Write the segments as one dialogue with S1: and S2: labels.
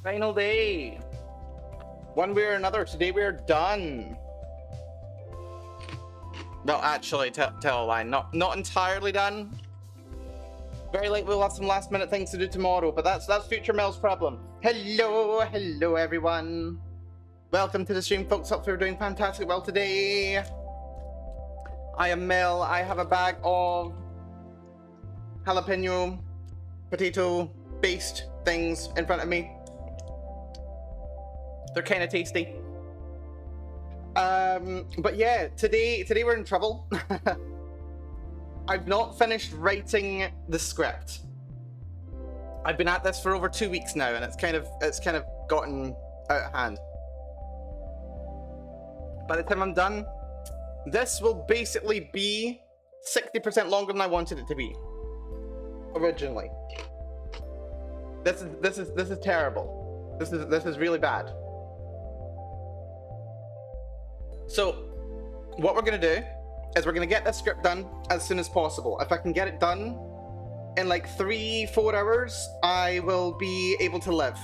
S1: Final day. One way or another, today we are done. Well, actually, tell a lie, not entirely done. Very late, we'll have some last minute things to do tomorrow, but that's future Mel's problem. Hello everyone. Welcome to the stream, folks. Hope you're doing fantastic well today. I am Mel. I have a bag of jalapeno, potato based things in front of me. They're kind of tasty. But yeah, today we're in trouble. I've not finished writing the script. I've been at this for over 2 weeks now, and it's kind of gotten out of hand. By the time I'm done, this will basically be 60% longer than I wanted it to be originally. This is terrible. This is really bad. So what we're gonna do is we're gonna get this script done as soon as possible. If I can get it done in like 3-4 hours, I will be able to live.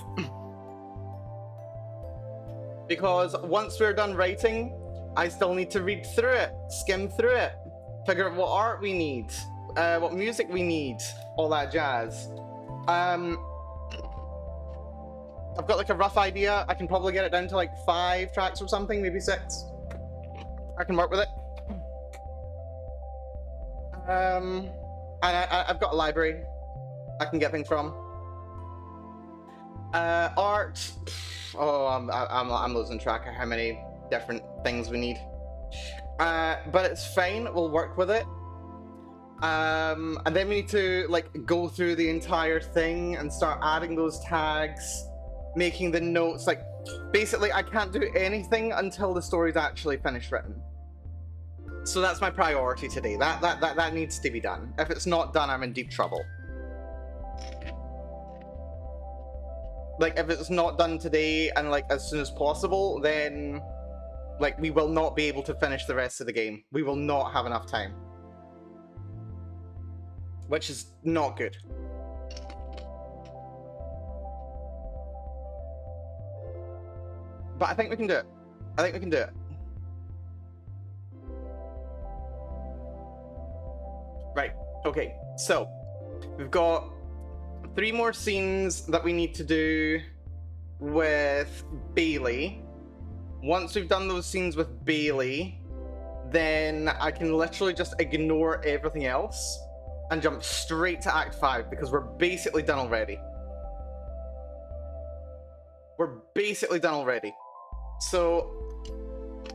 S1: Because once we're done writing, I still need to read through it, skim through it, figure out what art we need, what music we need, all that jazz. I've got like a rough idea. I can probably get it down to like 5 tracks or something, maybe 6. I can work with it. And I've got a library I can get things from. Art. Oh, I'm losing track of how many different things we need. But it's fine. We'll work with it. And then we need to like go through the entire thing and start adding those tags, making the notes. Like, basically, I can't do anything until the story's actually finished written. So that's my priority today. That needs to be done. If it's not done, I'm in deep trouble. Like, if it's not done today and like as soon as possible, then like we will not be able to finish the rest of the game. We will not have enough time. Which is not good. But I think we can do it. I think we can do it. Right, okay, so we've got 3 more scenes that we need to do with Bailey. Once we've done those scenes with Bailey, then I can literally just ignore everything else and jump straight to Act 5 because we're basically done already. We're basically done already. So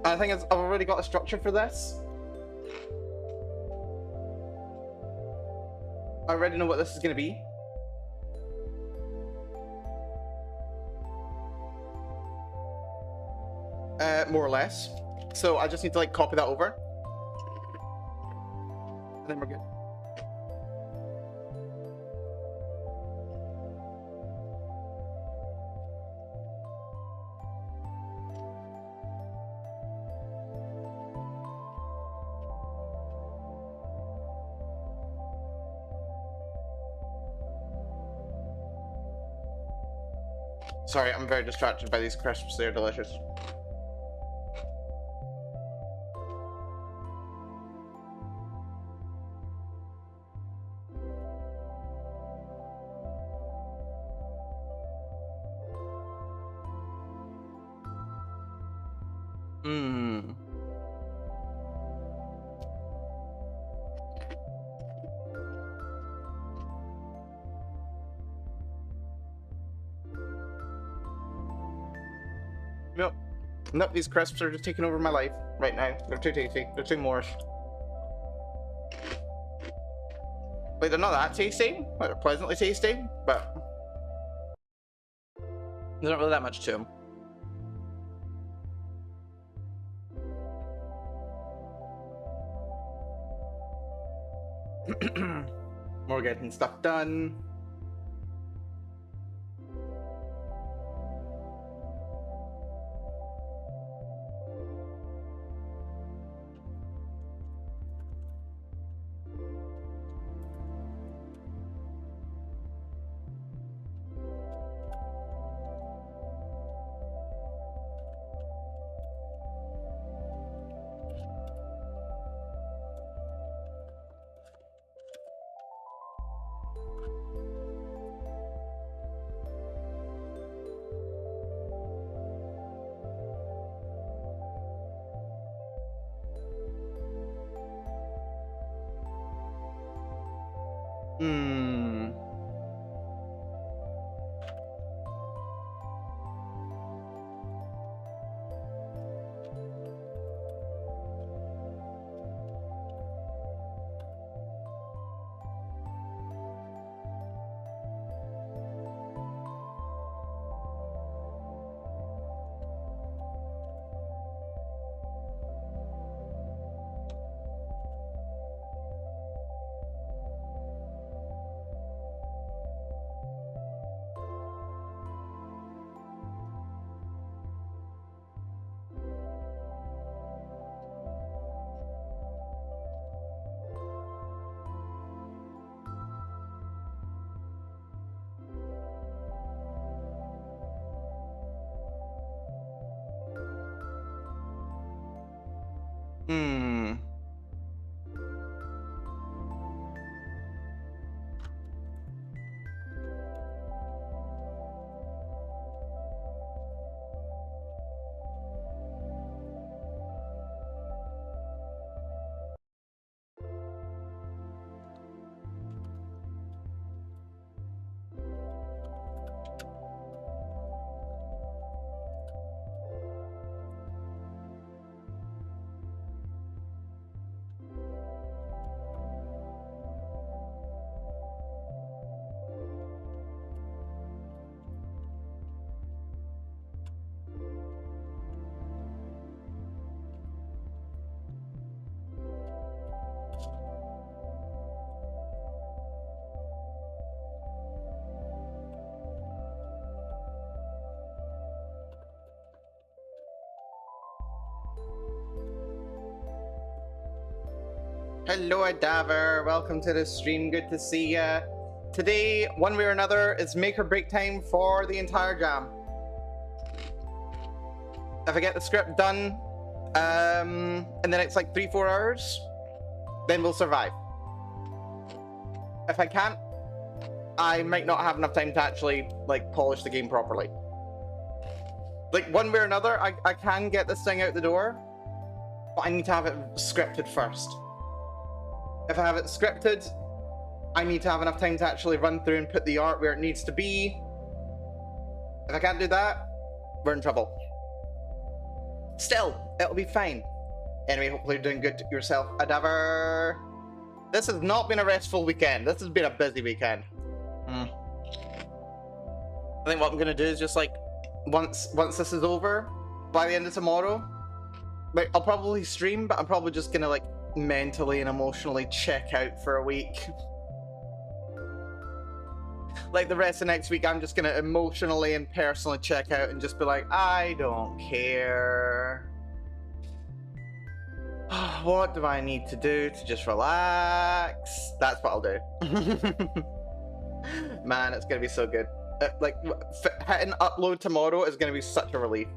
S1: I think I've already got a structure for this. I already know what this is going to be. More or less. So I just need to like copy that over. And then we're good. Sorry, I'm very distracted by these crisps. They're delicious. Mmm. Nope. Nope, these crisps are just taking over my life right now. They're too tasty. They're too Moorish. Like, they're not that tasty. Like, they're pleasantly tasty, but there's not really that much to them. We're getting stuff done. Hmm. Hmm. Hello, Adaver. Welcome to the stream. Good to see ya. Today, one way or another, is make or break time for the entire jam. If I get the script done in the next like 3-4 hours, then we'll survive. If I can't, I might not have enough time to actually like polish the game properly. Like one way or another, I can get this thing out the door, but I need to have it scripted first. If I have it scripted, I need to have enough time to actually run through and put the art where it needs to be. If I can't do that, we're in trouble. Still, it'll be fine. Anyway, hopefully you're doing good yourself, Adaver. This has not been a restful weekend. This has been a busy weekend. I think what I'm gonna do is just like, once this is over, by the end of tomorrow, like I'll probably stream, but I'm probably just gonna like mentally and emotionally check out for a week. Like the rest of next week, I'm just gonna emotionally and personally check out and just be like, I don't care. What do I need to do to just relax? That's what I'll do. Man, it's gonna be so good. Like, hitting upload tomorrow is gonna be such a relief.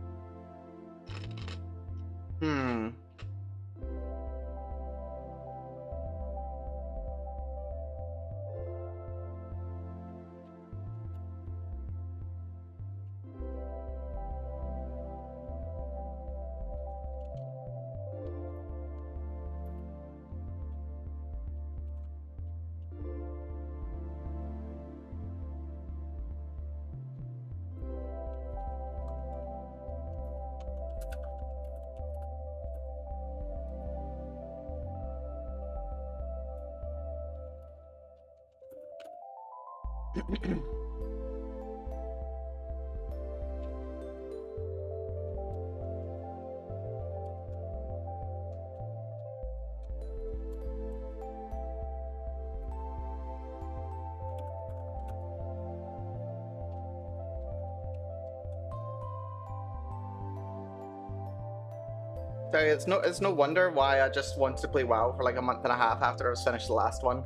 S1: So it's no wonder why I just wanted to play WoW for like a month and a half after I was finished the last one.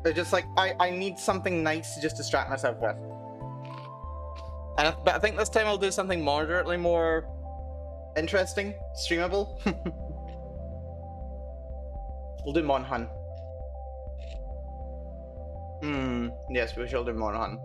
S1: It's just like I need something nice to just distract myself with. But I think this time I'll do something moderately more interesting, streamable. We'll do Monhun. Yes, we shall do Monhun.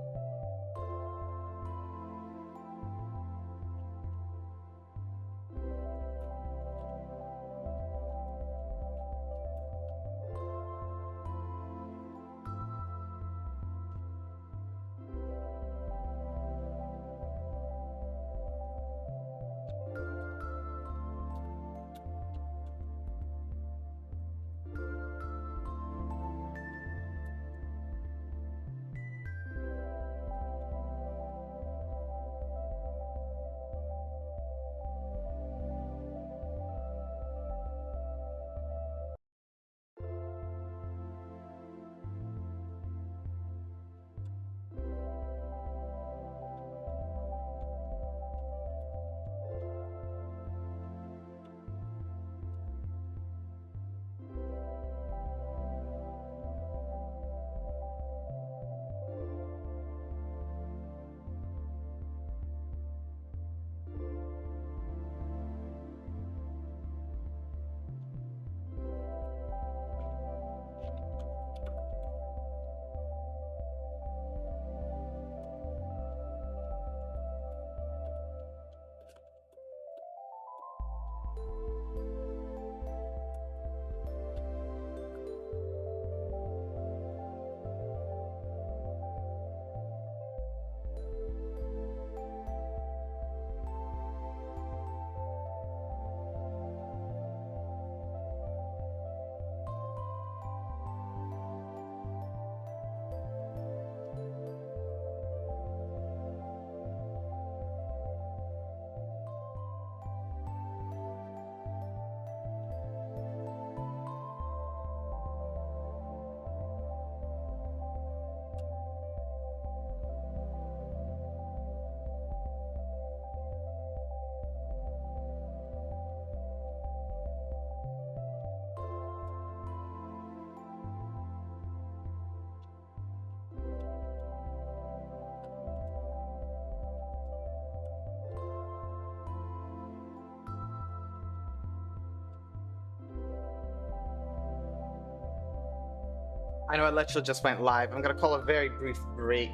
S1: I know I literally just went live. I'm gonna call a very brief break.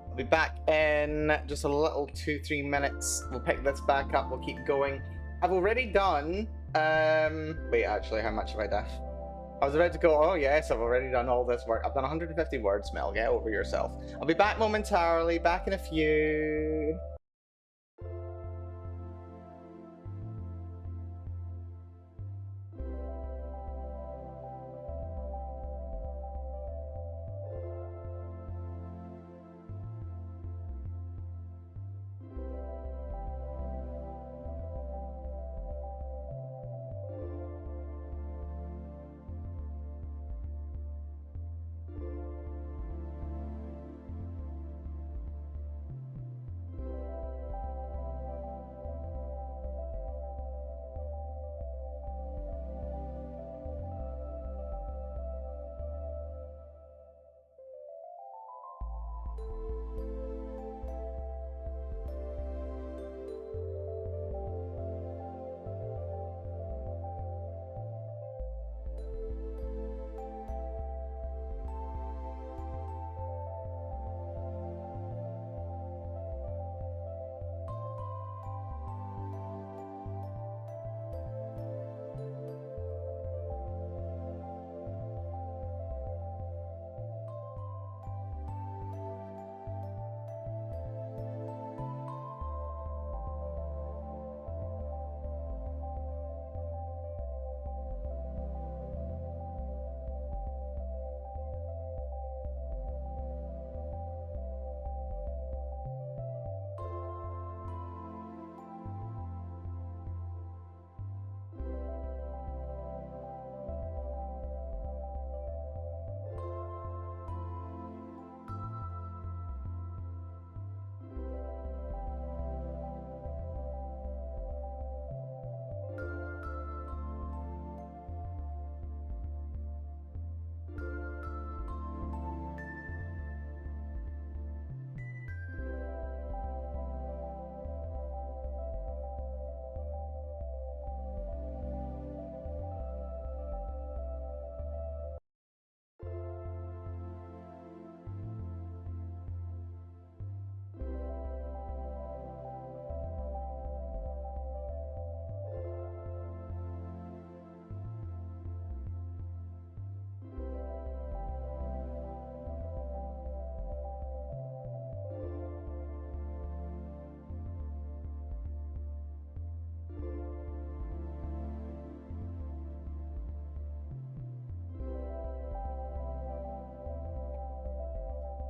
S1: I'll be back in just a little 2-3 minutes. We'll pick this back up. We'll keep going. I've already done. Wait, actually, how much have I done? I was about to go. Oh yes, I've already done all this work. I've done 150 words, Mel. Get over yourself. I'll be back momentarily. Back in a few.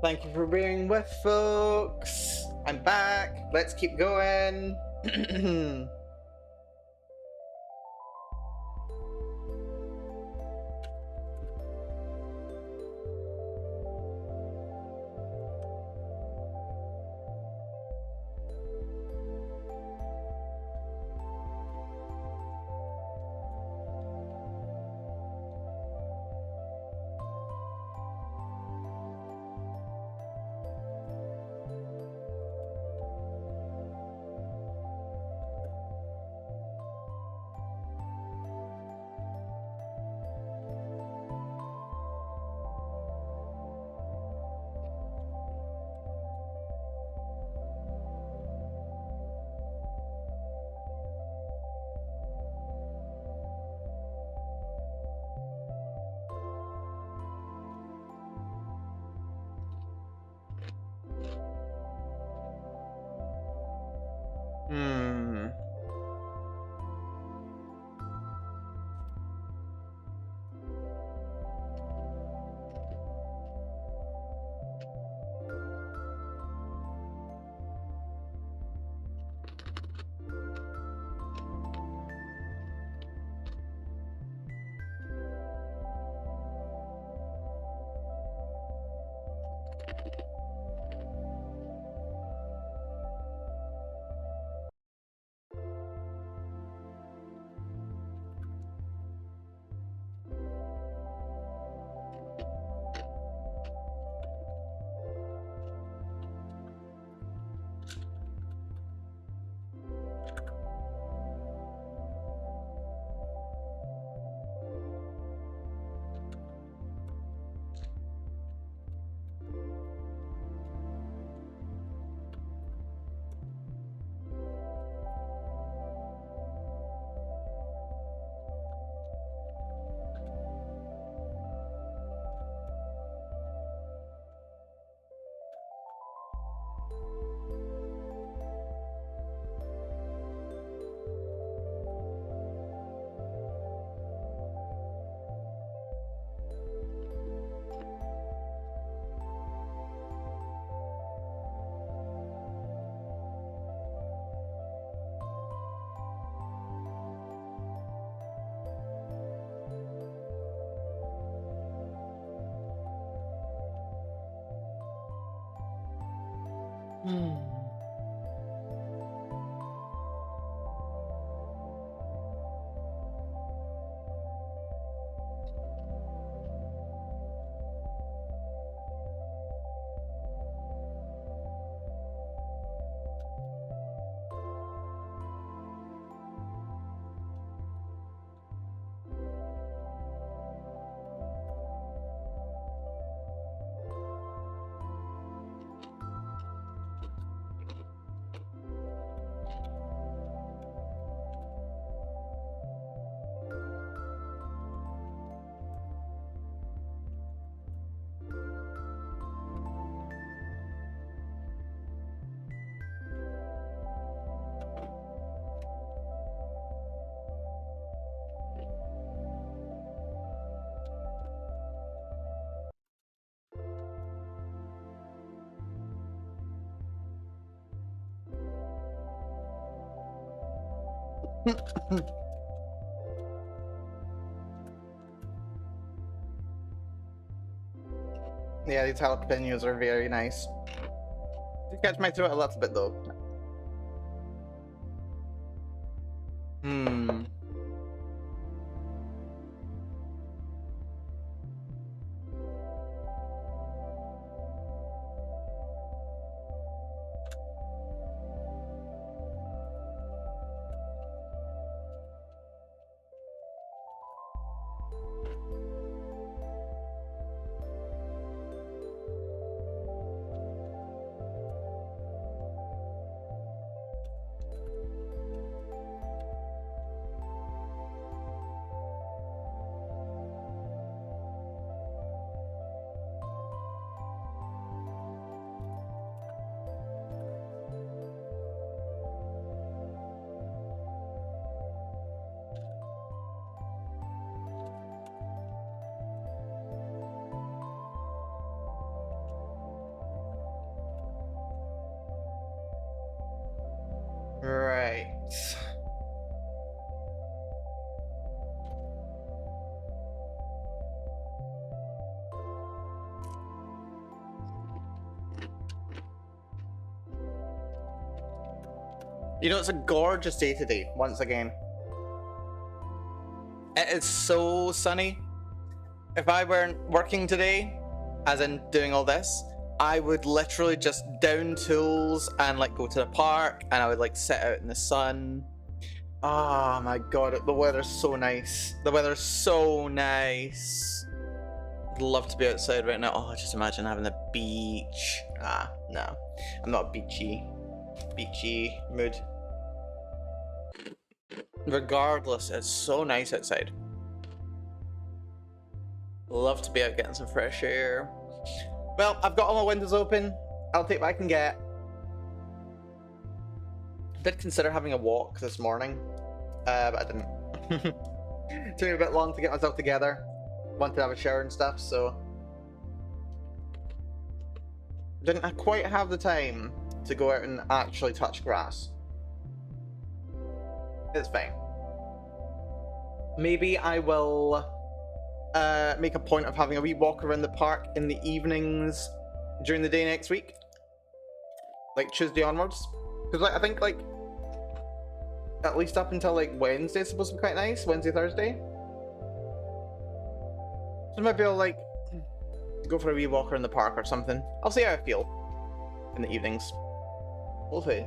S1: Thank you for being with, folks. I'm back. Let's keep going. Hmm. Hmm. Yeah, these jalapenos are very nice. They catch my throat a little bit though. Hmm. Right. You know, it's a gorgeous day today, once again. It is so sunny. If I weren't working today, as in doing all this, I would literally just down tools and like go to the park and I would like sit out in the sun. Oh my god, the weather's so nice. The weather's so nice. I'd love to be outside right now. Oh, just imagine having the beach. Ah, no. I'm not beachy mood. Regardless, it's so nice outside. Love to be out getting some fresh air. Well, I've got all my windows open. I'll take what I can get. Did consider having a walk this morning, but I didn't. Took me a bit long to get myself together. Wanted to have a shower and stuff, so didn't quite have the time to go out and actually touch grass. It's fine. Maybe I will make a point of having a wee walk around the park in the evenings during the day next week, like Tuesday onwards, because like I think like at least up until like Wednesday it's supposed to be quite nice. Wednesday, Thursday. So maybe I'll like go for a wee walk around the park or something. I'll see how I feel in the evenings. We'll see.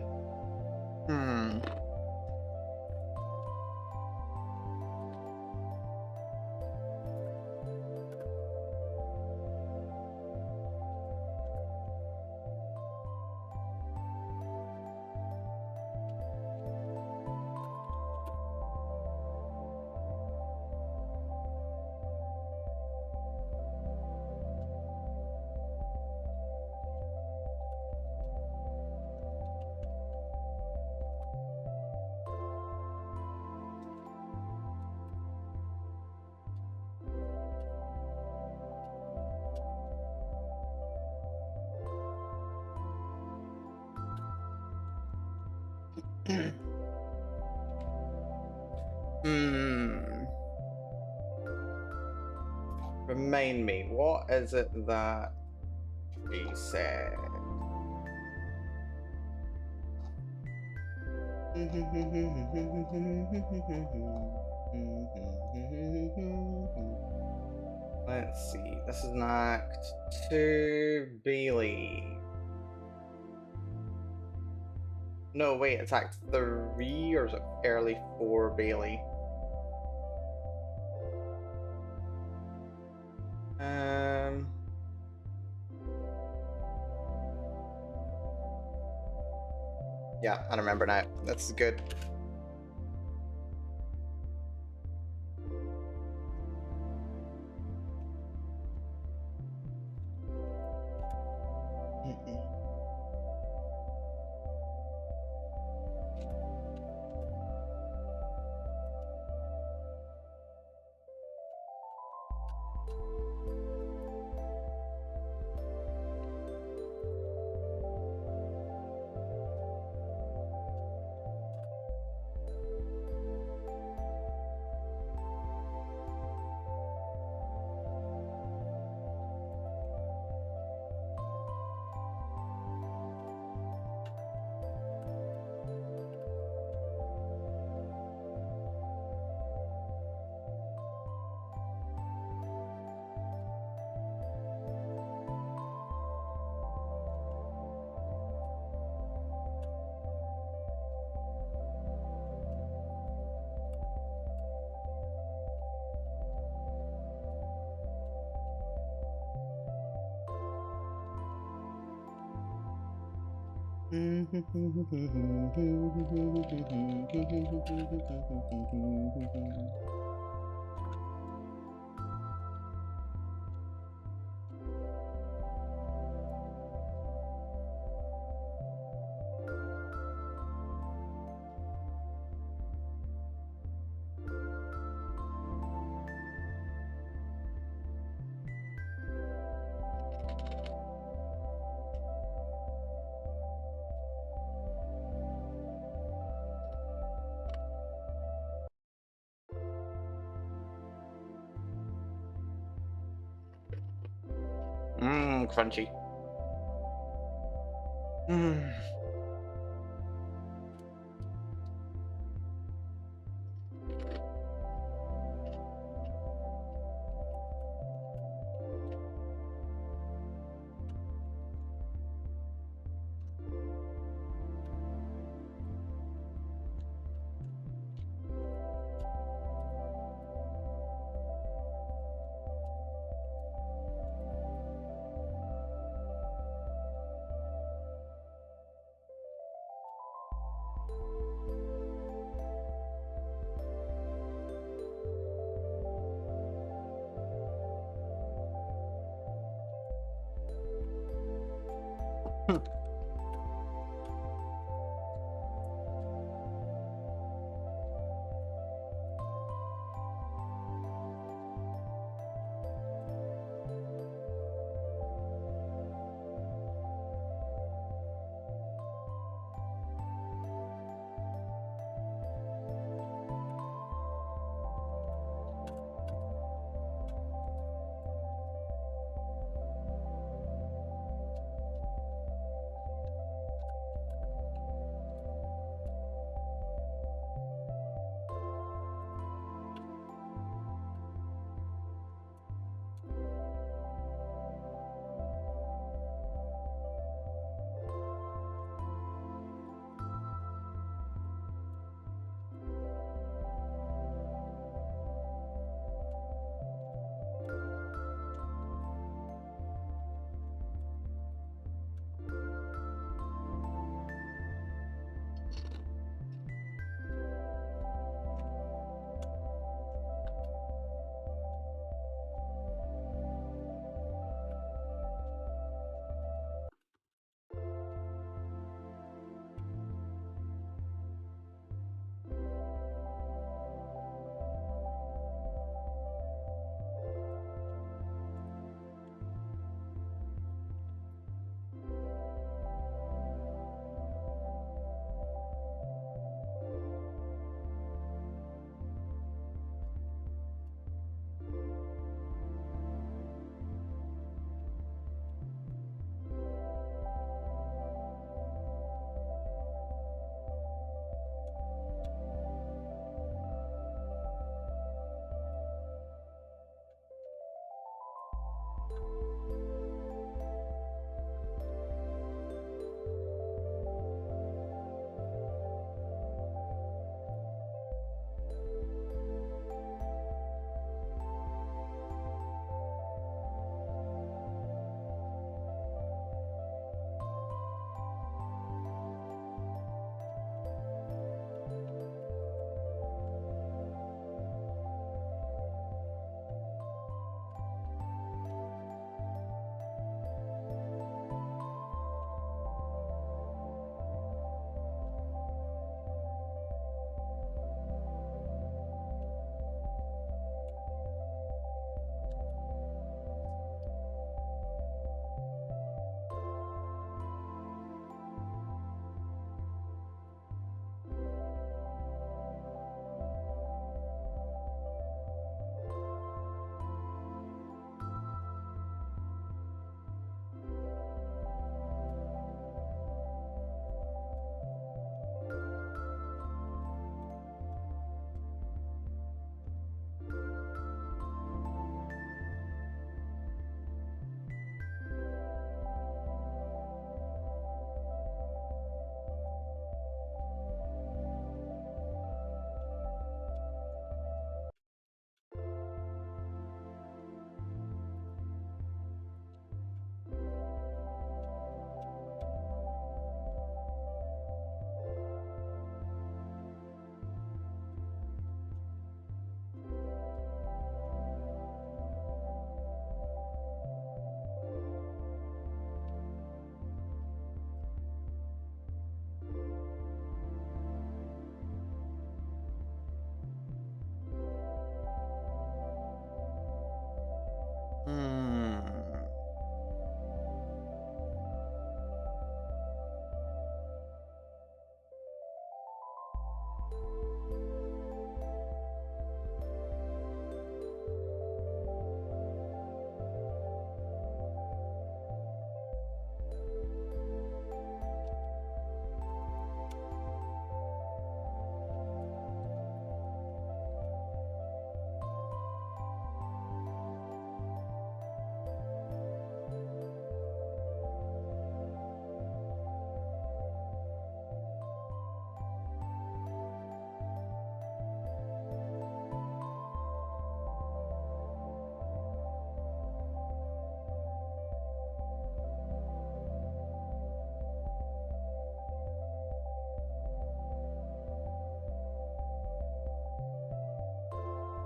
S1: Remind me, what is it that he said? Let's see. This is an act 2 Bailey. No, wait, it's act 3 or is it early 4 Bailey? Yeah, I remember now. That's good. Crunchy.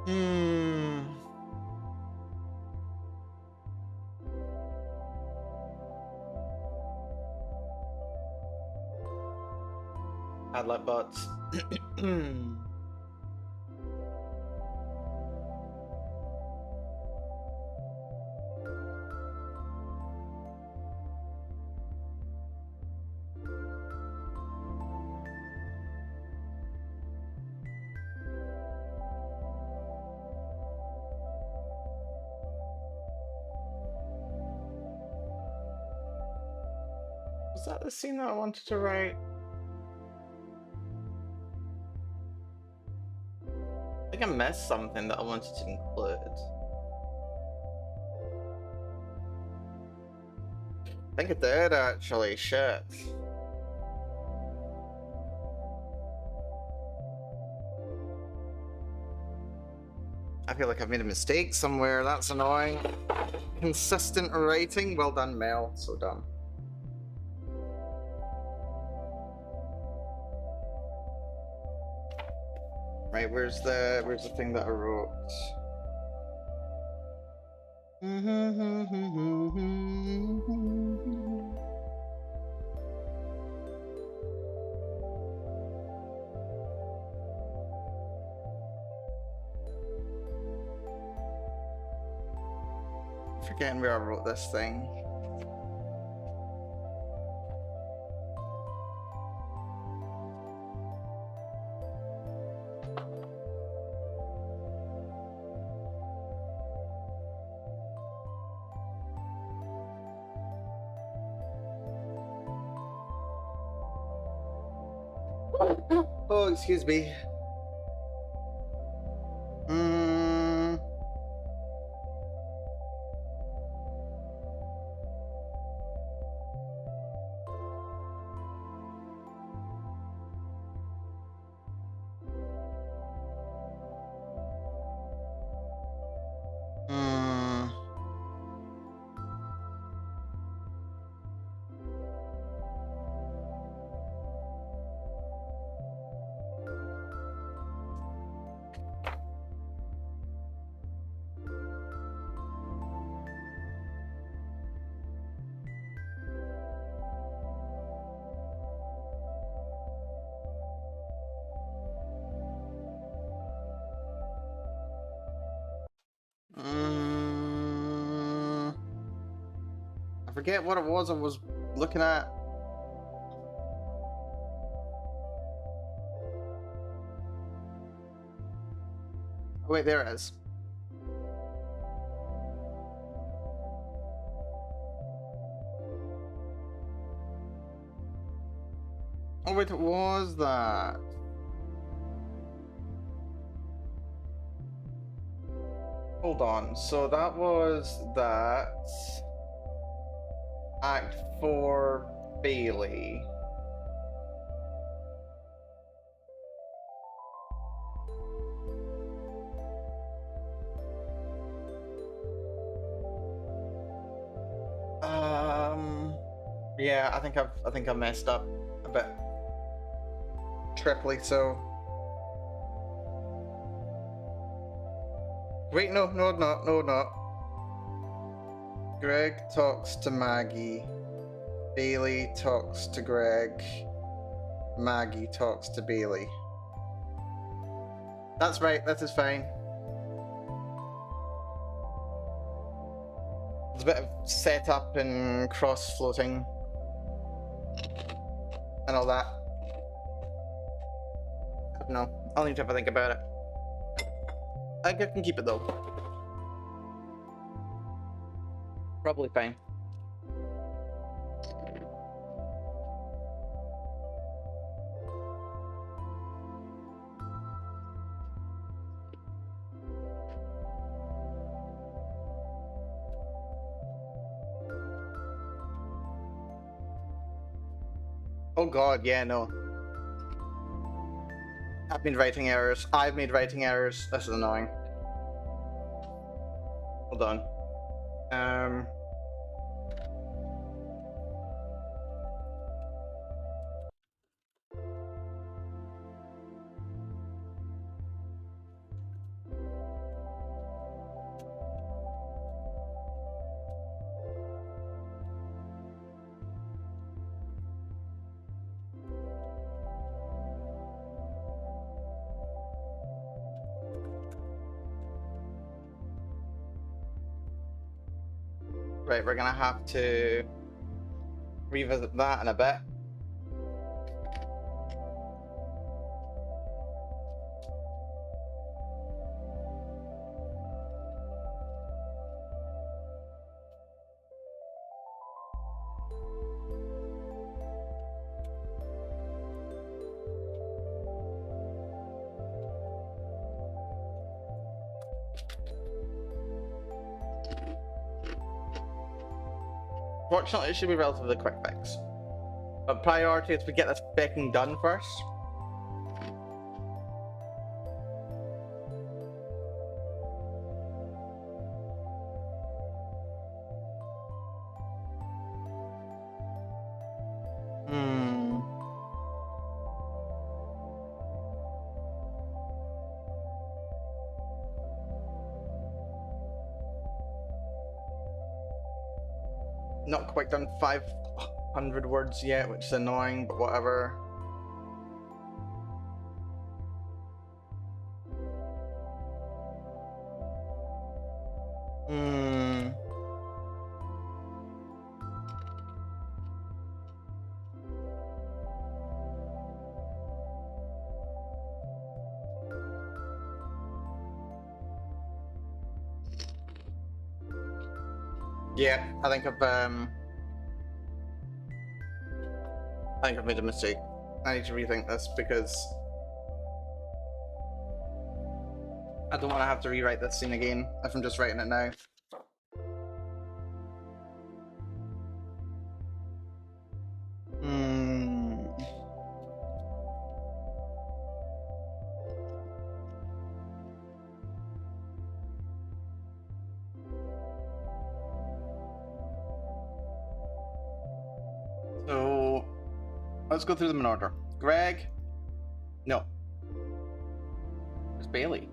S1: Hmm. I'd like bots. Was that the scene that I wanted to write? I think I missed something that I wanted to include. I think I did actually, shit. I feel like I've made a mistake somewhere, that's annoying. Consistent writing, well done Mel, so done. Right, where's the thing that I wrote? Forgetting where I wrote this thing. Oh, excuse me. I forget what it was I was looking at. Oh wait, there it is. Oh wait, it was that. Hold on, so that was that. Act 4 Bailey. Yeah, I think I messed up a bit. Triply so. Wait, no, not. Greg talks to Maggie. Bailey talks to Greg. Maggie talks to Bailey. That's right, that is fine. There's a bit of setup and cross-floating and all that. I don't know. I'll need to have a think about it. I think I can keep it though. Probably fine. Oh god, yeah, no. I've made writing errors. I've made writing errors. This is annoying. Hold on. Right, we're gonna have to revisit that in a bit. Fortunately, it should be a relatively quick fix. But priority is we get this baking done first. Not quite done 500 words yet, which is annoying, but whatever. Yeah, I think I've made a mistake. I need to rethink this because I don't want to have to rewrite this scene again if I'm just writing it now. So let's go through them in order. Greg? No. It's Bailey.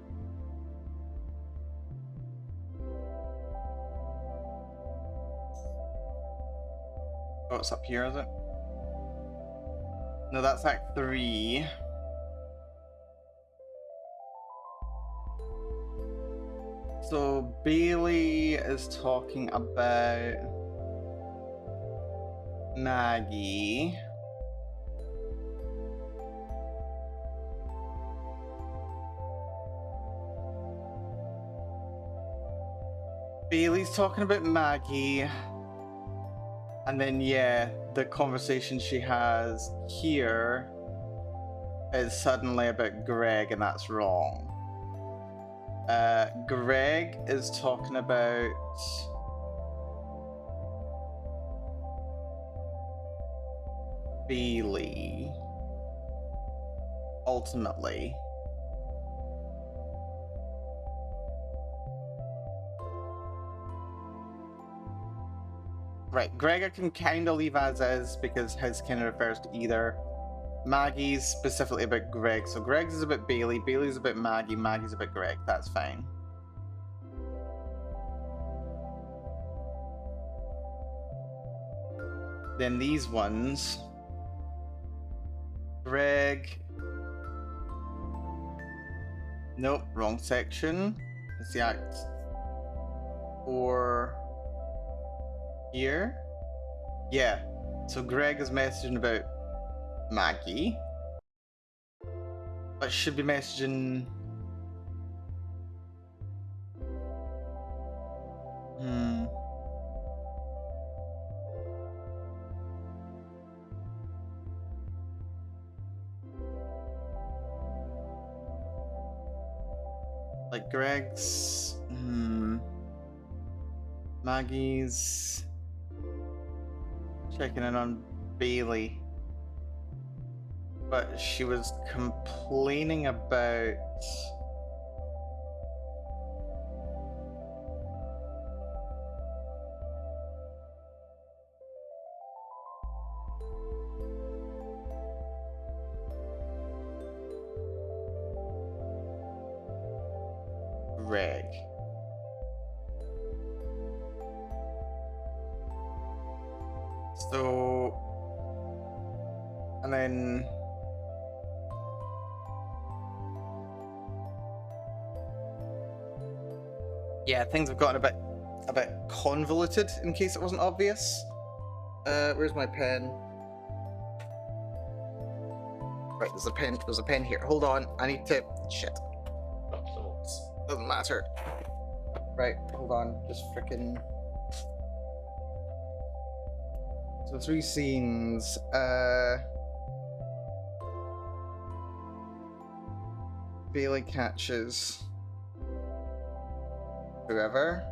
S1: Oh, it's up here, is it? No, that's Act 3. So Bailey is talking about Maggie. Bailey's talking about Maggie. And then, yeah, the conversation she has here is suddenly about Greg, and that's wrong. Greg is talking about Bailey, ultimately. Right, Greg I can kind of leave as is because his kind of refers to either. Maggie's specifically about Greg, so Greg's is about Bailey, Bailey's about Maggie, Maggie's about Greg, that's fine. Then these ones, Greg, nope, wrong section, it's the Act 4 here, yeah, so Greg is messaging about Maggie, but should be messaging like Greg's Maggie's checking in on Bailey, but she was complaining about Greg. So, and then yeah, things have gotten a bit a bit convoluted in case it wasn't obvious. Where's my pen? Right, there's a pen here. Hold on, I need to... Shit. Doesn't matter. Right, hold on, just freaking... So 3 scenes, Bailey catches whoever.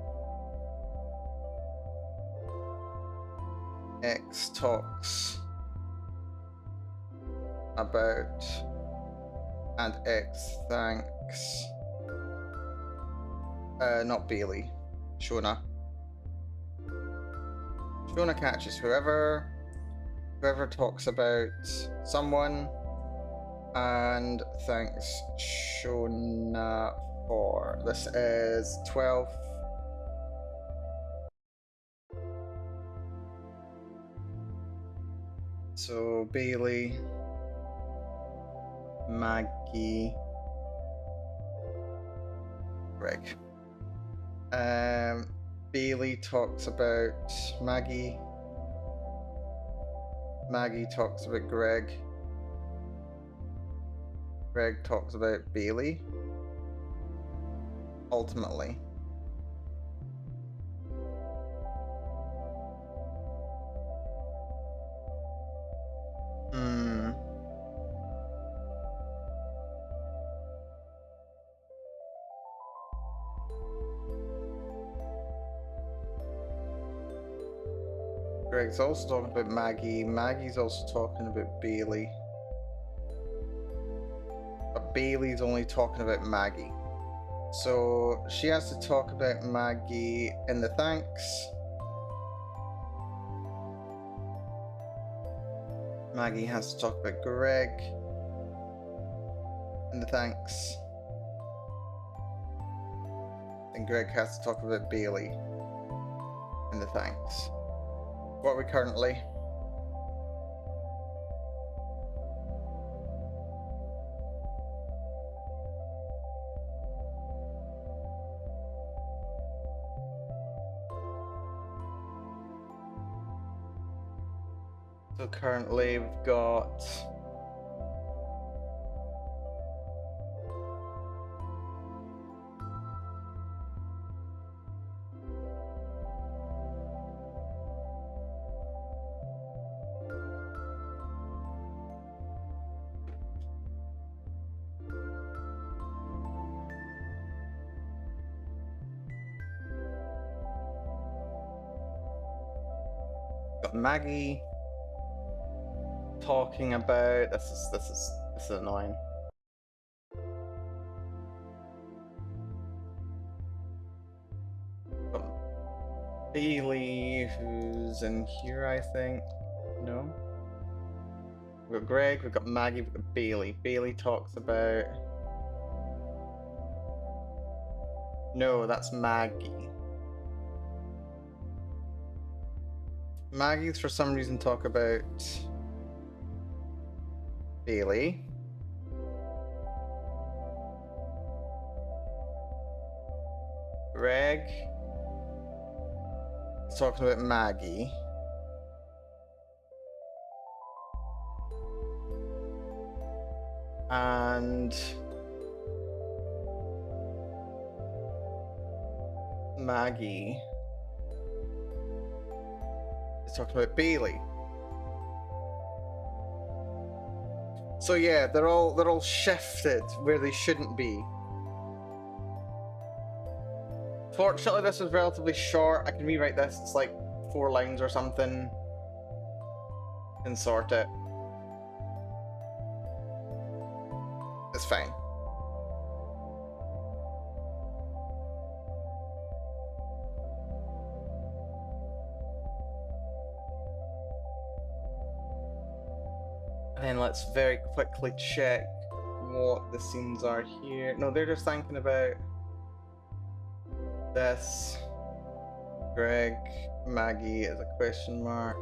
S1: X talks about, and X thanks, not Bailey, Shona. Shona catches whoever talks about someone, and thanks Shona for. This is 12. So Bailey, Maggie, Greg. Bailey talks about Maggie. Maggie talks about Greg. Greg talks about Bailey. Ultimately. Greg's also talking about Maggie. Maggie's also talking about Bailey. But Bailey's only talking about Maggie. So she has to talk about Maggie in the thanks. Maggie has to talk about Greg in the thanks. And Greg has to talk about Bailey in the thanks. What are we currently? So currently we've got Maggie talking about this is annoying. Bailey, who's in here, I think. No. We've got Greg, we've got Maggie, we've got Bailey. Bailey talks about. No, that's Maggie. Maggie's for some reason talk about Bailey. Greg is talking about Maggie. And Maggie is talking about Bailey. So yeah, they're all shifted where they shouldn't be. Fortunately, this is relatively short. I can rewrite this. It's like 4 lines or something and sort it. It's fine. And then let's very quickly check what the scenes are here. No, they're just thinking about this. Greg, Maggie is a question mark.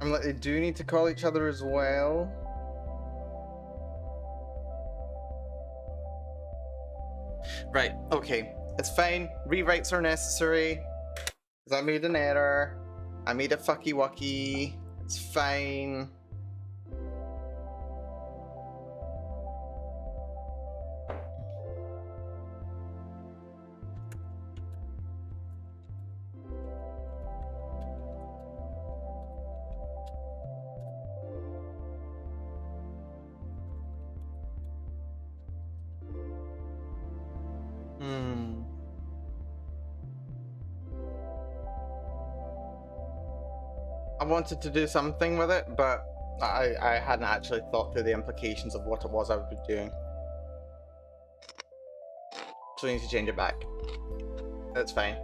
S1: I'm like, they do need to call each other as well. Right, okay. It's fine. Rewrites are necessary. Because I made an error. I made a fucky wucky. It's fine. I wanted to do something with it, but I hadn't actually thought through the implications of what it was I would be doing. So we need to change it back. That's fine.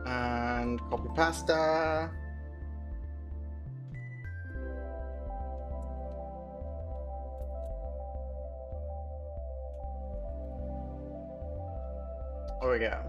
S1: And copy pasta. There we go.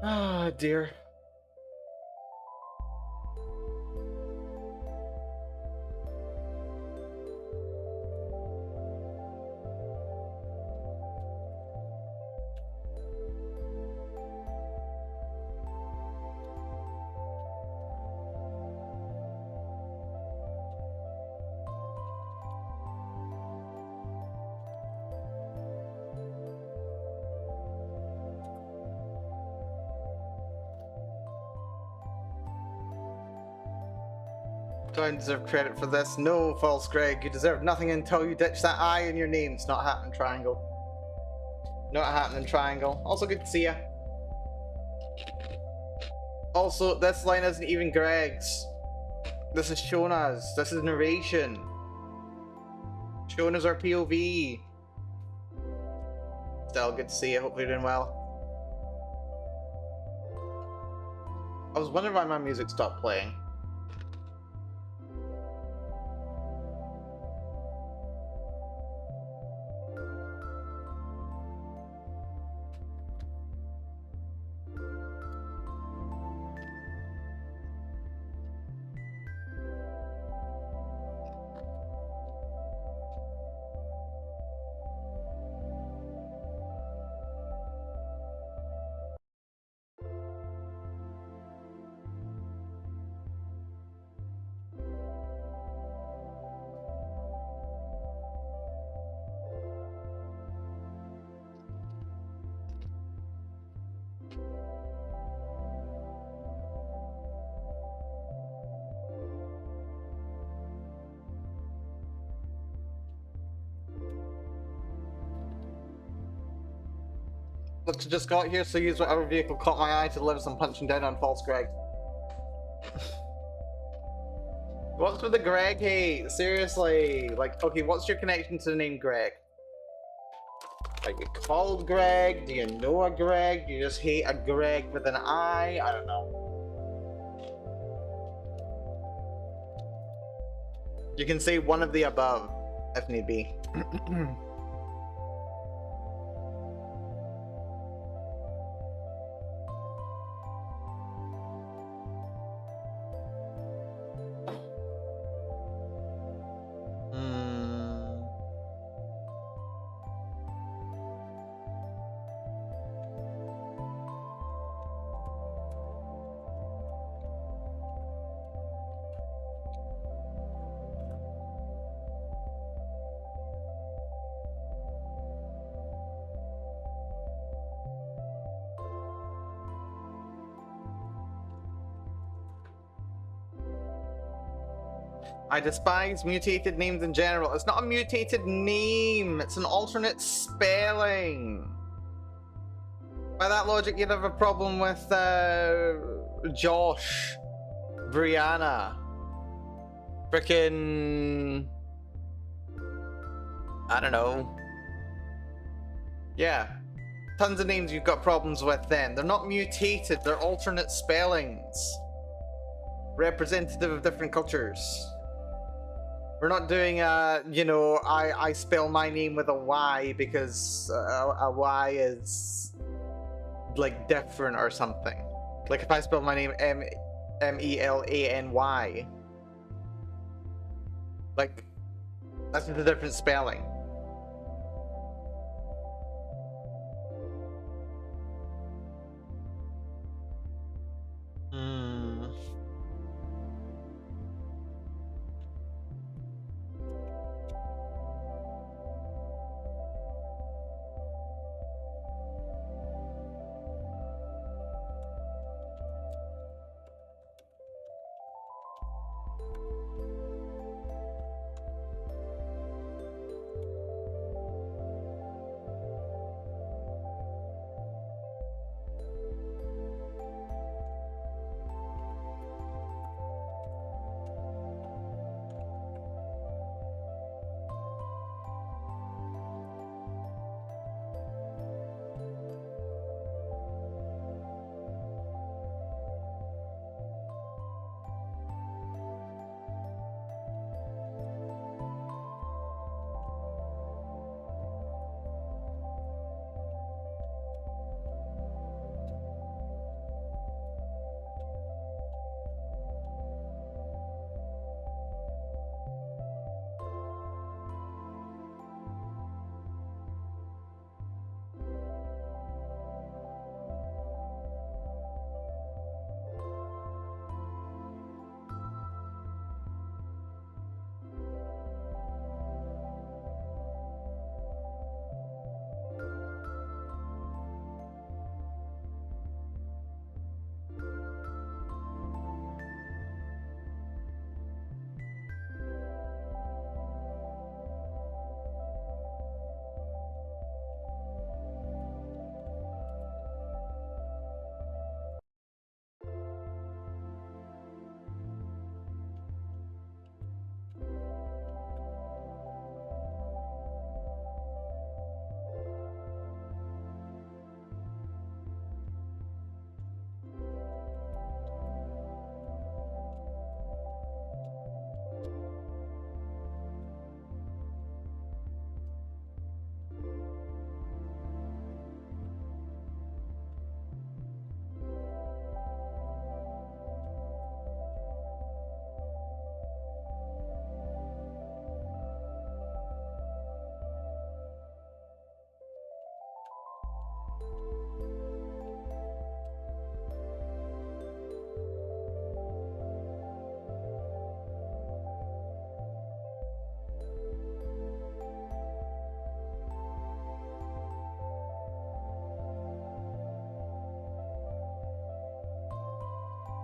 S1: Ah, dear. Do I deserve credit for this? No, false Greg. You deserve nothing until you ditch that I in your name. It's not happening, Triangle. Not happening, Triangle. Also, good to see ya. Also, this line isn't even Greg's. This is Shona's. This is narration. Shona's our POV. Still, good to see you. Hopefully you're doing well. I was wondering why my music stopped playing. Looks just got here, so use whatever vehicle caught my eye to deliver some punching down on false Greg. What's with the Greg hate? Seriously. Like, okay, what's your connection to the name Greg? Are you called Greg? Do you know a Greg? Do you just hate a Greg with an I? I don't know. You can say one of the above, if need be. I despise mutated names in general. It's not a mutated name, it's an alternate spelling. By that logic, you'd have a problem with Josh, Brianna, frickin', I don't know. Yeah, tons of names you've got problems with then. They're not mutated, they're alternate spellings. Representative of different cultures. We're not doing you know, I spell my name with a Y because a Y is like different or something. Like if I spell my name M-E-L-A-N-Y, like that's a different spelling.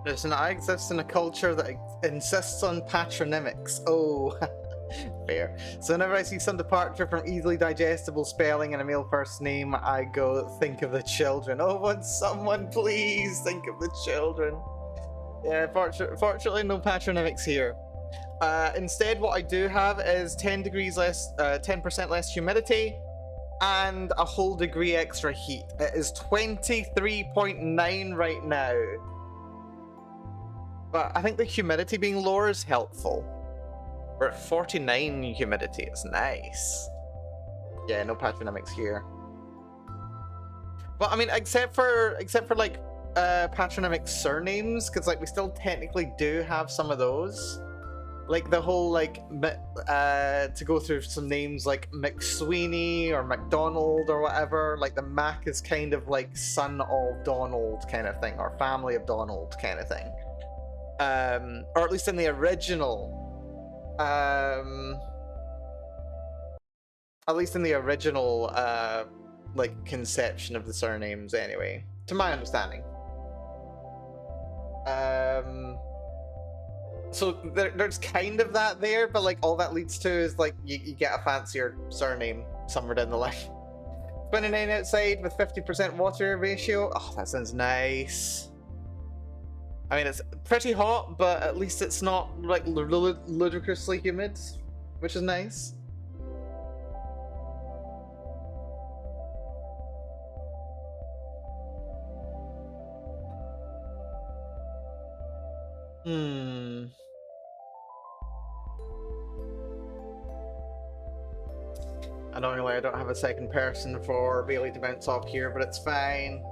S1: Listen, I exist in a culture that insists on patronymics. Oh, fair. So whenever I see some departure from easily digestible spelling in a male first name, I go, think of the children. Oh, would someone please think of the children? Yeah, fortunately no patronymics here. Instead, what I do have is 10 degrees less, 10% less humidity, and a whole degree extra heat. It is 23.9 right now. But I think the humidity being lower is helpful. We're at 49 humidity, it's nice. Yeah, no patronymics here. But I mean, except for like patronymic surnames, because like we still technically do have some of those. Like the whole like to go through some names like McSweeney or McDonald or whatever. Like the Mac is kind of like son of Donald kind of thing, or family of Donald kind of thing. Or at least in the original. At least in the original like conception of the surnames anyway, to my understanding. So there's kind of that there, but like all that leads to is like you get a fancier surname somewhere down the line. 29 outside with 50% water ratio. Oh, that sounds nice. I mean, it's pretty hot, but at least it's not like ludicrously humid, which is nice. Annoyingly, I don't have a second person for Bailey to bounce off here, but it's fine.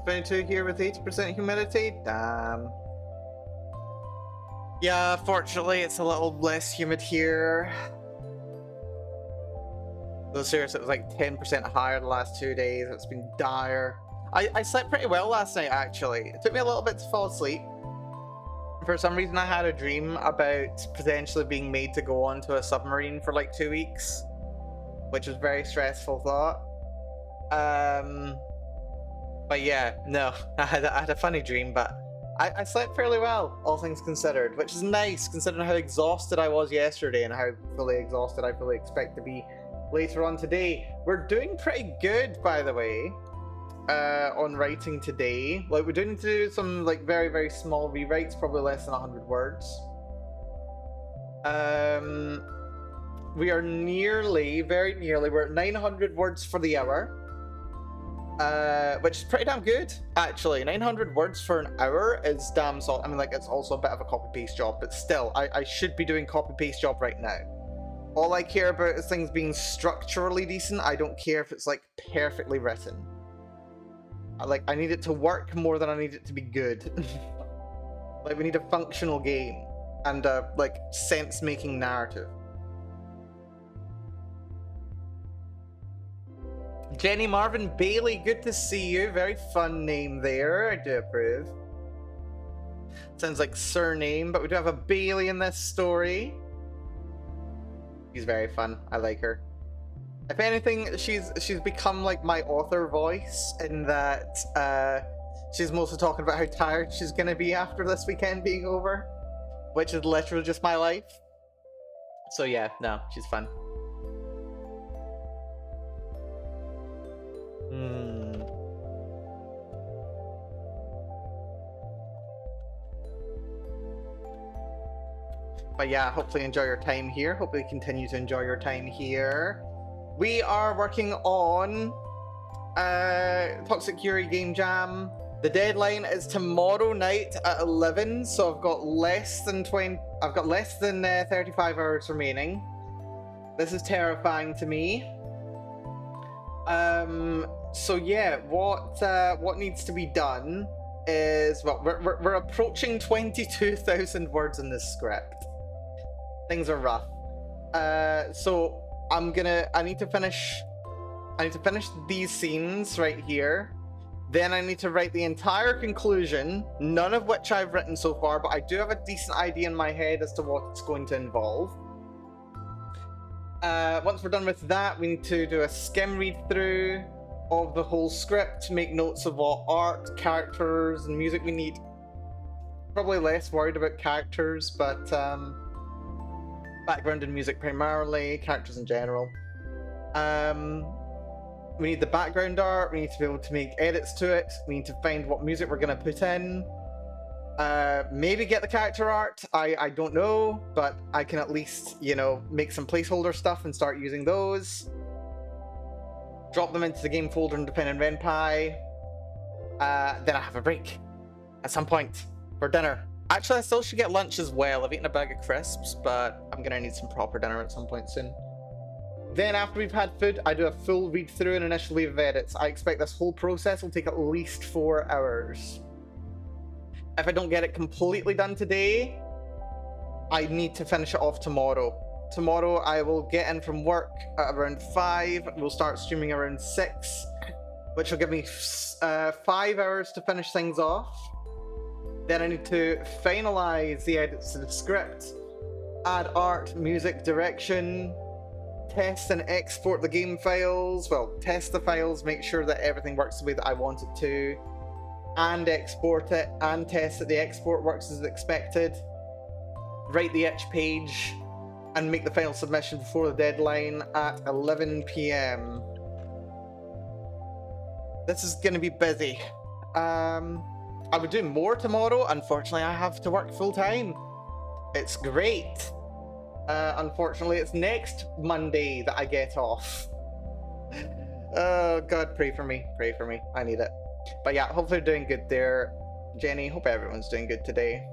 S1: .22 here with 80% humidity. Damn. Yeah, fortunately it's a little less humid here. Though seriously, it was like 10% higher the last 2 days. It's been dire. I slept pretty well last night, actually. It took me a little bit to fall asleep. For some reason I had a dream about potentially being made to go onto a submarine for like 2 weeks, which was a very stressful thought. But yeah, no, I had a funny dream, but I slept fairly well, all things considered, which is nice considering how exhausted I was yesterday and how fully exhausted I fully expect to be later on today. We're doing pretty good, by the way, on writing today. Like, we do need to do some like very, very small rewrites, probably less than 100 words. We are nearly, very nearly, we're at 900 words for the hour. which is pretty damn good, actually. 900 words for an hour is damn solid. I mean, like, it's also a bit of a copy-paste job, but still, I should be doing copy-paste job right now. All I care about is things being structurally decent. I don't care if it's, like, perfectly written. I need it to work more than I need it to be good. Like, we need a functional game and a, like, sense-making narrative. Jenny Marvin Bailey, good to see you. Very fun name there. I do approve. Sounds like surname, but we do have a Bailey in this story. She's very fun. I like her. If anything, she's become like my author voice in that she's mostly talking about how tired she's gonna be after this weekend being over, which is literally just my life. So yeah, no, she's fun. But yeah, hopefully enjoy your time here. Hopefully continue to enjoy your time here. We are working on Toxic Yuri Game Jam. The deadline is tomorrow night at 11, so I've got less than 35 hours remaining. This is terrifying to me. So yeah, what needs to be done is, well, we're approaching 22,000 words in this script. Things are rough. So I need to finish these scenes right here. Then I need to write the entire conclusion, none of which I've written so far, but I do have a decent idea in my head as to what it's going to involve. Once we're done with that, we need to do a skim read through of the whole script, make notes of what art, characters, and music we need. Probably less worried about characters, but background and music primarily, characters in general. We need the background art, we need to be able to make edits to it, we need to find what music we're going to put in. Maybe get the character art, I don't know, but I can at least, you know, make some placeholder stuff and start using those. Drop them into the game folder in Dependent Renpai. Then I have a break at some point for dinner. Actually, I still should get lunch as well. I've eaten a bag of crisps, but I'm gonna need some proper dinner at some point soon. Then after we've had food, I do a full read through and initial wave of edits. I expect this whole process will take at least 4 hours. If I don't get it completely done today, I need to finish it off tomorrow. Tomorrow I will get in from work at around 5, we'll start streaming around 6, which will give me 5 hours to finish things off. Then I need to finalize the edits to the script, add art, music, direction, test and export the game files, well, test the files, make sure that everything works the way that I want it to, and export it, and test that the export works as expected, write the itch page, and make the final submission before the deadline at 11 PM. This is going to be busy. I would do more tomorrow. Unfortunately, I have to work full time. It's great. Unfortunately, it's next Monday that I get off. Oh, God, pray for me. Pray for me. I need it. But yeah, hopefully they're doing good there. Jenny, hope everyone's doing good today.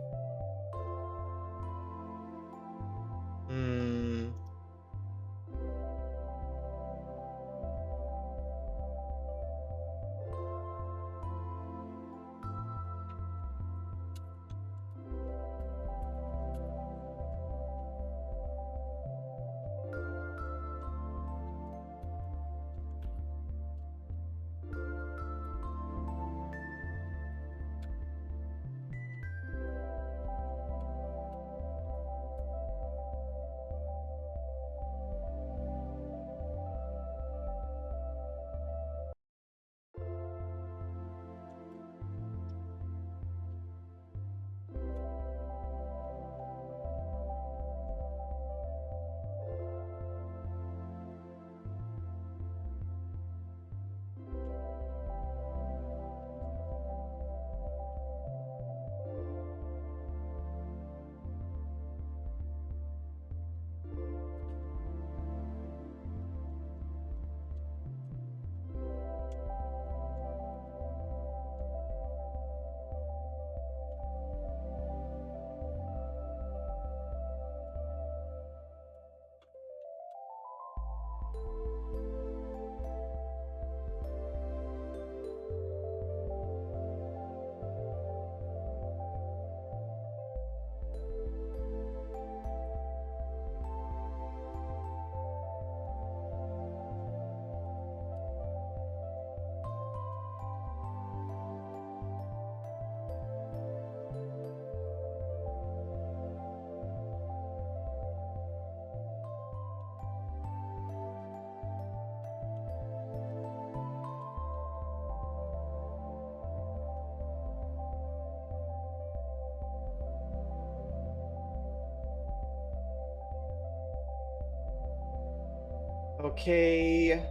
S1: Okay.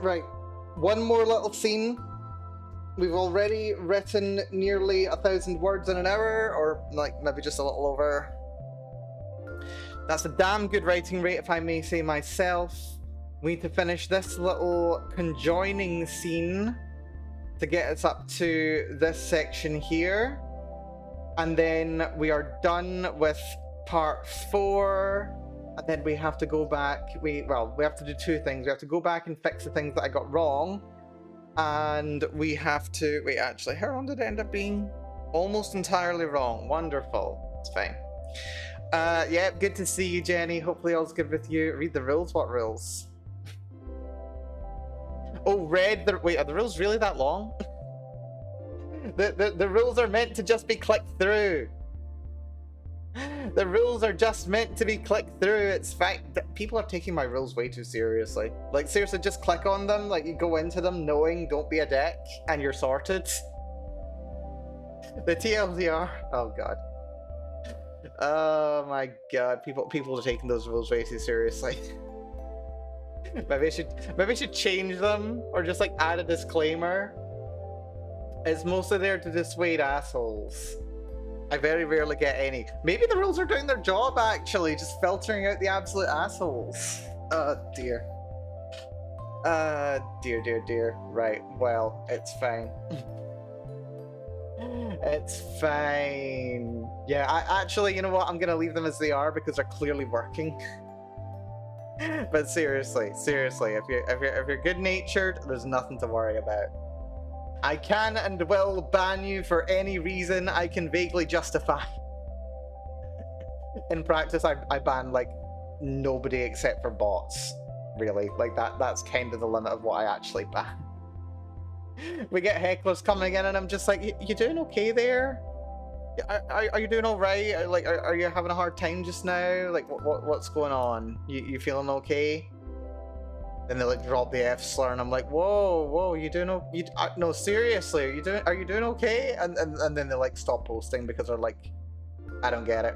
S1: Right. One more little scene. We've already written nearly 1,000 words in an hour, or like maybe just a little over. That's a damn good writing rate, if I may say myself. We need to finish this little conjoining scene to get us up to this section here. And then we are done with part 4. And then we have to go back. We have to do 2 things. We have to go back and fix the things that I got wrong. And we have to... Wait, actually, how long did it end up being? Almost entirely wrong. Wonderful. It's fine. Yeah, good to see you, Jenny. Hopefully all's good with you. Read the rules. What rules? Oh, read the... Wait, are the rules really that long? The rules are meant to just be clicked through. The rules are just meant to be clicked through. It's fact that people are taking my rules way too seriously. Like, seriously, just click on them. Like, you go into them knowing don't be a dick, and you're sorted. The TLDR. Oh god. Oh my god. People are taking those rules way too seriously. Maybe I should change them, or just like add a disclaimer. It's mostly there to dissuade assholes. I very rarely get any. Maybe the rules are doing their job, actually, just filtering out the absolute assholes. Dear. Dear. Right, well, it's fine. It's fine. Yeah, actually, you know what? I'm gonna leave them as they are because they're clearly working. But seriously, if you're good-natured, there's nothing to worry about. I can and will ban you for any reason I can vaguely justify. In practice, I ban, like, nobody except for bots, really. Like, that's kind of the limit of what I actually ban. We get hecklers coming in and I'm just like, you doing okay there? Are you doing alright? Like, are you having a hard time just now? Like, what's going on? You feeling okay? Then they like drop the F slur, and I'm like, whoa, you doing okay? No, seriously, are you doing okay? And then they like stop posting because they're like, I don't get it.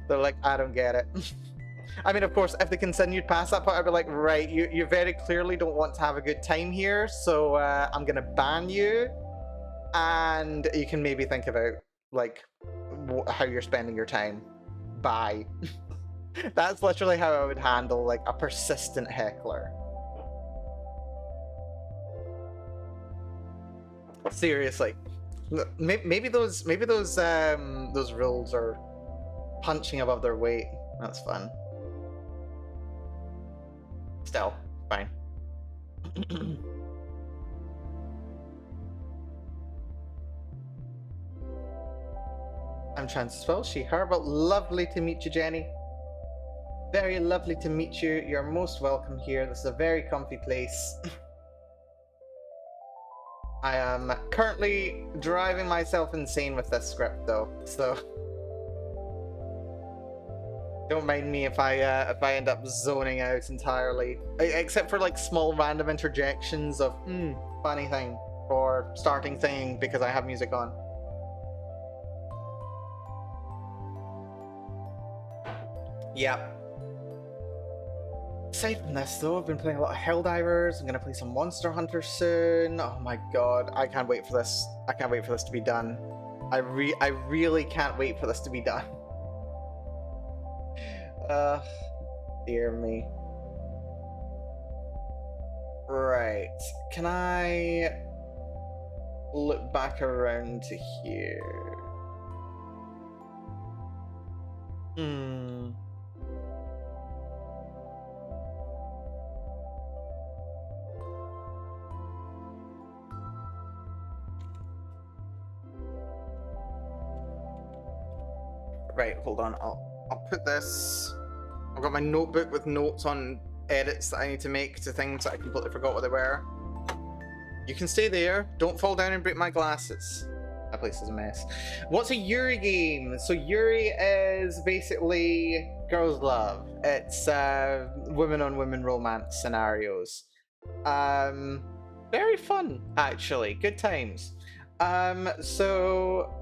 S1: They're like, I don't get it. I mean, of course, if they continued past that point, I'd be like, right, you very clearly don't want to have a good time here, so I'm gonna ban you, and you can maybe think about like how you're spending your time. Bye. That's literally how I would handle like a persistent heckler. Seriously, maybe those rules are punching above their weight. That's fun. Still, fine. I'm trans as well. She, her, but lovely to meet you, Jenny. Very lovely to meet you. You're most welcome here. This is a very comfy place. I am currently driving myself insane with this script, though, so don't mind me if I end up zoning out entirely, except for like small random interjections of funny thing or starting thing because I have music on. Yep. Aside from this though, I've been playing a lot of Helldivers. I'm gonna play some Monster Hunter soon. Oh my god, I can't wait for this. I can't wait for this to be done. I really can't wait for this to be done. Dear me. Right, can I look back around to here? Right, hold on. I'll put this. I've got my notebook with notes on edits that I need to make to things that I completely forgot what they were. You can stay there. Don't fall down and break my glasses. That place is a mess. What's a Yuri game? So Yuri is basically girls' love. It's women on women romance scenarios. Very fun, actually. Good times. So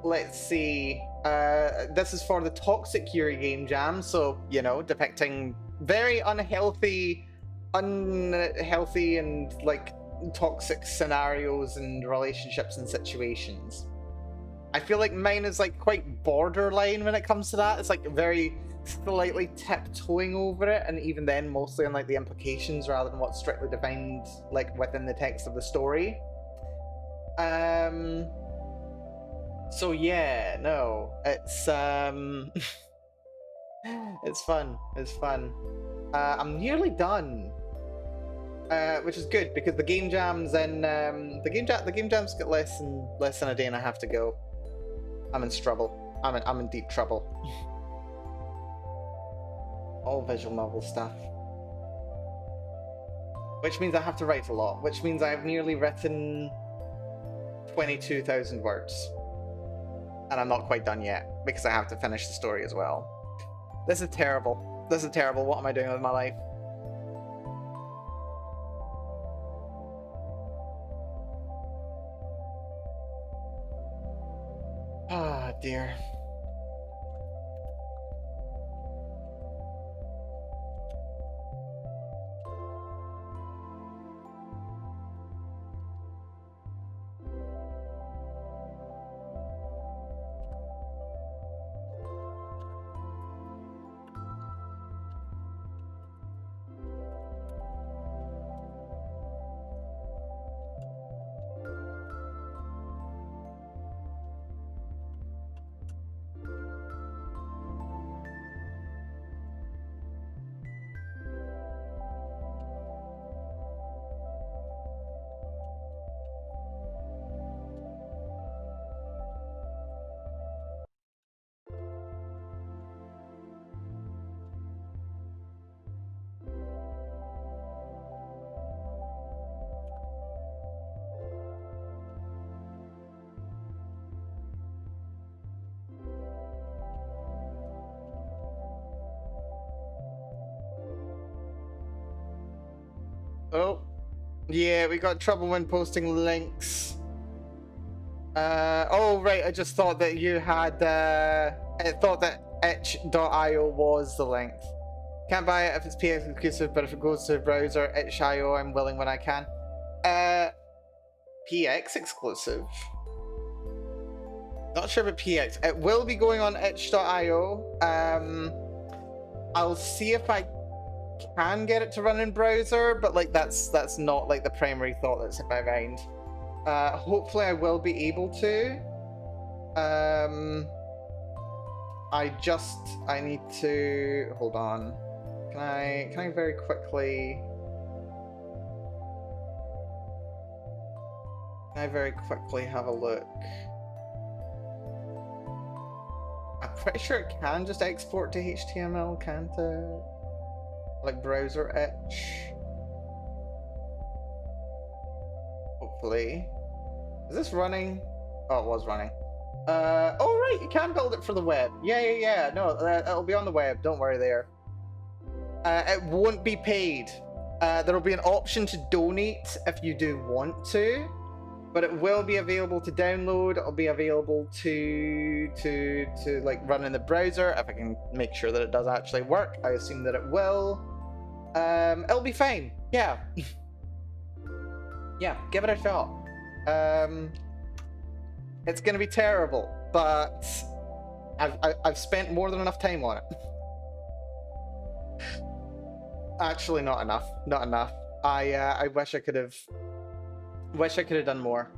S1: let's see. This is for the Toxic Yuri game jam, so you know, depicting very unhealthy and like toxic scenarios and relationships and situations. I feel like mine is like quite borderline when it comes to that. It's like very slightly tiptoeing over it, and even then, mostly on like the implications rather than what's strictly defined like within the text of the story. So yeah, no, it's it's fun. It's fun. I'm nearly done, which is good because the game jams and the game jams get less than a day and a half to go. I'm in trouble. I'm in deep trouble. All visual novel stuff. Which means I have to write a lot. Which means I've nearly written 22,000 words. And I'm not quite done yet because I have to finish the story as well. This is terrible. This is terrible. What am I doing with my life? Ah, dear. Oh, yeah, we got trouble when posting links. Oh, right, I just thought that you had, I thought that itch.io was the link. Can't buy it if it's PX exclusive, but if it goes to the browser, itch.io, I'm willing when I can. PX exclusive? Not sure about PX. It will be going on itch.io. I'll see if I can get it to run in browser, but like that's not like the primary thought that's in my mind. Hopefully I will be able to. I need to hold on. Can I very quickly have a look? I'm pretty sure it can just export to HTML, can't it? Like browser itch. Hopefully. Is this running? Oh, it was running. Oh right, you can build it for the web. Yeah. No, it'll be on the web. Don't worry there. It won't be paid. There will be an option to donate if you do want to, but it will be available to download. It'll be available to like run in the browser if I can make sure that it does actually work. I assume that it will. It'll be fine. Yeah. Yeah, give it a shot. It's gonna be terrible, but I've spent more than enough time on it. Actually, not enough. Not enough. I wish I could have. Wish I could have done more.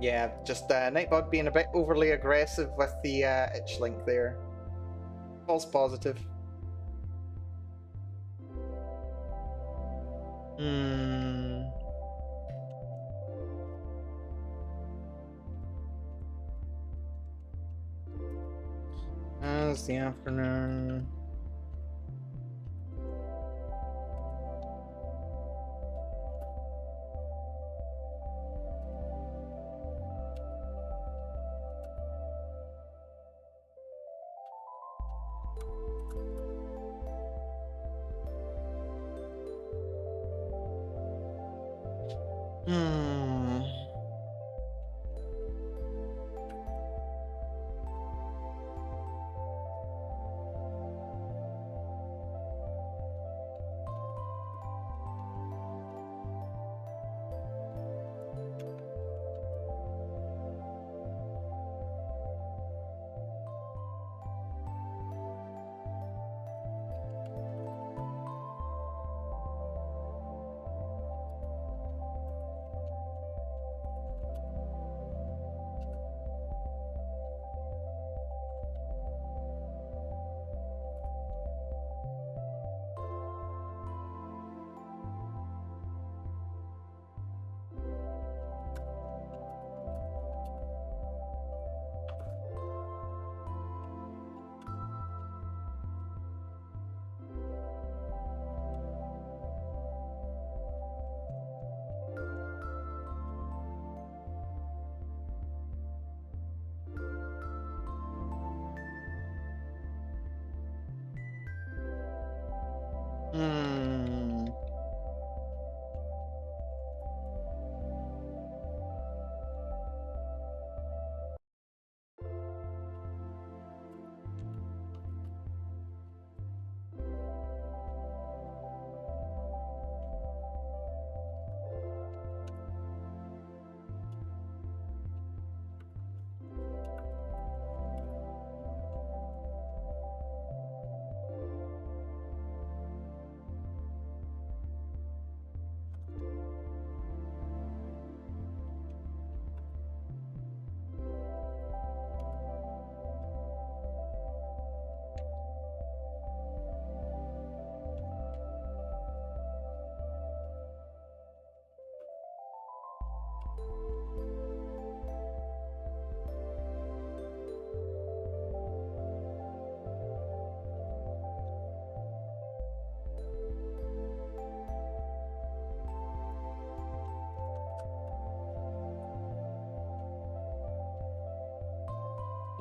S1: Yeah, just Nightbot being a bit overly aggressive with the itch link there. False positive. It's the afternoon. Hmm. Hmm.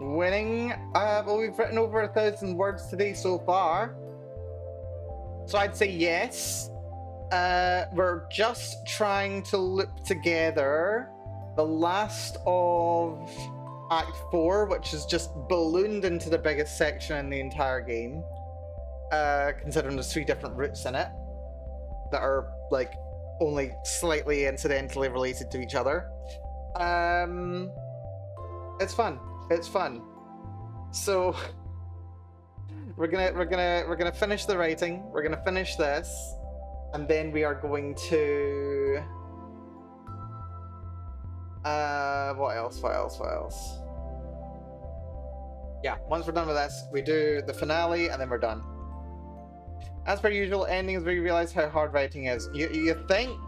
S1: Winning. Well, we've written over 1,000 words today so far. So I'd say yes. We're just trying to loop together the last of Act 4, which is just ballooned into the biggest section in the entire game. Considering there's 3 different routes in it that are, like, only slightly incidentally related to each other. It's fun. It's fun. So we're gonna finish the writing. We're gonna finish this, and then we are going to what else? What else? What else? Yeah, once we're done with this, we do the finale, and then we're done. As per usual, endings where you realize how hard writing is. You think?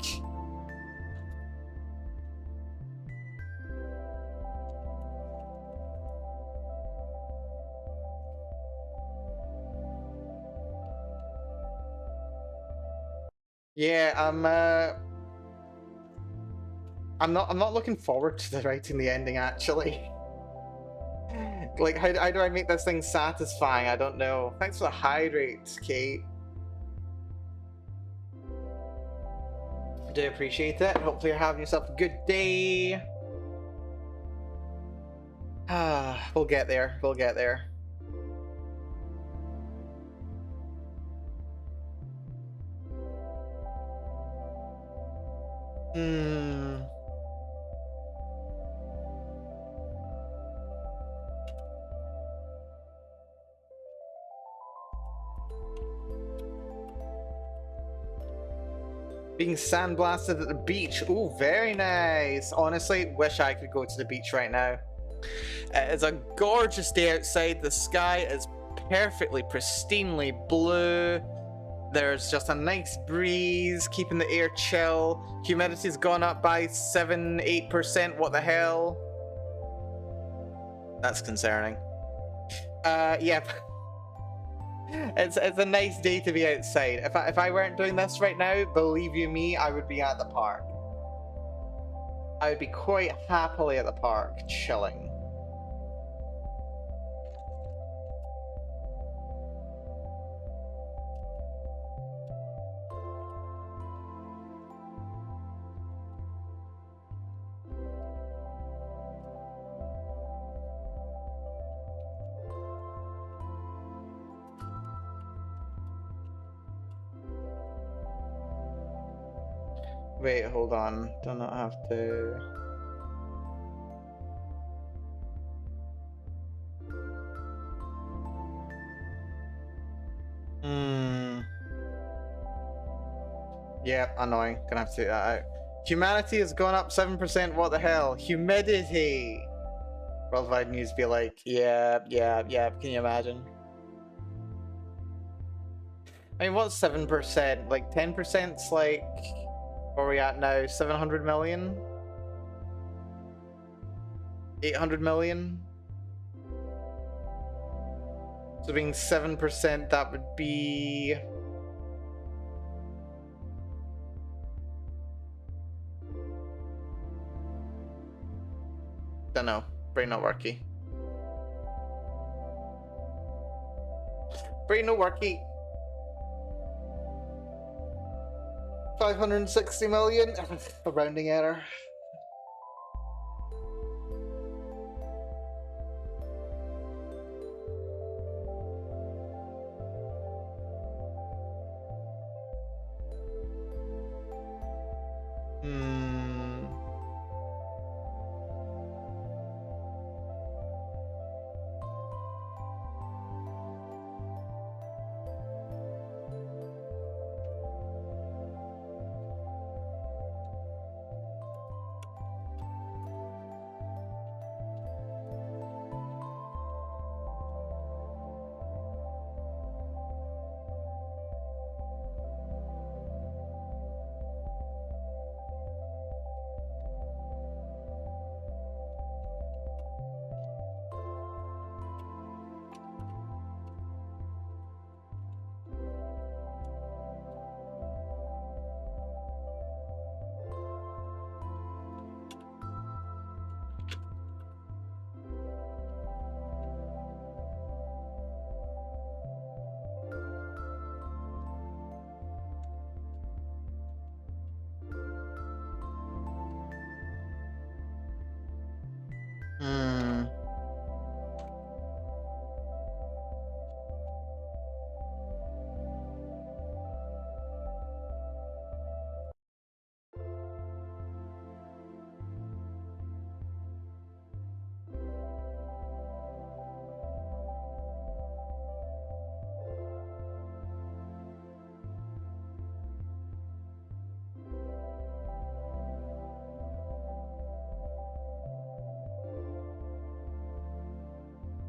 S1: Yeah, I'm not looking forward to writing the ending actually. Like, how do I make this thing satisfying? I don't know. Thanks for the hydrate, Kate. I do appreciate it. Hopefully you're having yourself a good day. We'll get there. We'll get there. Hmm. Being sandblasted at the beach. Ooh, very nice. Honestly, wish I could go to the beach right now. It's a gorgeous day outside. The sky is perfectly, pristinely blue. There's just a nice breeze, keeping the air chill. Humidity's gone up by 7-8%. What the hell? That's concerning. Yeah. It's a nice day to be outside. If I weren't doing this right now, believe you me, I would be at the park. I would be quite happily at the park, chilling. Wait, hold on. Do not have to. Yeah, annoying. Gonna have to take that out. Humanity has gone up 7%. What the hell? Humidity. Worldwide news be like, yeah. Can you imagine? I mean, what's 7%? Like 10%'s like, where are we at now? 700 million? 800 million? So being 7%, that would be... Don't know. Brain not worky. Brain no worky. 560 million? A rounding error.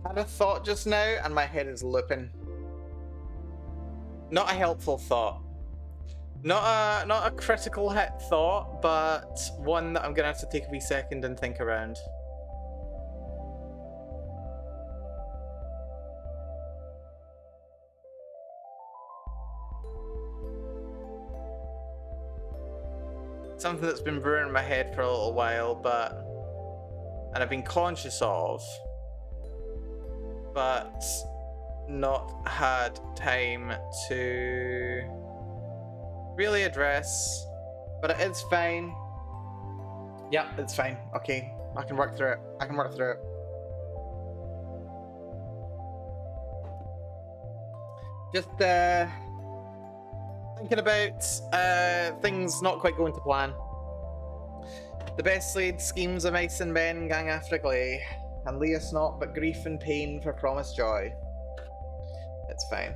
S1: Had a thought just now and my head is looping. Not a helpful thought. Not a critical hit thought, but one that I'm gonna have to take a wee second and think around. Something that's been brewing in my head for a little while, and I've been conscious of, but not had time to really address. But it is fine. Yeah, it's fine. Okay, I can work through it. I can work through it. Just thinking about things not quite going to plan. The best laid schemes of mice and men gang after gley, and lay us not but grief and pain for promised joy. It's fine.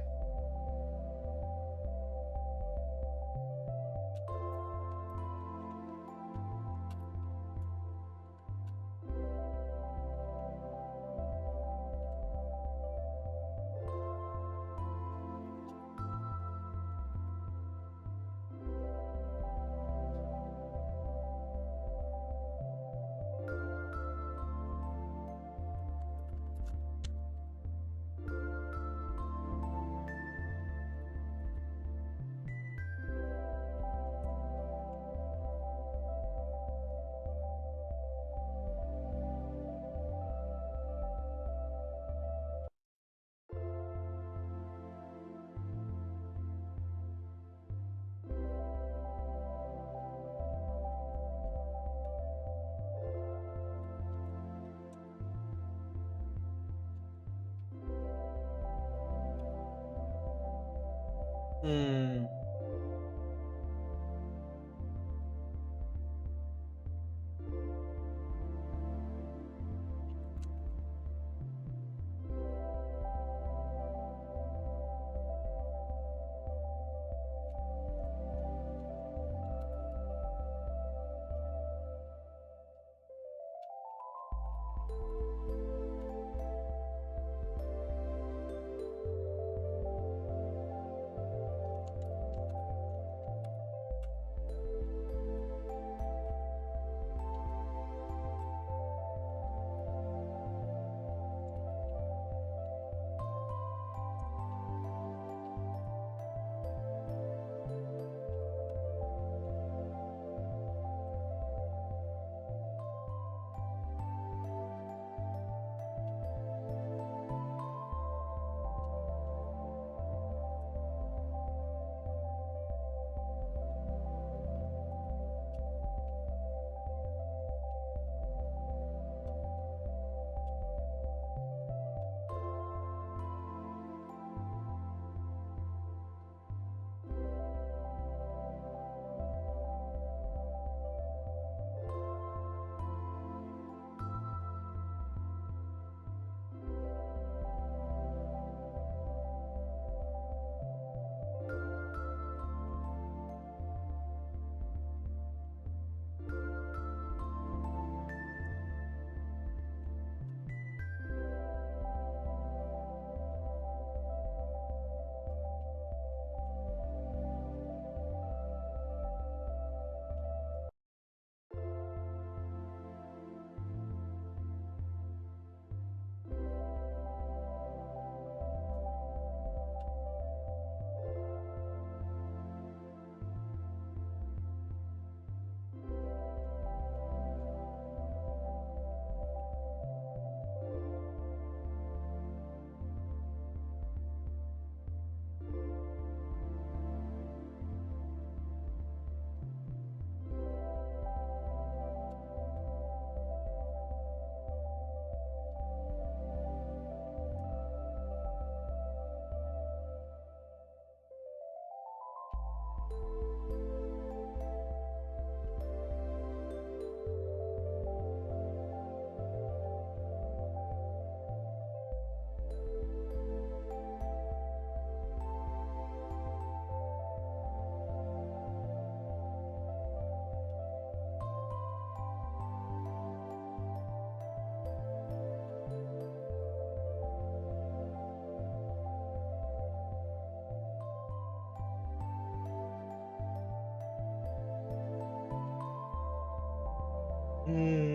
S1: Hmm.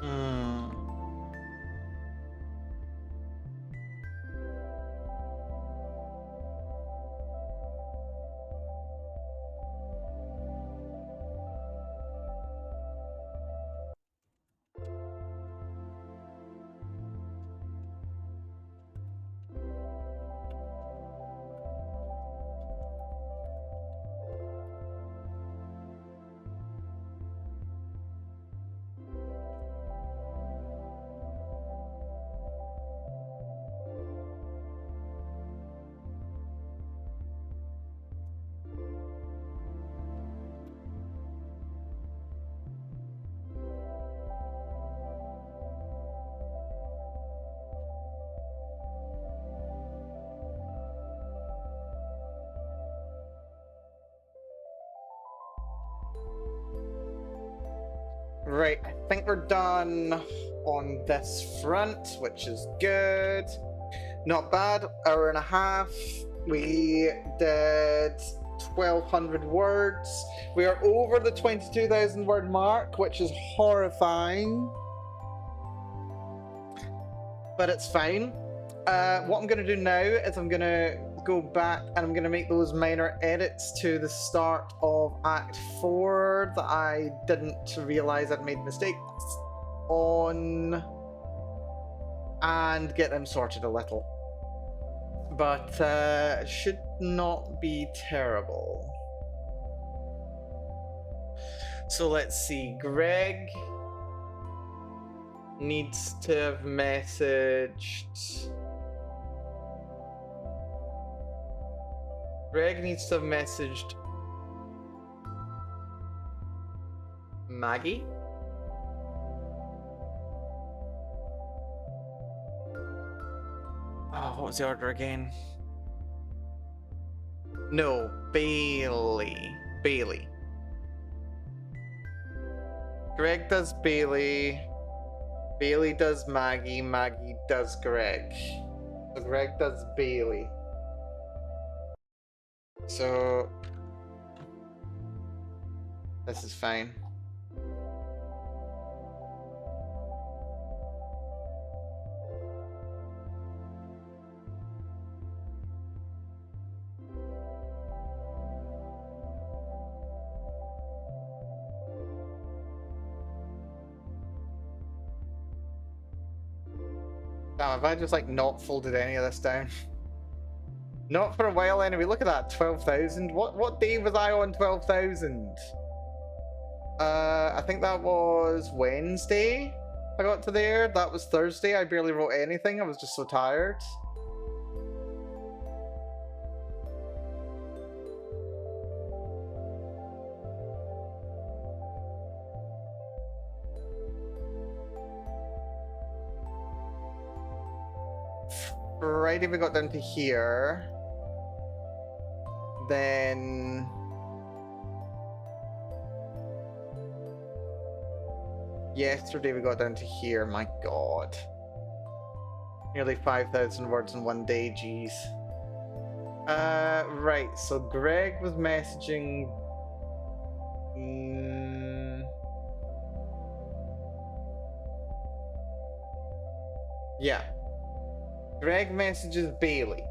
S1: Hmm. Right, I think we're done on this front, which is good. Not bad. Hour and a half. We did 1,200 words. We are over the 22,000 word mark, which is horrifying. But it's fine. What I'm going to do now is I'm going to go back and I'm going to make those minor edits to the start of Act 4 that I didn't realize I'd made mistakes on, and get them sorted a little. But should not be terrible. So let's see. Greg needs to have messaged. Greg needs to have messaged Maggie. Oh, what was the order again? No, Bailey. Bailey. Greg does Bailey. Bailey does Maggie. Maggie does Greg. So Greg does Bailey. So this is fine. Damn, have I just like not folded any of this down? Not for a while anyway. Look at that, 12,000. What day was I on 12,000? I think that was Wednesday. I got to there. That was Thursday. I barely wrote anything. I was just so tired. Friday we got down to here. Then yesterday we got down to here. My god. Nearly 5,000 words in one day, jeez. Right, so Greg was messaging... Yeah. Greg messages Bailey.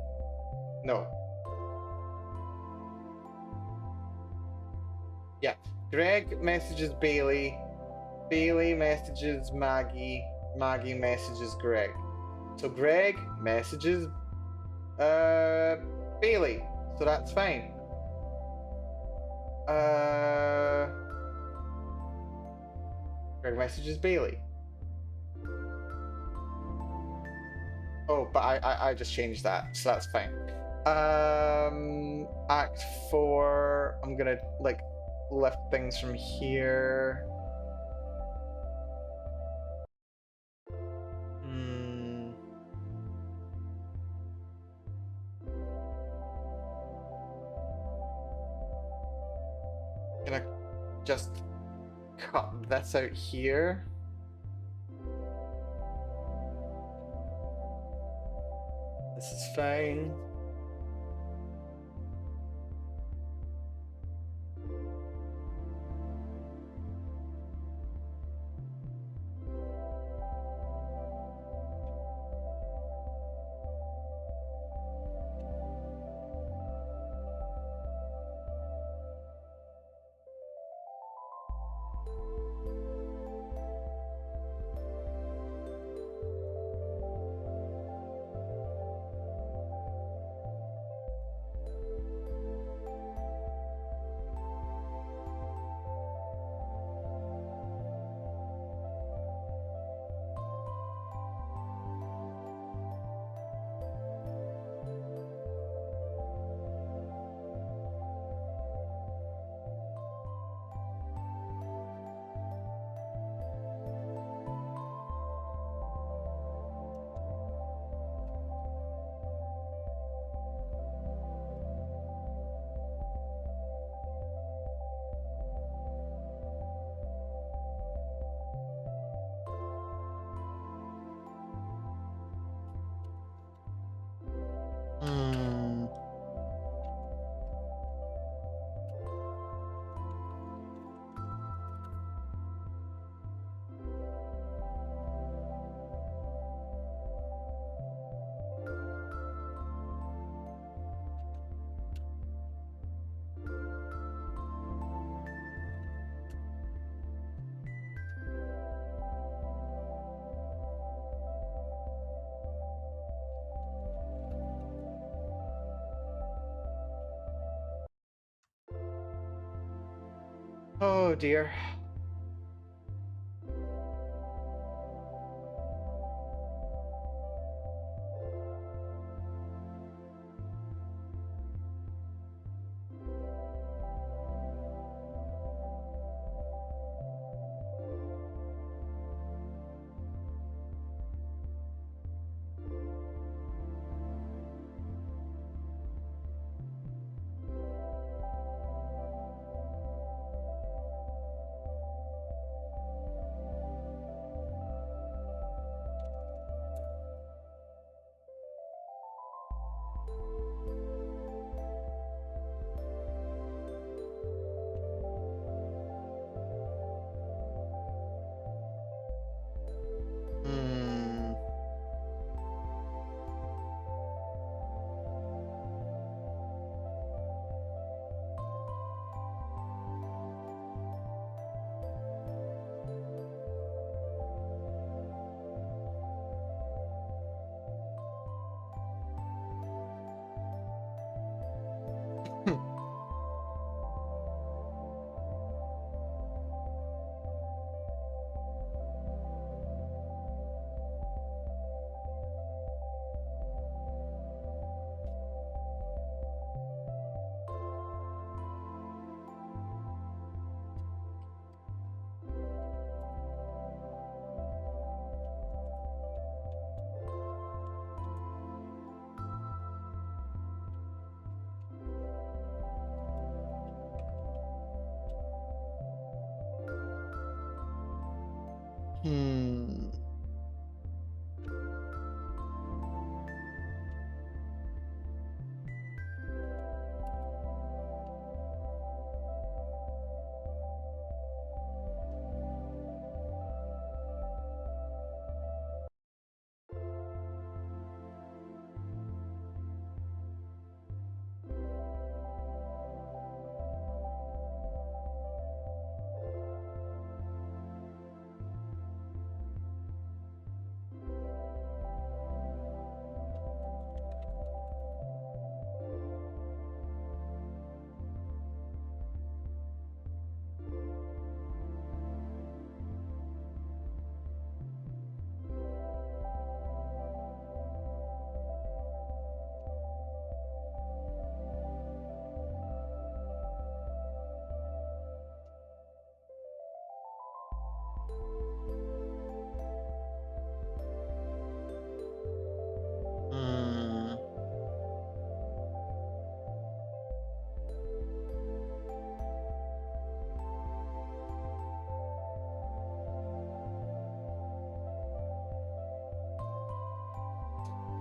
S1: No. Yeah. Greg messages Bailey. Bailey messages Maggie. Maggie messages Greg. So Greg messages Bailey. So that's fine. Greg messages Bailey. Oh, but I just changed that, so that's fine. Act 4, I'm gonna like lift things from here. Gonna just cut this out here. This is fine. Oh dear. Hmm.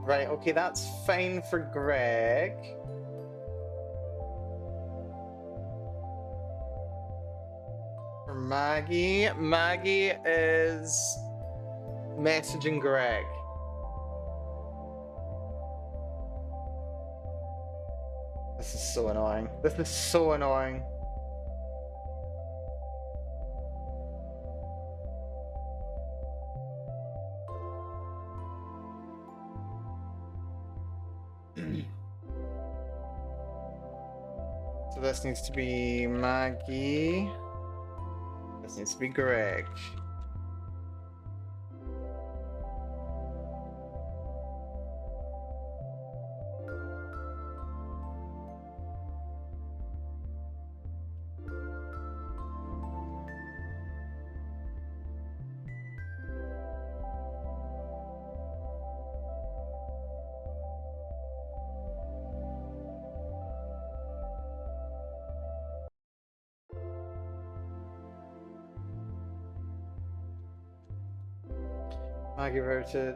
S1: Right, okay, that's fine for Greg. For Maggie, Maggie is messaging Greg. This is so annoying. This is so annoying. So this needs to be Maggie. This needs to be Greg. Maggie voted.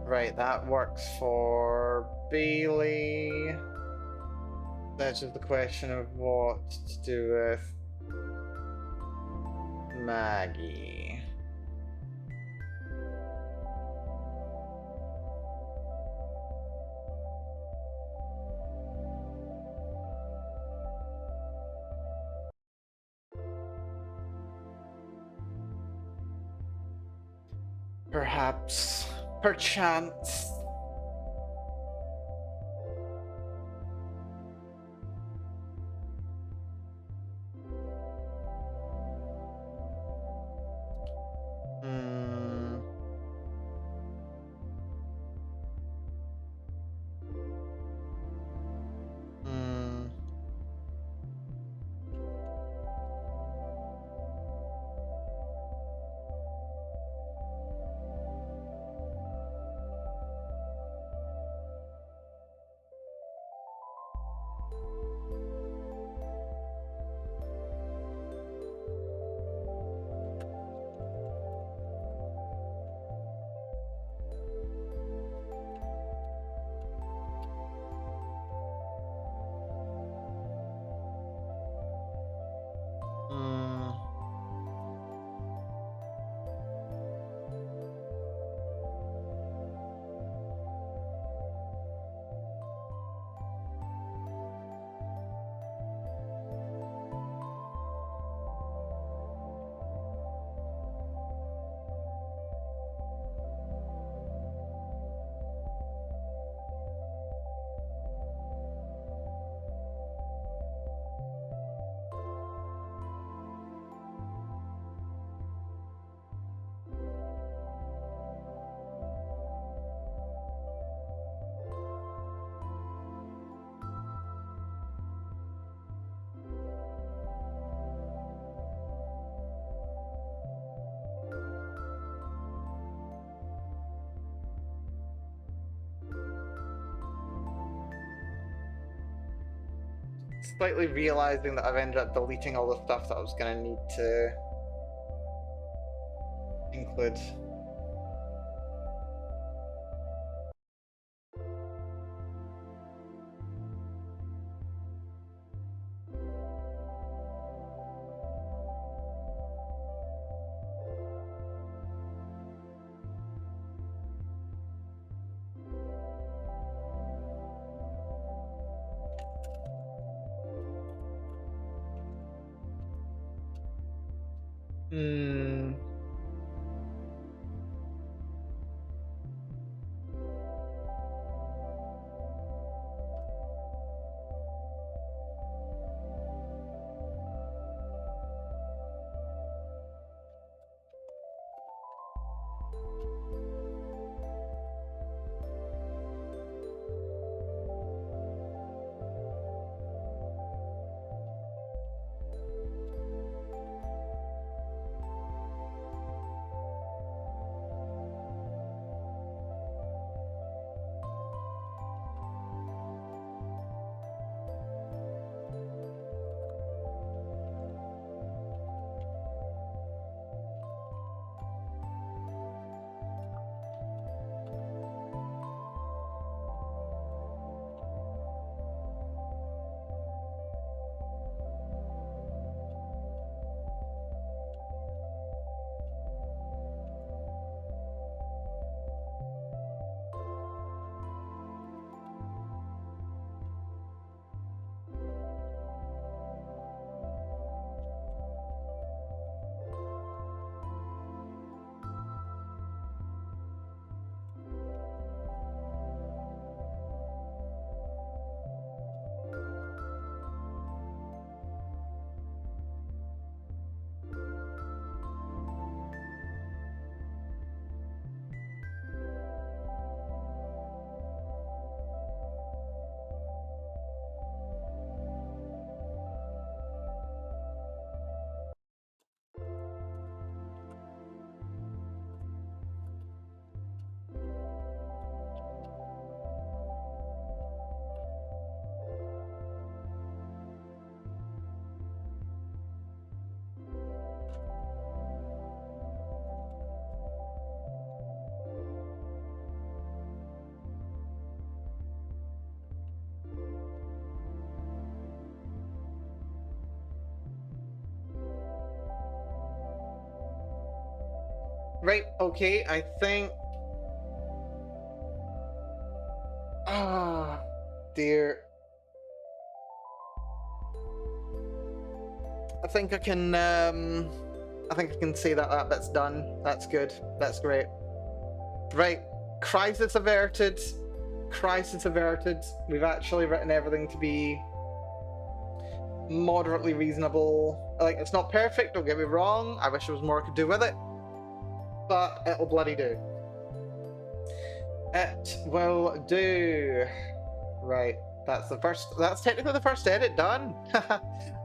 S1: Right, that works for Bailey. That's just the question of what to do with Maggie. Perhaps, perchance. Hmm. Hmm. slightly realizing that I've ended up deleting all the stuff that I was going to need to include. Right, okay, I think... Ah, dear. I think I can say that that bit's done. That's good. That's great. Right, crisis averted. Crisis averted. We've actually written everything to be moderately reasonable. Like, it's not perfect, don't get me wrong. I wish there was more I could do with it. But it'll bloody do. It will do. Right, that's technically the first edit done.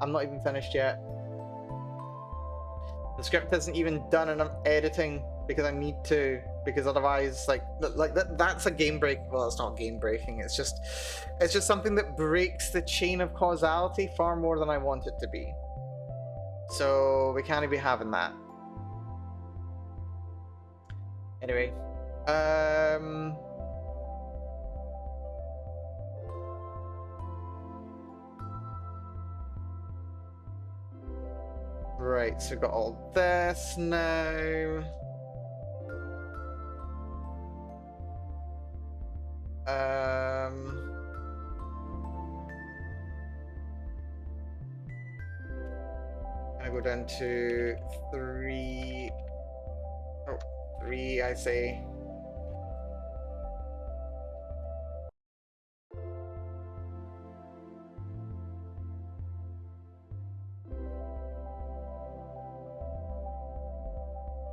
S1: I'm not even finished yet. The script isn't even done and I'm editing because I need to, because otherwise, that's a game break. Well, it's not game breaking. It's just something that breaks the chain of causality far more than I want it to be. So we can't be having that. Anyway, right, so we've got all this now. I'm gonna go down to 3. Oh, 3, I say.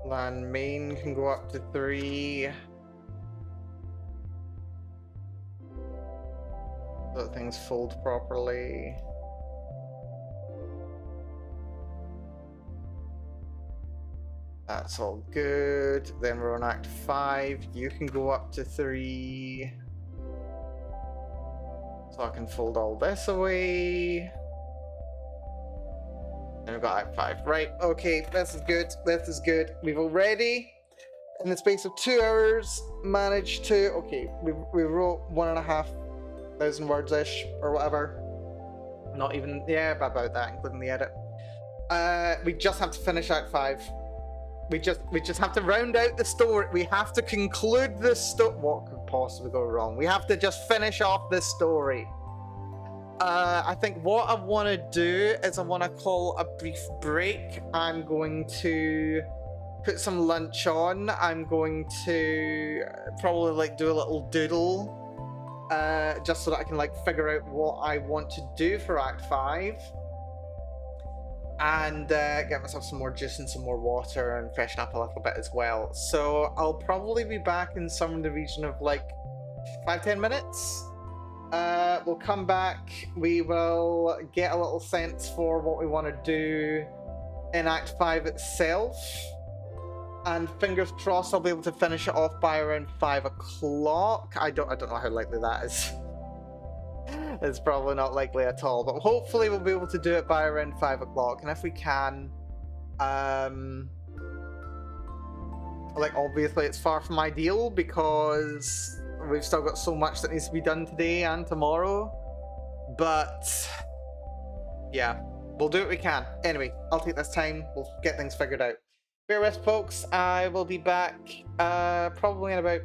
S1: LAN main can go up to 3. So that things fold properly. That's all good. Then we're on Act 5. You can go up to 3. So I can fold all this away. And we've got Act 5. Right, okay, this is good. This is good. We've already, in the space of 2 hours, managed to... Okay, we wrote 1,500 words-ish, or whatever. Not even... Yeah, about that, including the edit. We just have to finish Act 5. We just have to round out the story. We have to conclude the story. What could possibly go wrong? We have to just finish off this story. I think what I want to do is I want to call a brief break. I'm going to put some lunch on. I'm going to probably like do a little doodle, just so that I can like figure out what I want to do for Act 5. And get myself some more juice and some more water and freshen up a little bit as well. So I'll probably be back in some in the region of like 5-10 minutes. We'll come back, we will get a little sense for what we want to do in Act 5 itself, and fingers crossed I'll be able to finish it off by around 5 o'clock. I don't know how likely that is. It's probably not likely at all, but hopefully we'll be able to do it by around 5 o'clock, and if we can, like obviously it's far from ideal because we've still got so much that needs to be done today and tomorrow, but yeah, we'll do what we can. Anyway, I'll take this time, we'll get things figured out. Bear with, folks, I will be back probably in about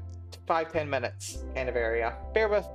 S1: 5-10 minutes kind of area. Bear with.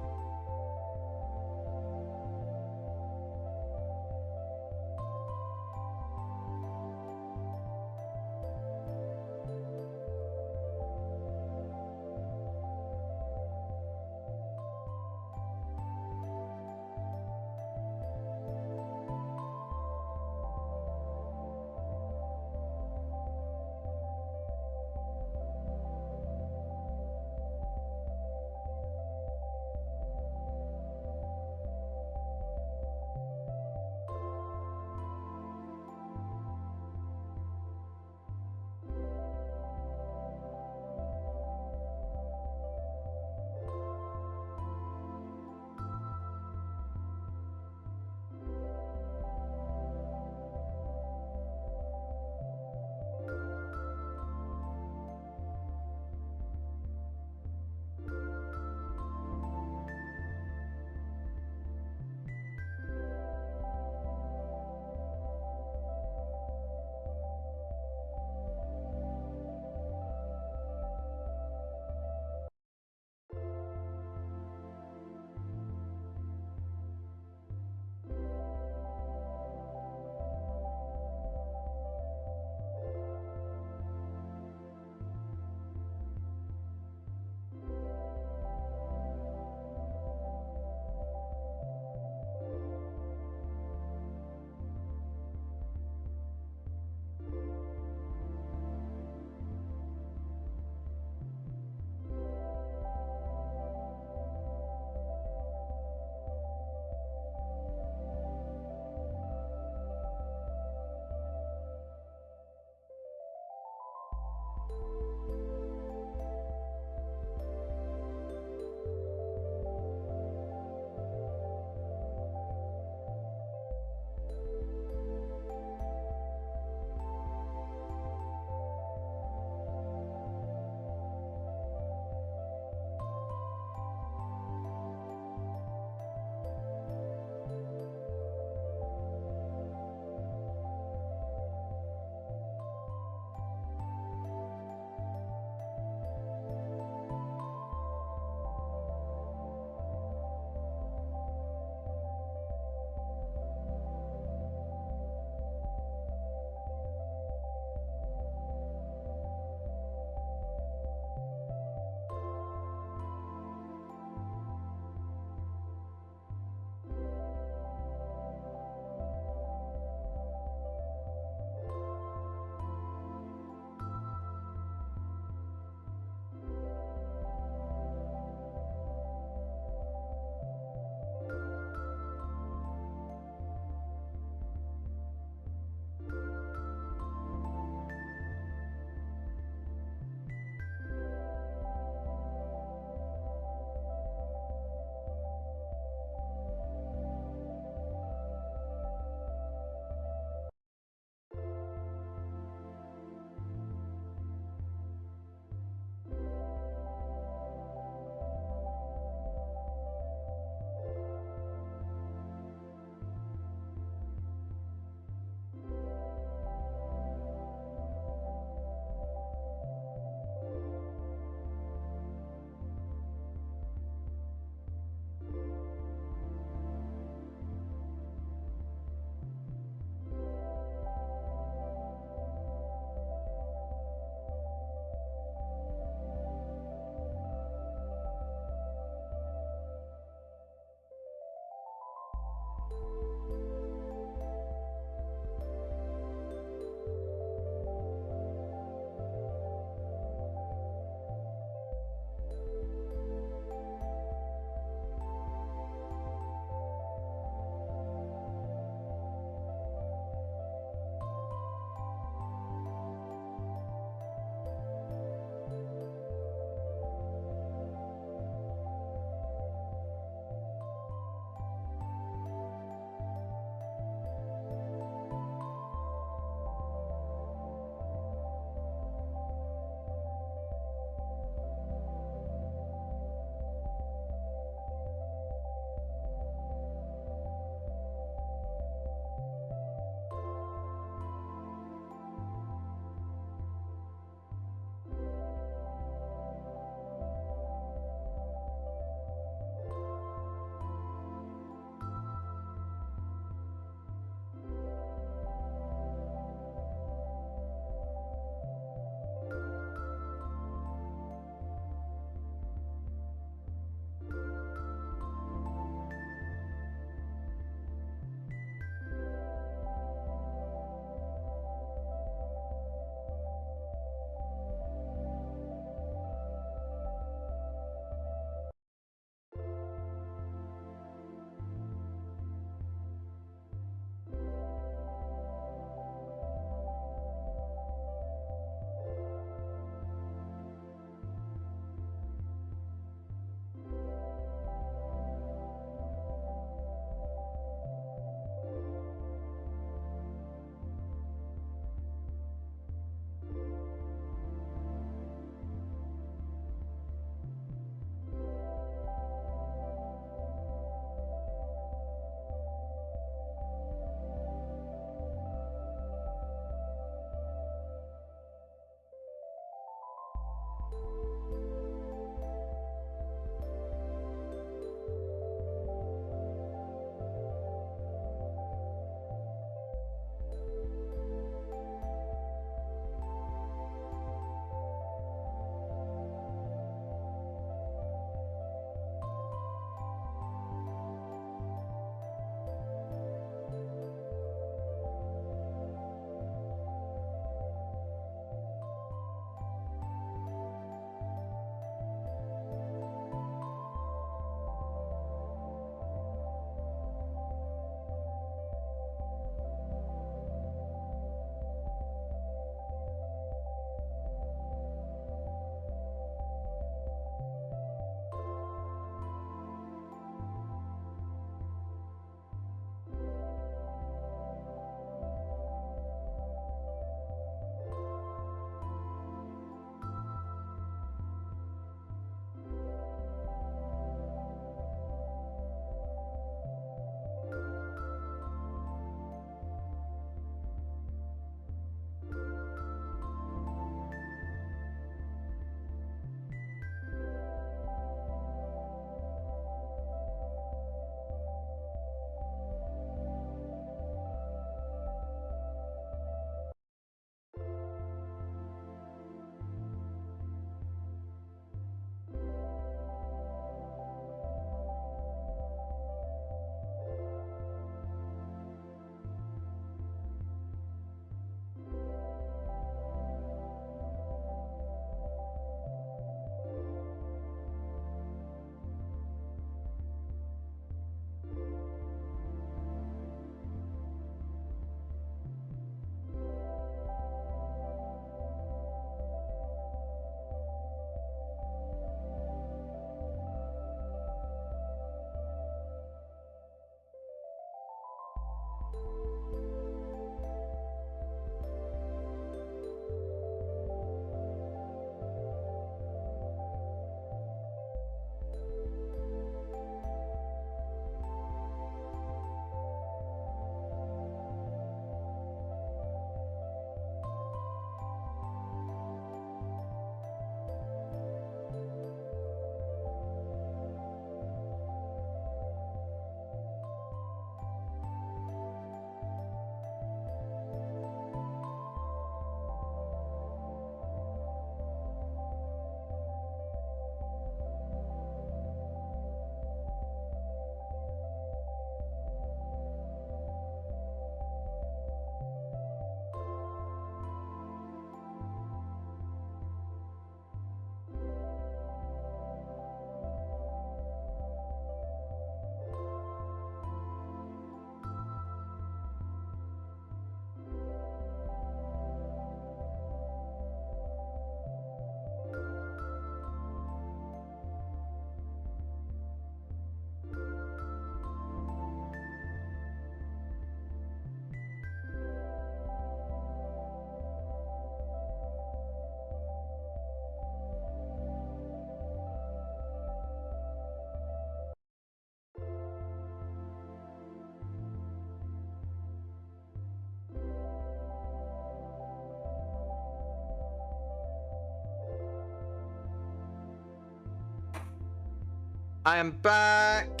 S1: I am back.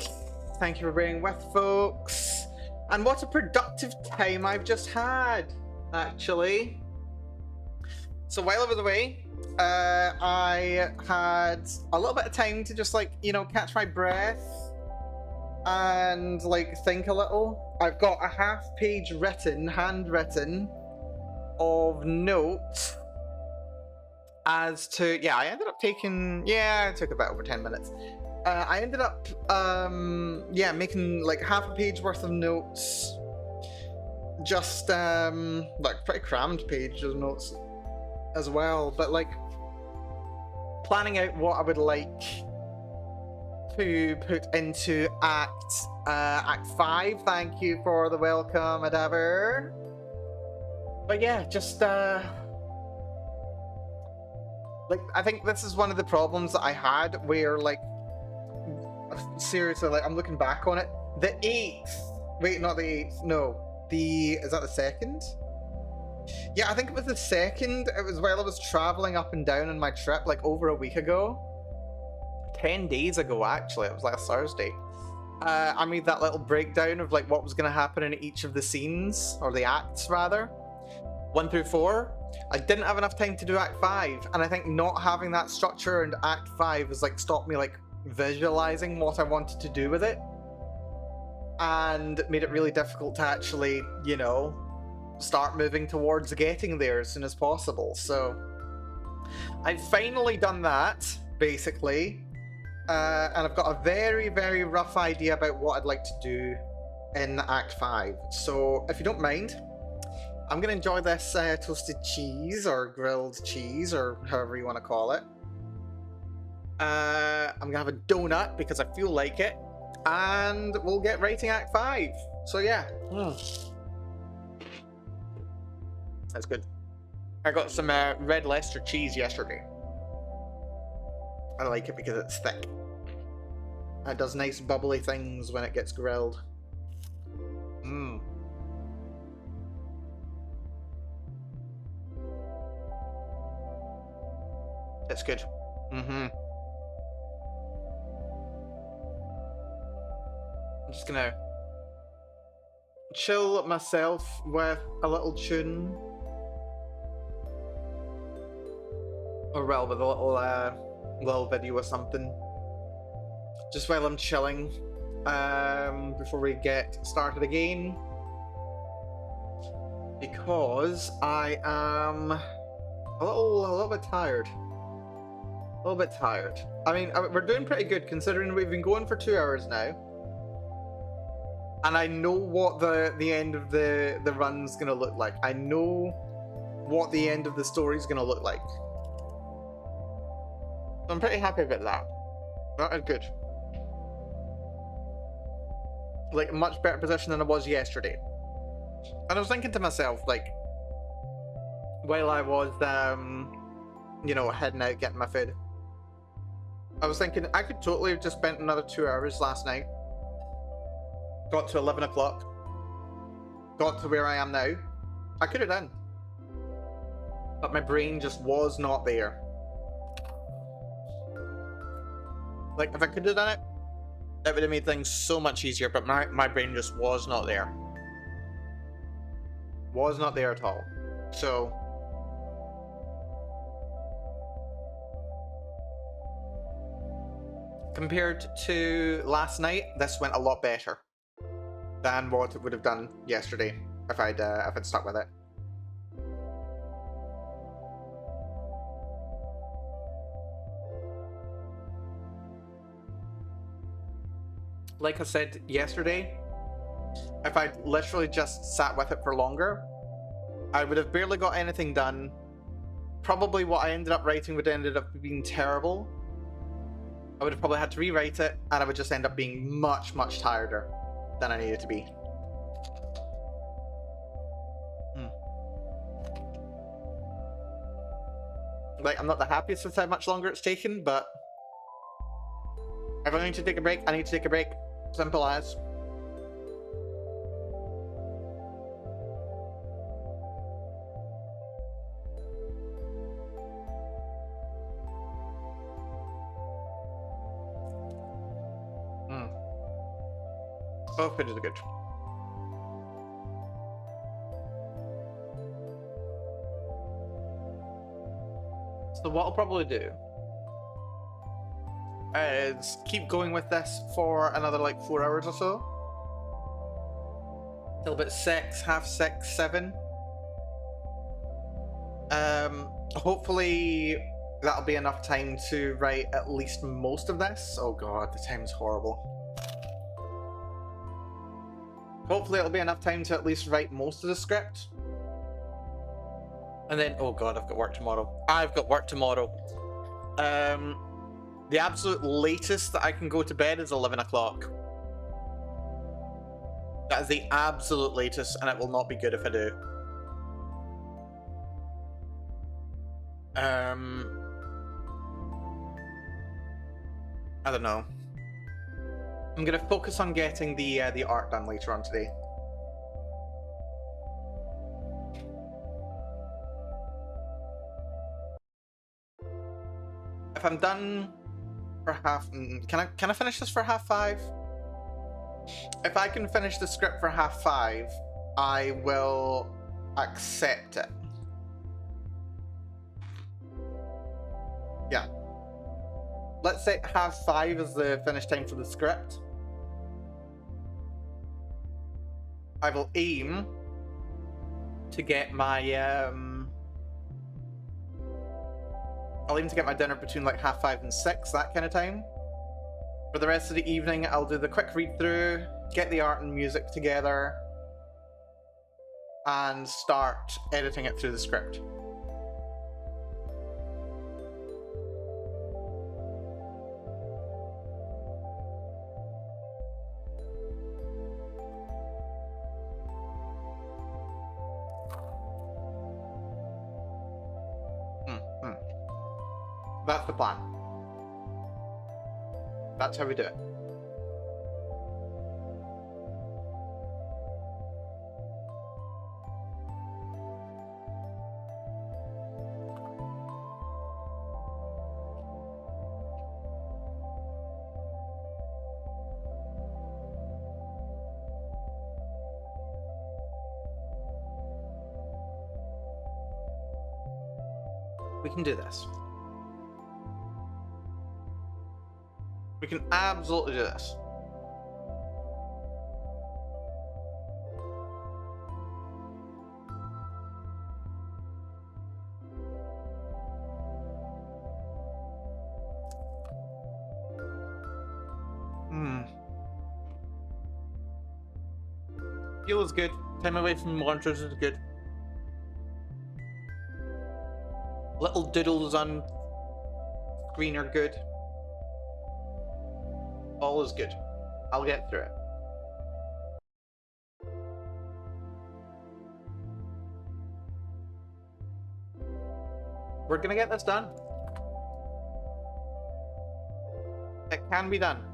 S1: Thank you for being with, folks. And what a productive time I've just had, actually. So while I was away, I had a little bit of time to just, like, you know, catch my breath and, like, think a little. I've got a half-page handwritten, of notes as to, yeah, I ended up taking, yeah, it took about over 10 minutes. I ended up, yeah, making like half a page worth of notes. Just, like pretty crammed page of notes as well, but like planning out what I would like to put into Act 5. Thank you for the welcome, Adaver. But yeah, just, like, I think this is one of the problems that I had where, like, seriously, like, I'm looking back on it. The 8th, wait, not the 8th, no. Is that the 2nd? Yeah, I think it was the 2nd. It was while I was traveling up and down on my trip, like, over a week ago. 10 days ago, actually. It was last Thursday. I made that little breakdown of, like, what was going to happen in each of the scenes, or the acts, rather. 1 through 4. I didn't have enough time to do Act 5, and I think not having that structure in Act 5 has, like, stopped me, like, visualizing what I wanted to do with it, and made it really difficult to actually, you know, start moving towards getting there as soon as possible. So I've finally done that, basically, and I've got a very, very rough idea about what I'd like to do in Act 5. So if you don't mind, I'm going to enjoy this toasted cheese, or grilled cheese, or however you want to call it. I'm going to have a donut because I feel like it. And we'll get writing Act 5. So yeah. That's good. I got some red Leicester cheese yesterday. I like it because it's thick. It does nice bubbly things when it gets grilled. Mmm. It's good. Mm-hmm. I'm just gonna chill myself with a little tune. Or well, with a little video or something. Just while I'm chilling. Before we get started again. Because I am a little bit tired. A little bit tired. I mean, we're doing pretty good considering we've been going for 2 hours now. And I know what the end of the run's gonna look like. I know what the end of the story's gonna look like. So I'm pretty happy about that. That is good. Like, a much better position than I was yesterday. And I was thinking to myself, like, while I was, you know, heading out getting my food, I was thinking I could totally have just spent another 2 hours last night. Got to 11 o'clock. Got to where I am now. I could have done. But my brain just was not there. Like, if I could have done it, that would have made things so much easier, but my brain just was not there. Was not there at all. So compared to last night, this went a lot better than what it would have done yesterday if I'd stuck with it. Like I said yesterday, if I'd literally just sat with it for longer, I would have barely got anything done. Probably what I ended up writing would have ended up being terrible. I would have probably had to rewrite it, and I would just end up being much, much tireder than I needed to be. Like, I'm not the happiest with how much longer it's taken, but if I need to take a break, I need to take a break. Simple as. Both pages are good. So what I'll probably do is keep going with this for another like 4 hours or so. Till about 6, half 6, 7. Hopefully that'll be enough time to write at least most of this. Oh god, the time's horrible. Hopefully it'll be enough time to at least write most of the script. And then, oh god, I've got work tomorrow. I've got work tomorrow. The absolute latest that I can go to bed is 11 o'clock. That is the absolute latest, and it will not be good if I do. I don't know. I'm gonna focus on getting the art done later on today. If I'm done for half, can I finish this for 5:30? If I can finish the script for 5:30, I will accept it. Yeah. Let's say 5:30 is the finish time for the script. I will aim to get my I'll aim to get my dinner between like 5:30 and 6, that kind of time. For the rest of the evening, I'll do the quick read through, get the art and music together, and start editing it through the script. That's the plan. That's how we do it. We can do this. We can absolutely do this. Feel is good. Time away from monitors is good. Little doodles on screen are good. All is good. I'll get through it. We're gonna get this done. It can be done.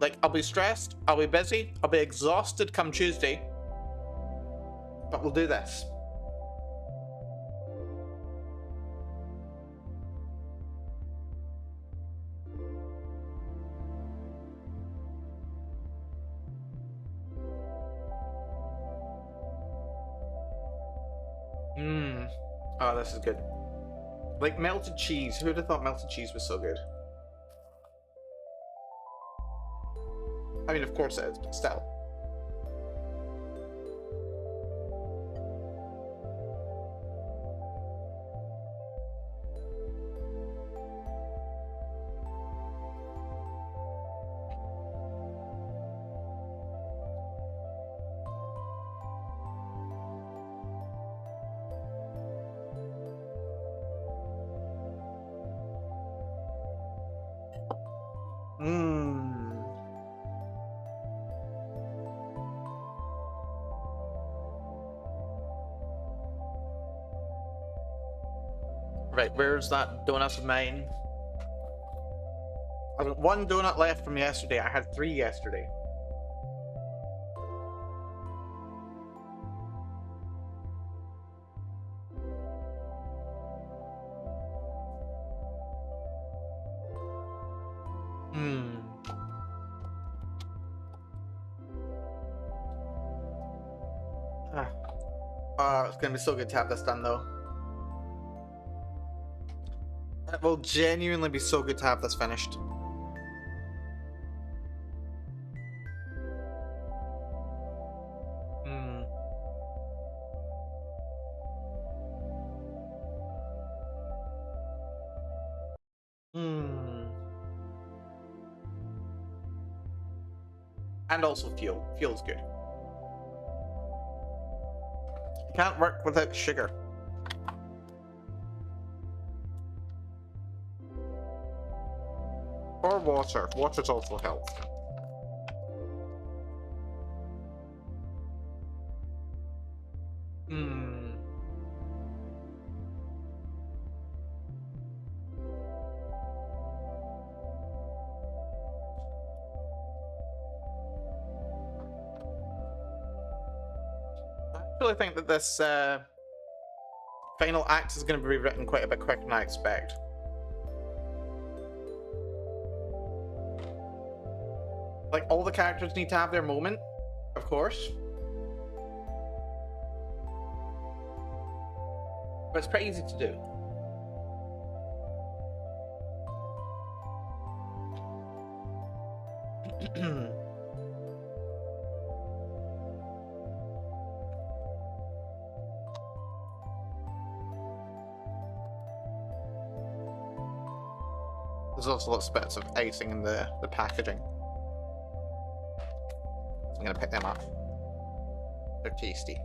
S1: Like, I'll be stressed, I'll be busy, I'll be exhausted come Tuesday, but we'll do this. Oh, this is good. Like melted cheese. Who would have thought melted cheese was so good? I mean, of course it is, but still. Right, where's that donut of mine? I've got 1 donut left from yesterday. I had 3 yesterday. It's gonna be so good to have this done, though. It will genuinely be so good to have this finished. And also fuel. Fuel's good. Can't work without sugar. Or water. Water's also helps. I really think that this final act is going to be written quite a bit quicker than I expect. Like, all the characters need to have their moment, of course. But it's pretty easy to do. There's also lots of bits of icing in the packaging. So I'm gonna pick them up. They're tasty.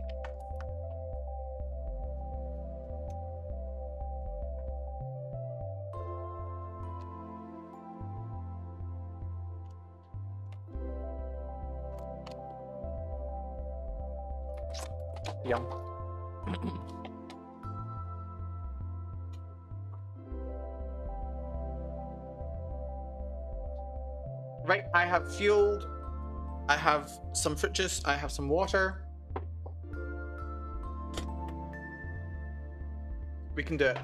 S1: Yum. Right, I have fueled. I have some fruit juice. I have some water. We can do it.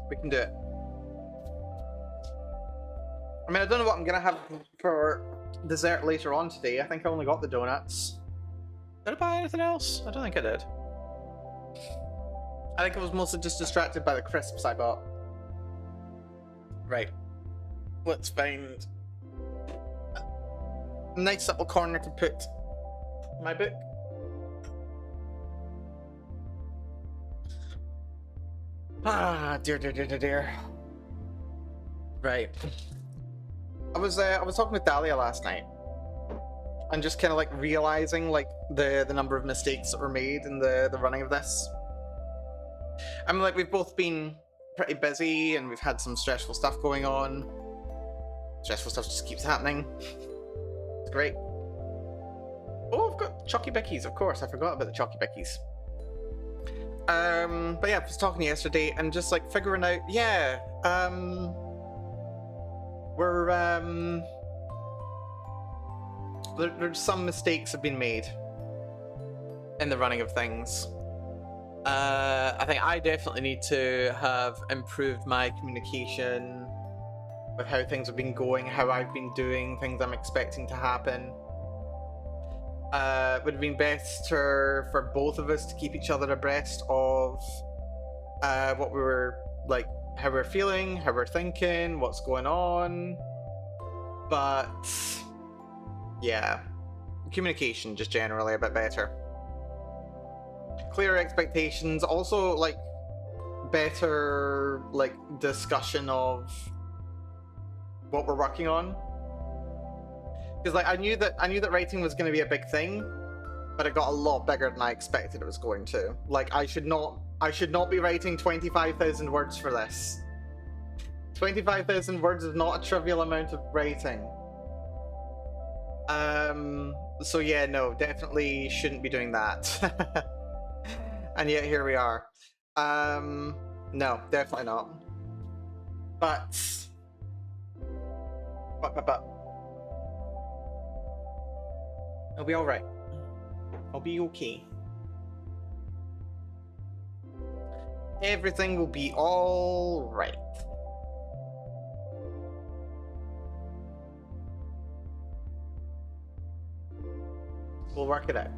S1: We can do it. I mean, I don't know what I'm gonna have for dessert later on today. I think I only got the donuts. Did I buy anything else? I don't think I did. I think I was mostly just distracted by the crisps I bought. Right. Let's find a nice little corner to put my book. Ah, dear. Right. I was talking with Dahlia last night, and just kind of like realizing like the number of mistakes that were made in the running of this. I mean, like, we've both been pretty busy, and we've had some stressful stuff going on. Stressful stuff just keeps happening. It's great. Oh, I've got Chalky Bickies, of course. I forgot about the Chalky Bickies. But yeah, I was talking yesterday and just like figuring out, yeah, there's some mistakes have been made in the running of things. I think I definitely need to have improved my communication with how things have been going, how I've been doing, things I'm expecting to happen. Would have been better for both of us to keep each other abreast of what we were like, how we're feeling, how we're thinking, what's going on. But yeah, communication just generally a bit better. Clearer expectations, also like better like discussion of what we're working on. Because like I knew that writing was going to be a big thing, but it got a lot bigger than I expected it was going to. Like I should not be writing 25,000 words for this. 25,000 words is not a trivial amount of writing. So yeah, no, definitely shouldn't be doing that. And yet here we are. No, definitely not. But I'll be alright. I'll be okay. Everything will be alright. We'll work it out.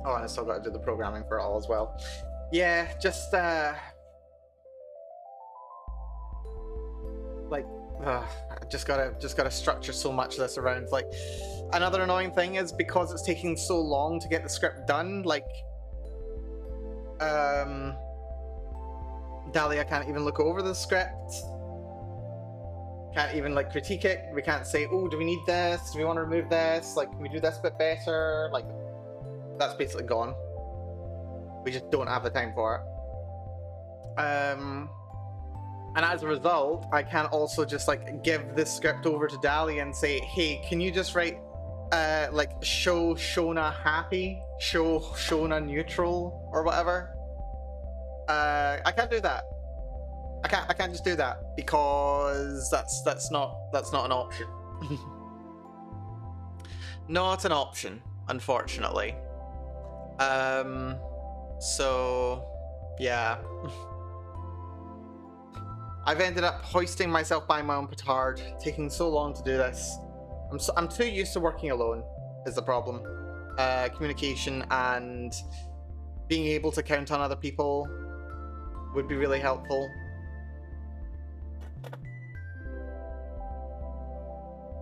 S1: Oh, and I still got to do the programming for it all as well. Yeah, just like just gotta structure so much of this around. Like, another annoying thing is because it's taking so long to get the script done. Like, Dahlia can't even look over the script. Can't even like critique it. We can't say, oh, do we need this? Do we want to remove this? Like, can we do this a bit better? Like, that's basically gone. We just don't have the time for it. And as a result, I can also just like give this script over to Dahlia and say, hey, can you just write like show Shona happy, show Shona neutral, or whatever. I can't do that. I can't just do that because that's not an option. Not an option, unfortunately. So yeah. I've ended up hoisting myself by my own petard, taking so long to do this. I'm too used to working alone, is the problem. Communication and being able to count on other people would be really helpful.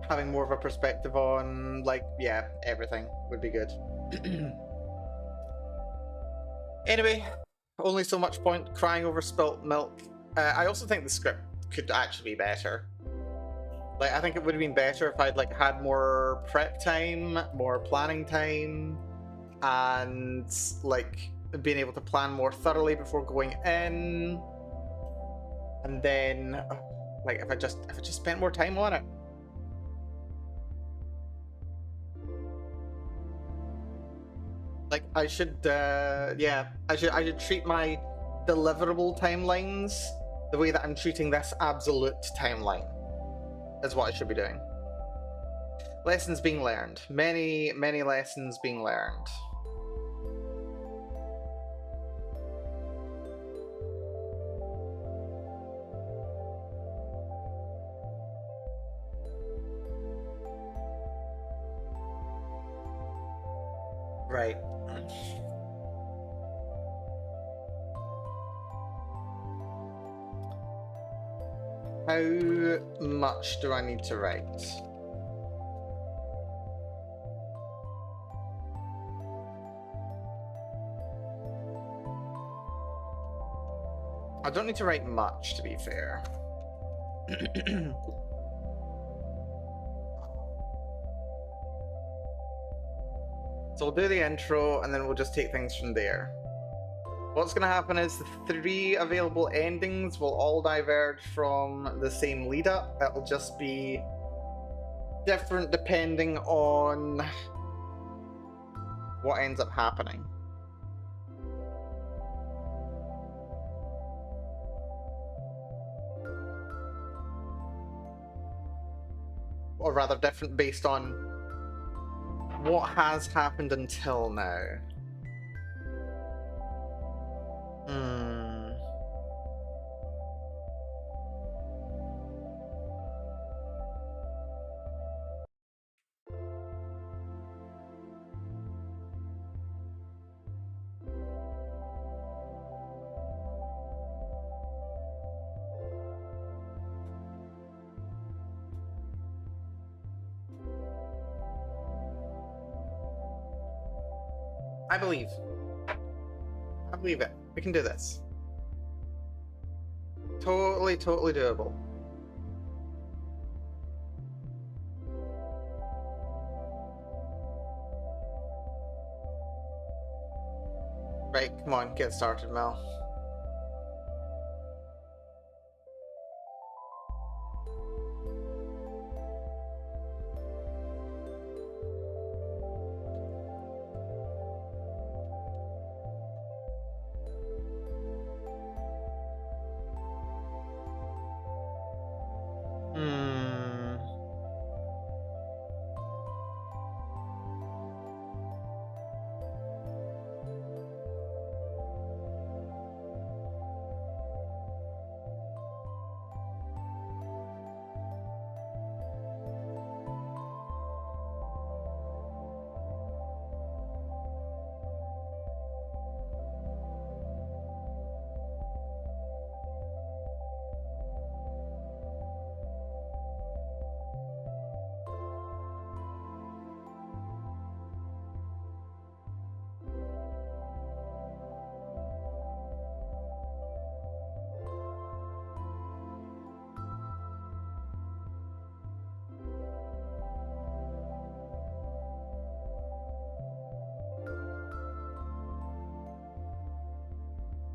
S1: Having more of a perspective on, like, yeah, everything would be good. Anyway, only so much point crying over spilt milk. I also think the script could actually be better. Like, I think it would have been better if I'd like had more prep time, more planning time, and like being able to plan more thoroughly before going in. And then, like, if I just spent more time on it. Like, I should, yeah, I should treat my deliverable timelines the way that I'm treating this absolute timeline. Is what I should be doing. Lessons being learned. Many, many lessons being learned. Right. How much do I need to write? I don't need to write much, to be fair. So we'll do the intro, and then we'll just take things from there. What's going to happen is the 3 available endings will all diverge from the same lead up. It'll just be different depending on what ends up happening. Or rather, different based on what has happened until now. I believe it. We can do this. Totally doable. Right, come on, get started, Mel.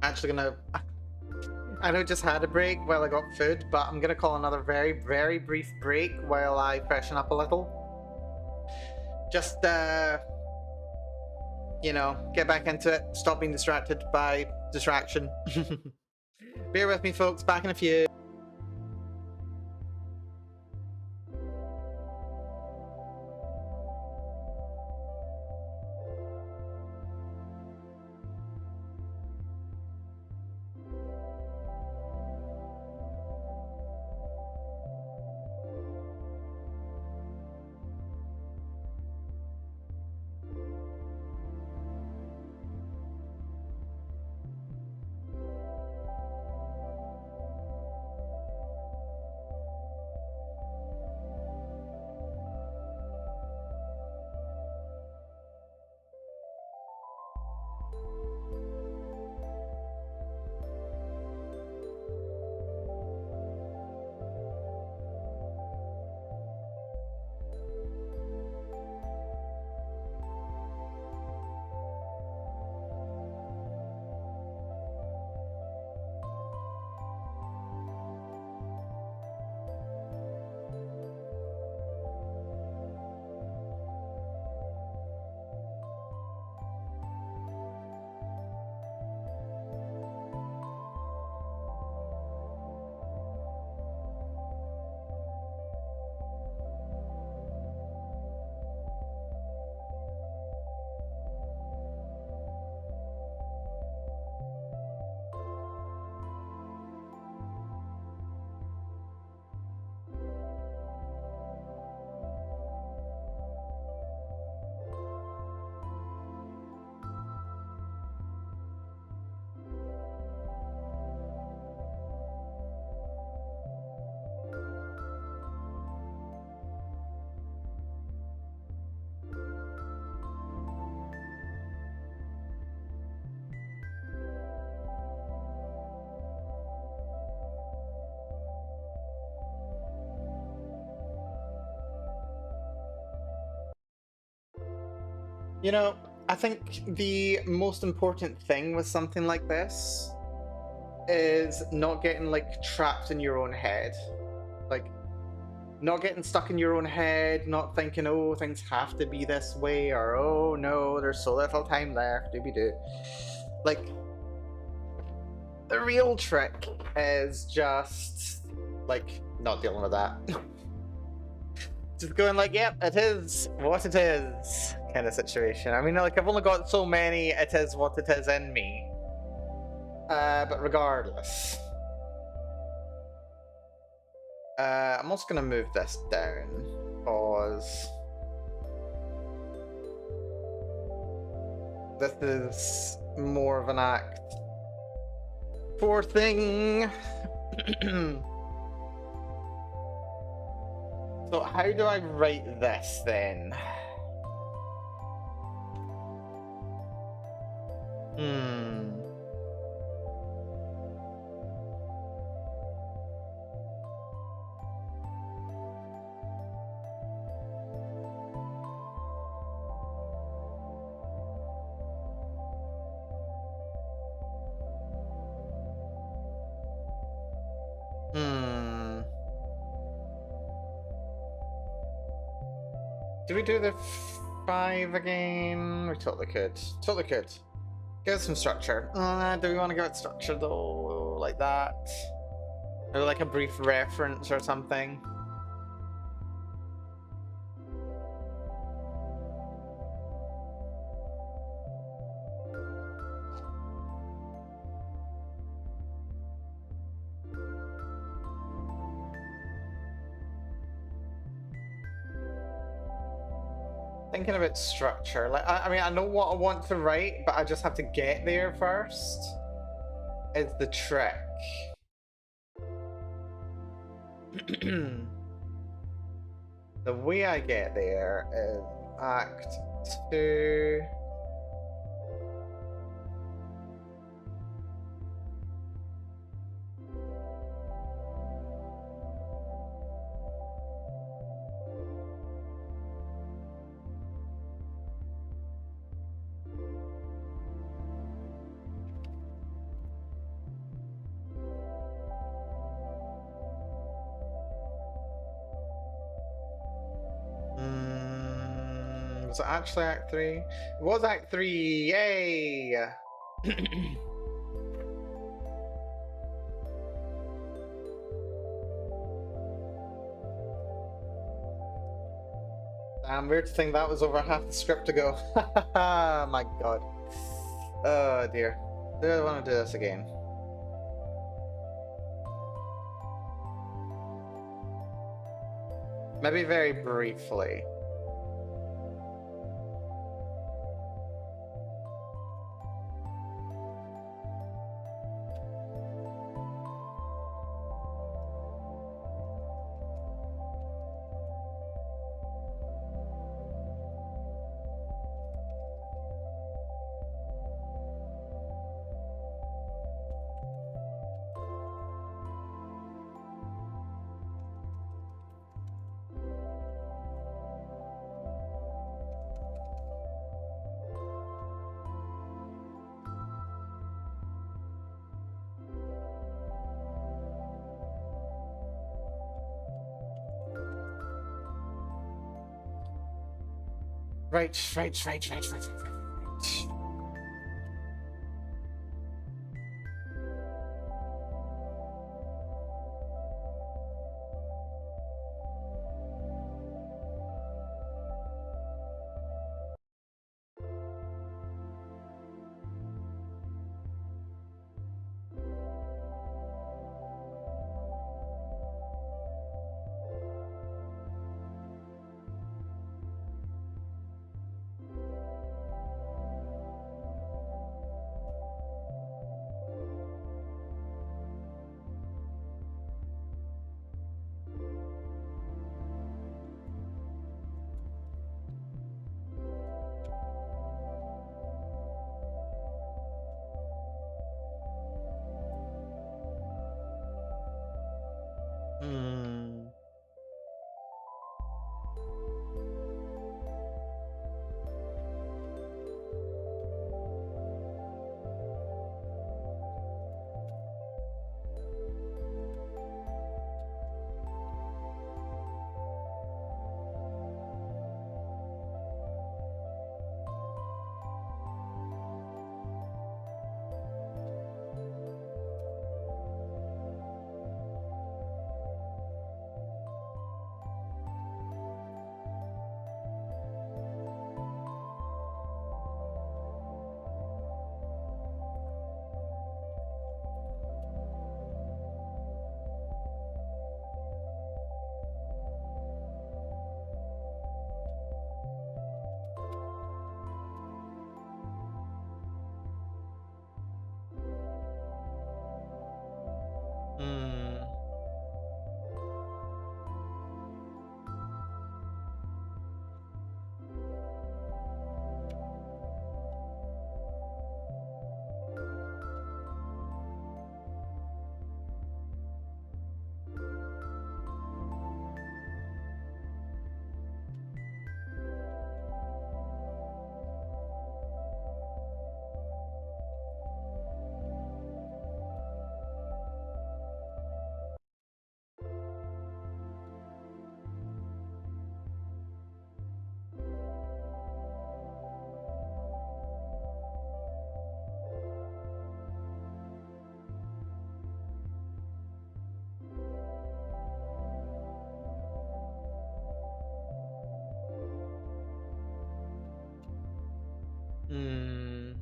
S1: actually gonna. I know I just had a break while I got food, but I'm gonna call another very, very brief break while I freshen up a little. Just, you know, get back into it, stop being distracted by distraction. Bear with me, folks, back in a few. You know, I think the most important thing with something like this is not getting like trapped in your own head. Like, not getting stuck in your own head, not thinking, oh, things have to be this way, or oh no, there's so little time left, doobie doo. Like, the real trick is just like not dealing with that. Just going like, yep, it is what it is kind of situation. I mean, like, I've only got so many it is what it is in me. But regardless. I'm also gonna move this down, because this is more of an act 4 thing. So how do I write this then? Do we do the 5 again? We totally could. Totally could. Give it some structure. Do we want to give it structure though? Like that? Or like a brief reference or something? Thinking about structure. Like, I mean, I know what I want to write, but I just have to get there first. Is the trick. The way I get there is Act 2. Was it actually Act 3? It was Act 3! Yay! Damn, weird to think that was over half the script to go. My god. Oh dear. Do I want to do this again? Maybe very briefly. Right. Hmm. Hmm. Hmm.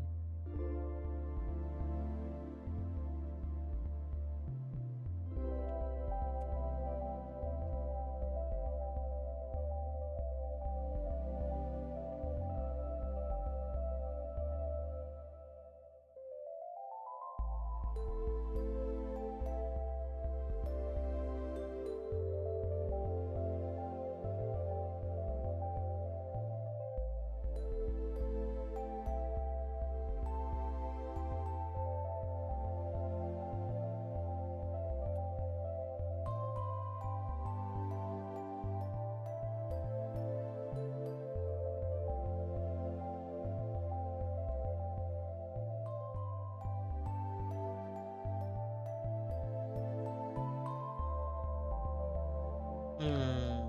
S1: Hmm.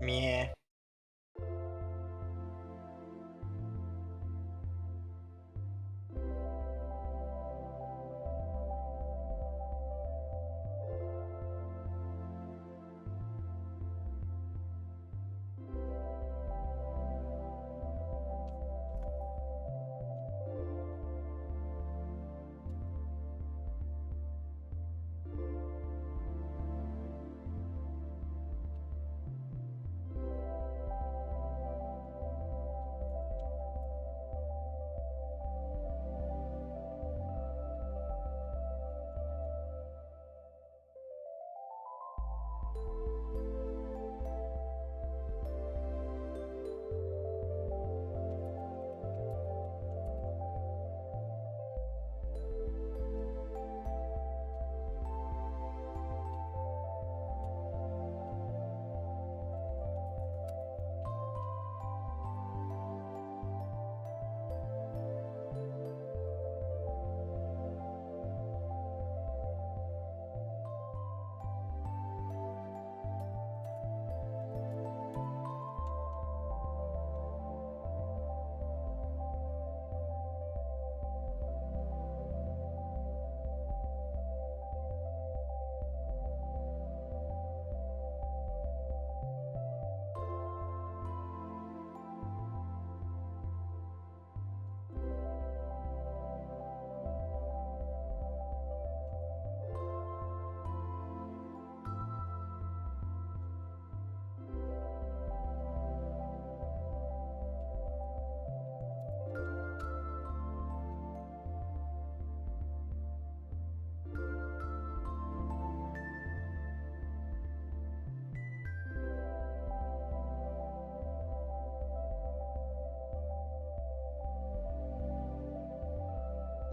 S2: Yeah.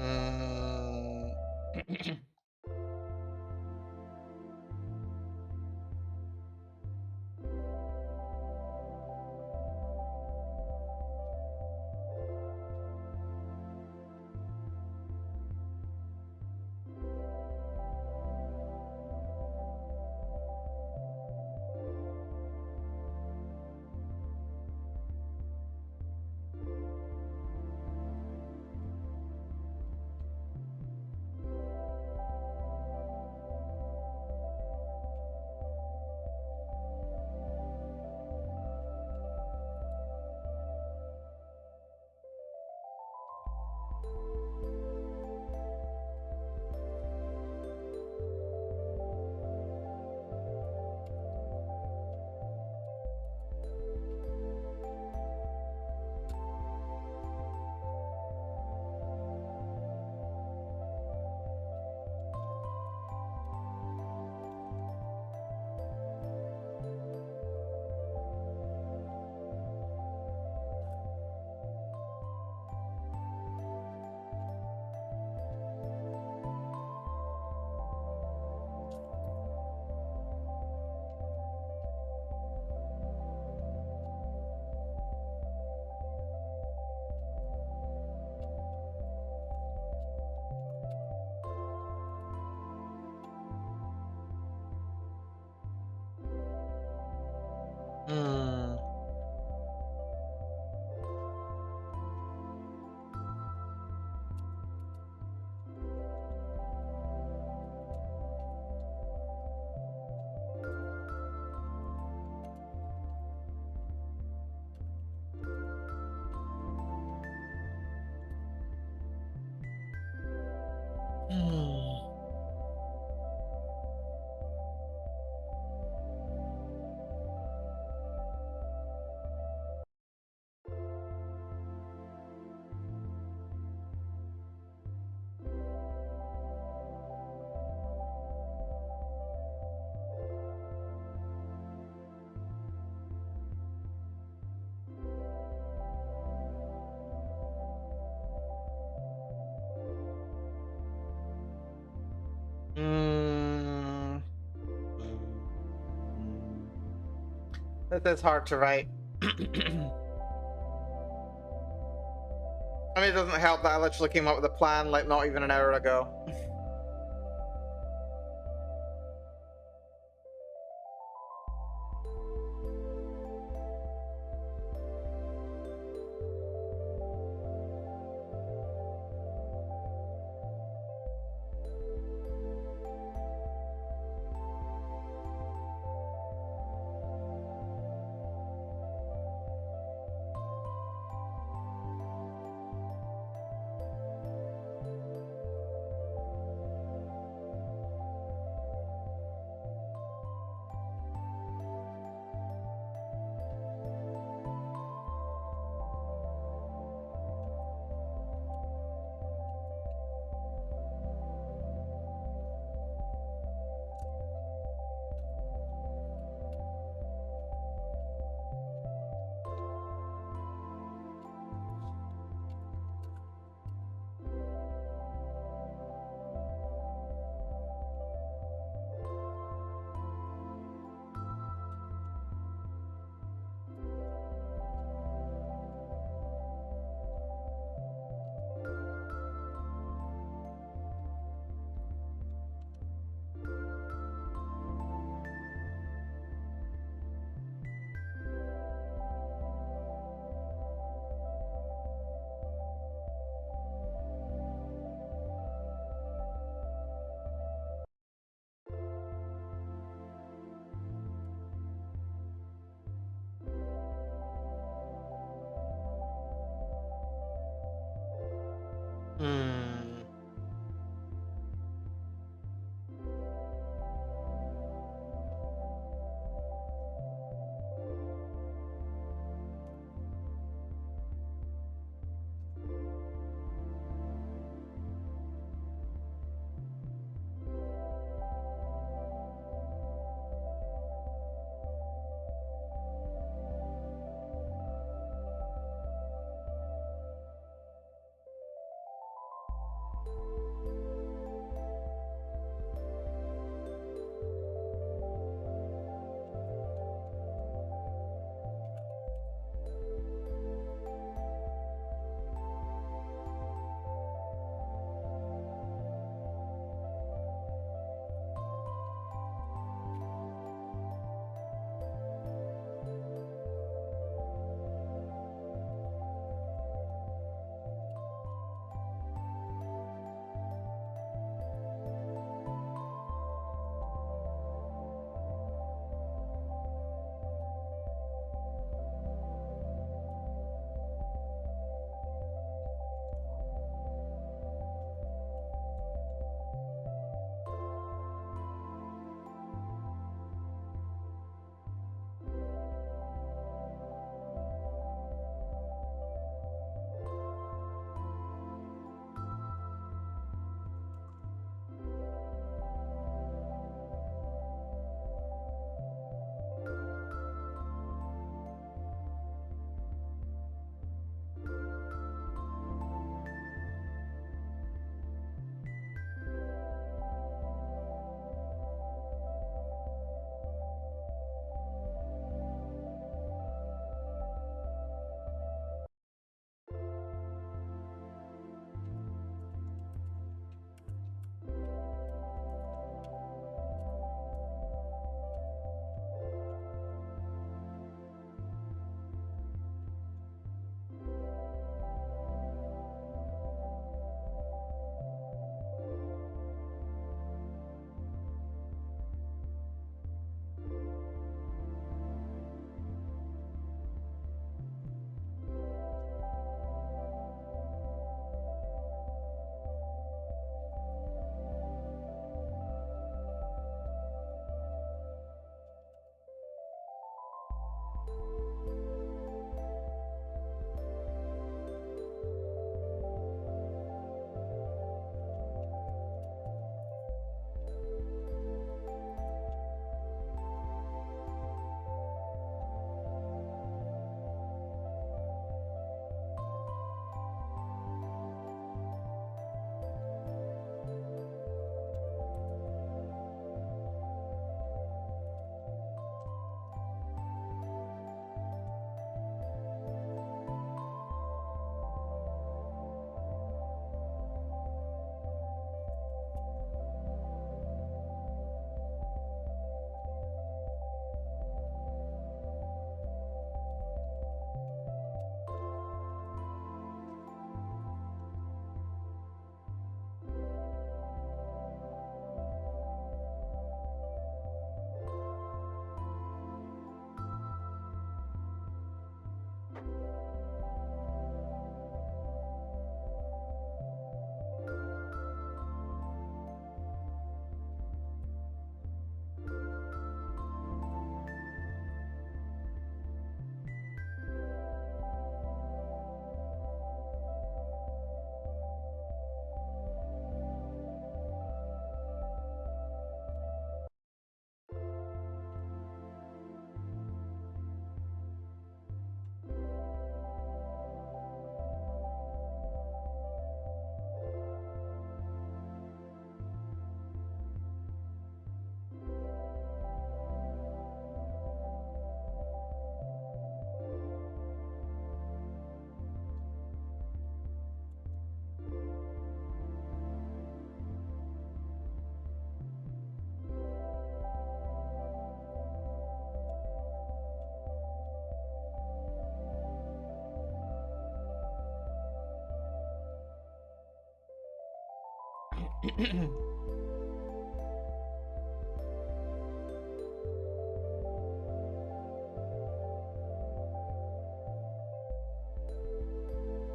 S1: Mm.
S2: Hmm. Hmm.
S1: Mm. This is hard to write. I mean, it doesn't help that I literally came up with a plan like not even an hour ago.
S2: Hmm.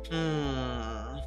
S2: Hmm.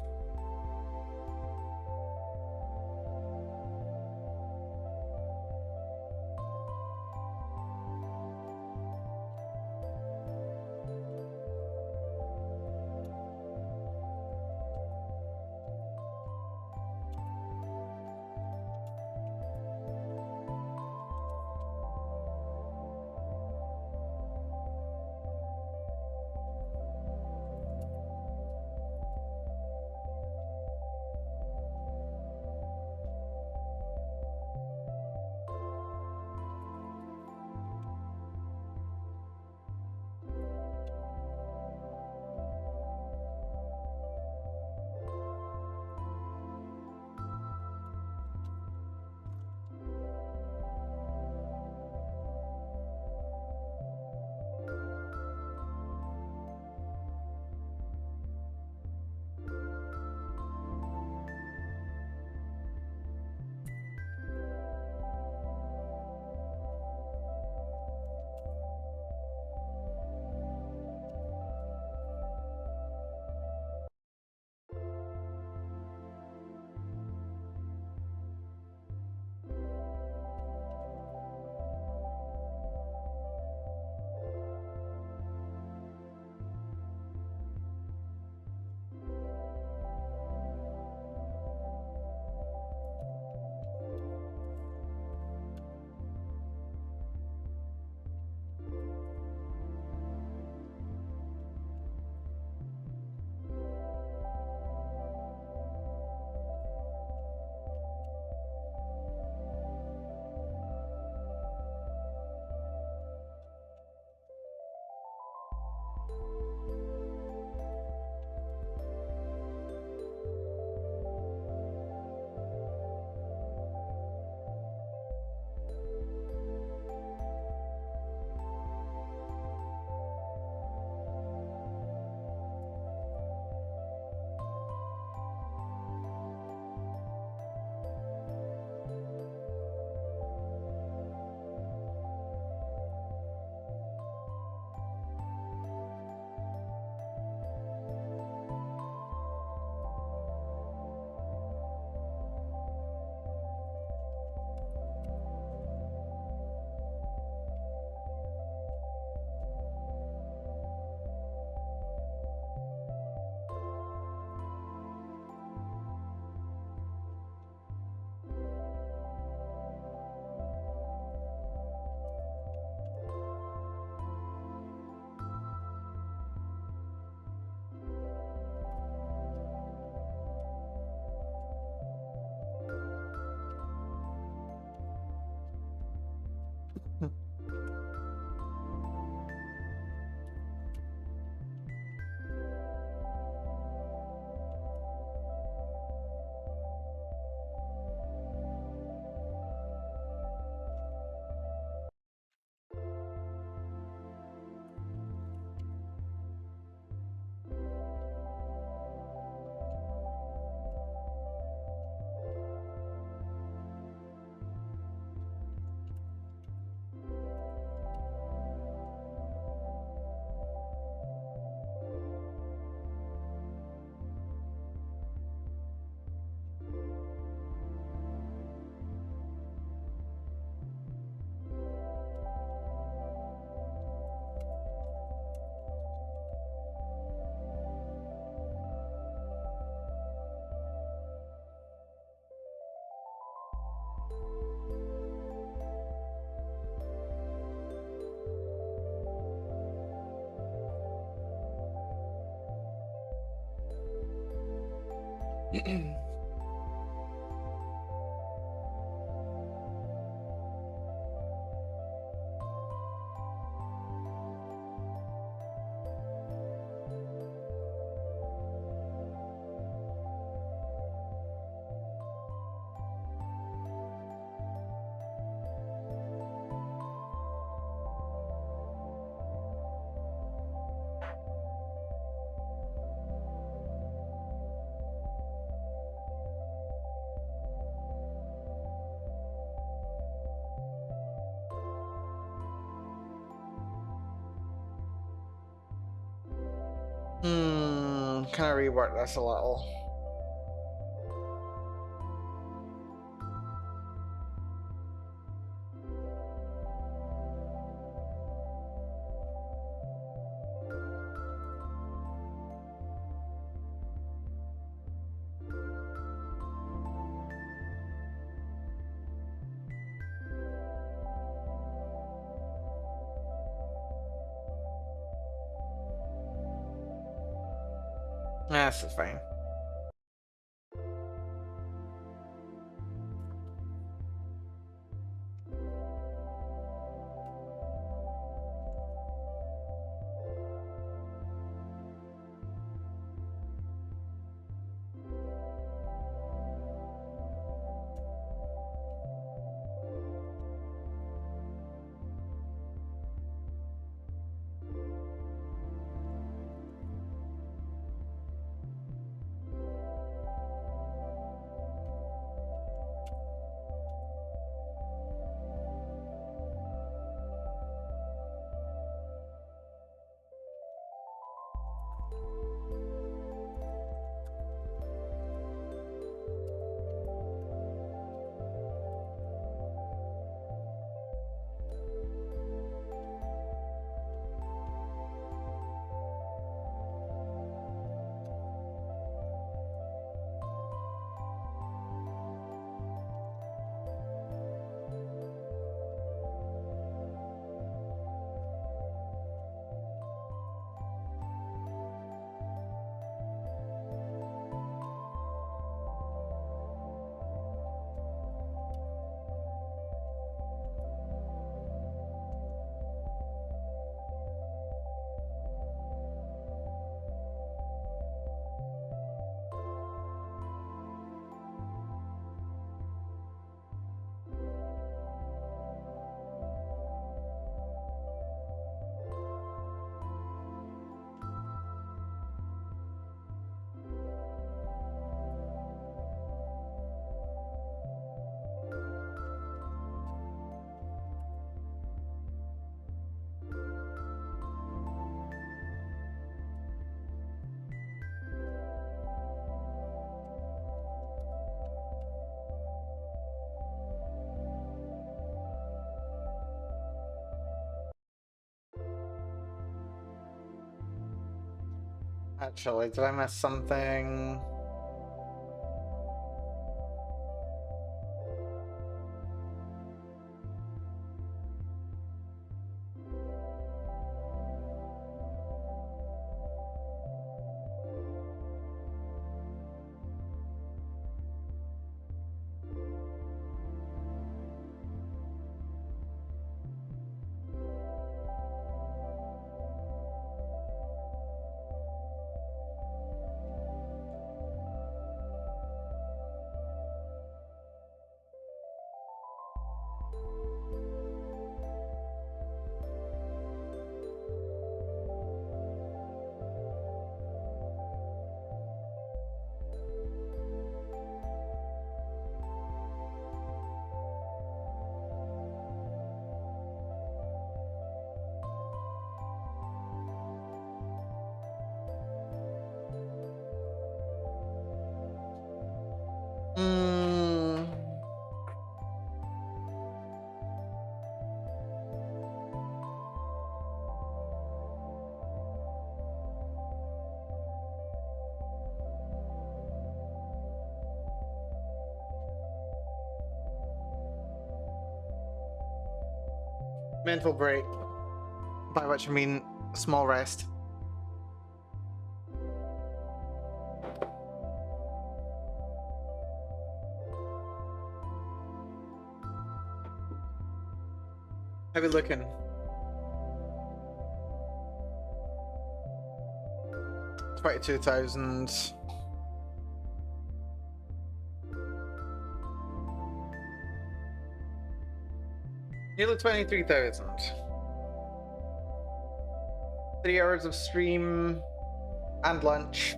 S1: Can I rework this a little? This is fine. Actually, did I miss something? Hmm. Mental break, by which I mean small rest.
S3: How we looking? $22,000. Nearly 23,000. 3 hours of stream and lunch,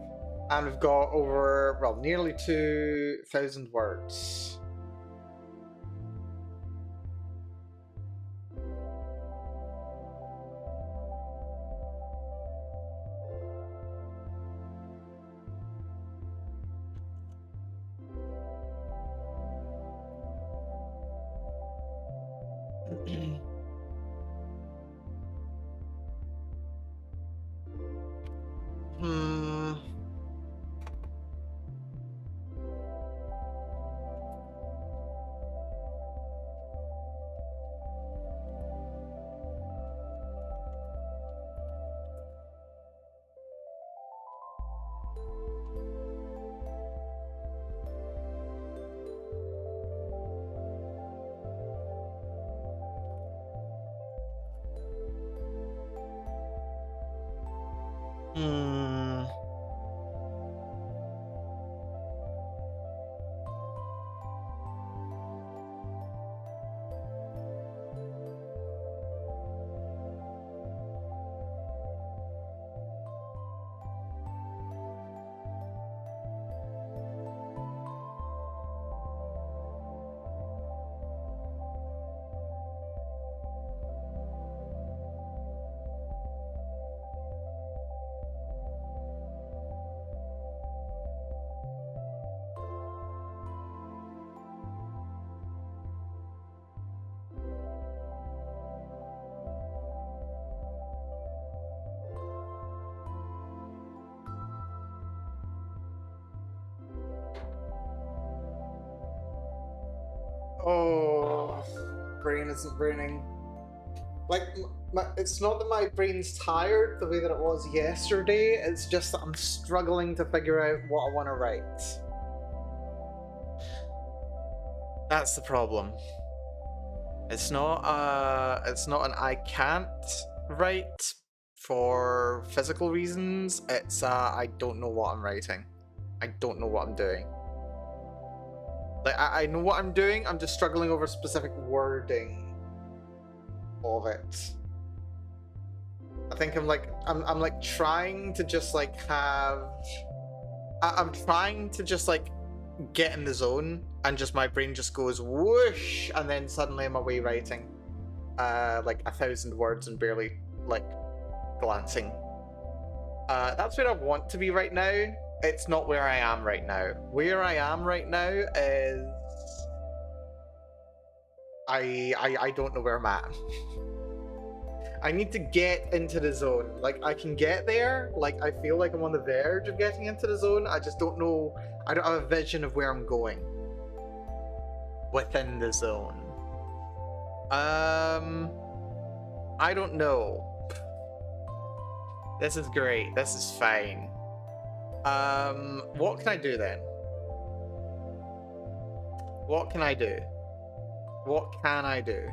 S3: and we've got over, well, nearly 2,000 words. Hmm. Hmm. Oh, brain isn't braining. Like, it's not that my brain's tired the way that it was yesterday, it's just that I'm struggling to figure out what I want to write. That's the problem. It's not an I can't write for physical reasons, it's I don't know what I'm writing. I don't know what I'm doing. Like, I know what I'm doing, I'm just struggling over specific wording of it. I think I'm like trying to just like have... I'm trying to just like get in the zone and just my brain just goes whoosh and then suddenly I'm away writing like 1,000 words and barely like glancing. That's where I want to be right now. It's not where I am right now. Where I am right now is I don't know where I'm at. I need to get into the zone. Like, I can get there. Like, I feel like I'm on the verge of getting into the zone. I just don't know. I don't have a vision of where I'm going within the zone. I don't know. This is great. This is fine. What can I do then? What can I do? What can I do?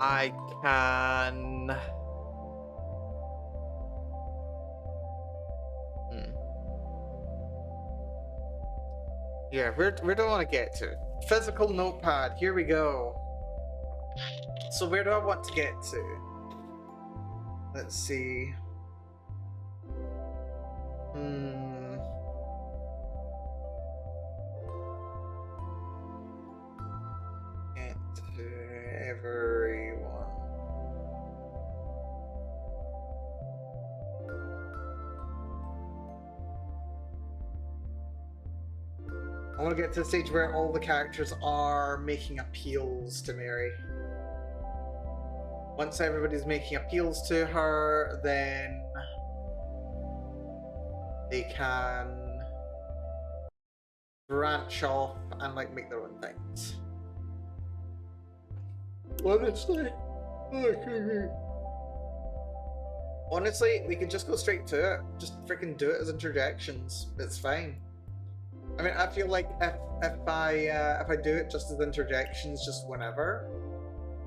S3: I can... Yeah, where do I want to get to? Physical notepad, here we go. So where do I want to get to? Let's see. Get to everyone. I want to get to the stage where all the characters are making appeals to Mary. Once everybody's making appeals to her, then they can branch off and like make their own things. Honestly, we can just go straight to it. Just freaking do it as interjections. It's fine. I mean, I feel like if I do it just as interjections, just whenever,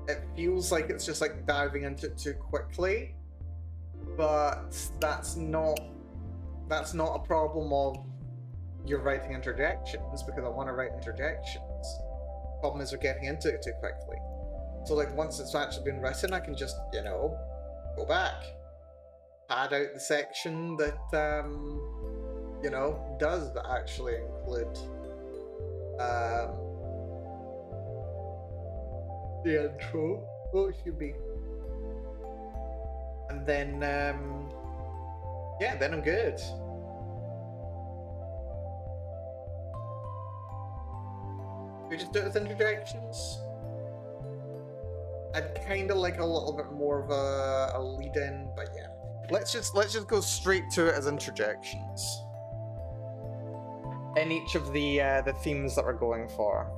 S3: it feels like it's just like diving into it too quickly. But that's not a problem of you're writing interjections, because I want to write interjections. Problem is we're getting into it too quickly. So like once it's actually been written, I can just, you know, go back, pad out the section that you know, does actually include the intro. Oh, excuse me. And then yeah, then I'm good. We just do it with interjections. I'd kind of like a little bit more of a lead in, but yeah. Let's just go straight to it as interjections. In each of the themes that we're going for.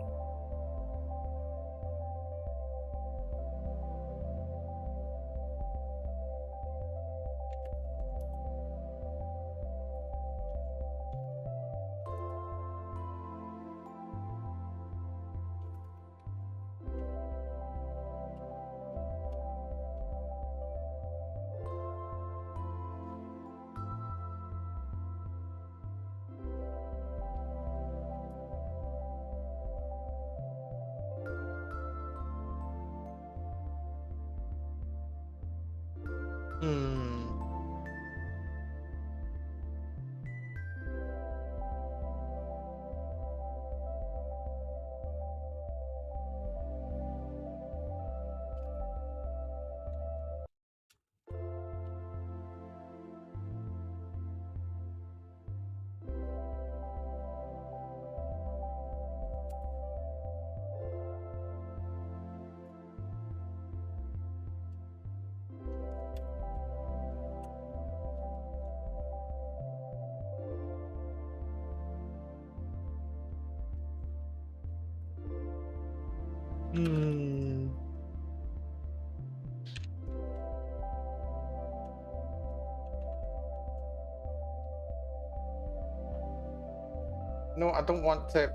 S3: No, I don't want to.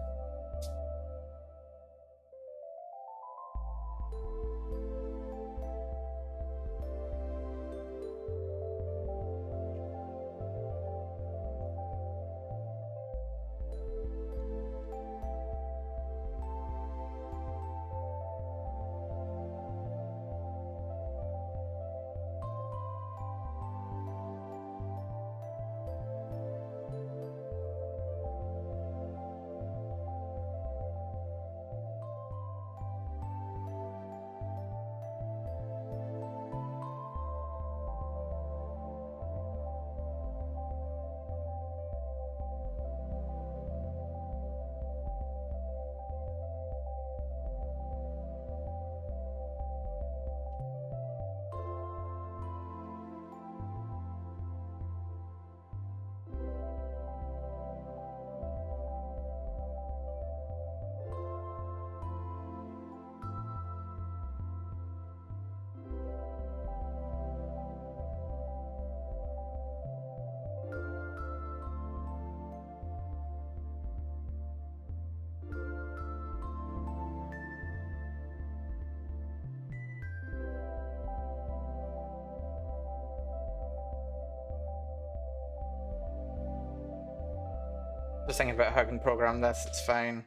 S3: Just thinking about how I can program this, it's fine.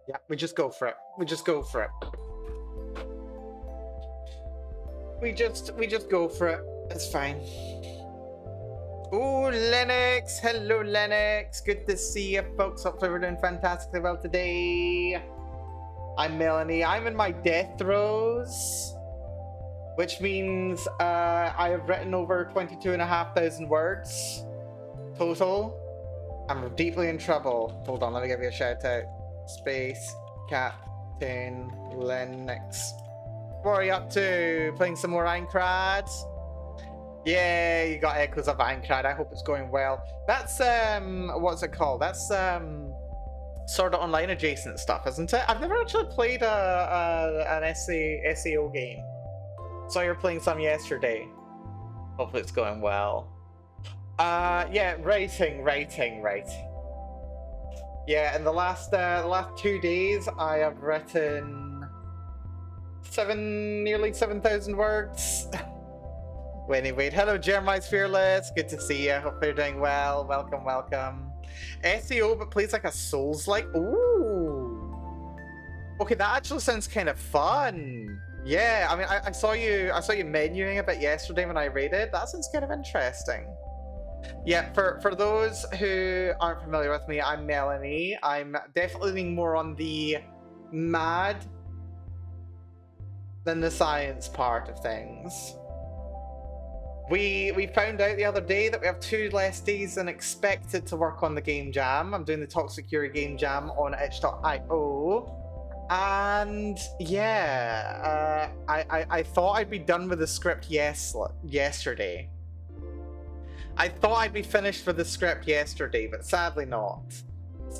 S1: Yeah, we just go for it. We just go for it. We just go for it. It's fine. Ooh, Lennox! Hello, Lennox! Good to see you, folks. Hopefully we're doing fantastically well today. I'm Melanie. I'm in my death throes, which means I have written over 22,500 words total. I'm deeply in trouble. Hold on, let me give you a shout out. Space Captain Lennox. What are you up to? Playing some more Aincrad? Yeah, you got echoes of Aincrad. I hope it's going well. That's what's it called? That's sort of online adjacent stuff, isn't it? I've never actually played an SEO game. Saw you're playing some yesterday. Hopefully it's going well. Yeah, writing. Yeah, in the last 2 days, I have written nearly 7,000 words. Anyway, hello, Jeremiah's Fearless. Good to see you. Hope you're doing well. Welcome. SEO, but plays like a Souls-like. Ooh. Okay, that actually sounds kind of fun. Yeah, I mean, I saw you menuing a bit yesterday when I raided. That sounds kind of interesting. Yeah, for those who aren't familiar with me, I'm Melanie. I'm definitely leaning more on the mad than the science part of things. We found out the other day that we have 2 less days than expected to work on the game jam. I'm doing the Toxic Yuri game jam on itch.io. And yeah, I thought I'd be done with the script yesterday. I thought I'd be finished with the script yesterday, but sadly not.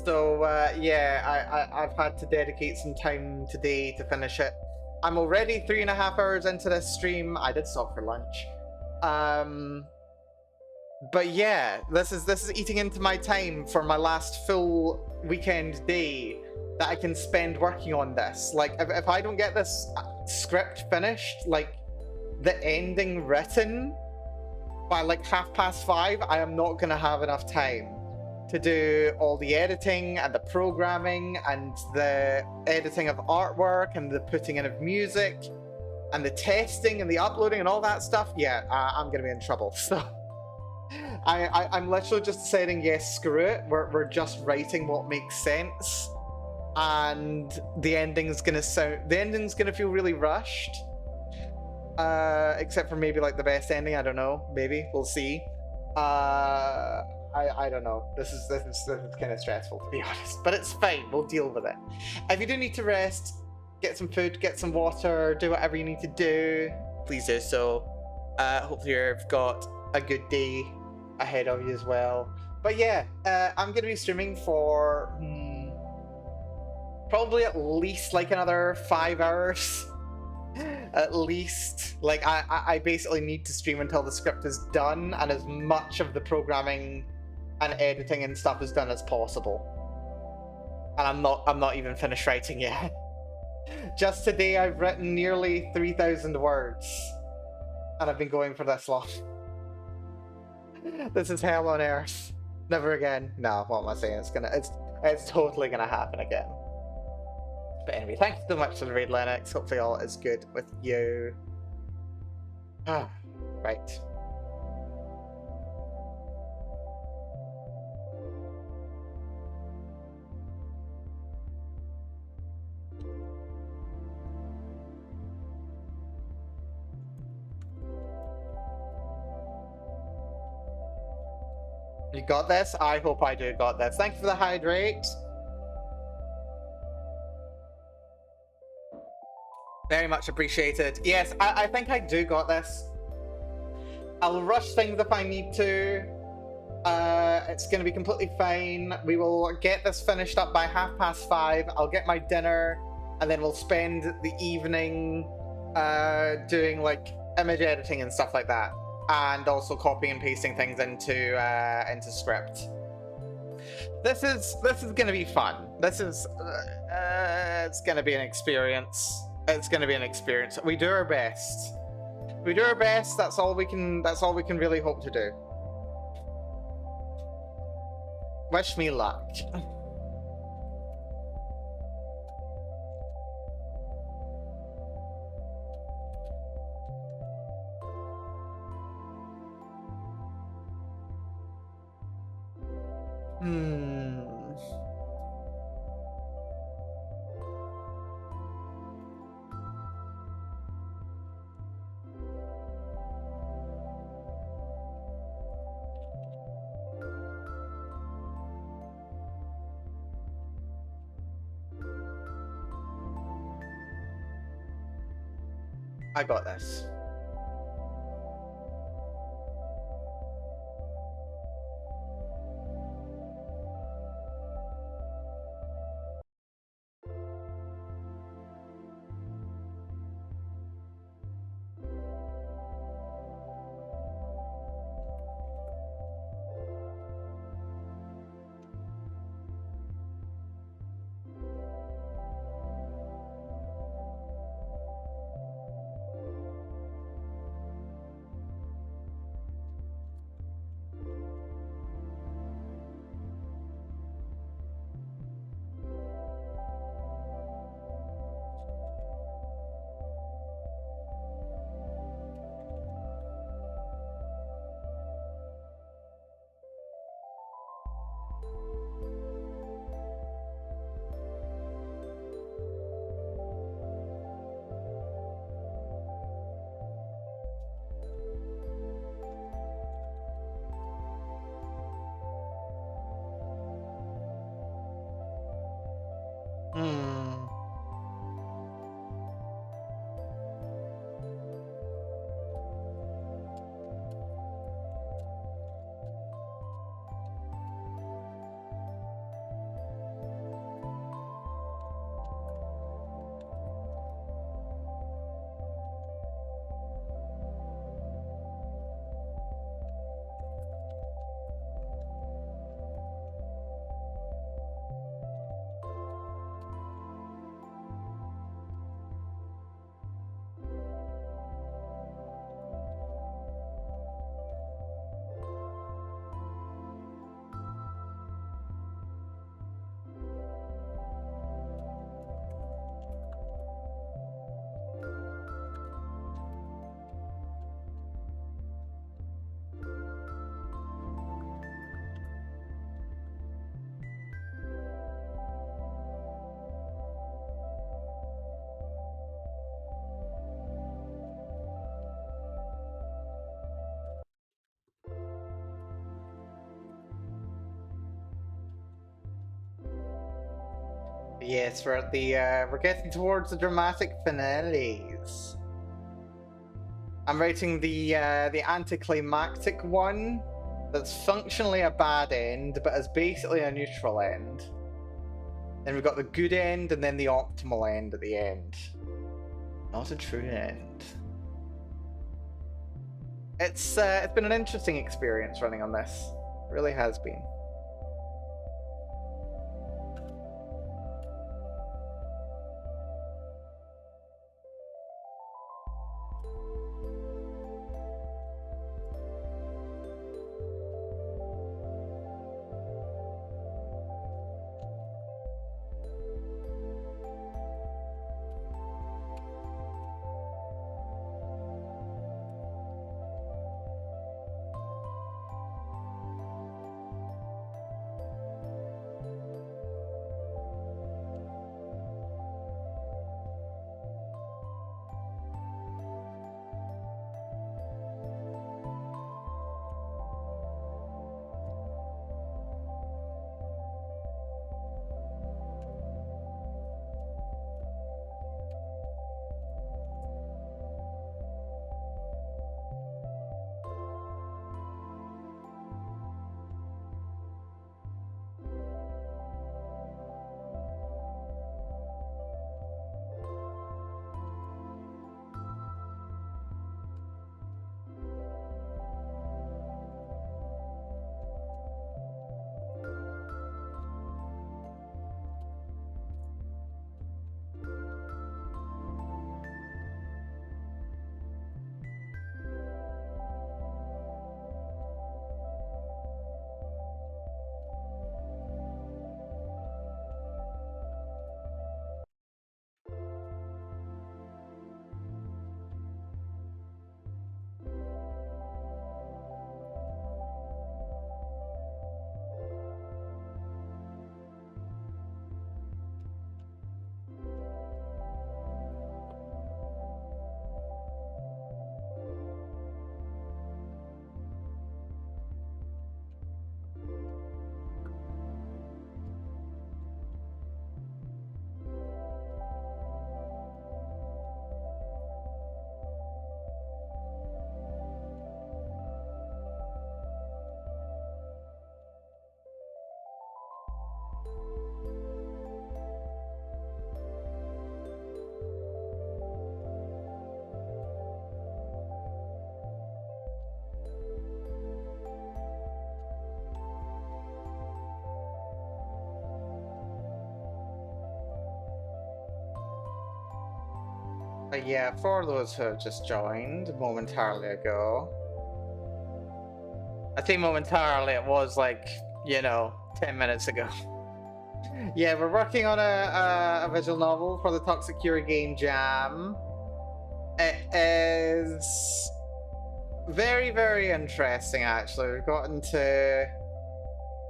S1: So yeah, I've had to dedicate some time today to finish it. I'm already 3.5 hours into this stream. I did stop for lunch. But yeah, this is eating into my time for my last full weekend day that I can spend working on this. Like, if I don't get this script finished, like the ending written by like 5:30, I am not gonna have enough time to do all the editing and the programming and the editing of artwork and the putting in of music and the testing and the uploading and all that stuff. Yeah, I'm gonna be in trouble. So I'm literally just deciding, yes, screw it. We're just writing what makes sense, and the ending's gonna feel really rushed. Except for maybe like the best ending. I don't know. Maybe we'll see. I don't know. This is kind of stressful, to be honest. But it's fine. We'll deal with it. If you do need to rest, get some food, get some water, do whatever you need to do, please do so. Hopefully you've got a good day ahead of you as well. But yeah, I'm going to be streaming for probably at least like another 5 hours. At least. Like, I basically need to stream until the script is done and as much of the programming and editing and stuff is done as possible. And I'm not even finished writing yet. Just today I've written nearly 3,000 words. And I've been going for this long. This is hell on earth. Never again. No, what am I saying? It's totally gonna happen again. But anyway, thank you so much for the raid, Lennox. Hopefully all is good with you. Right. You got this? I hope I do got this. Thank you for the hydrate. Very much appreciated. Yes, I think I do got this. I'll rush things if I need to. It's going to be completely fine. We will get this finished up by 5:30. I'll get my dinner, and then we'll spend the evening doing like image editing and stuff like that, and also copying and pasting things into script. This is going to be fun. This is it's going to be an experience. It's going to be an experience. We do our best. We do our best. That's all we can really hope to do. Wish me luck.
S3: Hmm. I got this. Hmm. Yes, we're at the we're getting towards the dramatic finales. I'm writing the anticlimactic one that's functionally a bad end, but is basically a neutral end. Then we've got the good end and then the optimal end at the end. Not a true end. It's been an interesting experience running on this. It really has been.
S1: Yeah, for those who have just joined momentarily ago. I think momentarily, it was like, 10 minutes ago. Yeah, we're working on a visual novel for the Toxic Yuri game jam. It is very, very interesting, actually. We've gotten to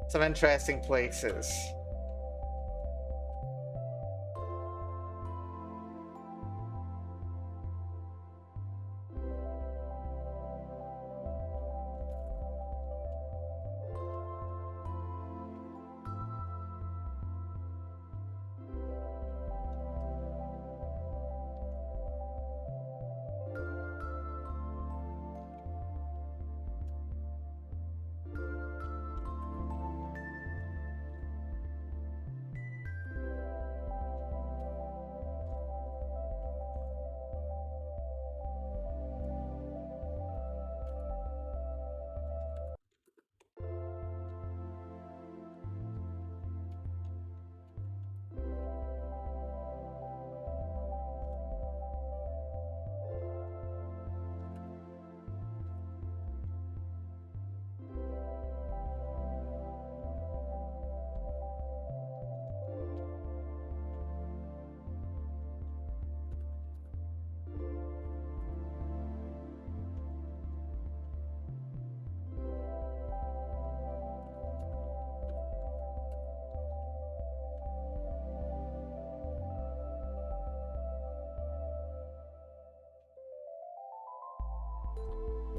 S1: some interesting places.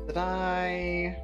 S1: Did I...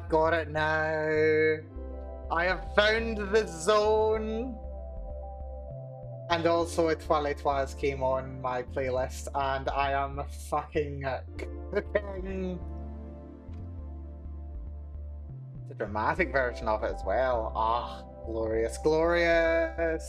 S1: I've got it now. I have found the zone. And also, a Twilight Twas came on my playlist, and I am fucking cooking. The dramatic version of it as well. Ah, glorious, glorious.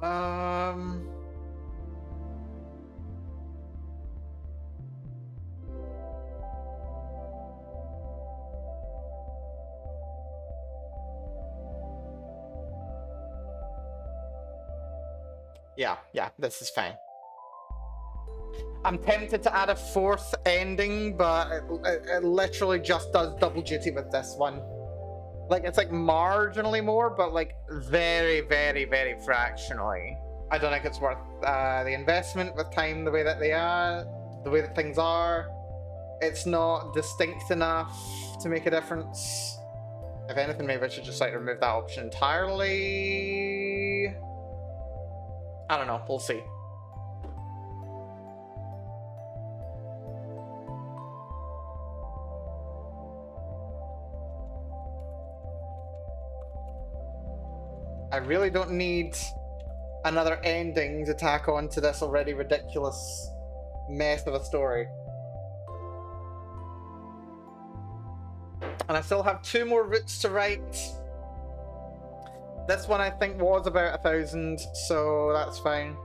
S1: Um. Yeah, this is fine. I'm tempted to add a fourth ending, but it literally just does double duty with this one. Like, it's like marginally more, but like very, very, very fractionally. I don't think it's worth the investment with time the way that they are, the way that things are. It's not distinct enough to make a difference. If anything, maybe I should just like remove that option entirely. I don't know, we'll see. I really don't need another ending to tack on to this already ridiculous mess of a story. And I still have 2 more routes to write. This one I think was about 1,000, so that's fine.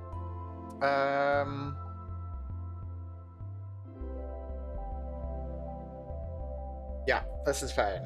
S1: Yeah, this is fine.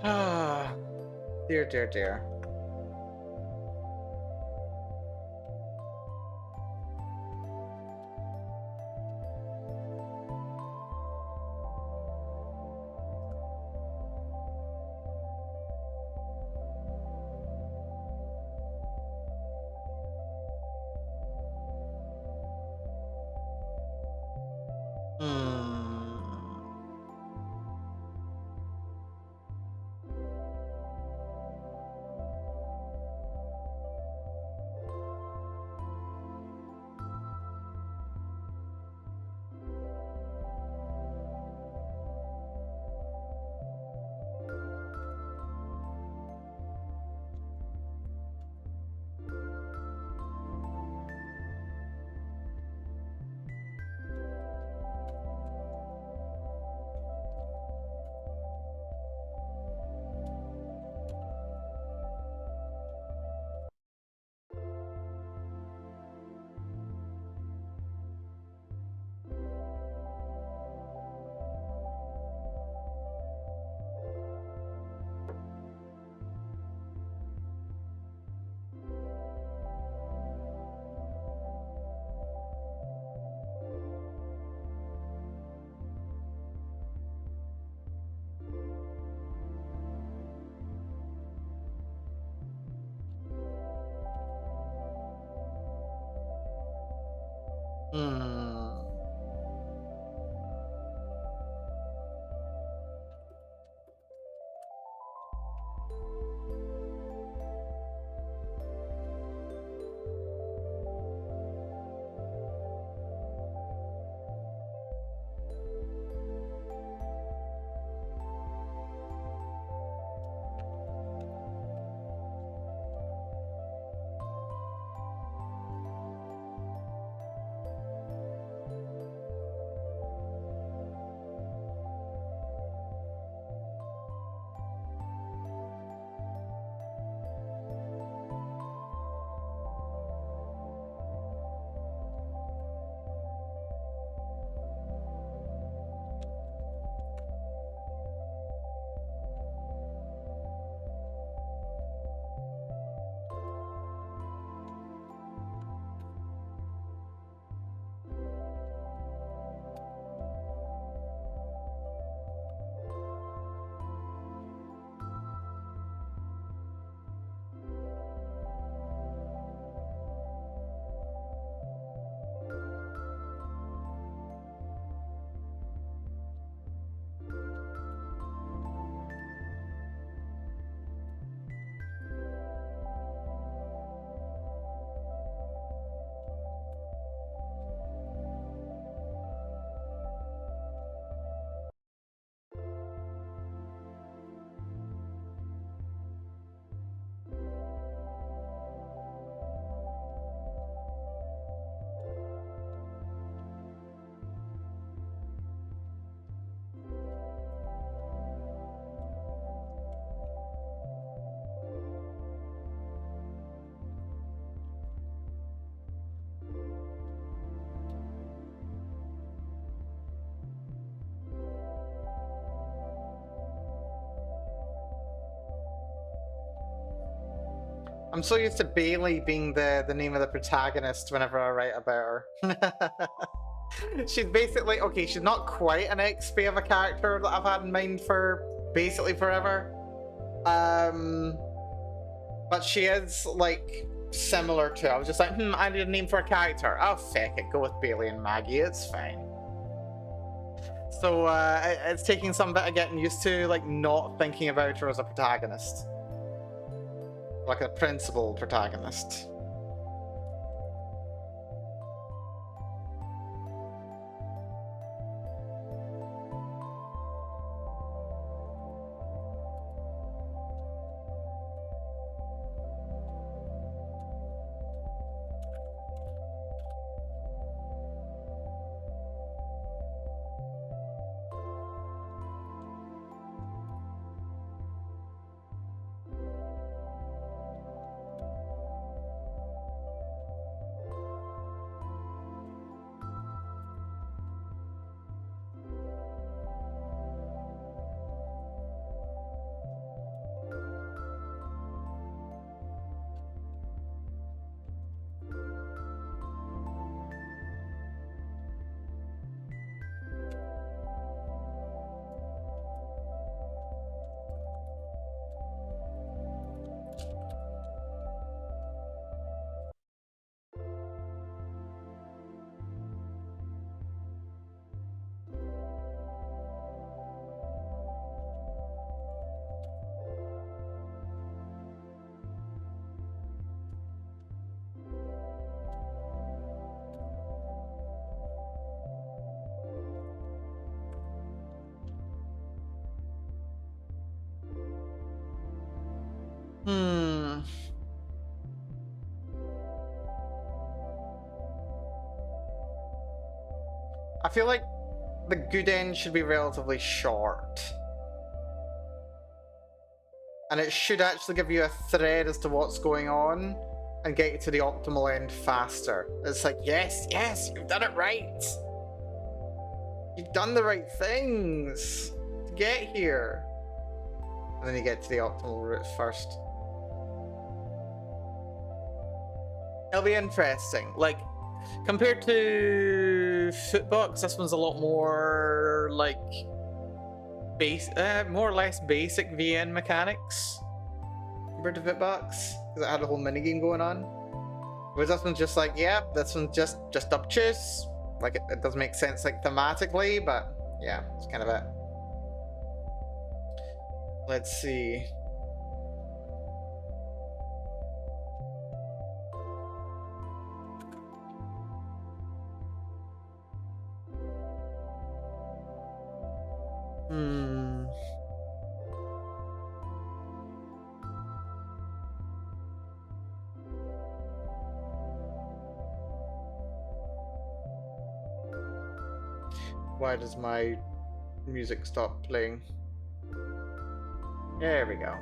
S1: Ah, dear, dear, dear.
S3: I'm so used to Bailey being the name of the protagonist whenever I write about her. She's basically, okay, she's not quite an XP of a character that I've had in mind for basically forever. But she is, like, similar to, I was just like, I need a name for a character. Oh, feck it, go with Bailey and Maggie, it's fine. So, it's taking some bit of getting used to, like, not thinking about her as a protagonist. Like a principal protagonist. I feel like the good end should be relatively short. And it should actually give you a thread as to what's going on and get you to the optimal end faster. It's like, yes, you've done it right. You've done the right things to get here. And then you get to the optimal route first. It'll be interesting. Like, compared to Footbox, this one's a lot more like more or less basic VN mechanics compared to Footbox, because it had a whole minigame going on. Whereas this one's just like, yeah, this one's just obtuse. Like it does make sense like thematically, but yeah, it's kind of it. Let's see. Why does my music stop playing? There we go.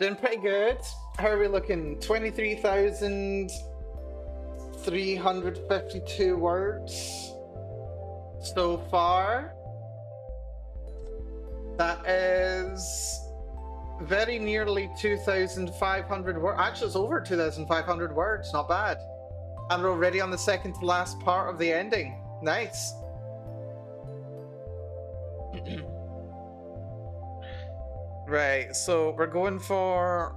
S1: Doing pretty good. How are we looking? 23,352 words so far. That is very nearly 2,500 words. Actually, it's over 2,500 words. Not bad. And we're already on the second to last part of the ending. Nice. Right, so we're going for...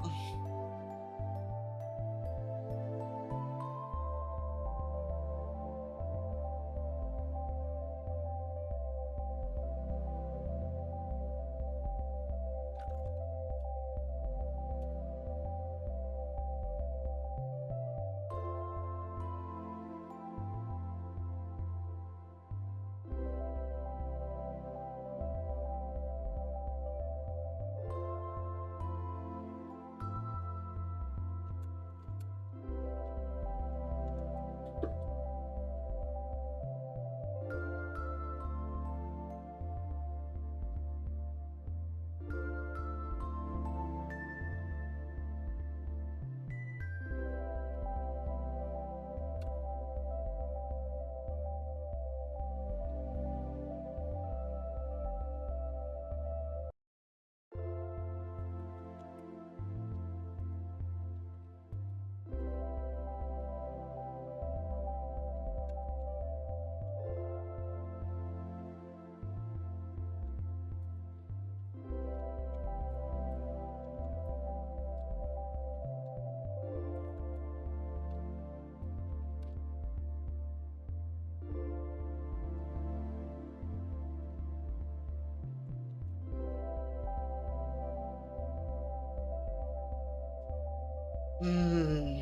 S1: Hmm.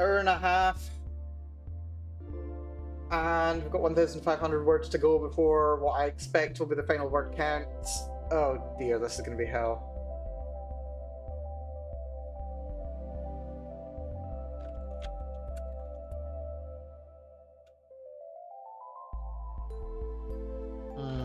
S1: hour and a half. And we've got 1,500 words to go before what I expect will be the final word count. Oh dear, this is going to be hell.
S2: Hmm.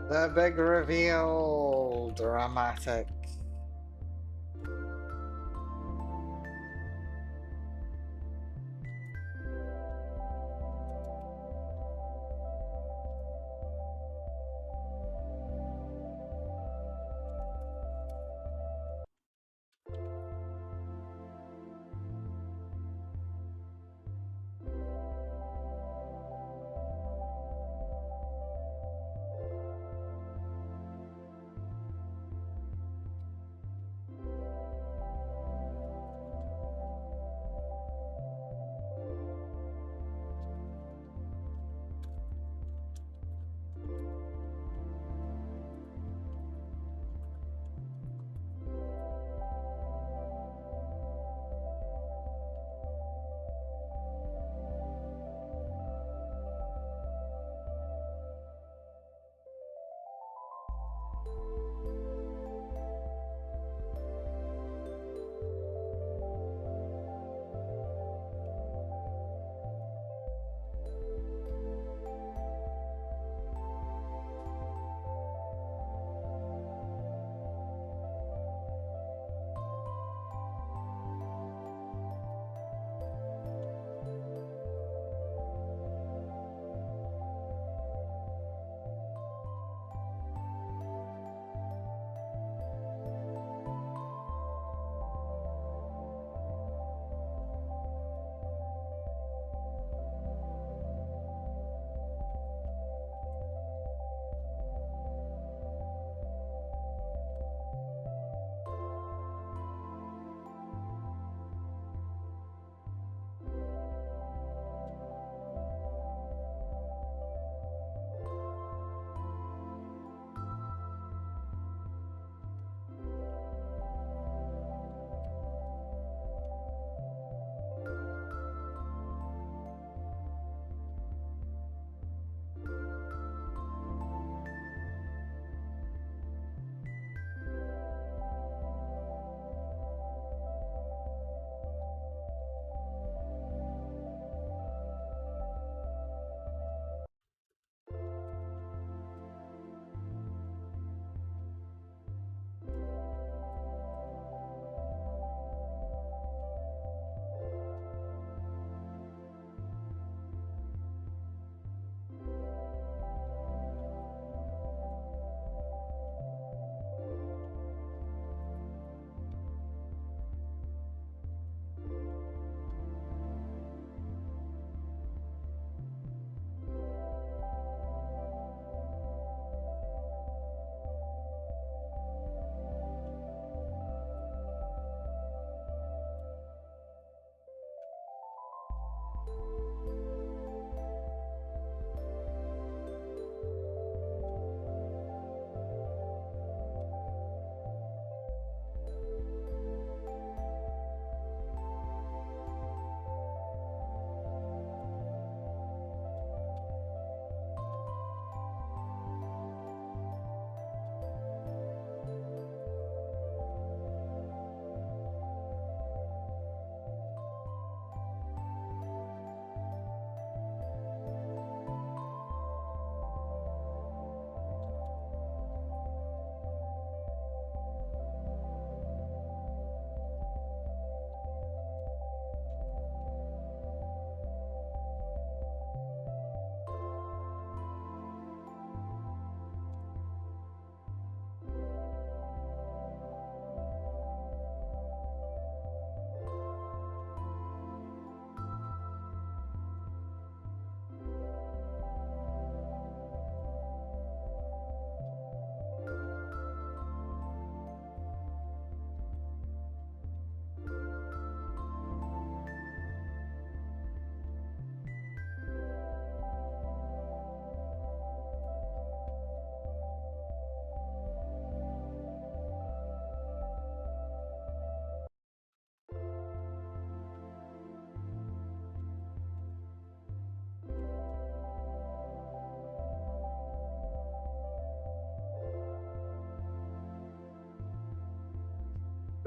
S1: The big reveal! Dramatic.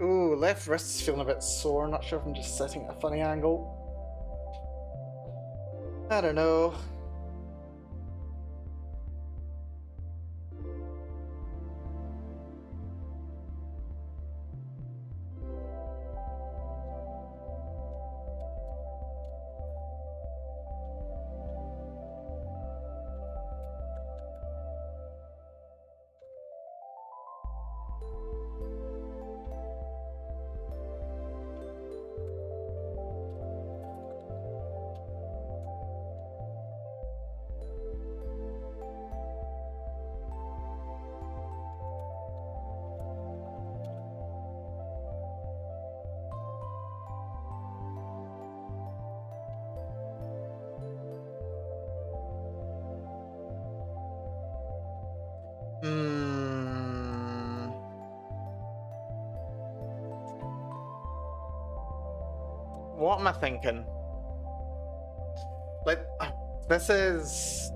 S3: Ooh, left wrist's feeling a bit sore. Not sure if I'm just sitting at a funny angle. I don't know. Hmm. What am I thinking? Like, this is...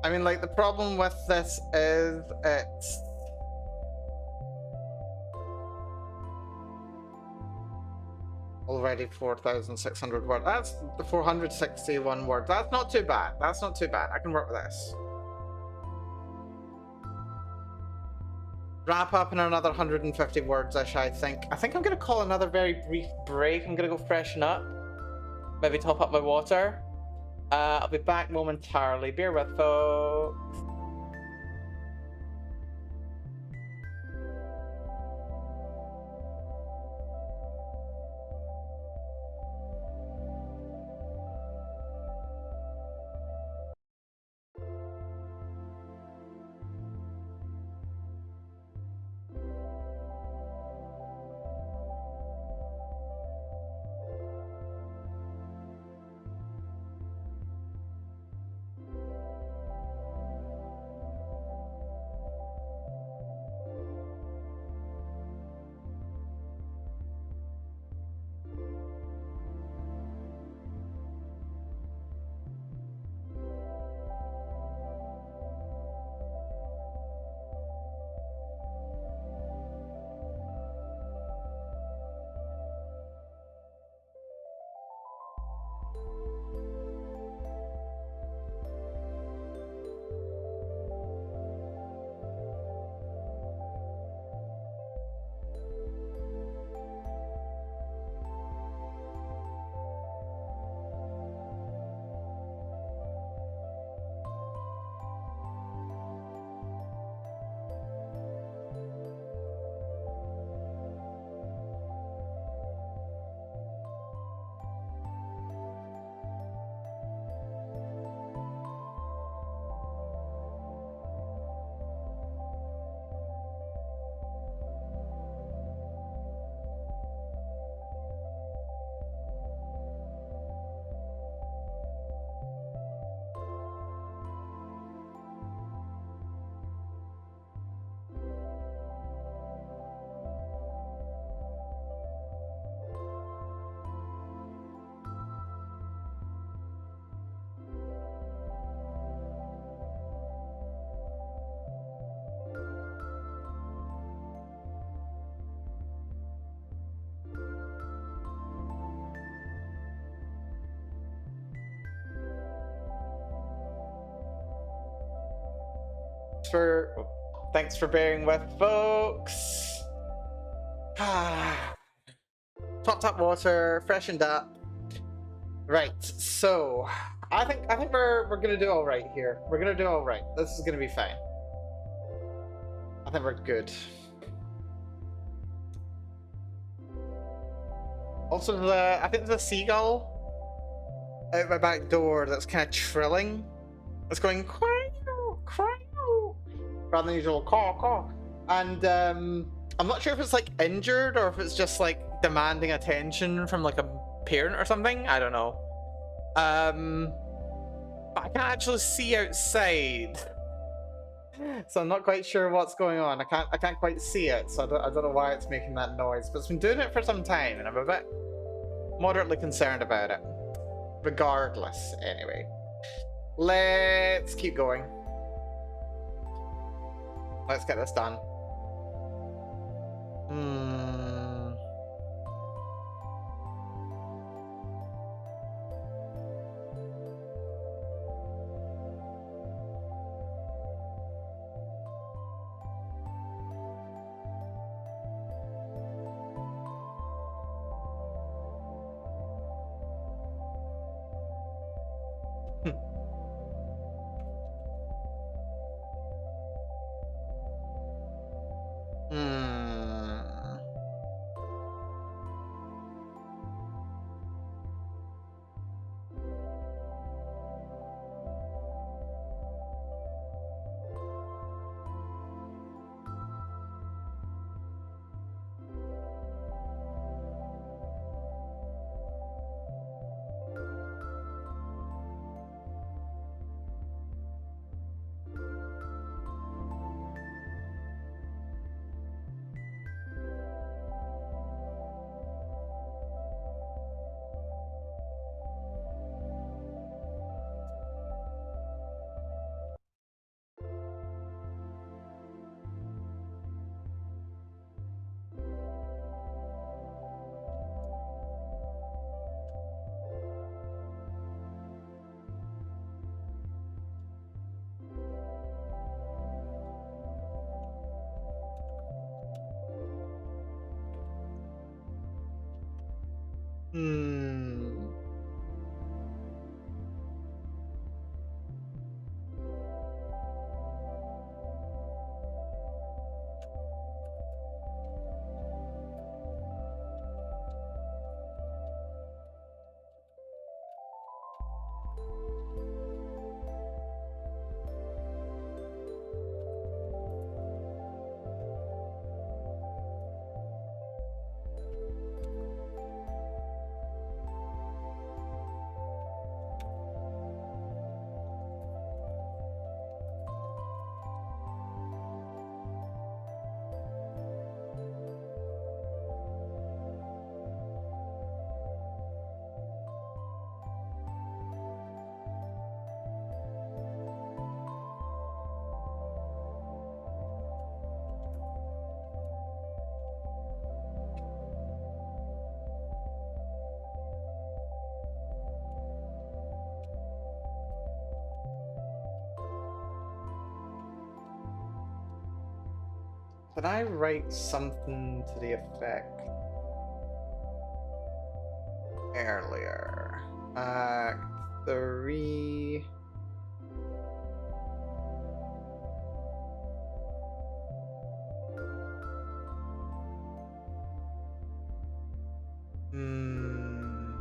S3: I mean, like, the problem with this is it's... already 4,600 words. That's the 461 words. That's not too bad. That's not too bad. I can work with this. Wrap up in another 150 words-ish, I think. I think I'm going to call another very brief break. I'm going to go freshen up. Maybe top up my water. I'll be back momentarily. Bear with, folks. Thanks for bearing with, folks. Topped up water, freshened up. Right, so I think we're gonna do all right here. We're gonna do all right. This is gonna be fine. I think we're good. Also, I think there's a seagull out my back door that's kind of trilling. It's going quack, quack, rather than usual caw caw. And I'm not sure if it's like injured or if it's just like demanding attention from like a parent or something. I don't know. But I can't actually see outside, so I'm not quite sure what's going on. I can't quite see it, so I don't know why it's making that noise. But it's been doing it for some time, and I'm a bit moderately concerned about it. Regardless, anyway, let's keep going. Let's get this done.
S2: Hmm. Hmm. Hmm. Can I write something to the effect earlier? Act 3. Hmm.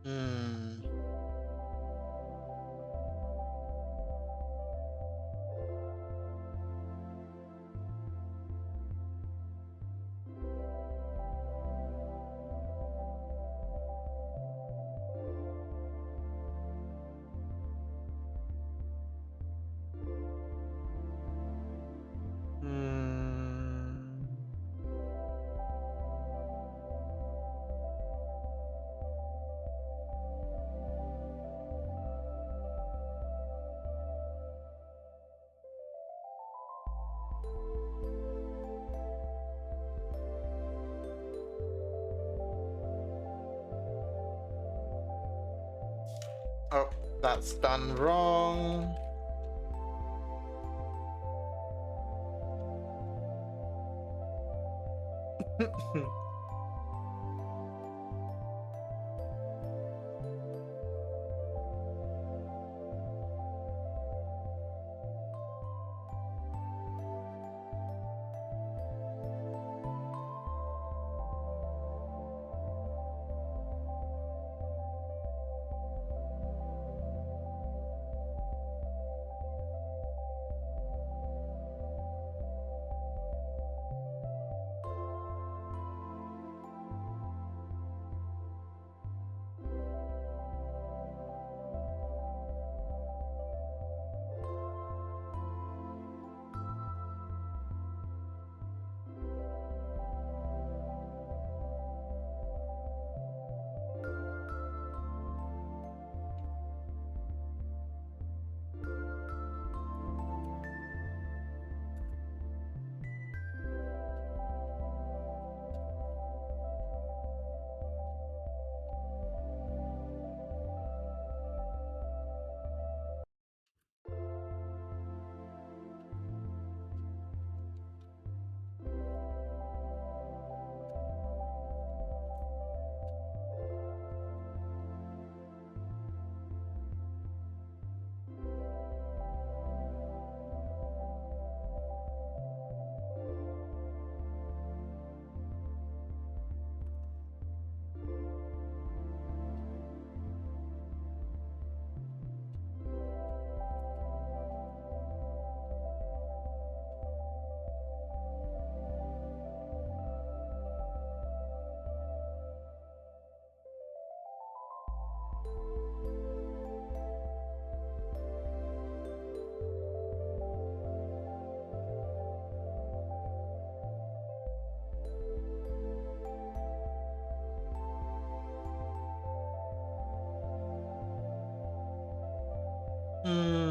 S2: Hmm. Hmm. Oh, that's done wrong.
S3: Hmm.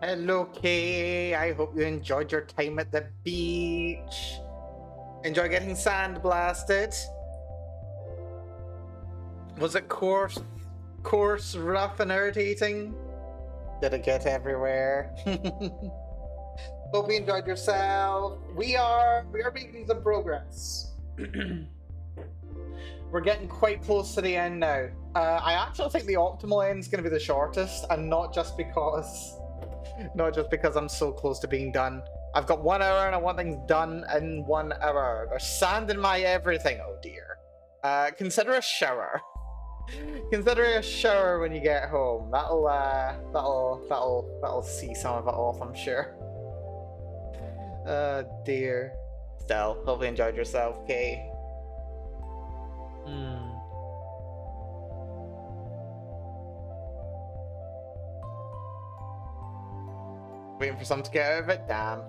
S1: Hello, Kay. I hope you enjoyed your time at the beach. Enjoy getting sand blasted. Was it coarse, rough, and irritating? Did it get everywhere? Hope you enjoyed yourself. We are making some progress. We're getting quite close to the end now. I actually think the optimal end is going to be the shortest, and not just because I'm so close to being done. I've got 1 hour and I want things done in 1 hour. There's sand in my everything. Oh dear. Consider a shower. Consider a shower when you get home. That'll see some of it off, I'm sure. Dear. Still, hopefully enjoyed yourself, Kay. Waiting for something to get out of it? Damn.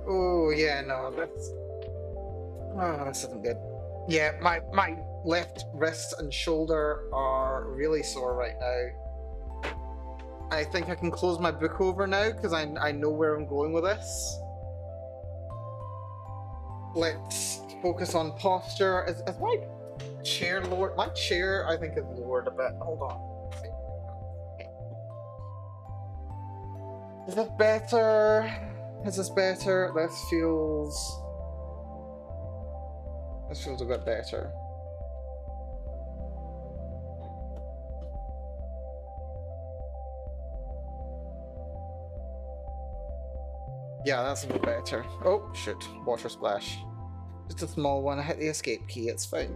S2: Oh yeah, no, that's this isn't good. Yeah, my left wrist and shoulder are really sore right now. I think I can close my book over now because I know where I'm going with this. Let's focus on posture. Is my chair lowered? My chair, I think, is lowered a bit. Hold on. Is this better? Is this better? This feels a bit better. Yeah, that's a bit better. Oh, shit. Water splash. Just a small one. I hit the escape key. It's fine.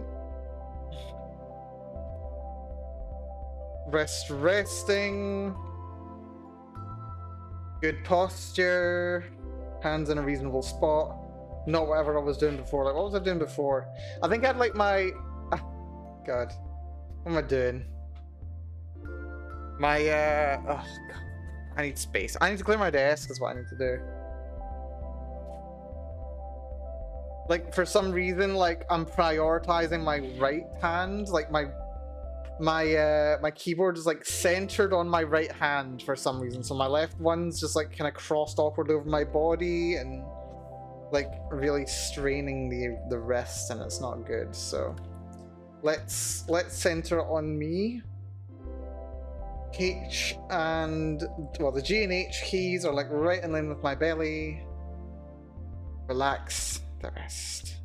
S2: Resting. Good posture. Hands in a reasonable spot. Not whatever I was doing before. Like, what was I doing before? I think I had like my... God. What am I doing? My, oh, God. I need space. I need to clear my desk is what I need to do. Like, for some reason, like, I'm prioritizing my right hand. Like, my keyboard is, like, centered on my right hand for some reason. So my left one's just, like, kind of crossed awkwardly over my body and, like, really straining the wrist, and it's not good. So let's center it on me. H and, well, the G and H keys are, like, right in line with my belly. Relax the rest.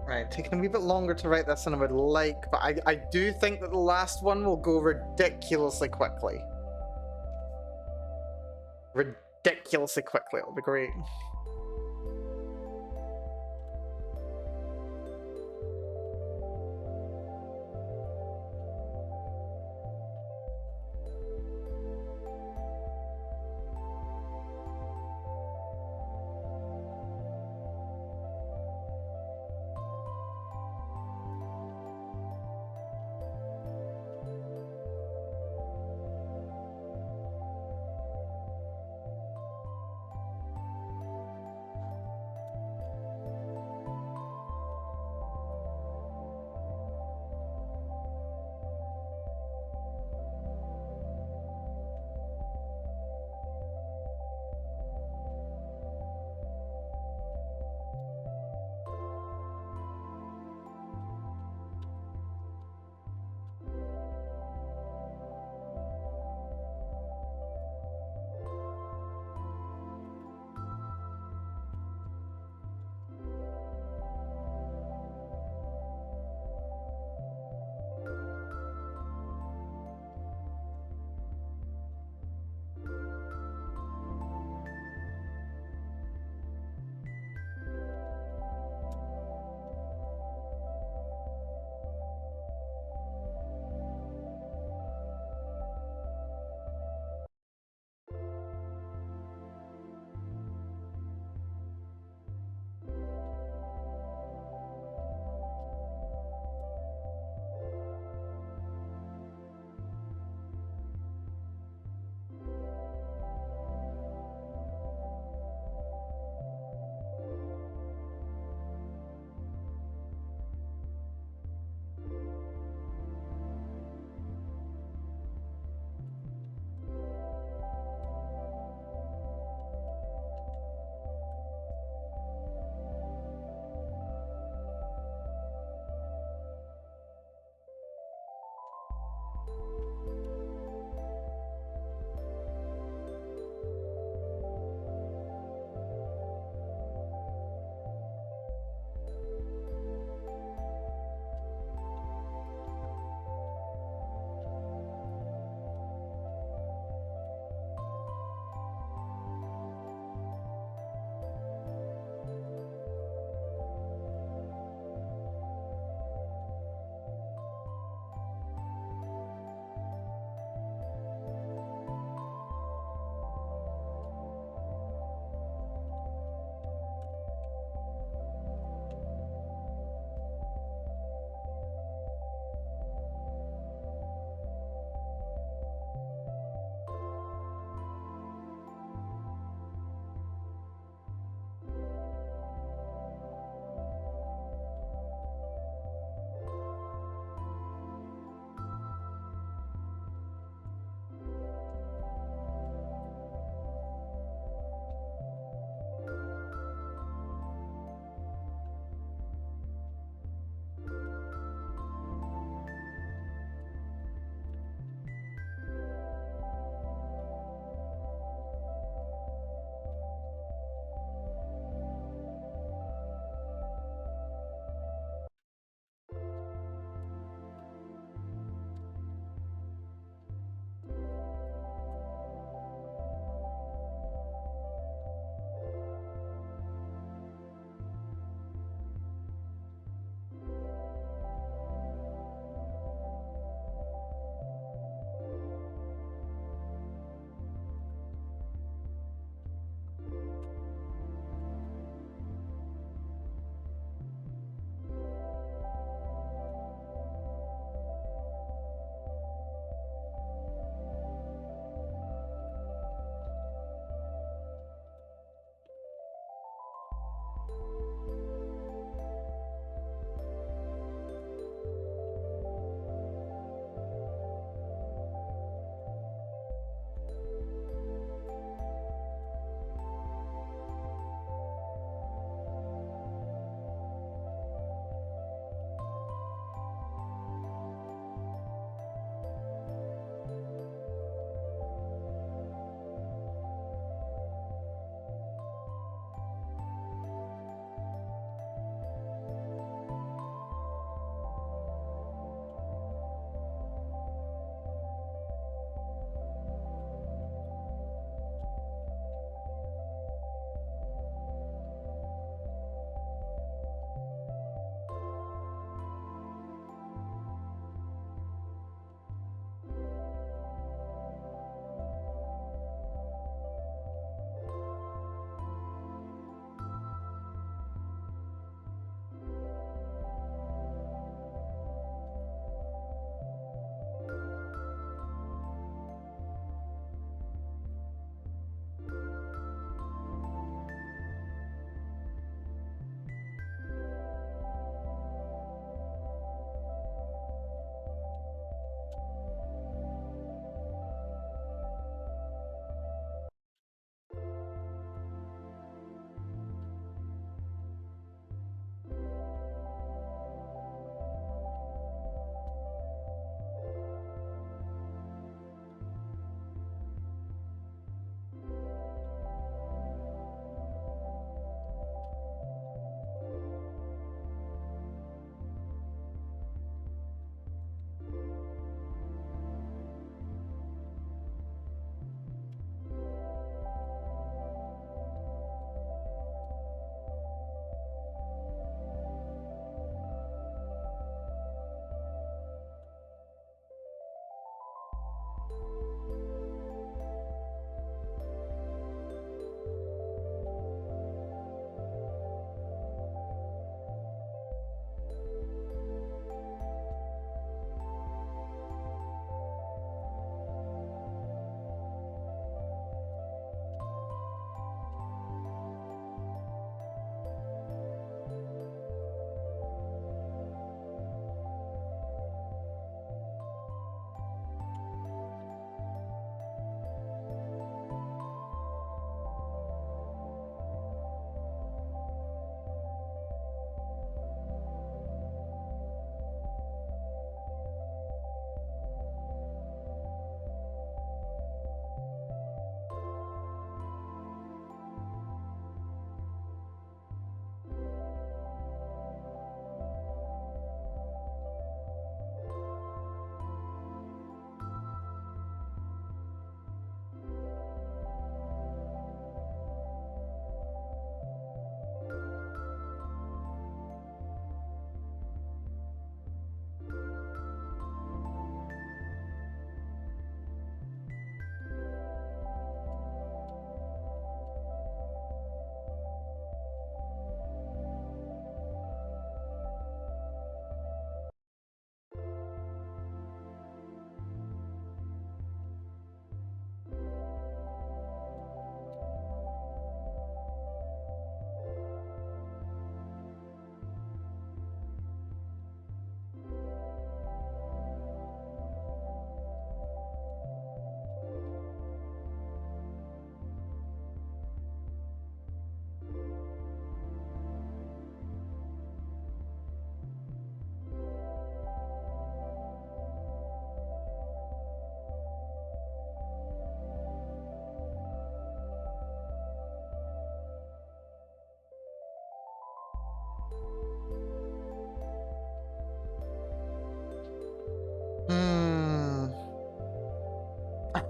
S2: Right, taking a wee bit longer to write this than I would like, but I do think that the last one will go ridiculously quickly. Ridiculously quickly, it'll be great.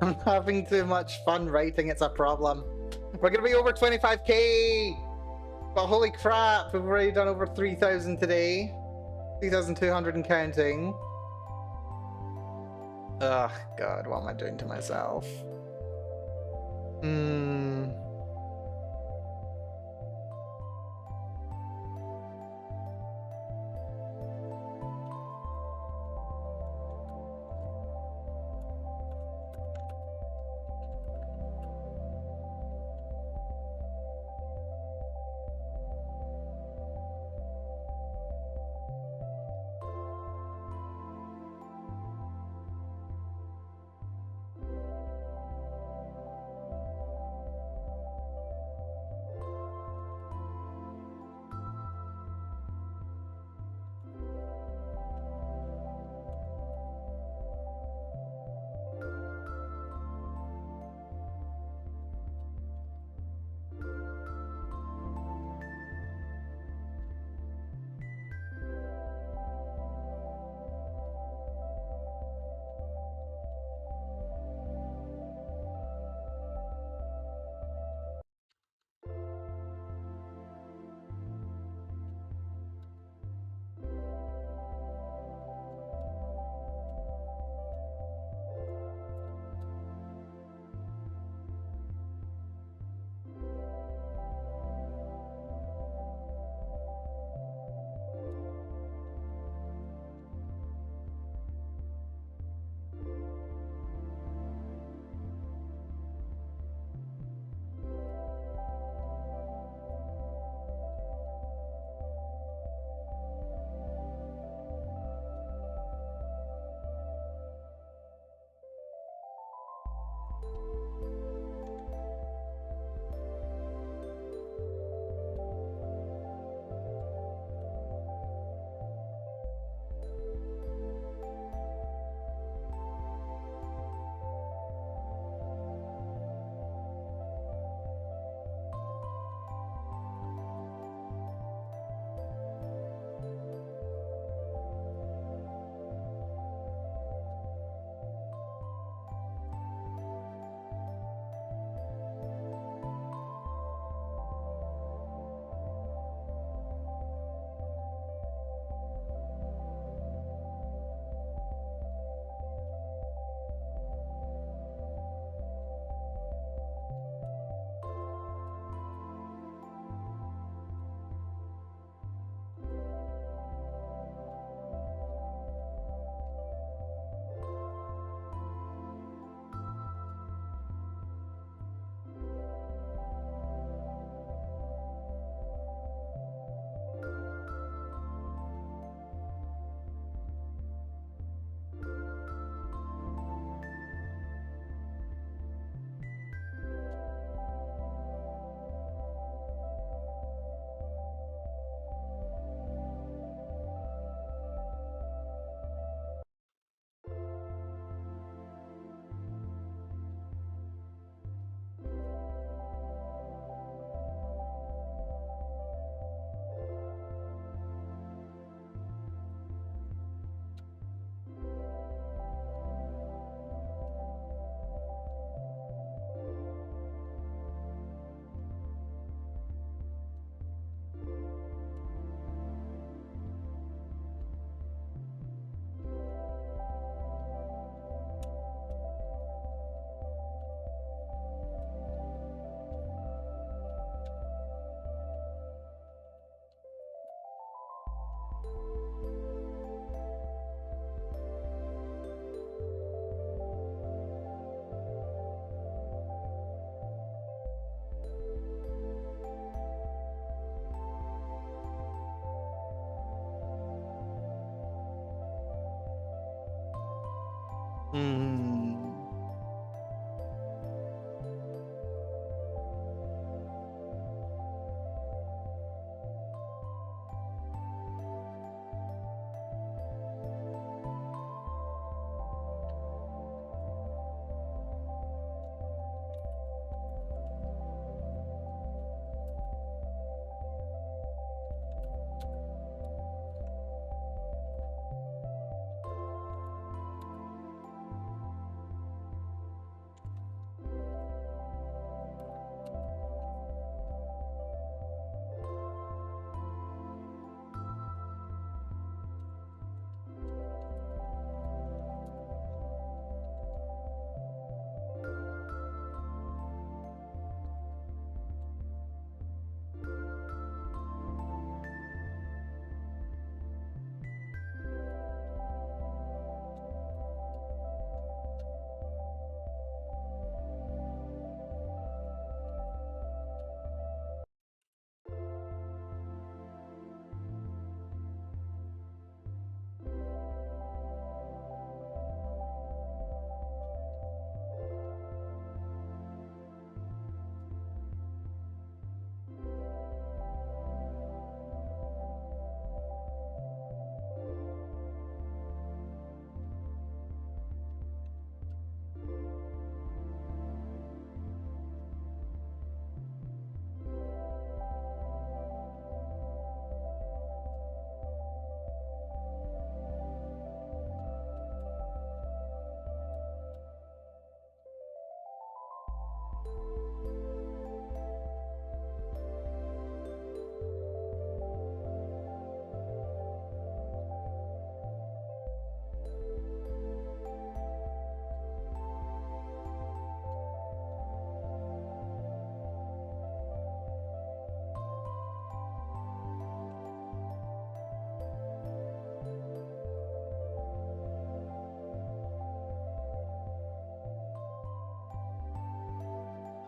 S2: I'm having too much fun writing, it's a problem. We're gonna be over 25k! But holy crap, we've already done over 3,000 today. 3,200 and counting. Ugh, God, what am I doing to myself?
S3: Hmm.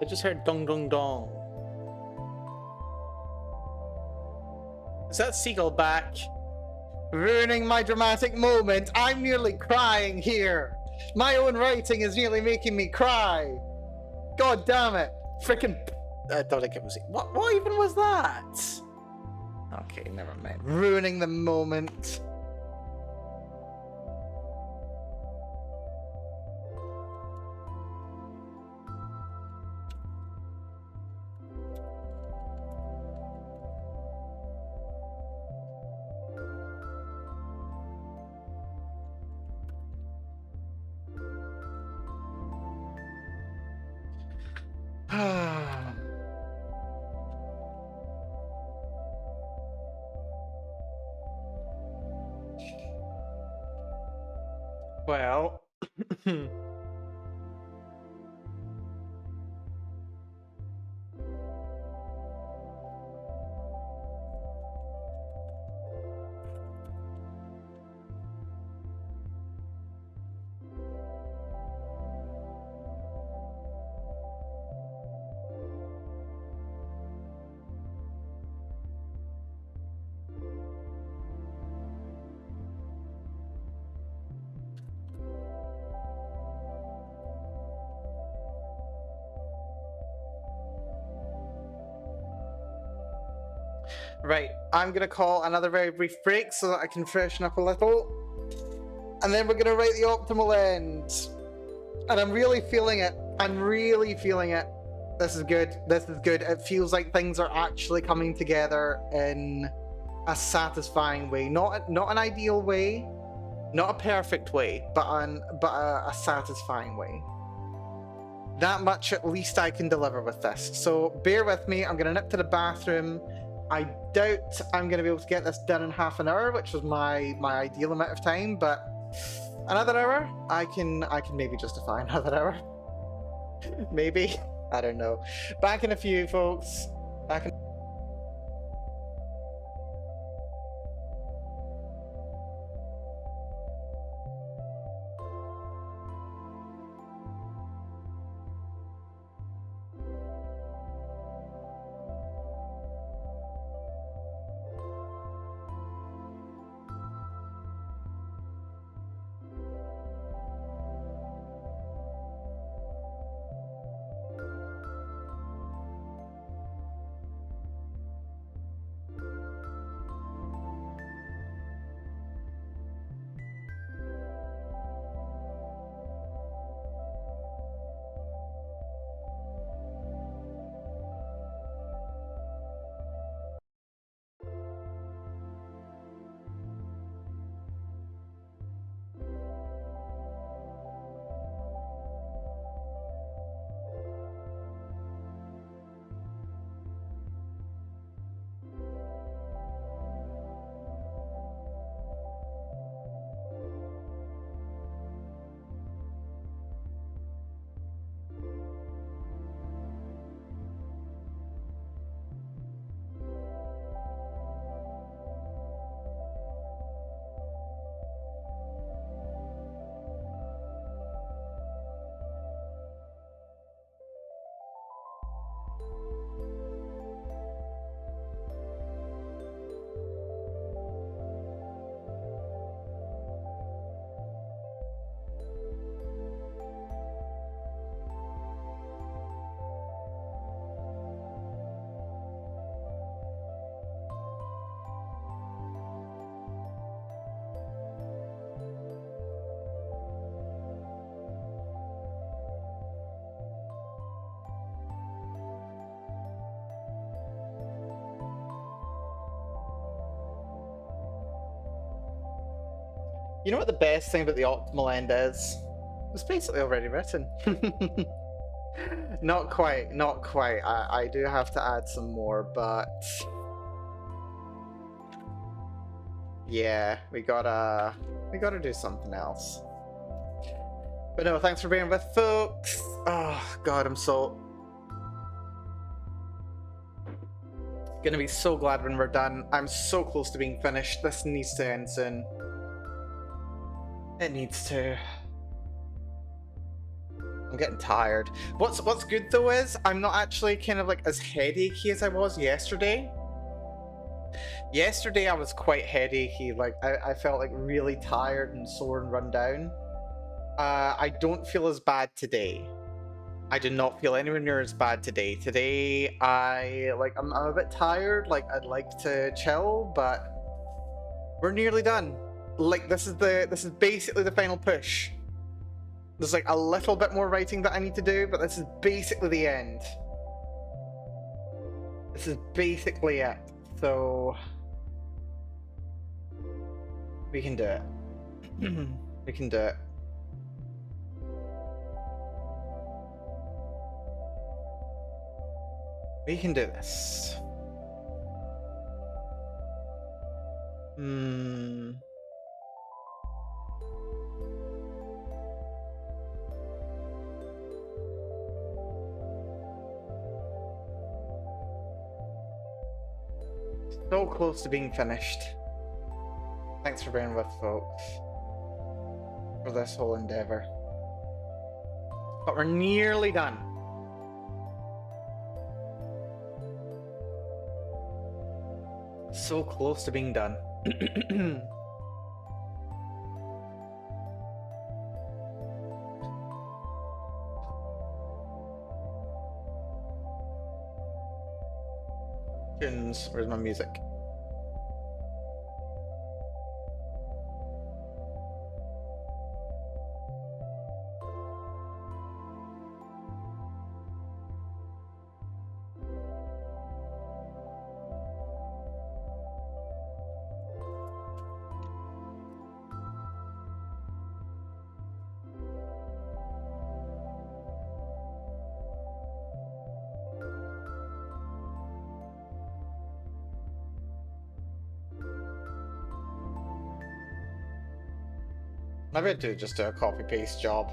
S3: I just heard dong dong dong. Is that seagull back?
S2: Ruining my dramatic moment. I'm nearly crying here. My own writing is nearly making me cry. God damn it. Freaking.
S3: I thought it was. What even was that? Okay, never mind.
S2: Ruining the moment.
S3: Well.
S2: Right, I'm gonna call another very brief break so that I can freshen up a little. And then we're gonna write the optimal end. And I'm really feeling it. I'm really feeling it. This is good. This is good. It feels like things are actually coming together in a satisfying way. Not an ideal way, not a perfect way, but a satisfying way. That much at least I can deliver with this. So bear with me. I'm gonna nip to the bathroom. I doubt I'm going to be able to get this done in half an hour, which was my ideal amount of time, but another hour, I can maybe justify another hour. Maybe. I don't know. Back in a few, folks. Back in... You know what the best thing about the optimal end is? It's basically already written. Not quite, not quite. I do have to add some more, but... yeah, we gotta do something else. But no, thanks for being with, folks. Oh, God, I'm so... gonna be so glad when we're done. I'm so close to being finished. This needs to end soon. It needs to.
S1: I'm getting tired. What's good though is I'm not actually kind of like as headachy as I was yesterday. Yesterday I was quite headachy, like I felt like really tired and sore and run down. I don't feel as bad today. I do not feel anywhere near as bad today. Today I'm a bit tired, like I'd like to chill, but we're nearly done. Like this is basically the final push. There's like a little bit more writing that I need to do, but this is basically the end. This is basically it. So we can do it. We can do it. We can do this. So close to being finished. Thanks for bearing with, folks, for this whole endeavor. But we're nearly done. So close to being done. Tunes. Where's my music? Maybe I do just do a copy paste job.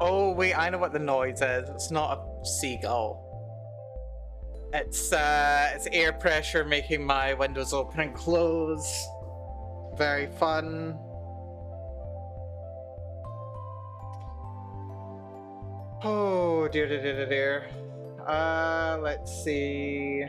S3: Oh wait, I know what the noise is. It's not a seagull. It's air pressure making my windows open and close. Very fun. Oh dear, dear, dear, dear, dear. Let's see.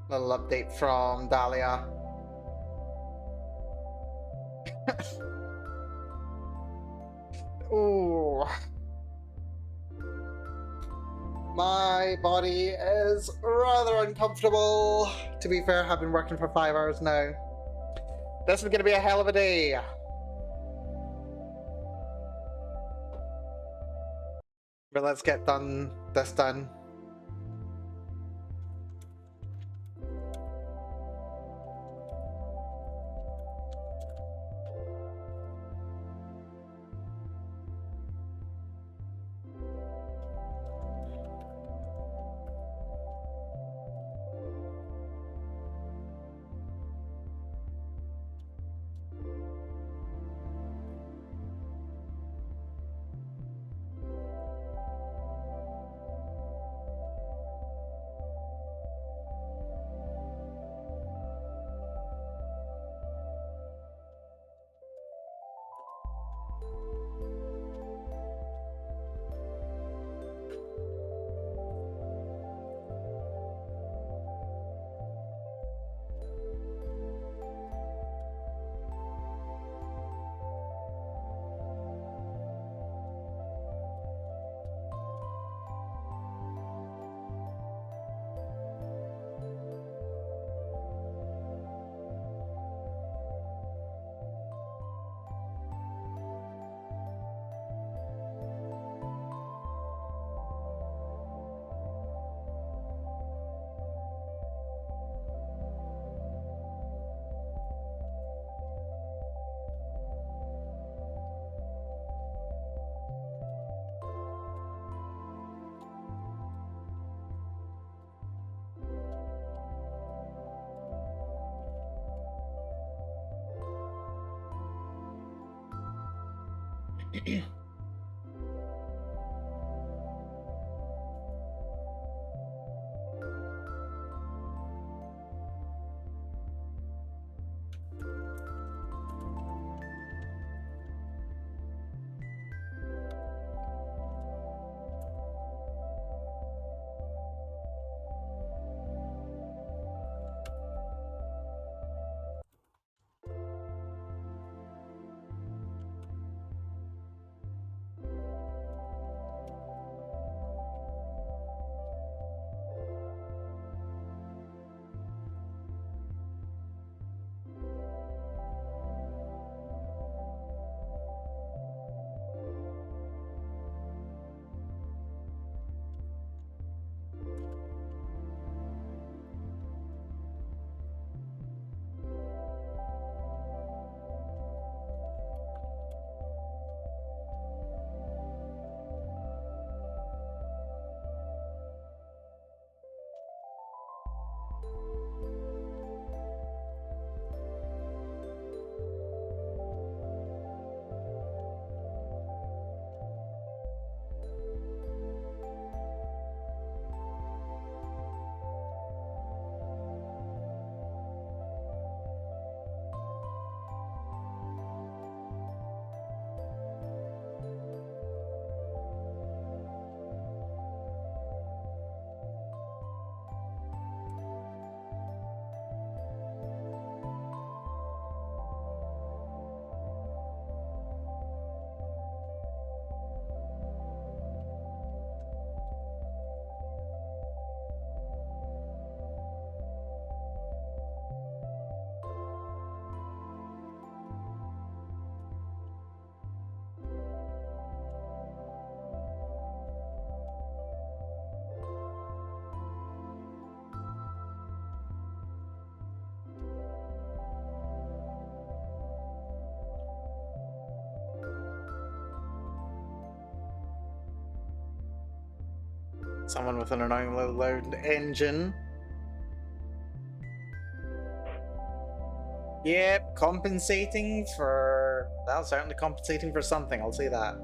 S3: Little update from Dahlia. Ooh. My body is rather uncomfortable. To be fair, I've been working for 5 hours now. This is gonna be a hell of a day. But let's get this done. Someone with an annoyingly loud engine. Yep, compensating for... Well, certainly compensating for something, I'll say that.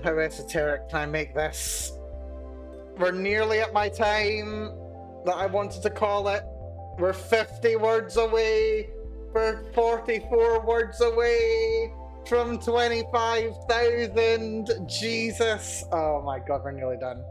S2: How esoteric can I make this? We're nearly at my time that I wanted to call it. We're 50 words away. We're 44 words away from 25,000. Jesus. Oh my god, we're nearly done.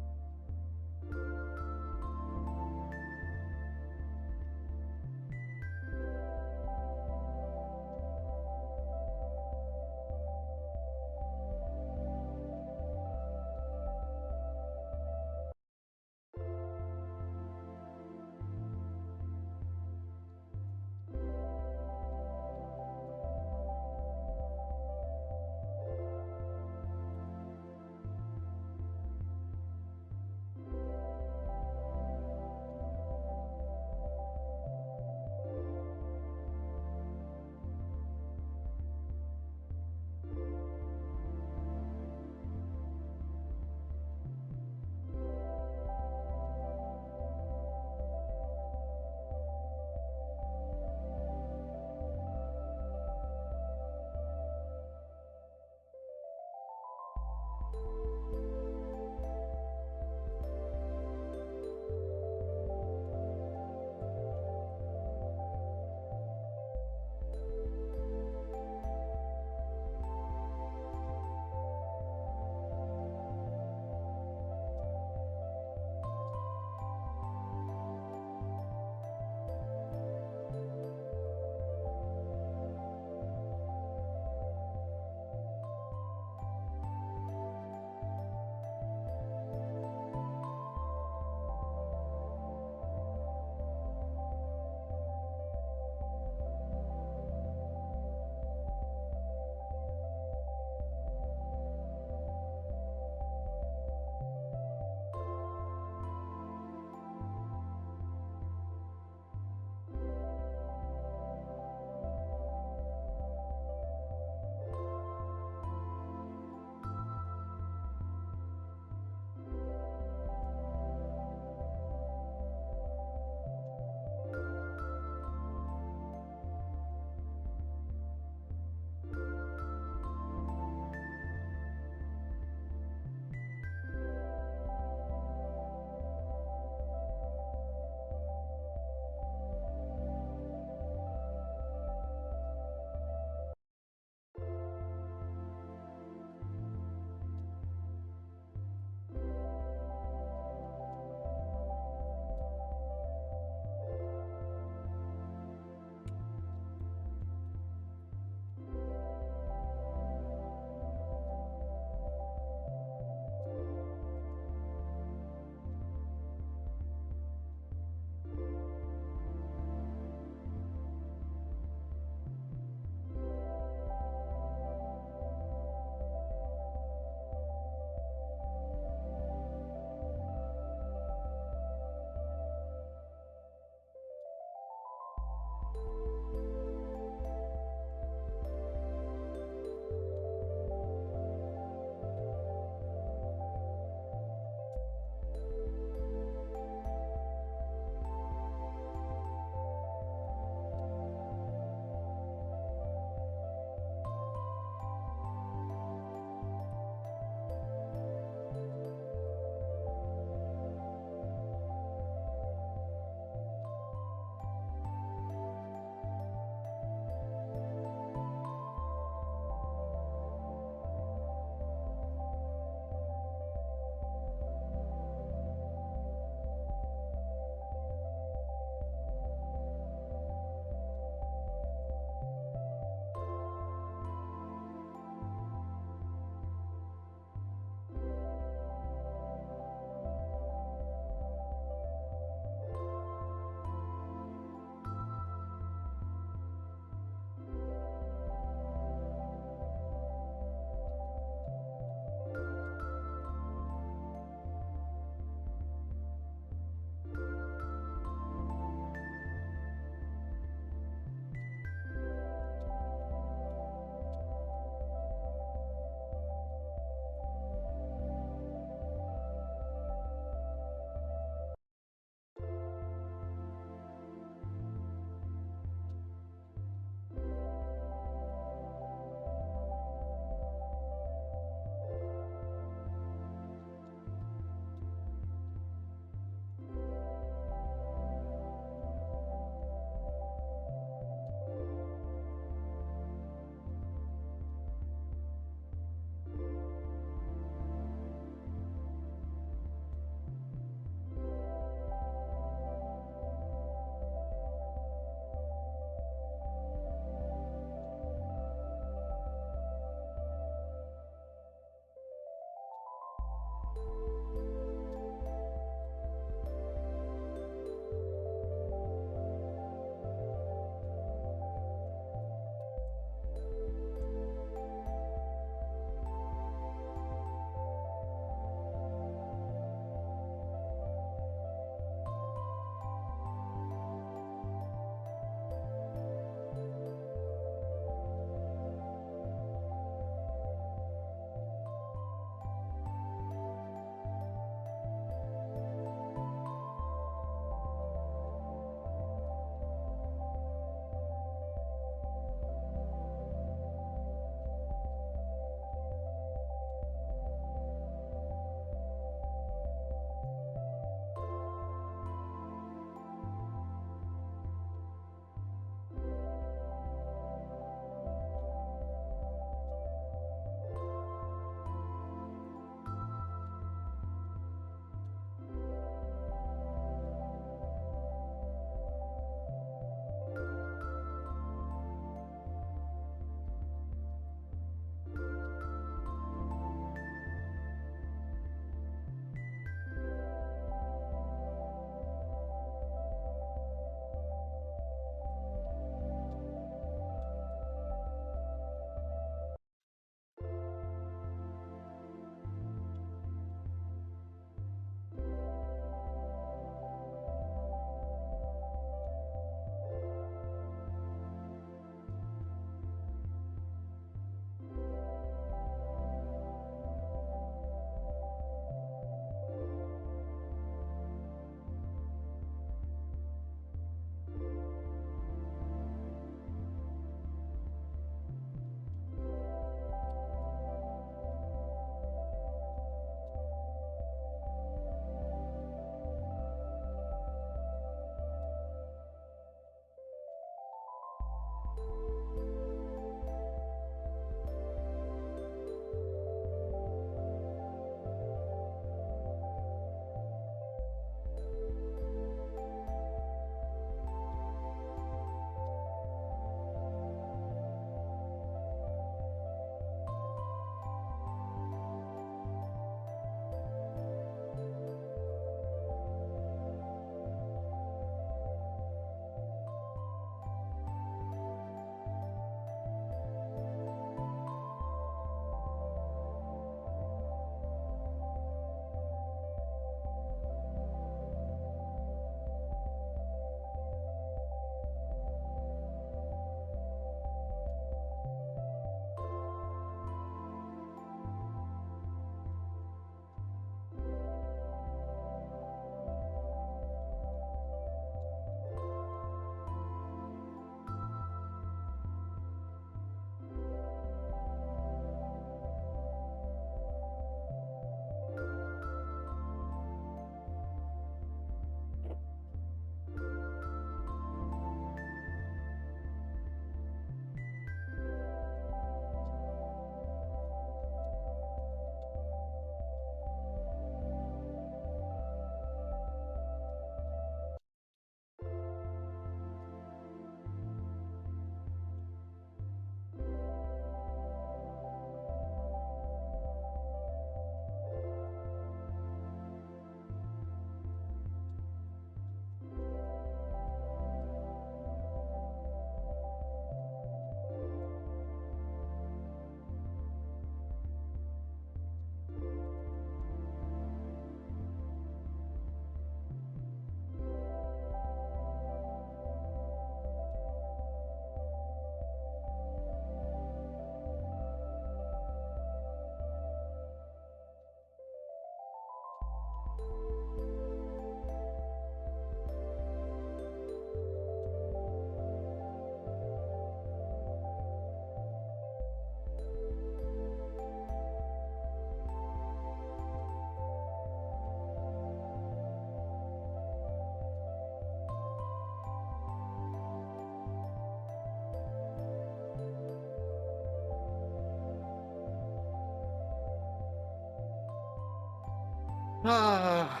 S3: Ah,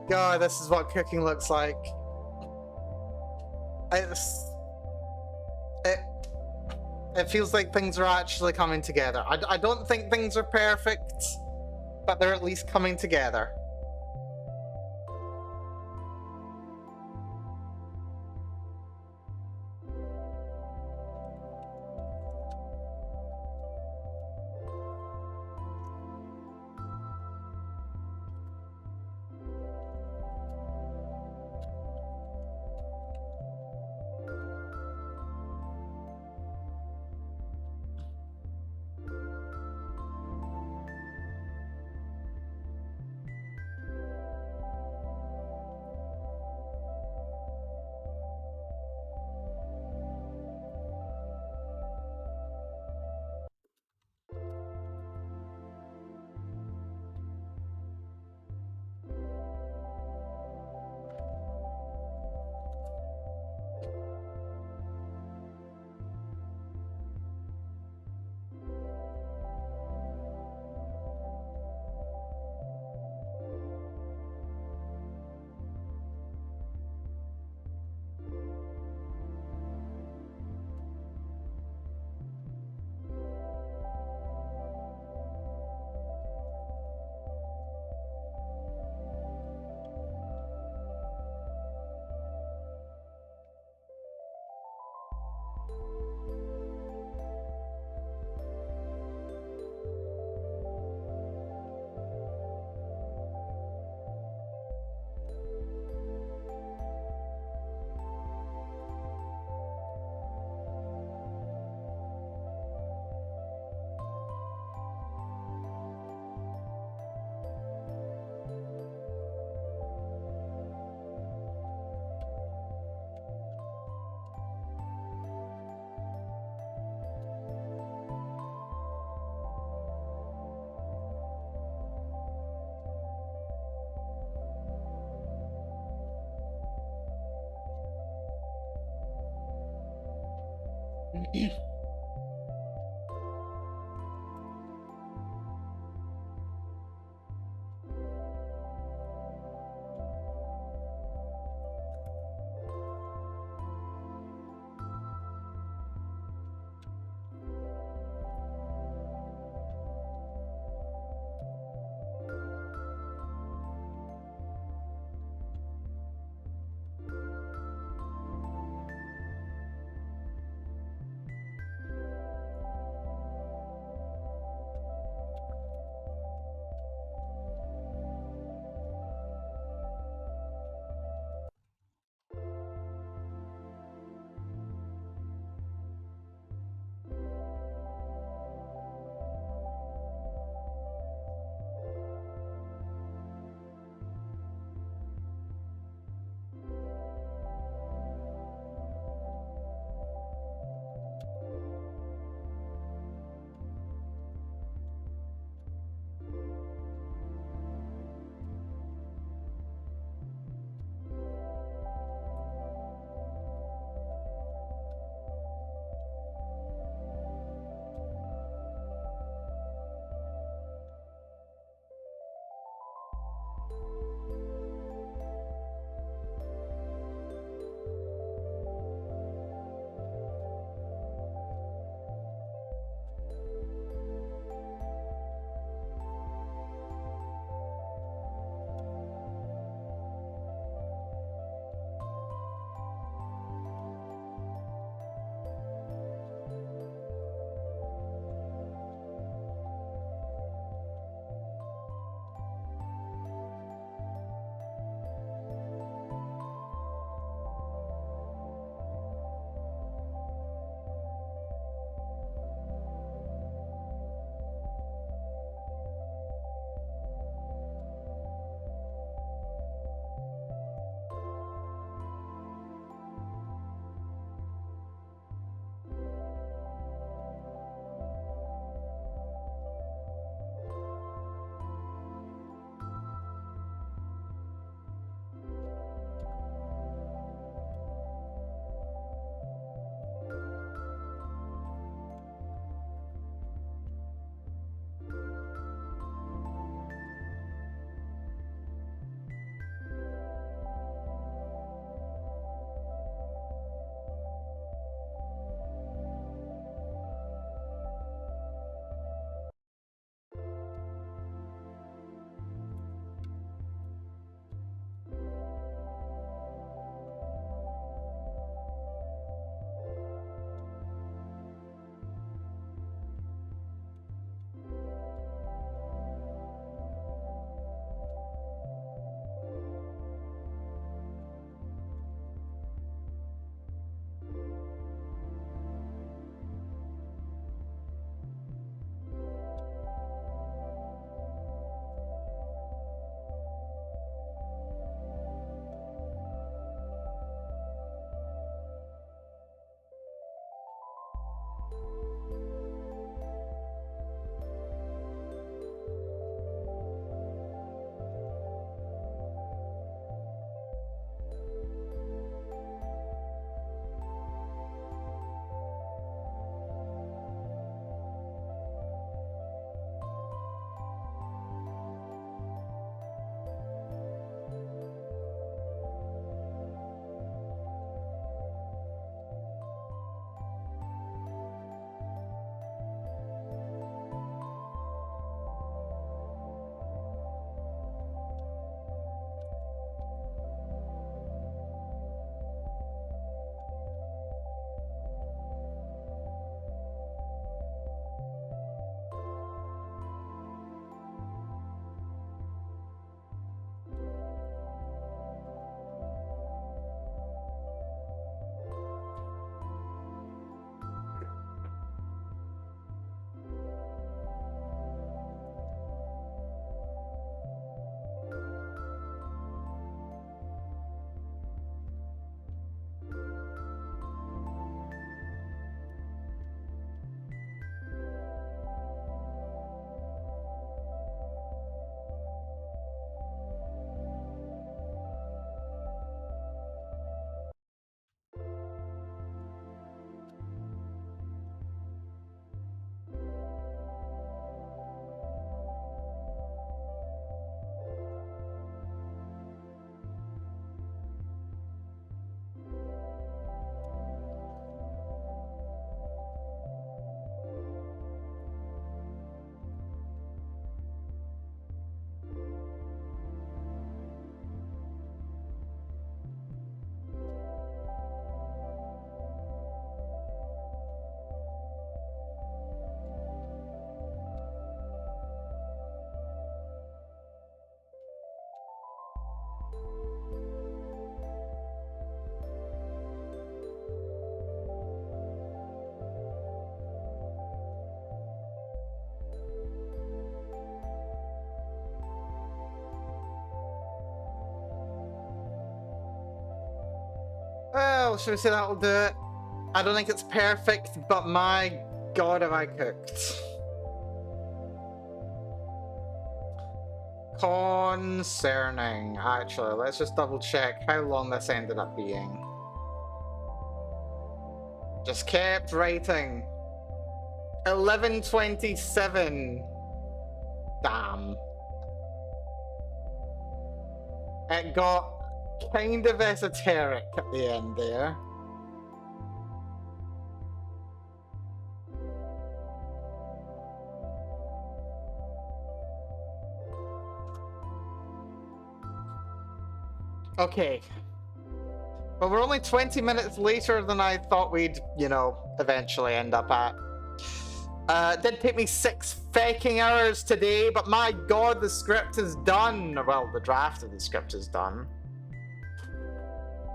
S3: God, this is what cooking looks like. It's, it, it feels like things are actually coming together. I don't think things are perfect,
S2: but they're at least coming together.
S1: Should we say that'll do it? I don't think it's perfect, but my god, have I cooked. Concerning, actually. Let's just double check how long this ended up being. Just kept writing. 11:27. Damn. It got kind of esoteric at the end there. Okay. Well, we're only 20 minutes later than I thought we'd, eventually end up at. It did take me 6 fucking hours today, but my god, the script is done. Well, the draft of the script is done.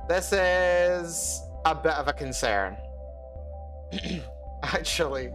S1: This is a bit of a concern. Actually.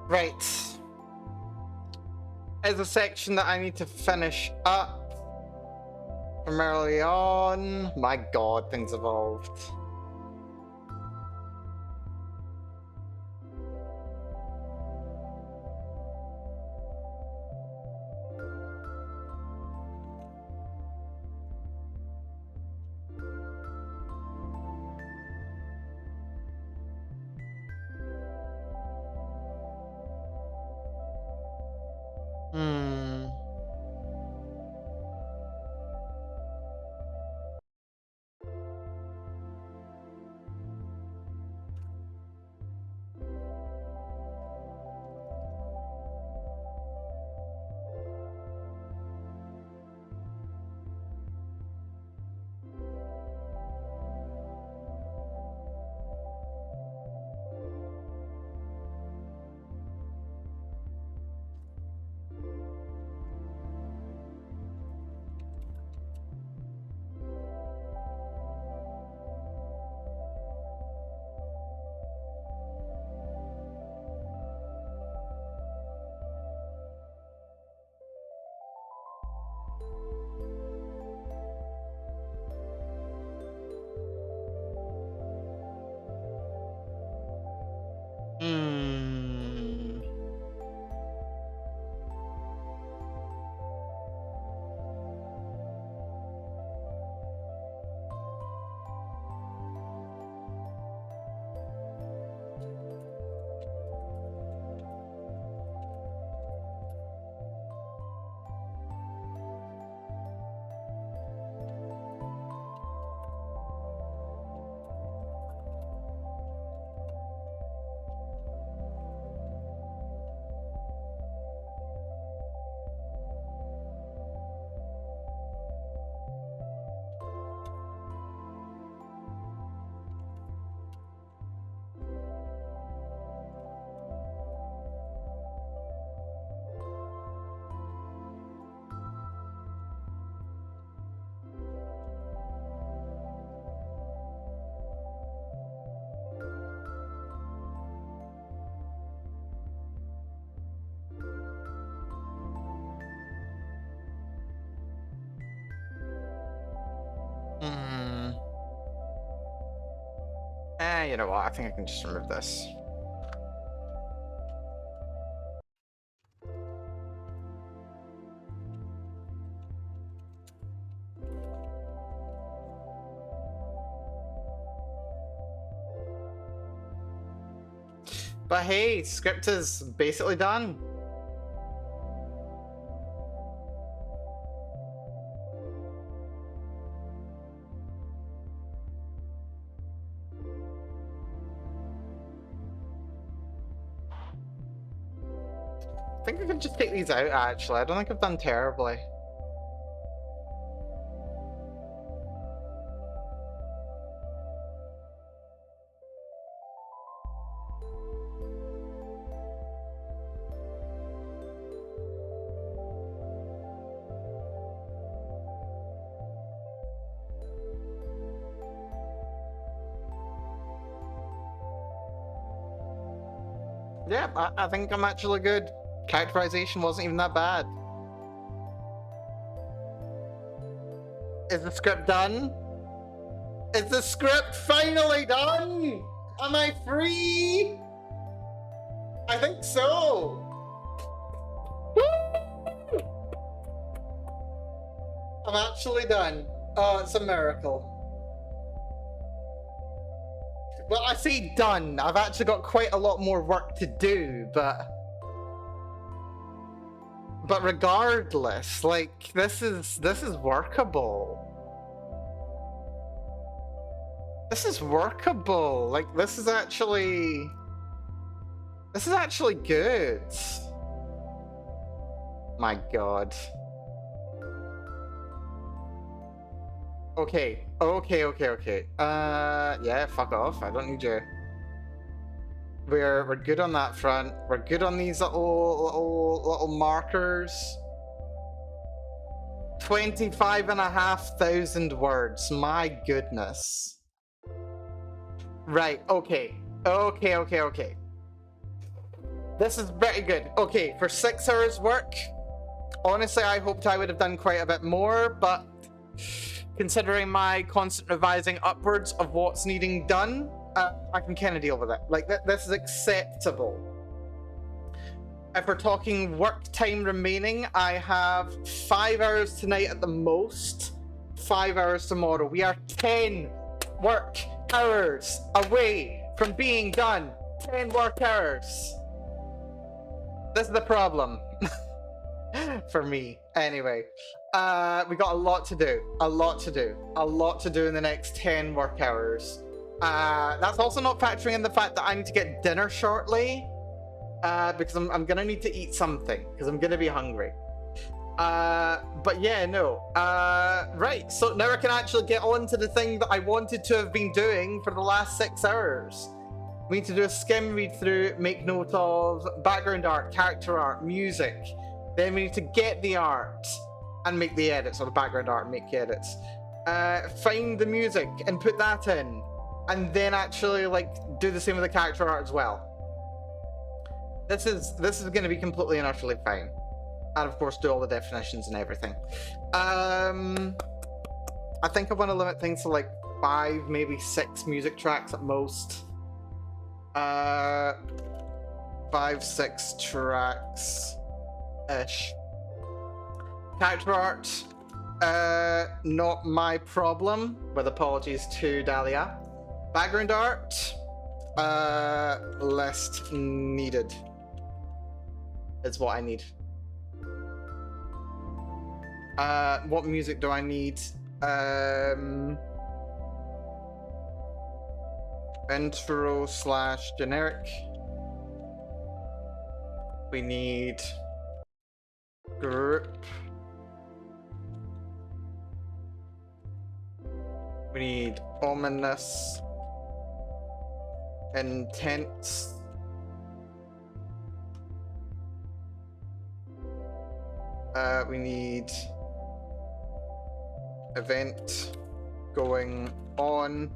S1: Right. Is a section that I need to finish up from early on. My god, things evolved. Hmm. you know what? I think I can just remove this. But hey, script is basically done. I think I can just take these out, actually. I don't think I've done terribly. Yeah, I think I'm actually good. Characterization wasn't even that bad. Is the script done? Is the script finally done? Am I free? I think so. Woo! I'm actually done. Oh, it's a miracle. Well, I say done. I've actually got quite a lot more work to do, but regardless, like this is workable. This is workable. Like this is actually good. My God. Okay. Yeah, fuck off. I don't need you. We're good on that front. We're good on these little markers. 25,500 words. My goodness. Right, okay. This is very good. Okay, for 6 hours work, honestly, I hoped I would have done quite a bit more, but considering my constant revising upwards of what's needing done, I can kind of deal with it. Like, this is acceptable. If we're talking work time remaining, I have 5 hours tonight at the most, 5 hours tomorrow. We are 10 work hours away from being done. 10 work hours. This is the problem. For me, anyway. We got a lot to do. A lot to do in the next 10 work hours. That's also not factoring in the fact that I need to get dinner shortly. Because I'm gonna need to eat something, because I'm gonna be hungry. But yeah, no. Right, so now I can actually get on to the thing that I wanted to have been doing for the last 6 hours. We need to do a skim read through, make note of background art, character art, music. Then we need to get the art and make the edits, or the background art and make the edits. Find the music and put that in. And then actually like do the same with the character art as well. This is going to be completely and utterly fine. And of course do all the definitions and everything. I think I want to limit things to like 5, maybe 6 music tracks at most. 5, 6 tracks ish. Character art, not my problem, with apologies to Dahlia. Background art, list needed is what I need. What music do I need? Intro / generic. We need group. We need ominous. Intense. We need event going on.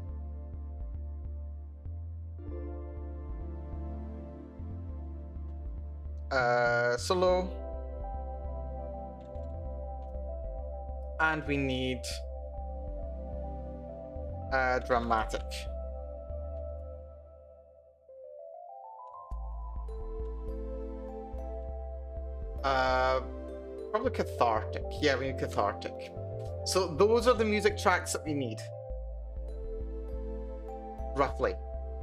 S1: Solo. And we need dramatic. Uh, probably cathartic. Yeah, we need cathartic. So those are the music tracks that we need. Roughly.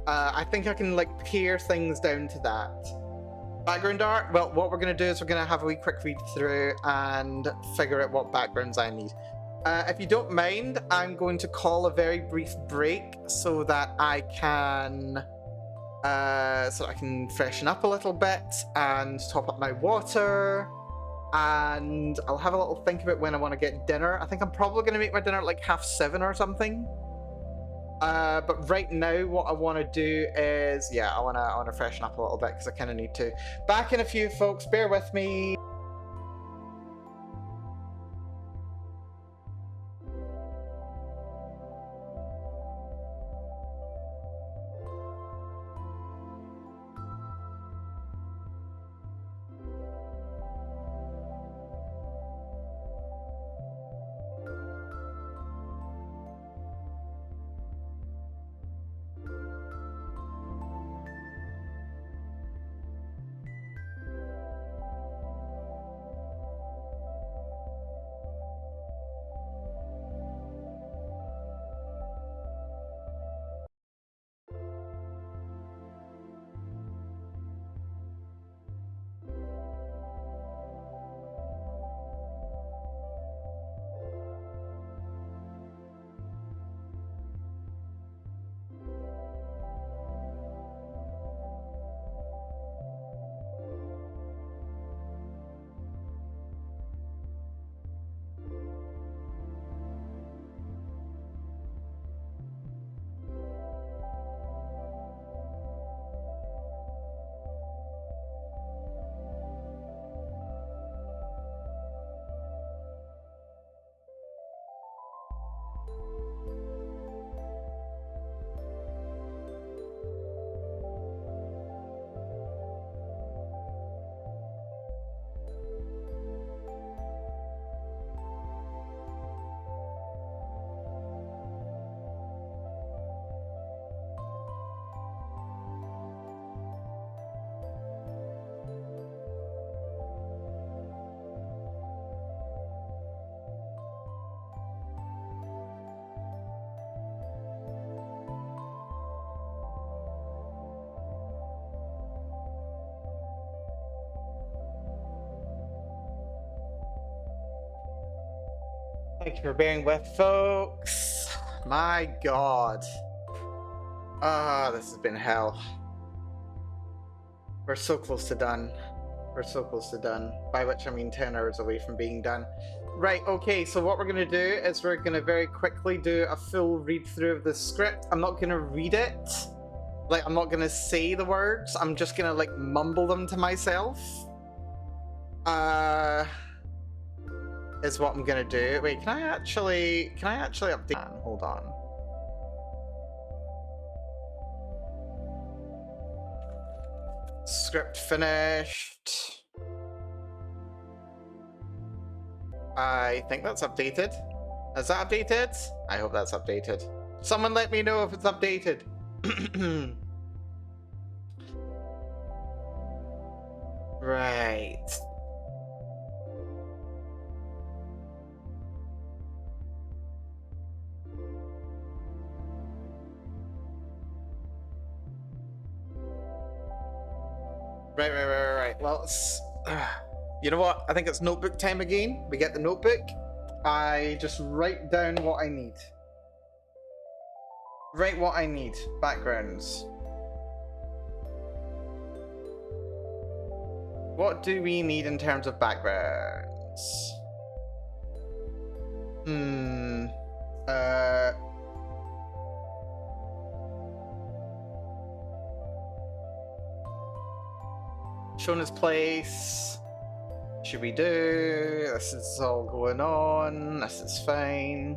S1: I think I can like pare things down to that. Background art, well, what we're going to do is we're going to have a wee quick read through and figure out what backgrounds I need. If you don't mind, I'm going to call a very brief break so that I can freshen up a little bit and top up my water. And I'll have a little think about when I want to get dinner. I think I'm probably going to make my dinner at like 7:30 or something. But right now, what I want to do is, yeah, I want to freshen up a little bit because I kind of need to. Back in a few, folks. Bear with me. Thank you for bearing with, folks. My God. Ah, this has been hell. We're so close to done. We're so close to done. By which I mean 10 hours away from being done. Right, okay, so what we're going to do is we're going to very quickly do a full read through of the script. I'm not going to read it. Like, I'm not going to say the words. I'm just going to, like, mumble them to myself. Is what I'm gonna do. Wait, can I actually update? Hold on. Script finished. I think that's updated. Is that updated? I hope that's updated. Someone let me know if it's updated. Right. Right. Well, it's, you know what? I think it's notebook time again. We get the notebook. I just write down what I need. Write what I need. Backgrounds. What do we need in terms of backgrounds? Shona's place. Should we do? This is all going on. This is fine.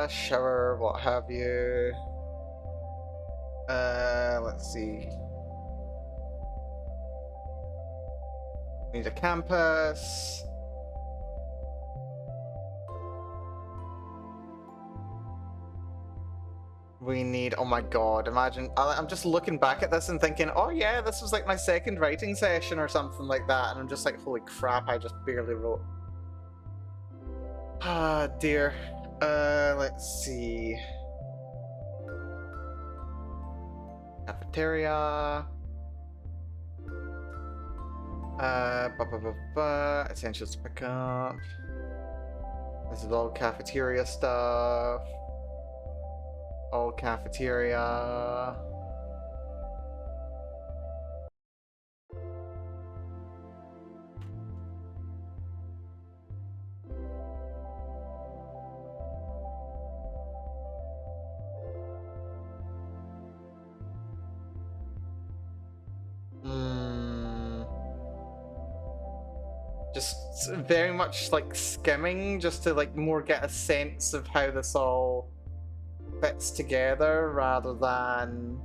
S1: Shower, what have you. Let's see. Need a campus.
S3: We need, oh my god, imagine, I'm just looking back at this and thinking, oh yeah, this was like my second writing session or something like that, and I'm just like, holy crap, I just barely wrote. Ah, dear. Let's see. Cafeteria. Essentials to pick up. This is all cafeteria stuff. All cafeteria. Just very much like skimming, just to like more get a sense of how this all fits together rather than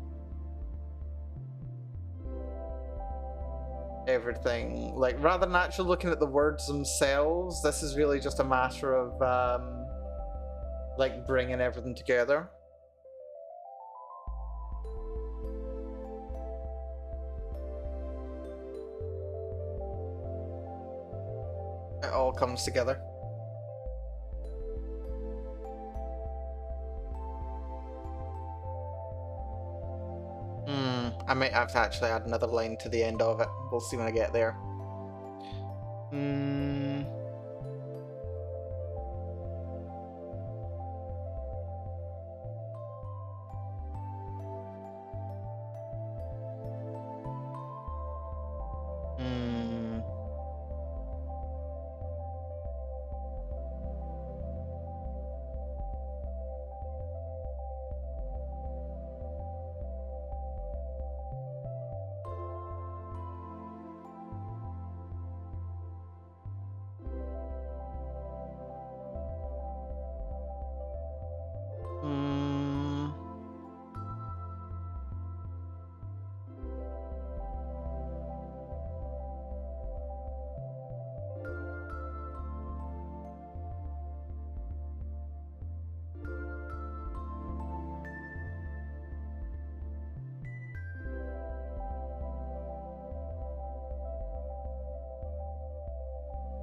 S3: everything. Like, rather than actually looking at the words themselves, this is really just a matter of like bringing everything together. It all comes together. I might have to actually add another line to the end of it. We'll see when I get there.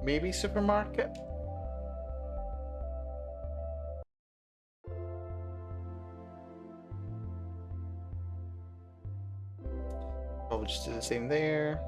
S3: Maybe supermarket? Probably just do the same there.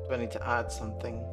S3: Do I need to add something?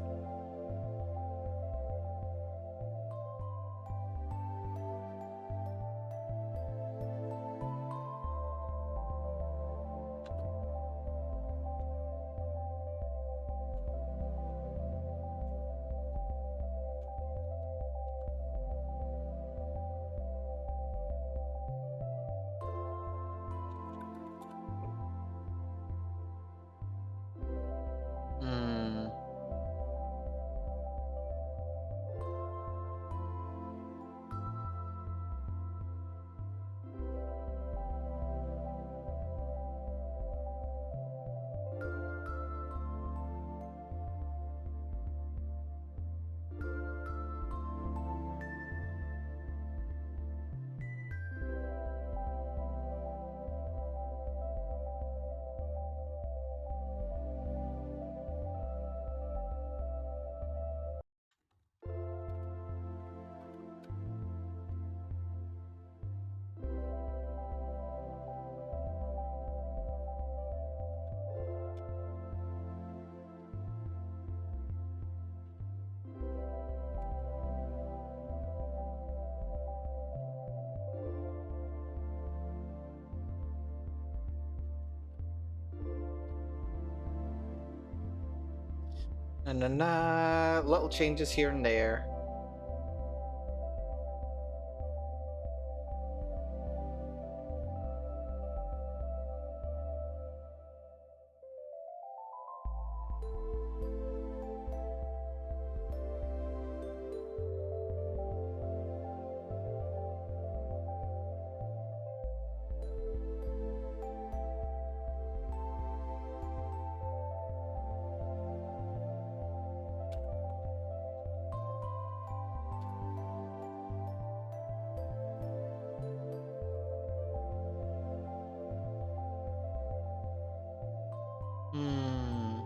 S1: Little changes here and there. Hmm.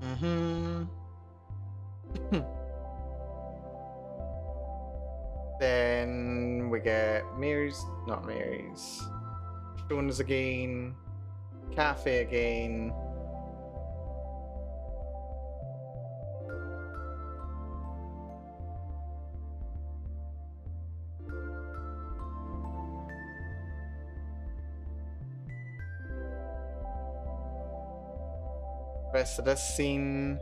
S1: Mm-hmm. Then we get Mary's, not Mary's. Stones again. Cafe again. Rest of this scene.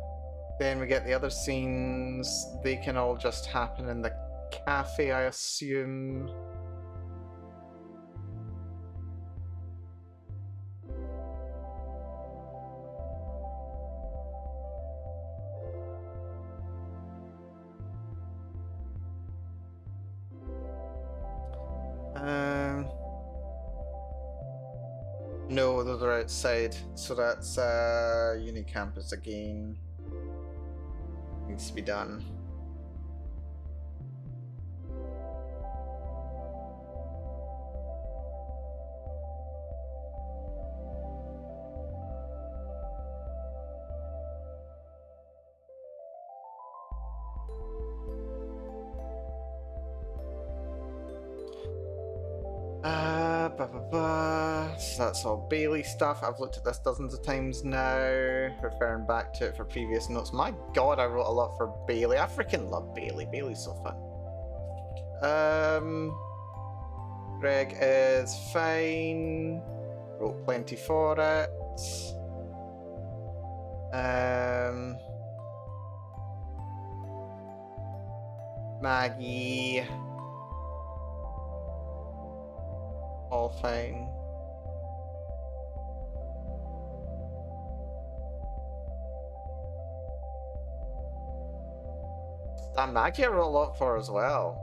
S1: Then we get the other scenes. They can all just happen in the cafe, I assume. No, those are outside. So that's Uni Campus again. Needs to be done. So that's all Bailey stuff. I've looked at this dozens of times now, referring back to it for previous notes. My god, I wrote a lot for Bailey. I freaking love Bailey. Bailey's so fun. Greg is fine. Wrote plenty for it. Maggie. All fine. That Maggie I wrote a lot for as well.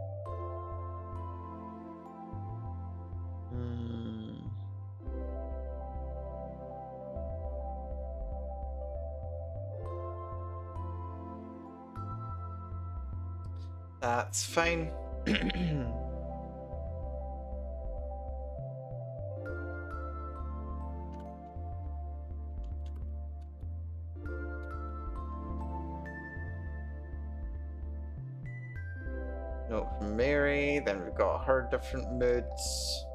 S1: That's fine. Note from Mary, then we've got her different moods.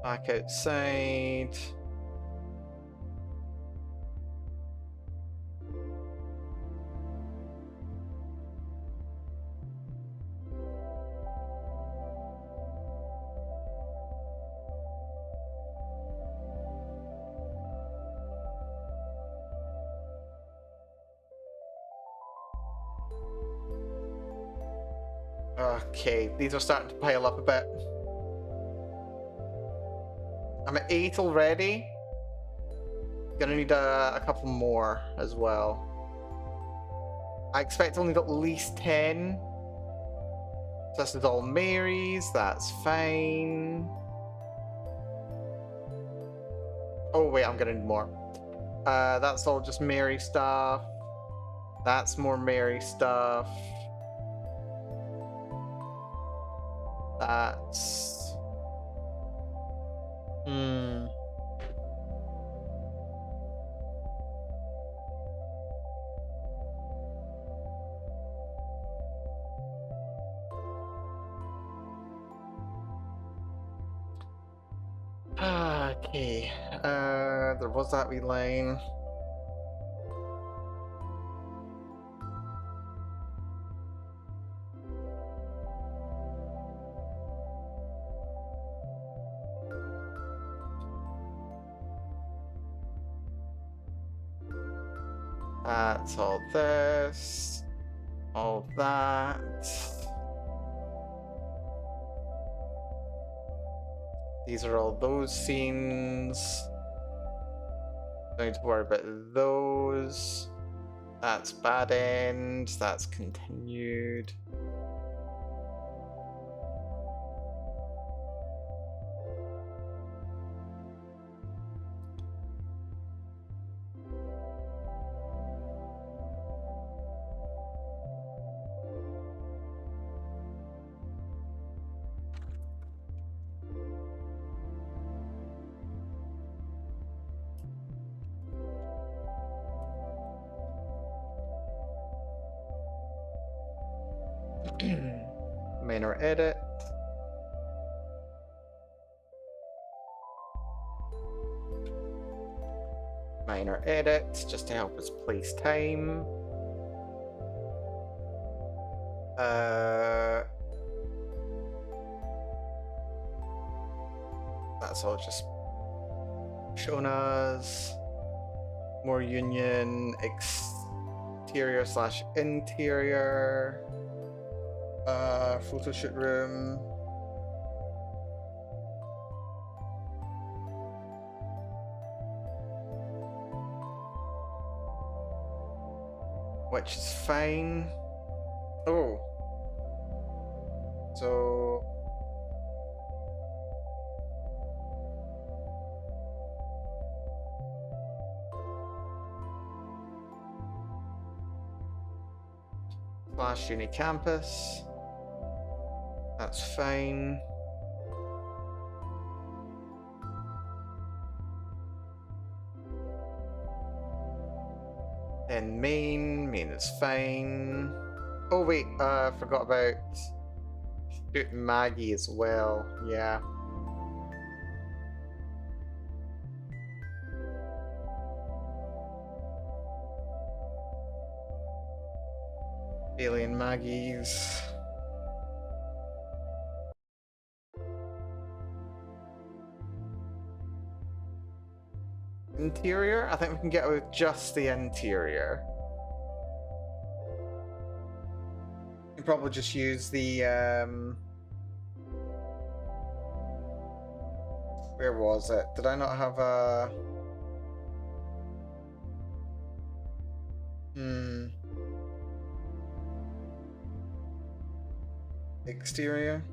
S1: Back outside. Okay, these are starting to pile up a bit. I'm at 8 already. Gonna need a couple more as well. I expect I'll need at least 10. So this is all Mary's, that's fine. Oh wait, I'm gonna need more. That's all just Mary stuff.
S3: That's more Mary stuff. That's... Hmm. Okay. There was that wee line. That's all this. All that. These are all those scenes. Don't need to worry about those. That's bad end. That's continued. Minor edit. Minor edit, just to help us place time. That's all just shown us. More union, exterior slash interior. Photo shoot room. Which is fine. Oh. So... Slash uni campus. That's fine. Then main is fine. Oh wait, I forgot about shooting Maggie as well. Yeah. Alien Maggies. Interior? I think we can get with just the interior. We can probably just use the where was it? Did I not have a exterior?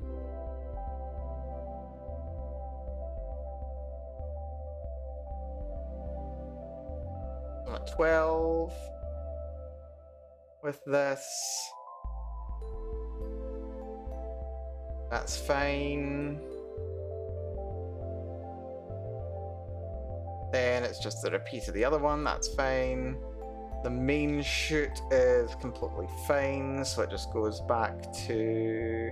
S3: I'm at 12 with this. That's fine. Then it's just the repeat of the other one, that's fine. The main shoot is completely fine, so it just goes back to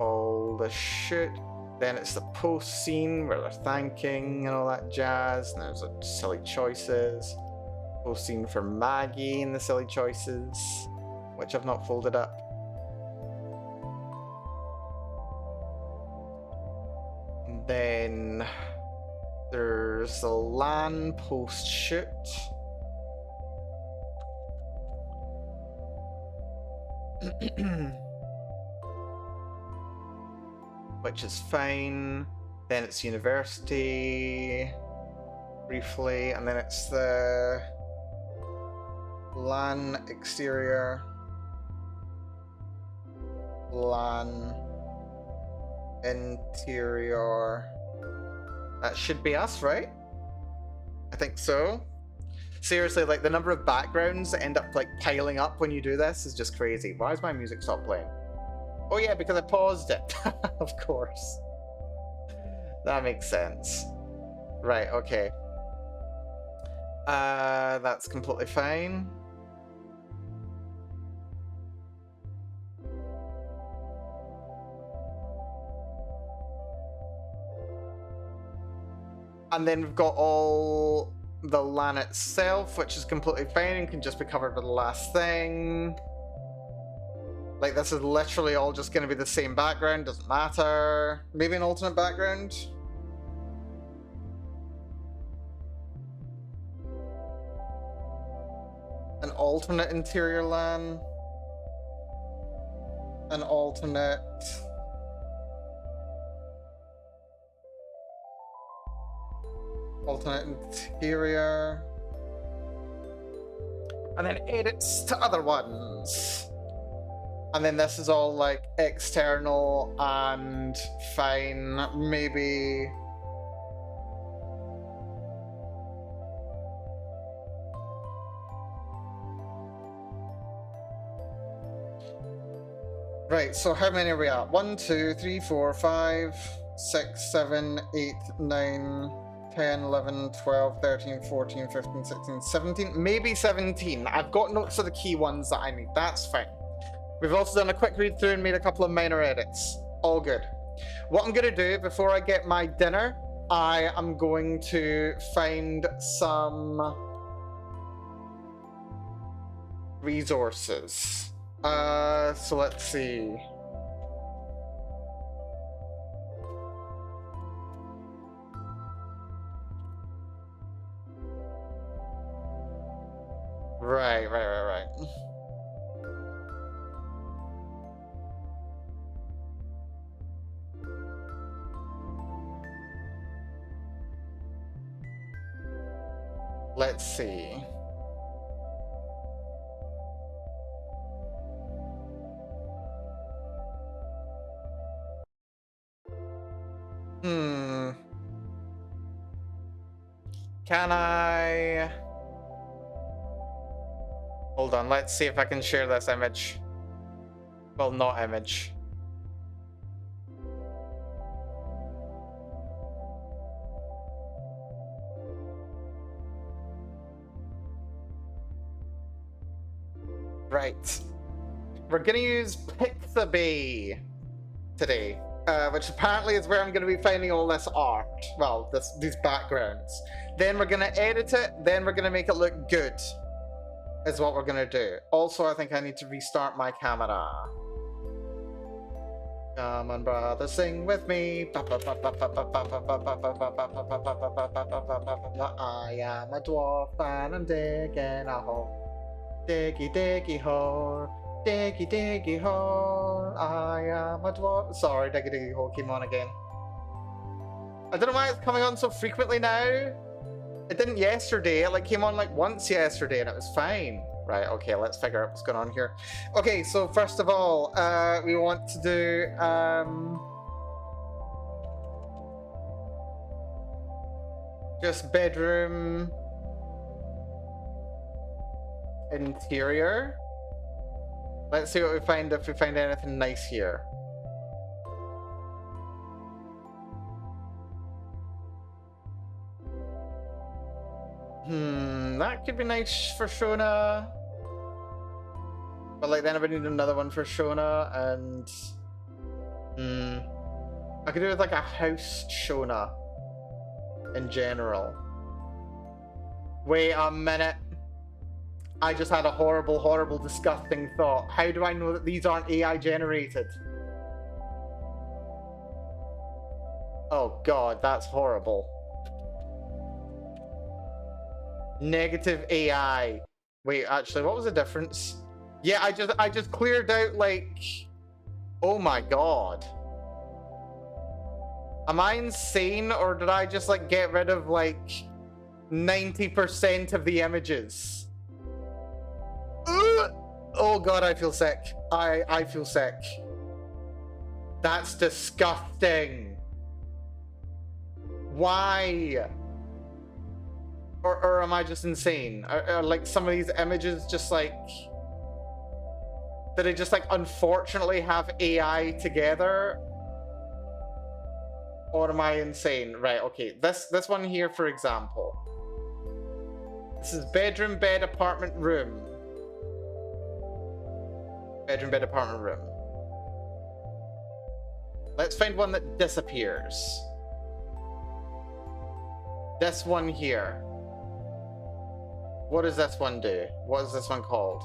S3: all the shoot. Then it's the post scene where they're thanking and all that jazz, and there's silly choices. Post scene for Maggie and the silly choices, which I've not folded up. And then there's the LAN post shoot. Which is fine. Then it's university briefly, and then it's the LAN exterior, LAN interior. That should be us, right? I think so. Seriously, like the number of backgrounds that end up like piling up when you do this is just crazy. Why is my music stopped playing? Oh yeah, because I paused it. Of course. That makes sense. Right, okay. That's completely fine. And then we've got all the LAN itself, which is completely fine and can just be covered by the last thing. Like, this is literally all just going to be the same background, doesn't matter. Maybe an alternate background? An alternate interior LAN? An alternate... alternate interior, and then edits to other ones, and then this is all like external and fine. Maybe right, so how many are we at? 1 2 3 4 5 6 7 8 9 10, 11, 12, 13, 14, 15, 16, 17, maybe 17. I've got notes of the key ones that I need. That's fine. We've also done a quick read through and made a couple of minor edits. All good. What I'm going to do before I get my dinner, I am going to find some resources. So let's see. Right. Let's see. Can I... Hold on, let's see if I can share this image. Well, not image. Right. We're gonna use Pixabay today, which apparently is where I'm gonna be finding all this art. Well, these backgrounds. Then we're gonna edit it, then we're gonna make it look good. Is what we're gonna do. Also, I think I need to restart my camera. Come on, brother, sing with me. I am a dwarf and I'm digging a hole. Diggy, diggy hole. Diggy, diggy hole. I am a dwarf. Sorry, diggy, diggy hole came on again. I don't know why it's coming on so frequently now. It didn't yesterday. It like came on like once yesterday and it was fine. Right, okay, let's figure out what's going on here. Okay, so first of all, we want to do just bedroom interior. Let's see what we find, if we find anything nice here. That could be nice for Shona. But like then I would need another one for Shona, and I could do with like a house Shona in general. Wait a minute. I just had a horrible, horrible, disgusting thought. How do I know that these aren't AI generated? Oh god, that's horrible. Negative AI. Wait, actually, what was the difference? Yeah, I just cleared out like... Oh my god. Am I insane, or did I just like get rid of like 90% of the images? Oh god, I feel sick. I feel sick. That's disgusting. Why?
S1: Or am I just insane? Are like some of these images just like... Do they just like unfortunately have AI together? Or am I insane? Right, okay. This one here, for example. This is bedroom, bed, apartment, room. Bedroom, bed, apartment, room. Let's find one that disappears. This one here. What does this one do? What is this one called?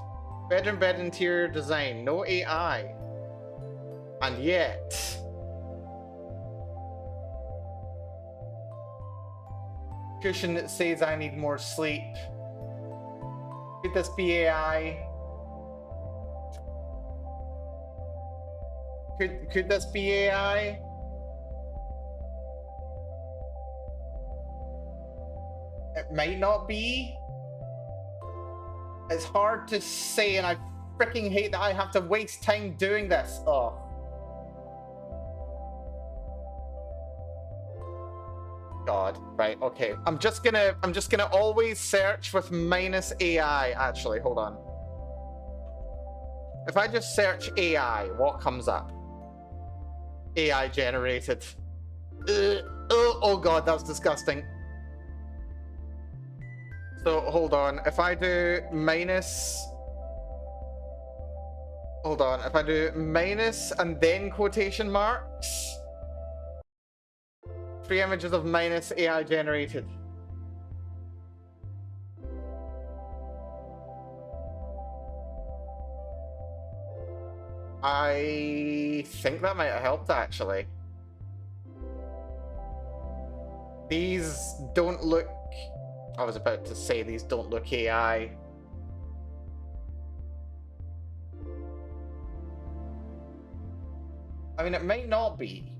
S1: Bedroom, bed, interior design. No AI. And yet... Cushion that says I need more sleep. Could this be AI? Could this be AI? It might not be. It's hard to say, and I freaking hate that I have to waste time doing this. Oh. God. Right, okay. I'm just gonna always search with minus AI, actually. Hold on. If I just search AI, what comes up? AI generated. Oh god, that's disgusting. So, hold on. If I do minus... Hold on. If I do minus and then quotation marks... 3 images of minus AI generated. I think that might have helped, actually. These don't look... I was about to say these don't look AI. I mean, it might not be.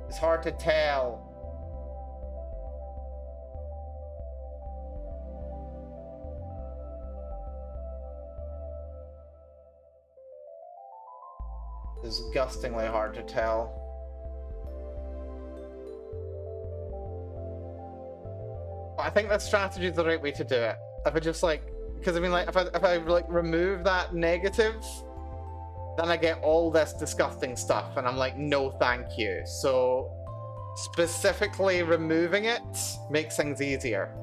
S1: It's hard to tell. Disgustingly hard to tell. I think that strategy is the right way to do it. If I just like, because I mean, like, if I like remove that negative, then I get all this disgusting stuff, and I'm like, no, thank you. So specifically removing it makes things easier.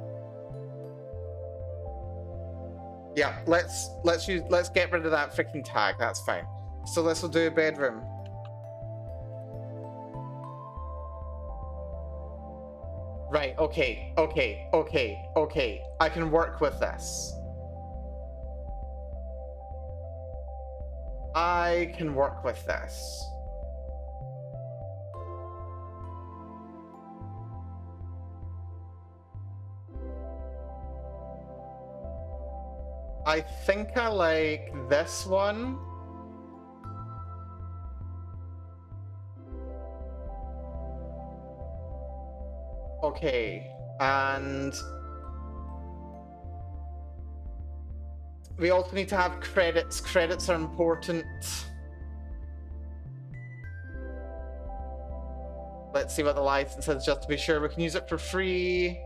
S1: Yeah, let's get rid of that freaking tag. That's fine. So this will do a bedroom. Right, okay. I can work with this. I can work with this. I think I like this one. Okay, and we also need to have credits. Credits are important. Let's see what the license says just to be sure. We can use it for free.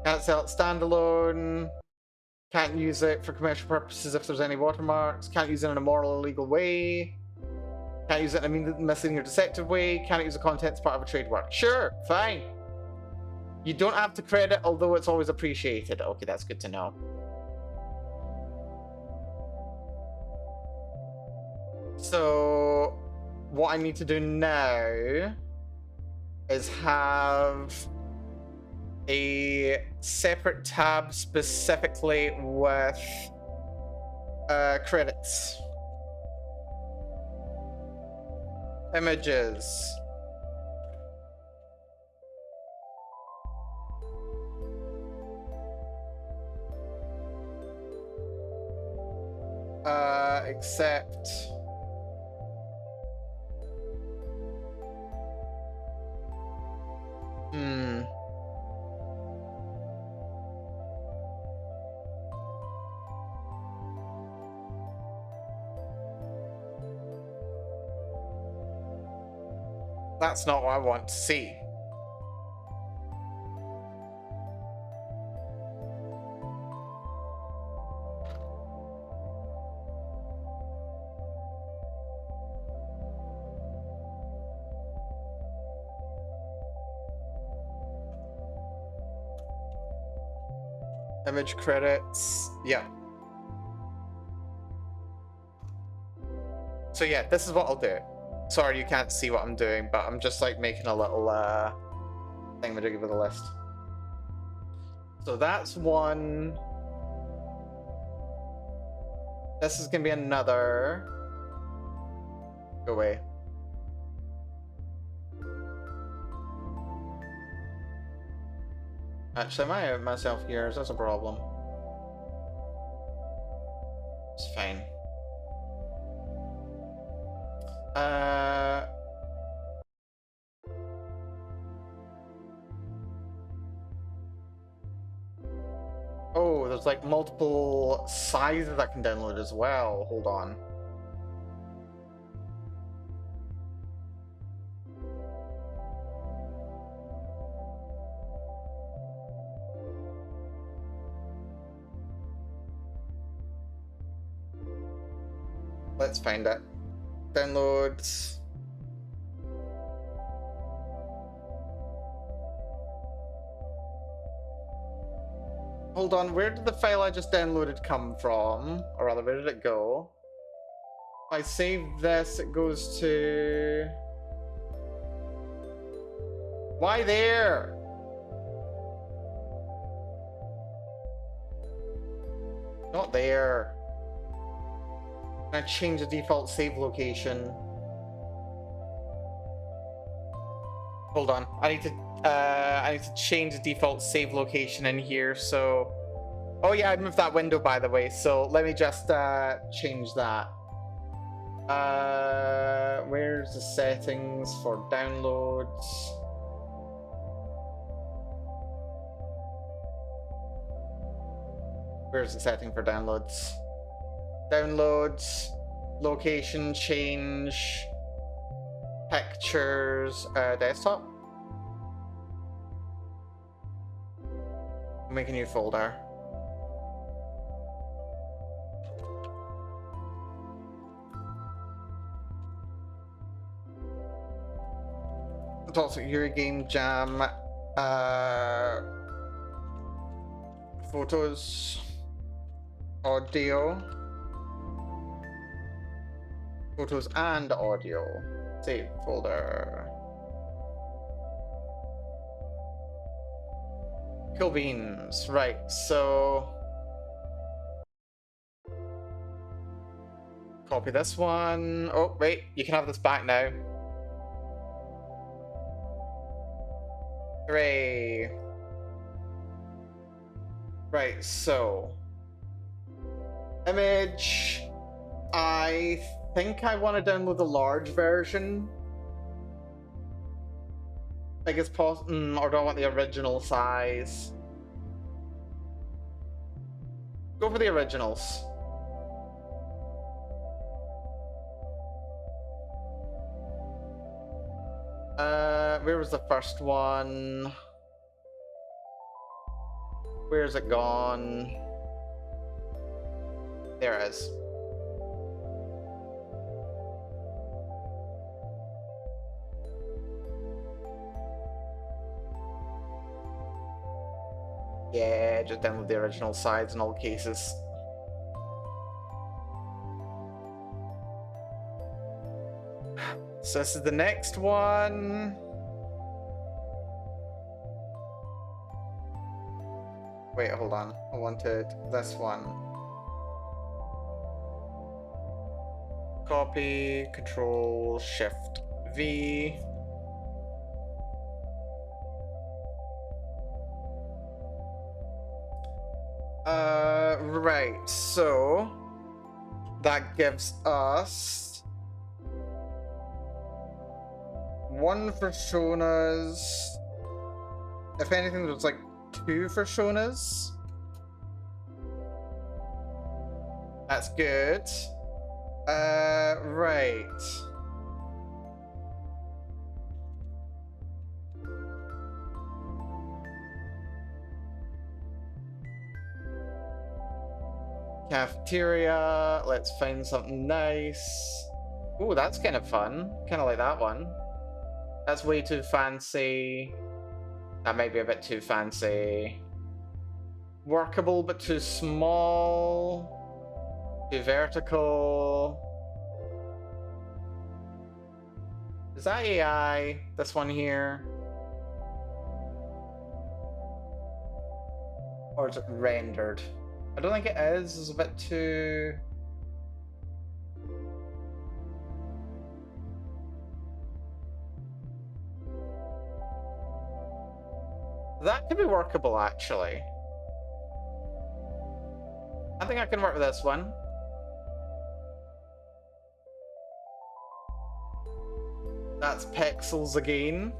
S1: Can't sell it standalone. Can't use it for commercial purposes if there's any watermarks. Can't use it in a moral or legal way. Can't use it in a misleading or deceptive way. Can't use the contents part of a trademark. Sure, fine. You don't have to credit, although it's always appreciated. Okay, that's good to know. So, what I need to do now is have a separate tab specifically with credits. Images. Except that's not what I want to see.
S3: Image credits. Yeah. So yeah, this is what I'll do. Sorry you can't see what I'm doing, but I'm just like making a little thingamajiggy with a list. So that's one. This is gonna be another. Go away. Actually, am I out myself here? Is this a problem? It's fine. Oh, there's like multiple sizes I can download as well. Hold on. Let's find it. Downloads. Hold on, where did the file I just downloaded come from? Or rather, where did it go? If I save this, it goes to... Why there? Not there. Can I change the default save location? Hold on, I need to change the default save location in here, so... Oh yeah, I moved that window by the way, so let me just change that. Where's the settings for downloads? Where's the setting for downloads? Downloads, location change, pictures, desktop. Make a new folder. It's also Yuri Game Jam, photos, audio, photos and audio, save folder. Cool beans, right, so copy this one. Oh, wait, you can have this back now. Hooray. Right, so image. I think I want to download the large version. I guess or do I want the original size? Go for the originals. Where was the first one? Where's it gone? There it is. Yeah, just download the original size in all cases. So this is the next one. Wait, hold on. I wanted this one. Copy, Control, Shift, V. Right, so that gives us one for Shonas. If anything, there's like 2 for Shonas. That's good. Right. Cafeteria. Let's find something nice. Ooh, that's kind of fun. Kind of like that one. That's way too fancy. That might be a bit too fancy.
S1: workable but too small. Too vertical. Is that AI? This one here? Or is it rendered? I don't think it is. It's a bit too... That could be workable, actually. I think I can work with this one. That's pixels again.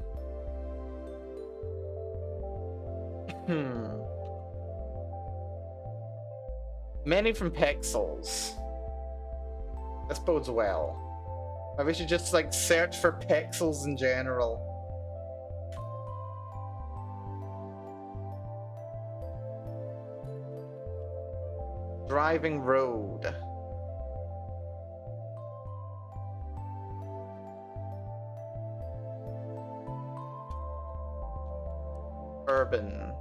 S1: Many from pixels. This bodes well. Maybe we should just like search for pixels in general. Driving road. Urban.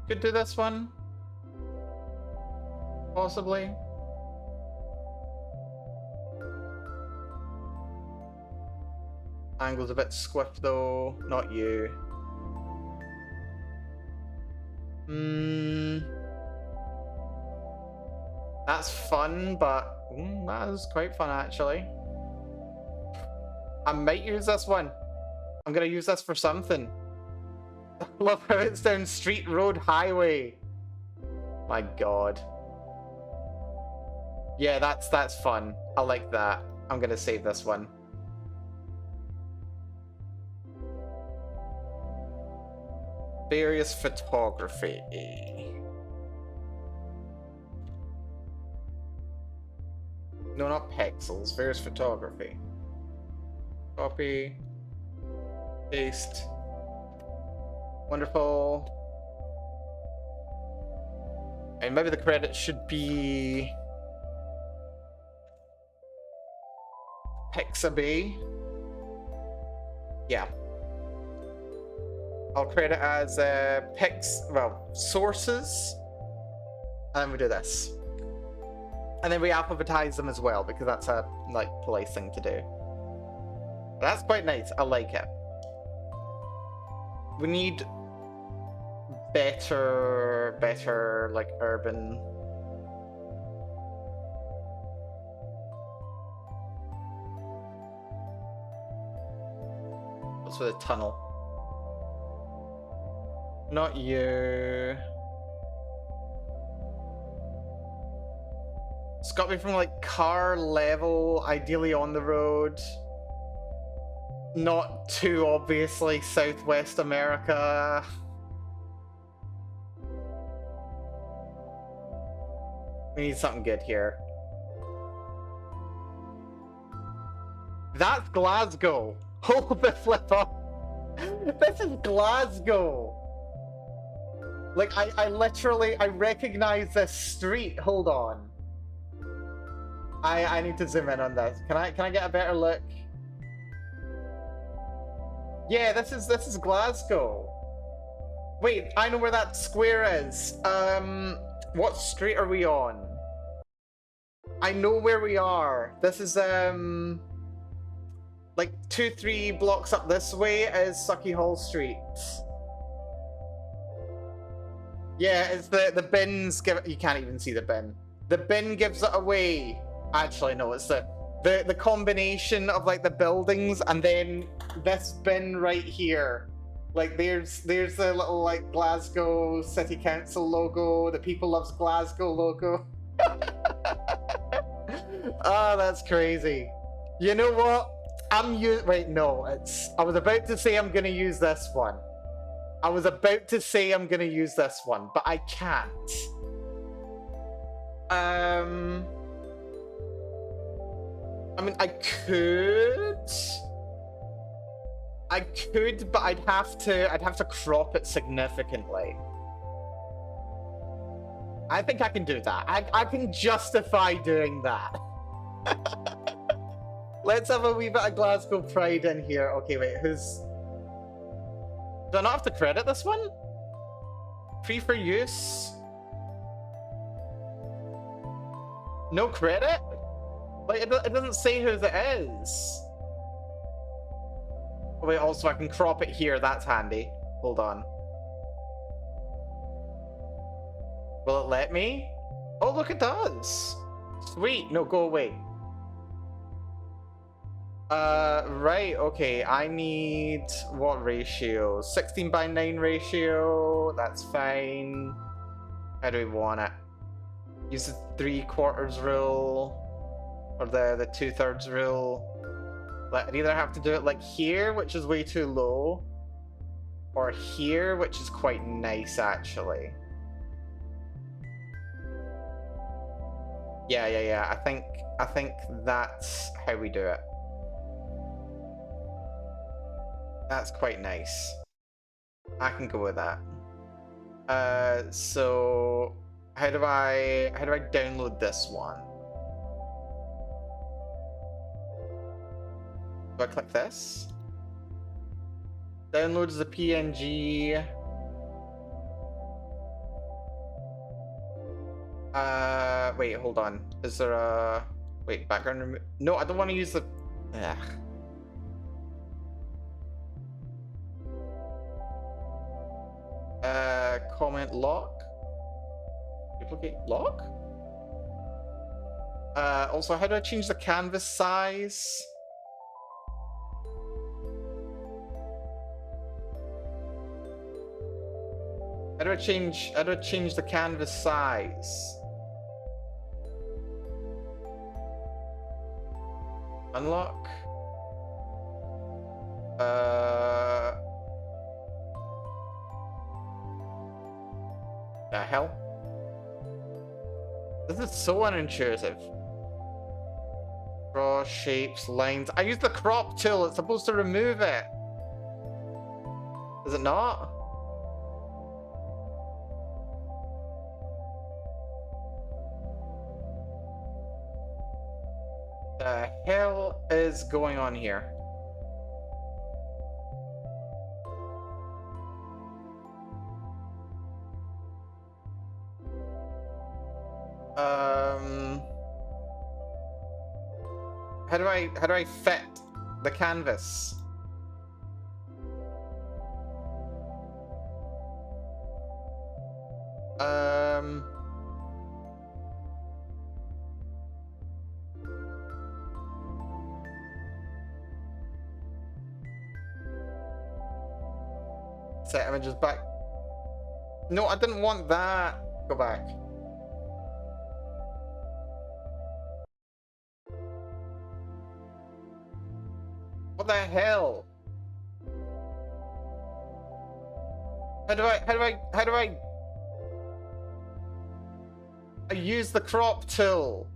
S1: Could do this one. Possibly. Angle's a bit squiff though. Not you. That's fun, but that is quite fun actually. I might use this one. I'm gonna use this for something. I love how it's down street, road, highway. My god. Yeah, that's fun. I like that. I'm gonna save this one. Various photography. No, not pixels. Various photography. Copy. Paste. Wonderful. And maybe the credit should be Pixabay. Yeah. I'll create it as sources. And then we do this. And then we alphabetize them as well, because that's a polite thing to do. But that's quite nice. I like it. We need better like urban. What's with a tunnel? Not you. It's got me from like car level, ideally on the road. Not too obviously Southwest America. We need something good here. That's Glasgow. Hold the flip up. This is Glasgow. Like I literally recognize this street. Hold on. I need to zoom in on this. Can I get a better look? Yeah, this is Glasgow. Wait, I know where that square is. What street are we on? I know where we are. This is like 2-3 blocks up this way is Sucky Hall Street. Yeah, it's the bins give it, you can't even see the bin. The bin gives it away. Actually, no, it's the combination of like the buildings and then this bin right here. Like there's the little like Glasgow City Council logo, the People Loves Glasgow logo. Oh, that's crazy. You know what? Wait, no, I was about to say I'm gonna use this one. I was about to say I'm gonna use this one, but I can't. I mean, I could, but I'd have to crop it significantly. I think I can do that. I can justify doing that. Let's have a wee bit of Glasgow pride in here. Okay, wait, who's... Do I not have to credit this one? Free for use? No credit? Like, it doesn't say whose it is. Oh, wait, also I can crop it here. That's handy. Hold on. Will it let me? Oh, look, it does. Sweet. No, go away. Right, okay. I need... What ratio? 16:9 ratio. That's fine. How do we want it? Use the 3/4 rule. Or the 2/3 rule. Like, I'd either have to do it like here, which is way too low. Or here, which is quite nice, actually. Yeah. I think that's how we do it. That's quite nice. I can go with that. So how do I download this one? Do I click this? Download as a PNG. Wait, hold on. Is there a... Wait, background No, I don't want to use the... Ugh. Comment lock? Duplicate lock? Also, how do I change the canvas size? How do I change the canvas size? Unlock. The hell? This is so unintuitive. Draw shapes, lines. I use the crop tool. It's supposed to remove it. Is it not? The hell is going on here? How do I fit the canvas? Set images back. No, I didn't want that. Go back. What the hell? How do I use the crop tool?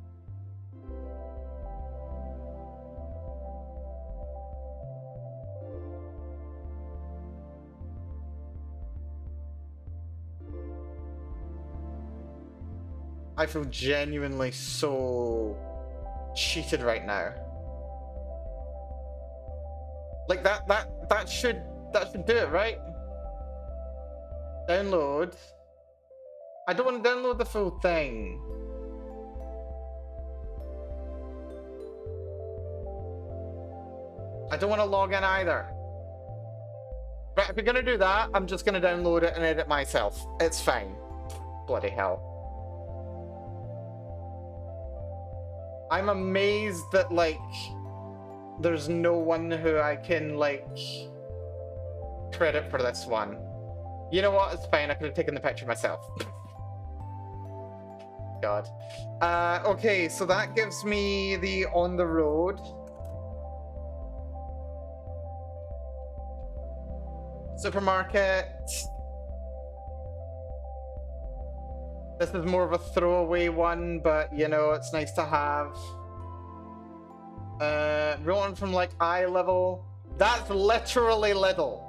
S1: I feel genuinely so cheated right now. Like that should do it, right? Download. I don't want to download the full thing. I don't want to log in either. Right, if you're gonna do that, I'm just gonna download it and edit myself. It's fine. Bloody hell. I'm amazed that, like, there's no one who I can, like, credit for this one. You know what? It's fine. I could have taken the picture myself. God. Okay, so that gives me the on the road. Supermarket. This is more of a throwaway one, but, you know, it's nice to have. Rolling from like eye level. That's literally little.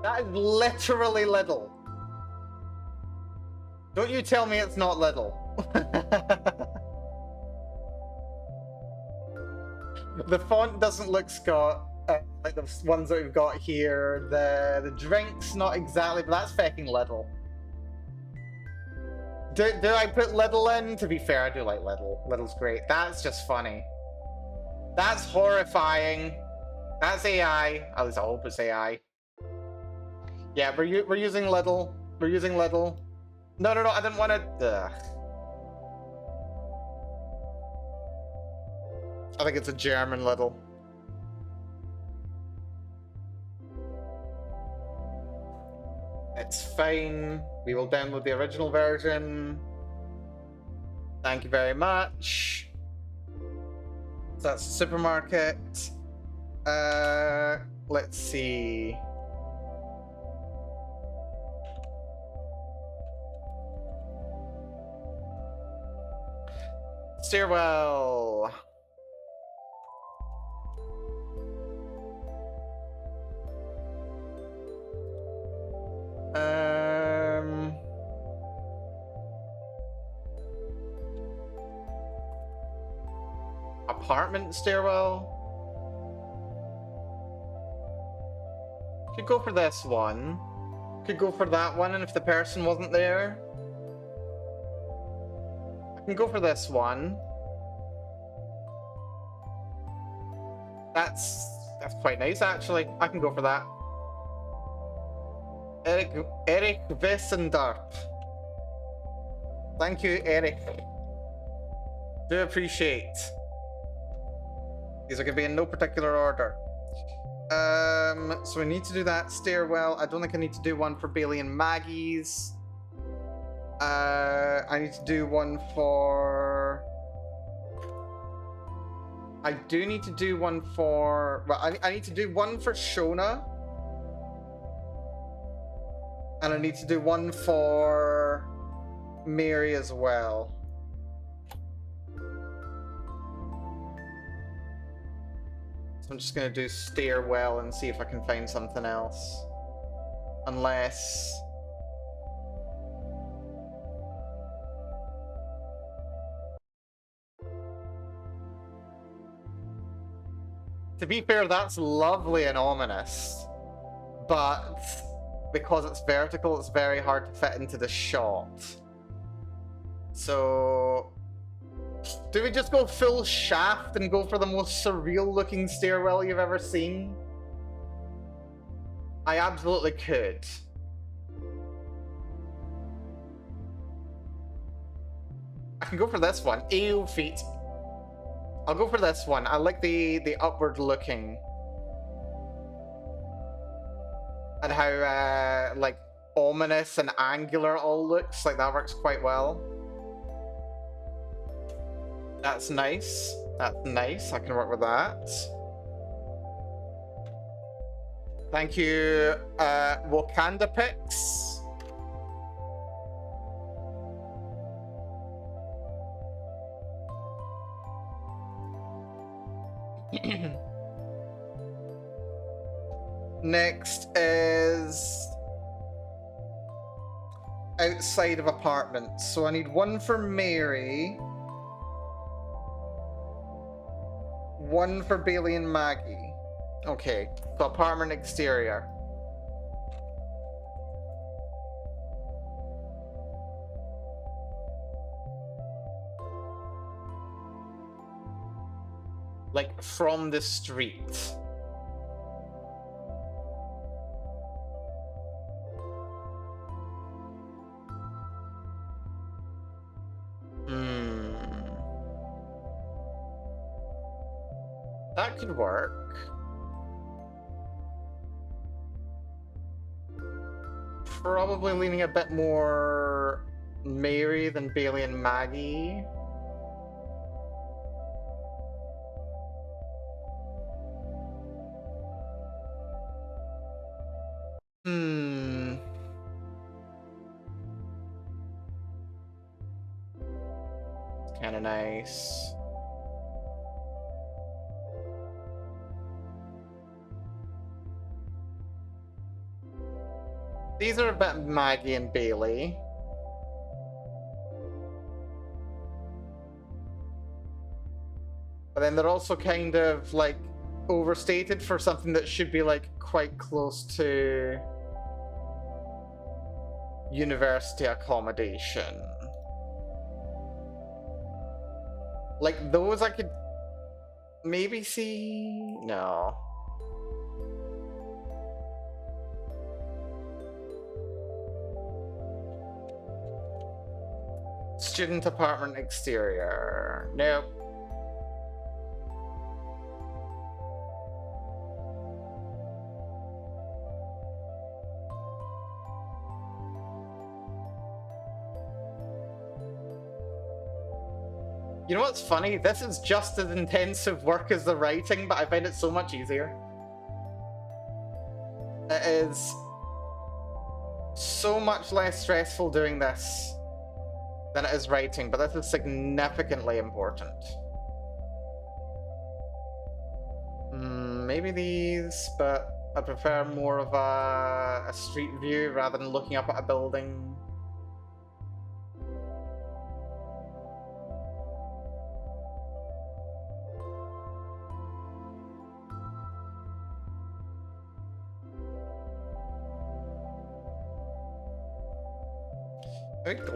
S1: That is literally little. Don't you tell me it's not little. The font doesn't look Scott like the ones that we've got here. The drink's not exactly, but that's fucking little. Do I put little in? To be fair, I do like little. Little's great. That's just funny. That's horrifying. That's AI. At least I hope it's AI. Yeah, we're using little. We're using little. No, I didn't want to. I think it's a German little. It's fine. We will download the original version. Thank you very much. So that's the supermarket. Let's see. Stairwell. Apartment stairwell. Could go for this one. Could go for that one, and if the person wasn't there, I can go for this one. That's quite nice, actually. I can go for that. Eric Wessendorp. Thank you, Eric. Do appreciate. These are going to be in no particular order. So we need to do that stairwell. I don't think I need to do one for Bailey and Maggie's. I need to do one for... I do need to do one for... Well, I need to do one for Shona. And I need to do one for Mary as well. So I'm just going to do stairwell and see if I can find something else. Unless... To be fair, that's lovely and ominous. But because it's vertical, it's very hard to fit into the shot. So... do we just go full shaft and go for the most surreal looking stairwell you've ever seen? I absolutely could. I can go for this one. Ew, feet. I'll go for this one. I like the upward looking. And how, like, ominous and angular it all looks. Like, that works quite well. That's nice. That's nice. I can work with that. Thank you, Wakanda Pix. Next is outside of apartments. So I need one for Mary. One for Bailey and Maggie. Okay, so apartment exterior. Like, from the street. That could work. Probably leaning a bit more Mary than Bailey and Maggie. kind of nice. These are a bit Maggie and Bailey. But then they're also kind of like overstated for something that should be like quite close to university accommodation. Like those I could maybe see. No. Student apartment exterior. Nope. You know what's funny? This is just as intensive work as the writing, but I find it so much easier. It is so much less stressful doing this than it is writing, but this is significantly important. Maybe these, but I prefer more of a street view rather than looking up at a building.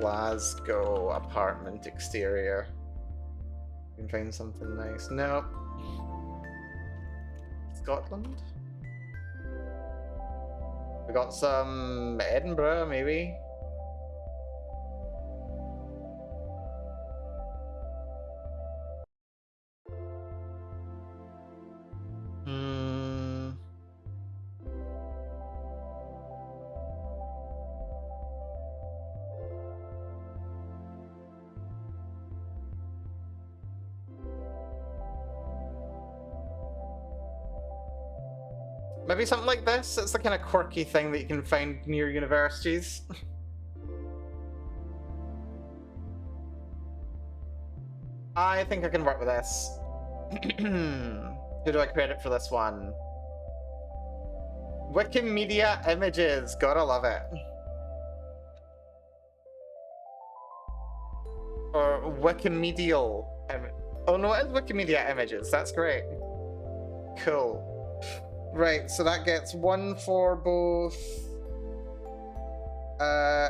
S1: Glasgow apartment exterior. You can find something nice. Nope. Scotland? We got some Edinburgh, maybe? Maybe something like this? It's the kind of quirky thing that you can find near universities. I think I can work with this. Who do I credit for this one? Wikimedia Images. Gotta love it. Or Wikimedial. Oh no, it is Wikimedia Images. That's great. Cool. Right, so that gets one for both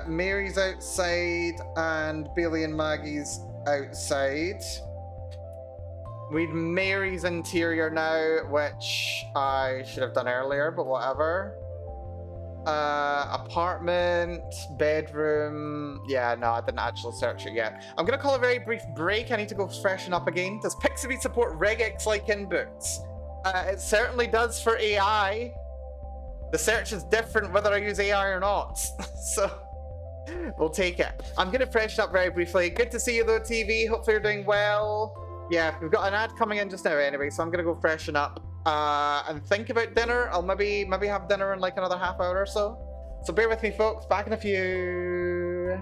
S1: Mary's outside and Bailey and Maggie's outside. We'd Mary's interior now, which I should have done earlier, but whatever. Apartment, bedroom. Yeah, no, I didn't actually search it yet. I'm gonna call a very brief break. I need to go freshen up again. Does Pixabay support regex like inputs? It certainly does for AI. The search is different whether I use AI or not. So we'll take it. I'm going to freshen up very briefly. Good to see you though, TV. Hopefully you're doing well. Yeah, we've got an ad coming in just now anyway, so I'm going to go freshen up and think about dinner. I'll maybe have dinner in like another half hour or so. So bear with me, folks. Back in a few.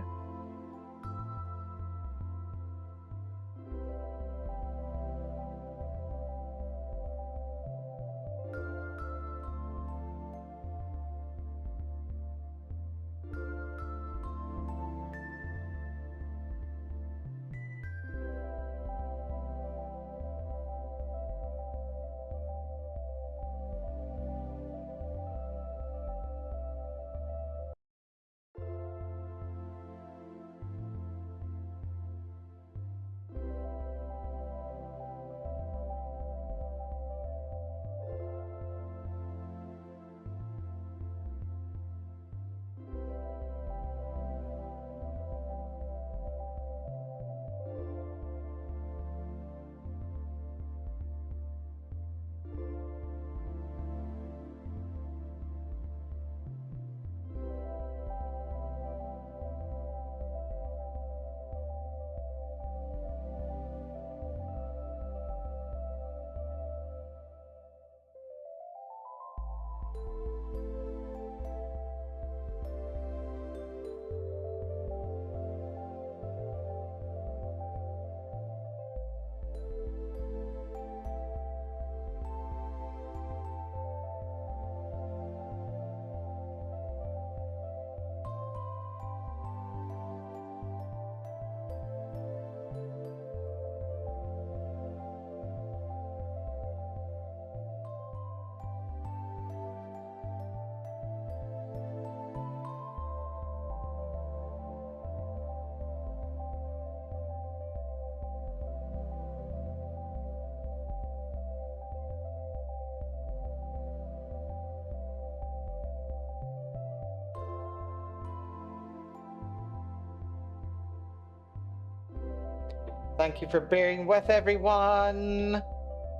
S1: Thank you for bearing with everyone.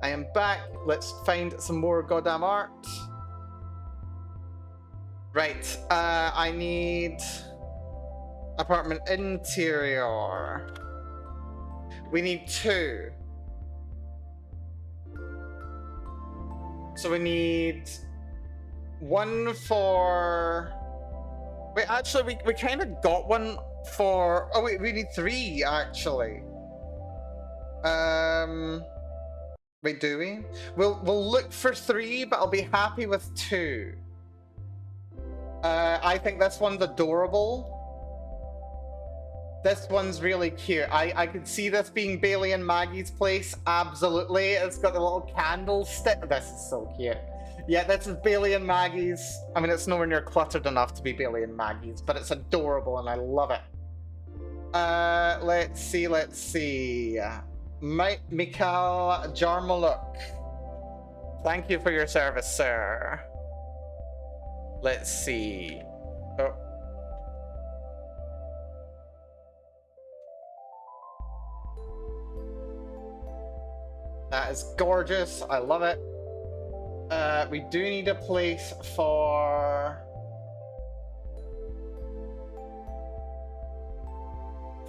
S1: I am back. Let's find some more goddamn art. Right, I need apartment interior. We need 2. So we need 1 for... Wait, actually, we kind of got 1 for... Oh wait, we need 3, actually. Wait, do we? We'll look for 3, but I'll be happy with 2. I think this one's adorable. This one's really cute. I could see this being Bailey and Maggie's place. Absolutely. It's got the little candlestick. This is so cute. Yeah, this is Bailey and Maggie's. I mean, it's nowhere near cluttered enough to be Bailey and Maggie's, but it's adorable and I love it. Let's see. Mikhail Jarmaluk. Thank you for your service, sir. Let's see. Oh. That is gorgeous. I love it. We do need a place for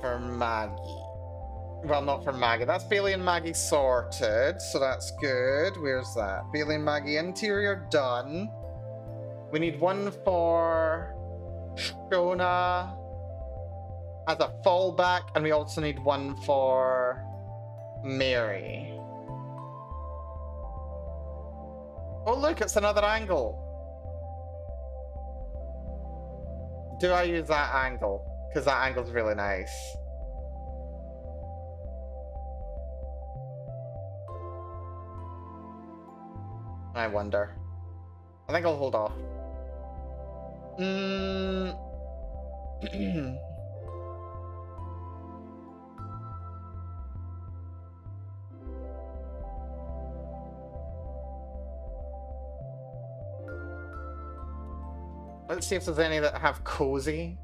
S1: Maggie. Well, not for Maggie. That's Bailey and Maggie sorted, so that's good. Where's that? Bailey and Maggie interior done. We need 1 for Shona as a fallback, and we also need 1 for Mary. Oh look, it's another angle. Do I use that angle? Because that angle's really nice. I wonder. I think I'll hold off. Let's see if there's any that have cozy.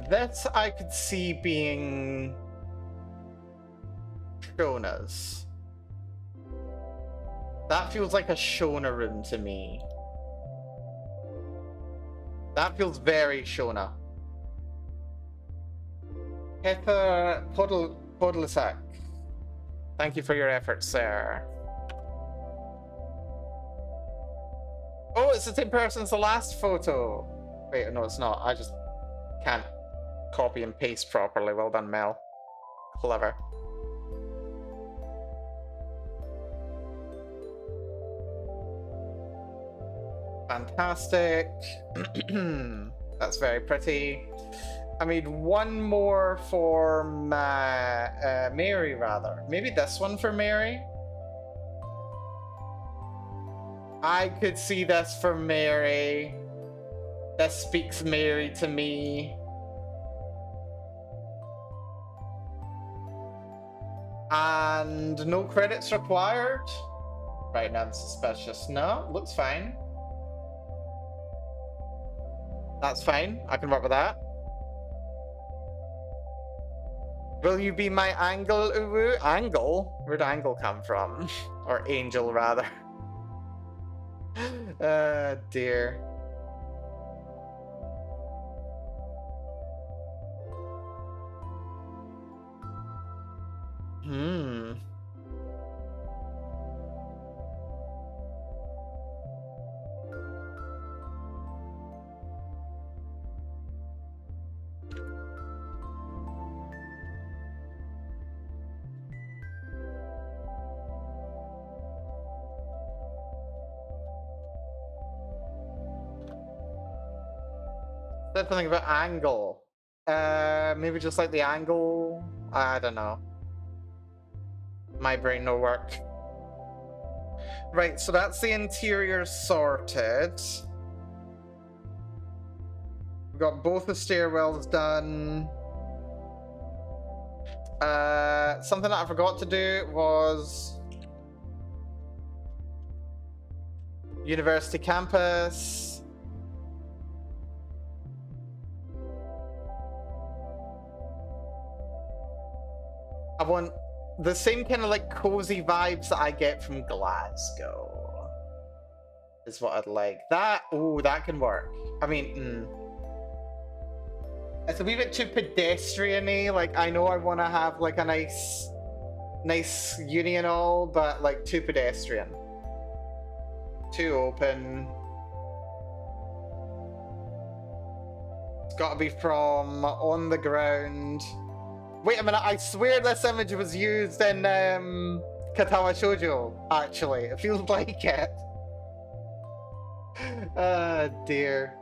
S1: This I could see being Shona's. That feels like a Shona room to me. That feels very Shona. Heather Podlisak. Thank you for your efforts, sir. Oh, it's the same person as the last photo. Wait, no, it's not. I just can't copy and paste properly. Well done, Mel. Clever. Fantastic. That's very pretty. I need 1 more for Mary, rather. Maybe this one for Mary? I could see this for Mary. This speaks Mary to me. And no credits required? Right, now suspicious. No, looks fine. That's fine. I can work with that. Will you be my angle, Uwu? Angle? Where'd angle come from? Or angel, rather. Dear. Said something about angle. Maybe just like the angle. I don't know. My brain no work.
S2: Right, so that's the interior sorted. We've got both the stairwells done. Something that I forgot to do was university campus. I want the same kind of like cozy vibes that I get from Glasgow. Is what I'd like. That, ooh, that can work. I mean, it's a wee bit too pedestrian-y. Like, I know I want to have like a nice uni and all, but like too pedestrian. Too open. It's got to be from on the ground. Wait a minute, I swear this image was used in Katawa Shoujo, actually. It feels like it. Dear.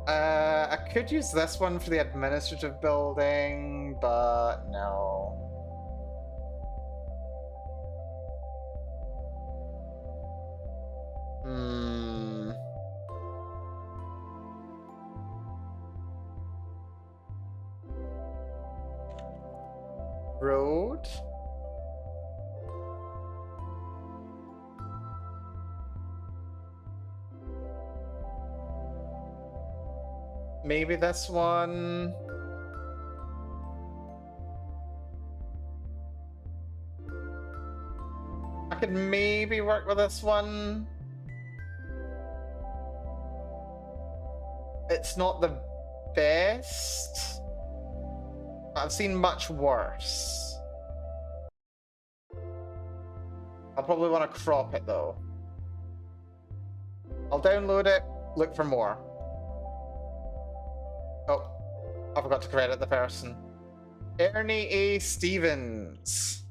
S2: I could use this one for the administrative building, but no. Road? Maybe this one. I could maybe work with this one. It's not the best. I've seen much worse. I'll probably want to crop it though. I'll download it, look for more. Oh, I forgot to credit the person. Ernie A. Stevens.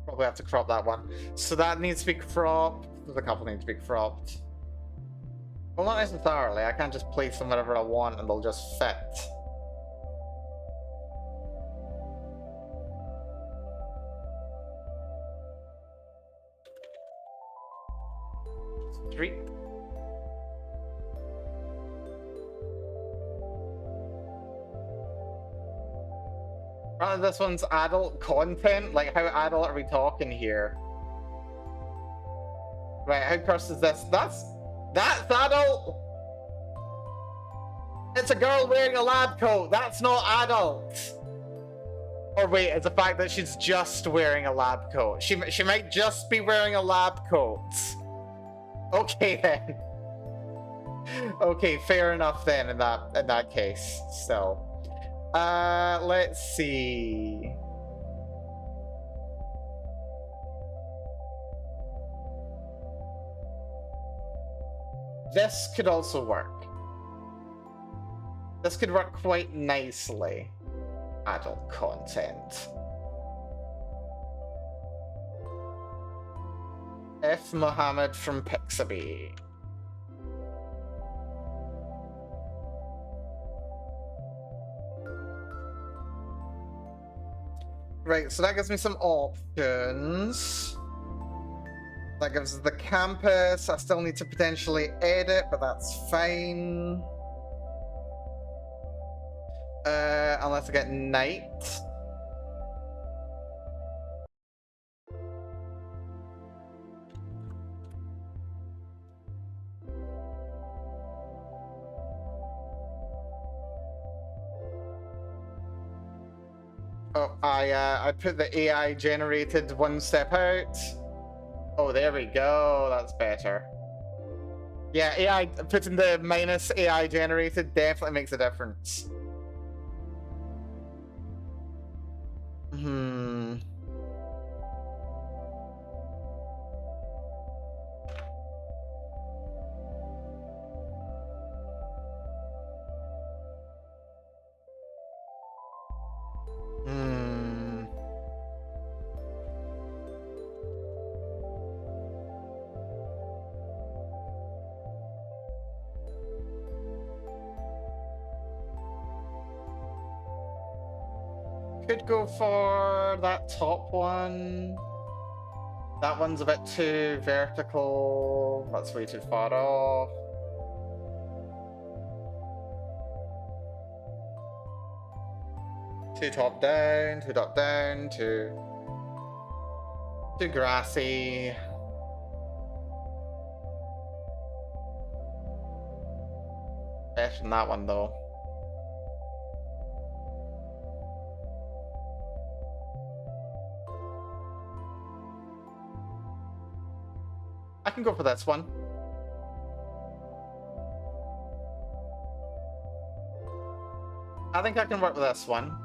S2: Probably have to crop that one. So that needs to be cropped. There's a couple need to be cropped. Well, not necessarily. I can't just place them wherever I want and they'll just fit. Street. Rather, this one's adult content. Like, how adult are we talking here? Right, how cursed is this? That's adult! It's a girl wearing a lab coat. That's not adult. Or wait, it's the fact that she's just wearing a lab coat. She might just be wearing a lab coat. Okay then. Okay, fair enough then in that case. Still. Let's see. This could also work. This could work quite nicely. Adult content. F. Mohammed from Pixabay. Right, so that gives me some options. That gives us the campus. I still need to potentially edit, but that's fine. Unless I get night. Oh, I put the AI generated one step out. Oh, there we go. That's better. Yeah, AI putting the minus AI generated definitely makes a difference.
S1: could go for that top one. That one's a bit too vertical. That's way too far off. Too top down, too grassy. Better than that one though. I can go for this one. I think I can work with this one.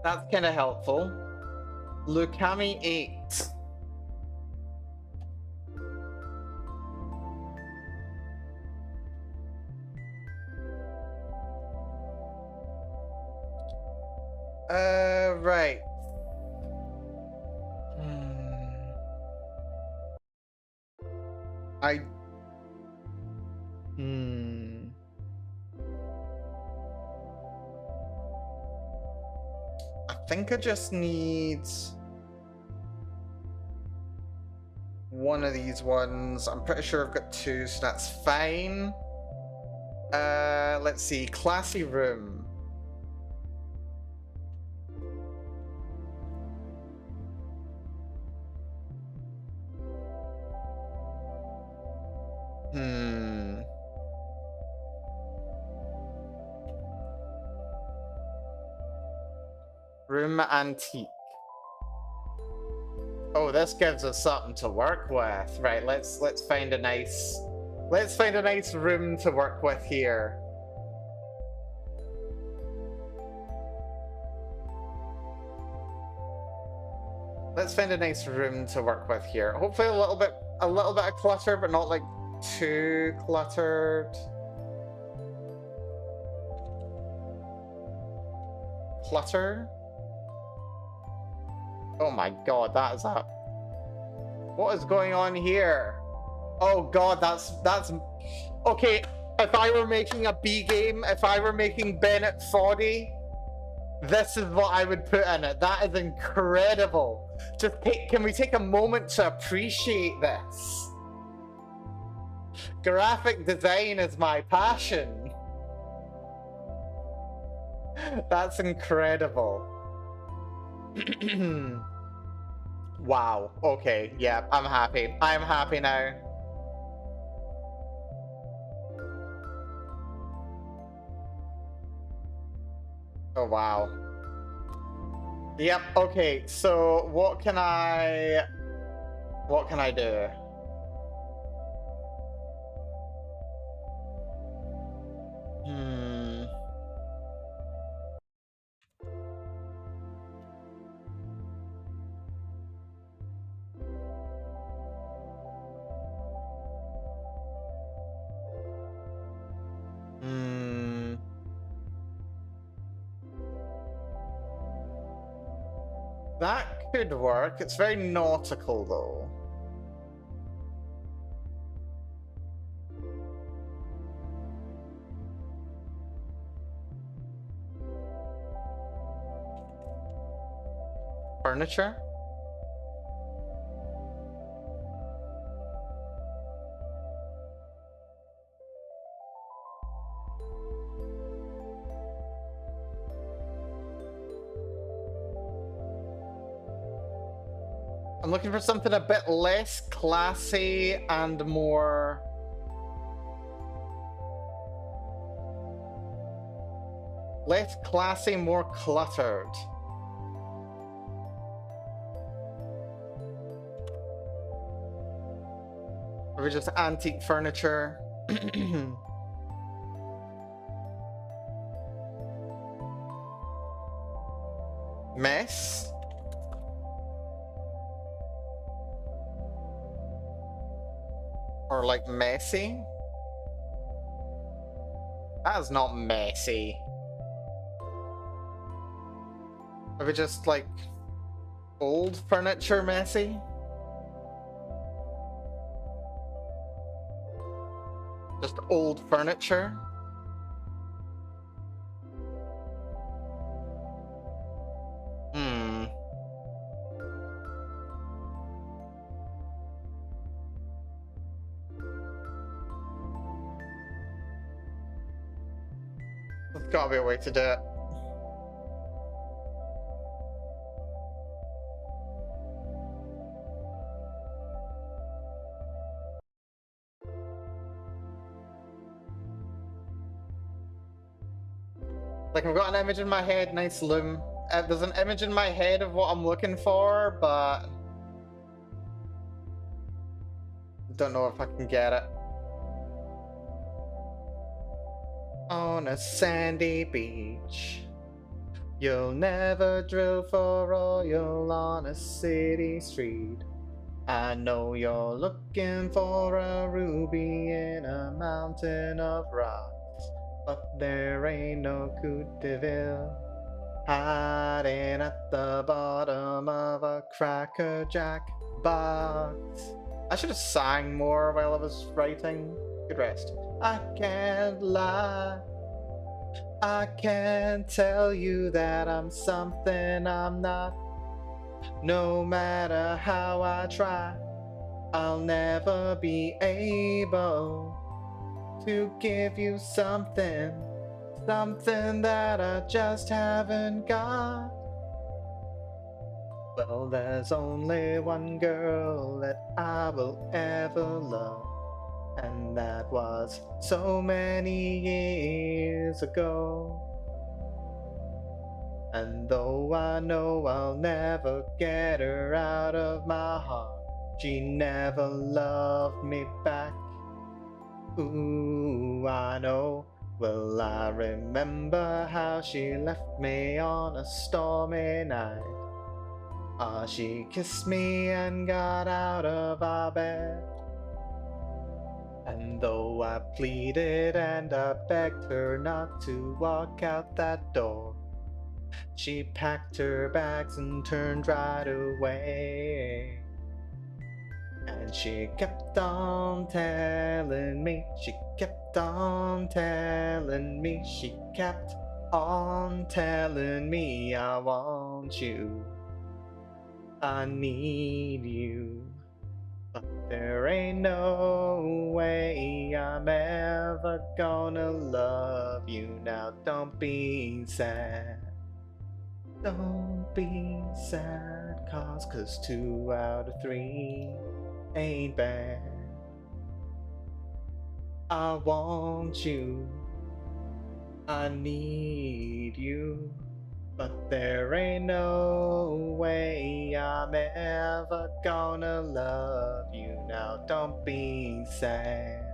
S1: That's kind of helpful. Lukami 8. Right. I think I just need one of these ones. I'm pretty sure I've got two, so that's fine. Let's see. Classy room. Room antique. Oh, this gives us something to work with. Right, let's find a nice room to work with here. Let's find a nice room to work with here. Hopefully a little bit of clutter, but not like too cluttered. Clutter? Oh my god, that is a... What is going on here? Oh god, that's... Okay, if I were making a B game, if I were making Bennett 40, this is what I would put in it. That is incredible. Can we take a moment to appreciate this? Graphic design is my passion. That's incredible. Wow. Okay. Yeah, I'm happy. I'm happy now. Oh, wow. Yep. Okay. So what can I do? That could work. It's very nautical, though. Furniture? I'm looking for something a bit less classy and more... less classy, more cluttered. Or just antique furniture. Mess? Or like messy? That is not messy. Are we just like old furniture messy? Just old furniture. Hmm. There's gotta be a way to do it. Like, I've got an image in my head, nice loom. There's an image in my head of what I'm looking for, but don't know if I can get it. On a sandy beach, you'll never drill for oil on a city street. I know you're looking for a ruby in a mountain of rocks, but there ain't no Cote d'Ivoire hiding at the bottom of a Cracker Jack box. I should have sang more while I was writing. Good rest. I can't lie. I can't tell you that I'm something I'm not. No matter how I try, I'll never be able to give you something that I just haven't got. Well, there's only one girl that I will ever love, and that was so many years ago. And though I know I'll never get her out of my heart, she never loved me back. Ooh, I know. Well, I remember how she left me on a stormy night. She kissed me and got out of our bed. And though I pleaded and I begged her not to walk out that door, she packed her bags and turned right away. And she kept on telling me, she kept on telling me, she kept on telling me, I want you, I need you. But there ain't no way I'm ever gonna love you now. Don't be sad. Don't be sad, cause 2 out of 3 ain't bad. I want you, I need you, but there ain't no way I'm ever gonna love you now. Don't be sad,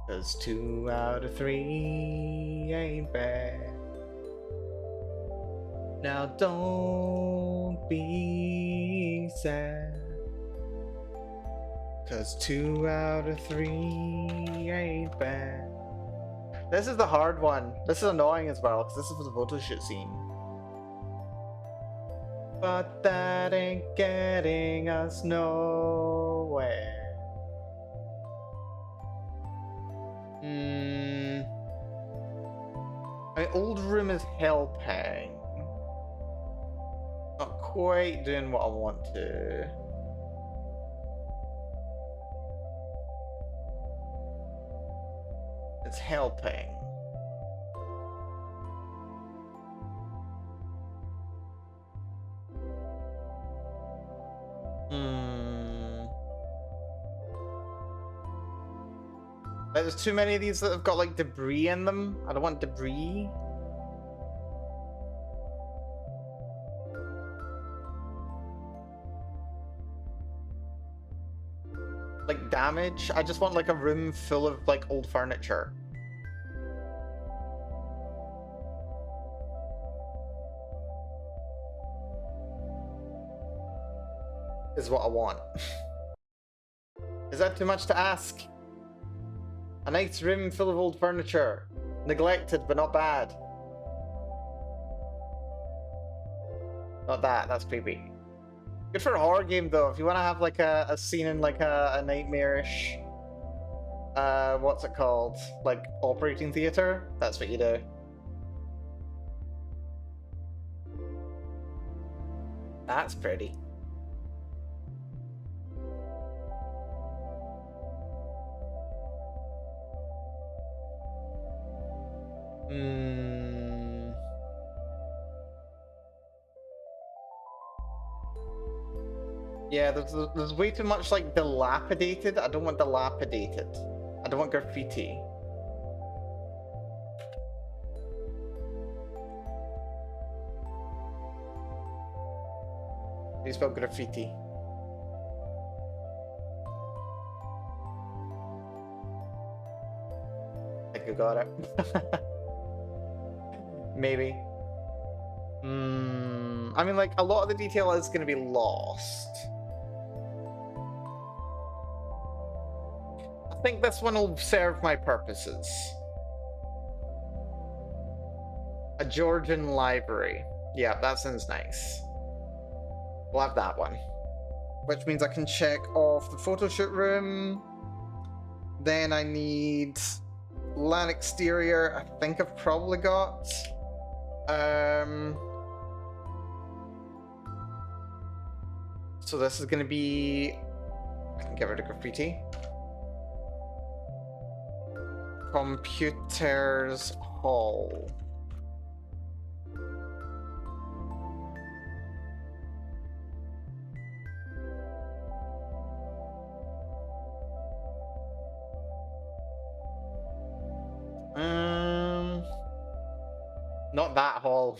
S1: cause 2 out of 3 ain't bad. Now don't be sad, cause 2 out of 3 ain't bad. This is the hard one. This is annoying as well, because this is the photo shoot scene. But that ain't getting us nowhere. My old room is helping. Not quite doing what I want to. It's helping. There's too many of these that have got like debris in them. I don't want debris. Like damage. I just want like a room full of like old furniture. Is what I want. Is that too much to ask? A nice room full of old furniture. Neglected, but not bad. Not that, that's creepy.
S3: Good for a horror game though. If you want to have like a scene in like a nightmarish, what's it called? Like operating theater. That's what you do. That's pretty. Hmm. Yeah, there's way too much like dilapidated. I don't want dilapidated. I don't want graffiti. You spell graffiti. I think you got it. Maybe. I mean, like, a lot of the detail is going to be lost. I think this one will serve my purposes. A Georgian library. Yeah, that sounds nice. We'll have that one. Which means I can check off the photo shoot room. Then I need land exterior. I think I've probably got. So this is going to be. I can get rid of graffiti. Computers Hall. Not that hall.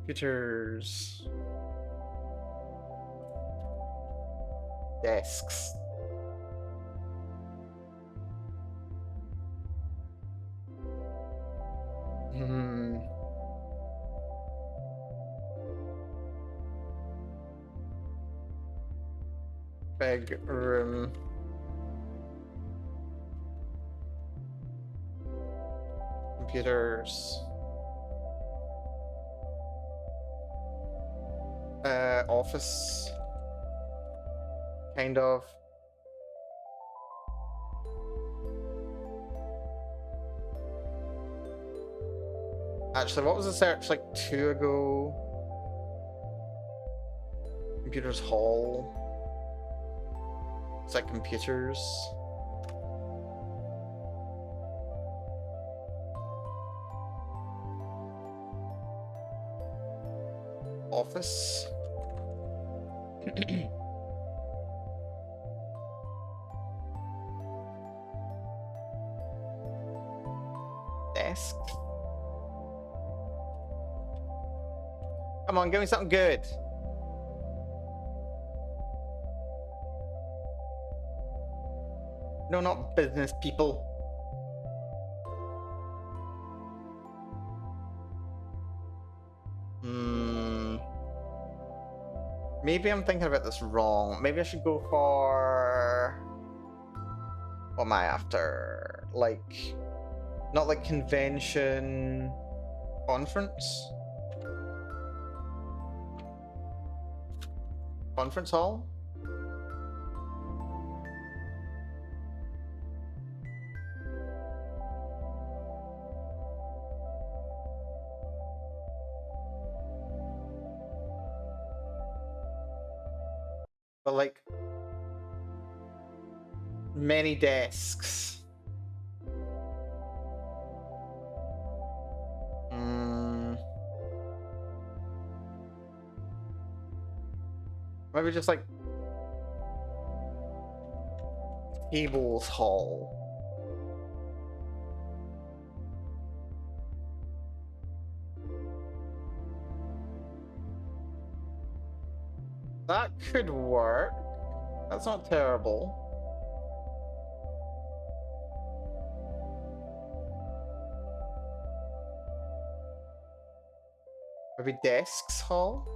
S3: Computers. Desks. Big room. Computers. Office. Kind of. Actually, what was the search like 2 ago? Computers Hall. It's like computers. Office. Desk. Come on, give me something good. No, not business people. Maybe I'm thinking about this wrong. Maybe I should go for... What am I after? Like... Not like convention... Conference? Conference hall? But like many desks. Maybe just like tables hall. That could work. That's not terrible. Maybe desks hall?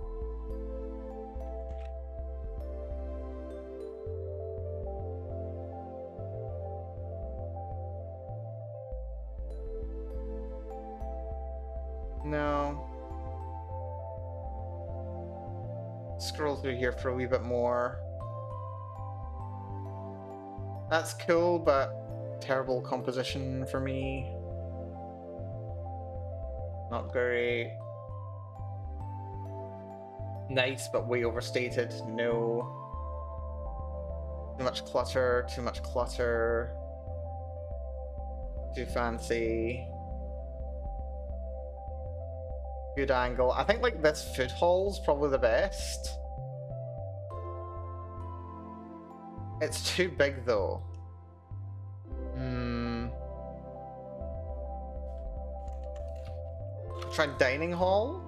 S3: No.
S1: scroll through here for a wee bit more. That's cool, but terrible composition for me. Not very nice, but way overstated. No. Too much clutter, too much clutter. Too fancy. Good angle. I think like this food hall's probably the best. It's too big though. Try dining hall.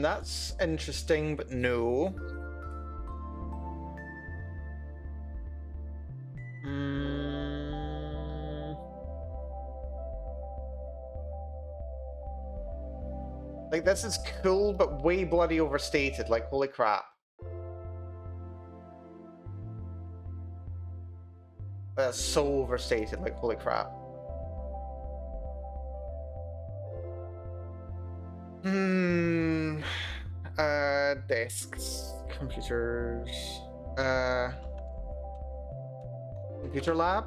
S1: That's interesting, but no. Like, this is cool, but way bloody overstated. Like, holy crap. That's so overstated. Like, holy crap. Desks. Computers. Computer lab?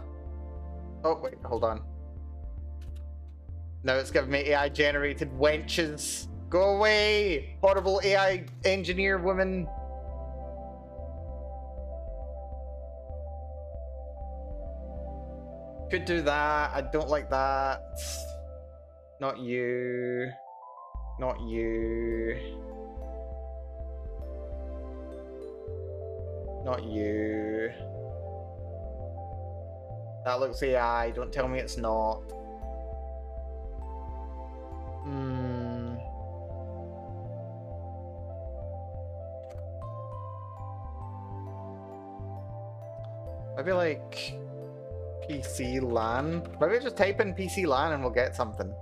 S1: Oh, wait, hold on. Now it's giving me AI-generated wenches. Go away! Horrible AI engineer woman. Could do that. I don't like that. Not you. Not you. Not you. That looks AI. Don't tell me it's not. Maybe like PC LAN. Maybe just type in PC LAN and we'll get something.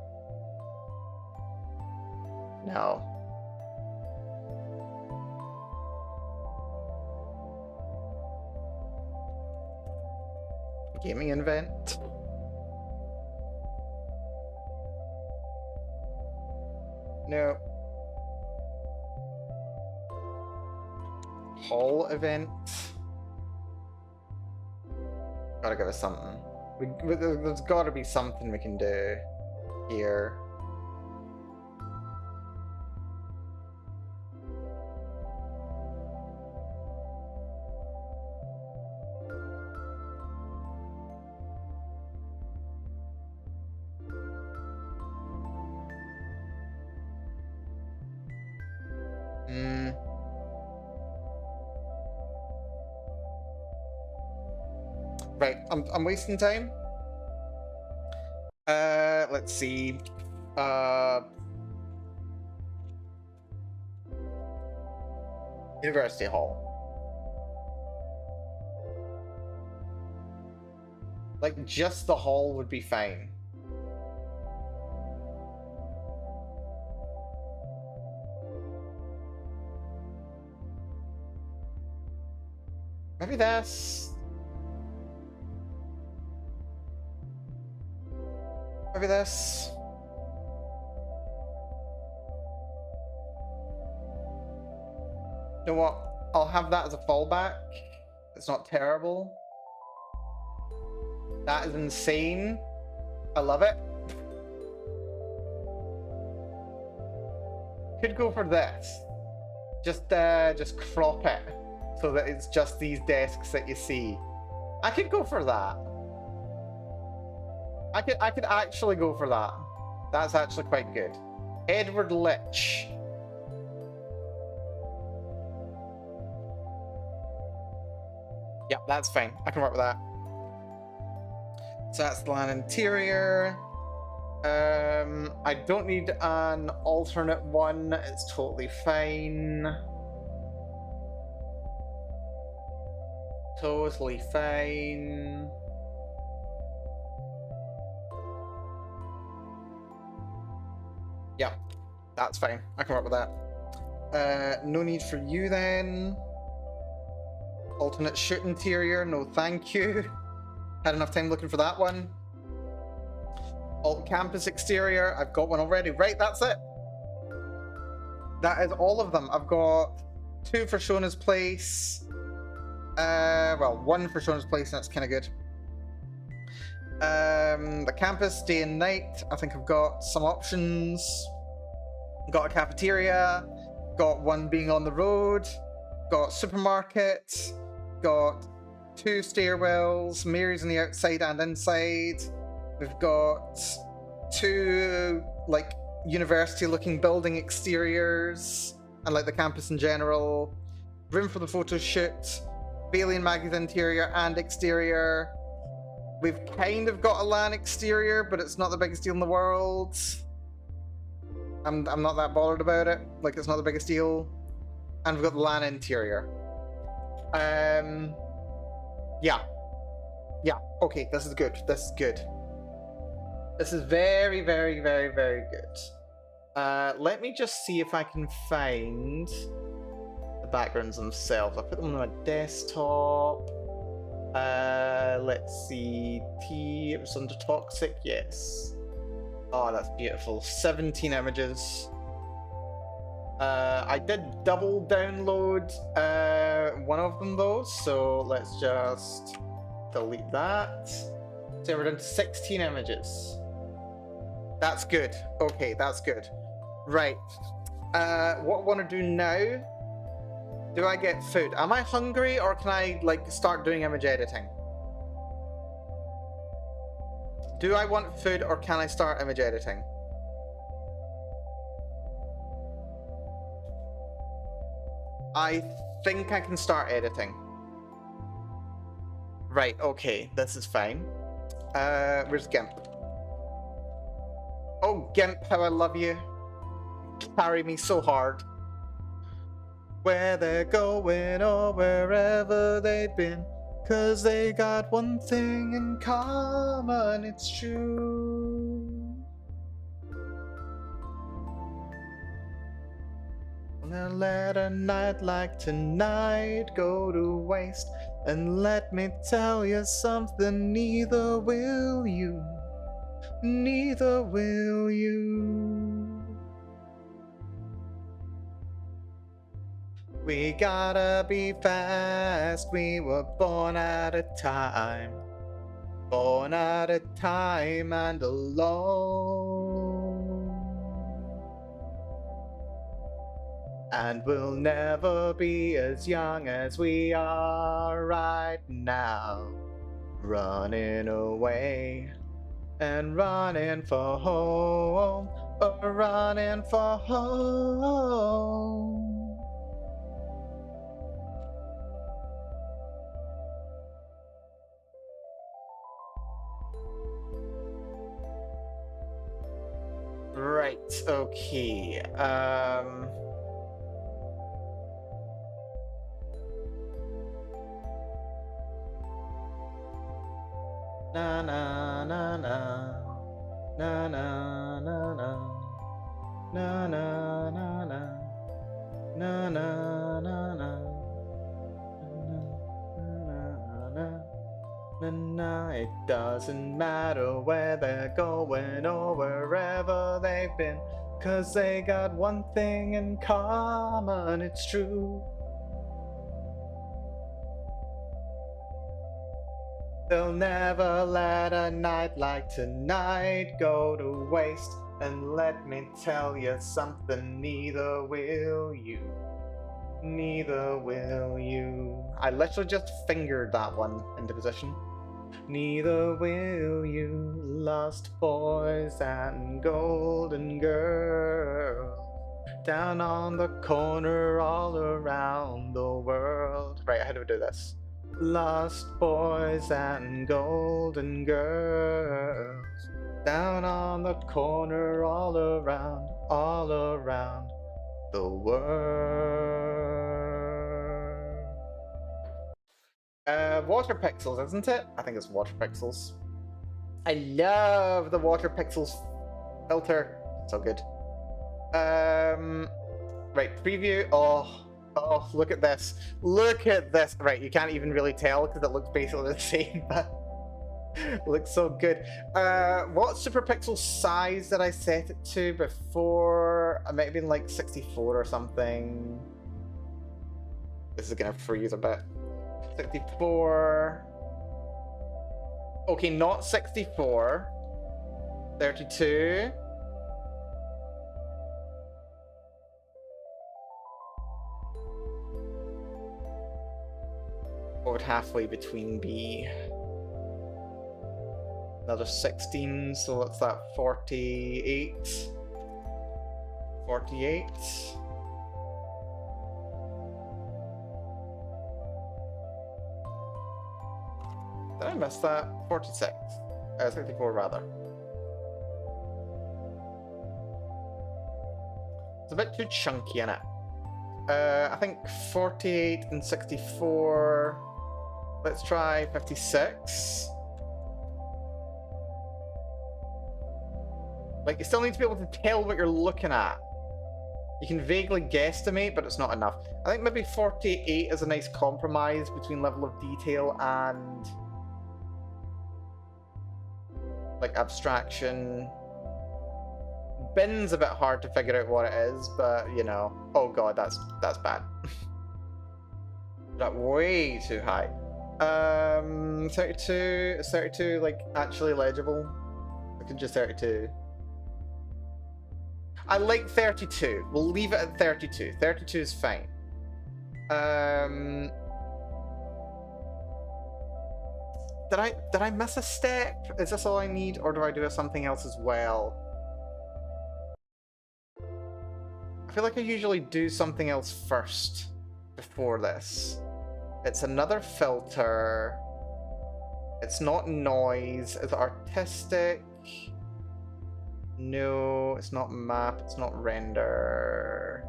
S1: No. Gaming event. No. Hall event. Gotta give us something. There's gotta be something we can do here. Right, I'm wasting time. Let's see. University Hall. Like, just the hall would be fine. Maybe this. Maybe this. You know what? I'll have that as a fallback. It's not terrible. That is insane. I love it. Could go for this. Just crop it so that it's just these desks that you see. I could go for that. I could actually go for that. That's actually quite good. Edward Lich. Yep, that's fine. I can work with that. So that's the LAN interior. I don't need an alternate one. It's totally fine. Totally fine. Yeah, that's fine. I can work with that. No need for you then. Alternate shoot interior, no thank you.
S2: Had enough time looking for that one. Alt campus exterior, I've got one already. Right, that's it. That is all of them. I've got 2 for Shona's place. Well, 1 for Shona's place, and that's kind of good. The campus, day and night. I think I've got some options. Got a cafeteria. Got 1 being on the road. Got supermarket. Got 2 stairwells. Mary's on the outside and inside. We've got 2 like university-looking building exteriors, and like the campus in general. Room for the photo shoot. Bailey and Maggie's interior and exterior. We've kind of got a LAN exterior, but it's not the biggest deal in the world. I'm not that bothered about it. Like, it's not the biggest deal. And we've got the LAN interior. Yeah. Yeah, okay, this is good. This is good. This is very, very, very, very good. Let me just see if I can find the backgrounds themselves. I put them on my desktop. Let's see. It was under toxic, yes. Oh, that's beautiful. 17 images. I did double download one of them though, so let's just delete that. So we're down to 16 images. That's good. Okay, that's good. Right. What I want to do now, do I get food? Am I hungry, or can I like start doing image editing? Do I want food, or can I start image editing? I think I can start editing. Right, okay, this is fine. Where's Gimp? Oh, Gimp, how I love you. Carry me so hard. Where they're going or wherever they've been, 'cause they got one thing in common, it's true. Now let a night like tonight go to waste, and let me tell you something, neither will you, neither will you. We gotta be fast, we were born at a time, and alone. And we'll never be as young as we are right now, running away and running for home, running for home. Right, okay. Na na na na na na na na na na na na na na na na. It doesn't matter where they're going or wherever they've been, 'cause they got one thing in common, it's true. They'll never let a night like tonight go to waste, and let me tell you something, neither will you, neither will you. I literally just fingered that one into position. Neither will you, lost boys and golden girls, down on the corner all around the world. Right, how do we do this? Lost boys and golden girls, down on the corner all around the world. Water pixels, isn't it? I think it's water pixels. I love the water pixels filter. So good. Right, preview. Oh, look at this. Look at this. Right, you can't even really tell because it looks basically the same, but
S1: Looks so good. What super pixel size did I set it to before? It might have been like 64 or something. This is gonna freeze a bit. 64. Okay, not 64. 32. What would halfway between be? Another 16, so what's that? 48. 48. Did I miss that? 46. 64 rather. It's a bit too chunky in it. I think 48 and 64. Let's try 56. Like, you still need to be able to tell what you're looking at. You can vaguely guesstimate, but it's not enough. I think maybe 48 is a nice compromise between level of detail and like abstraction. Bin's a bit hard to figure out what it is, but you know. Oh god, that's bad. That way too high. 32 is 32 like actually legible? I could just 32. I like 32. We'll leave it at 32. 32 is fine. Did I miss a step? Is this all I need, or do I do something else as well? I feel like I usually do something else first before this. It's another filter. It's not noise. It's artistic. No, it's not map. It's not render.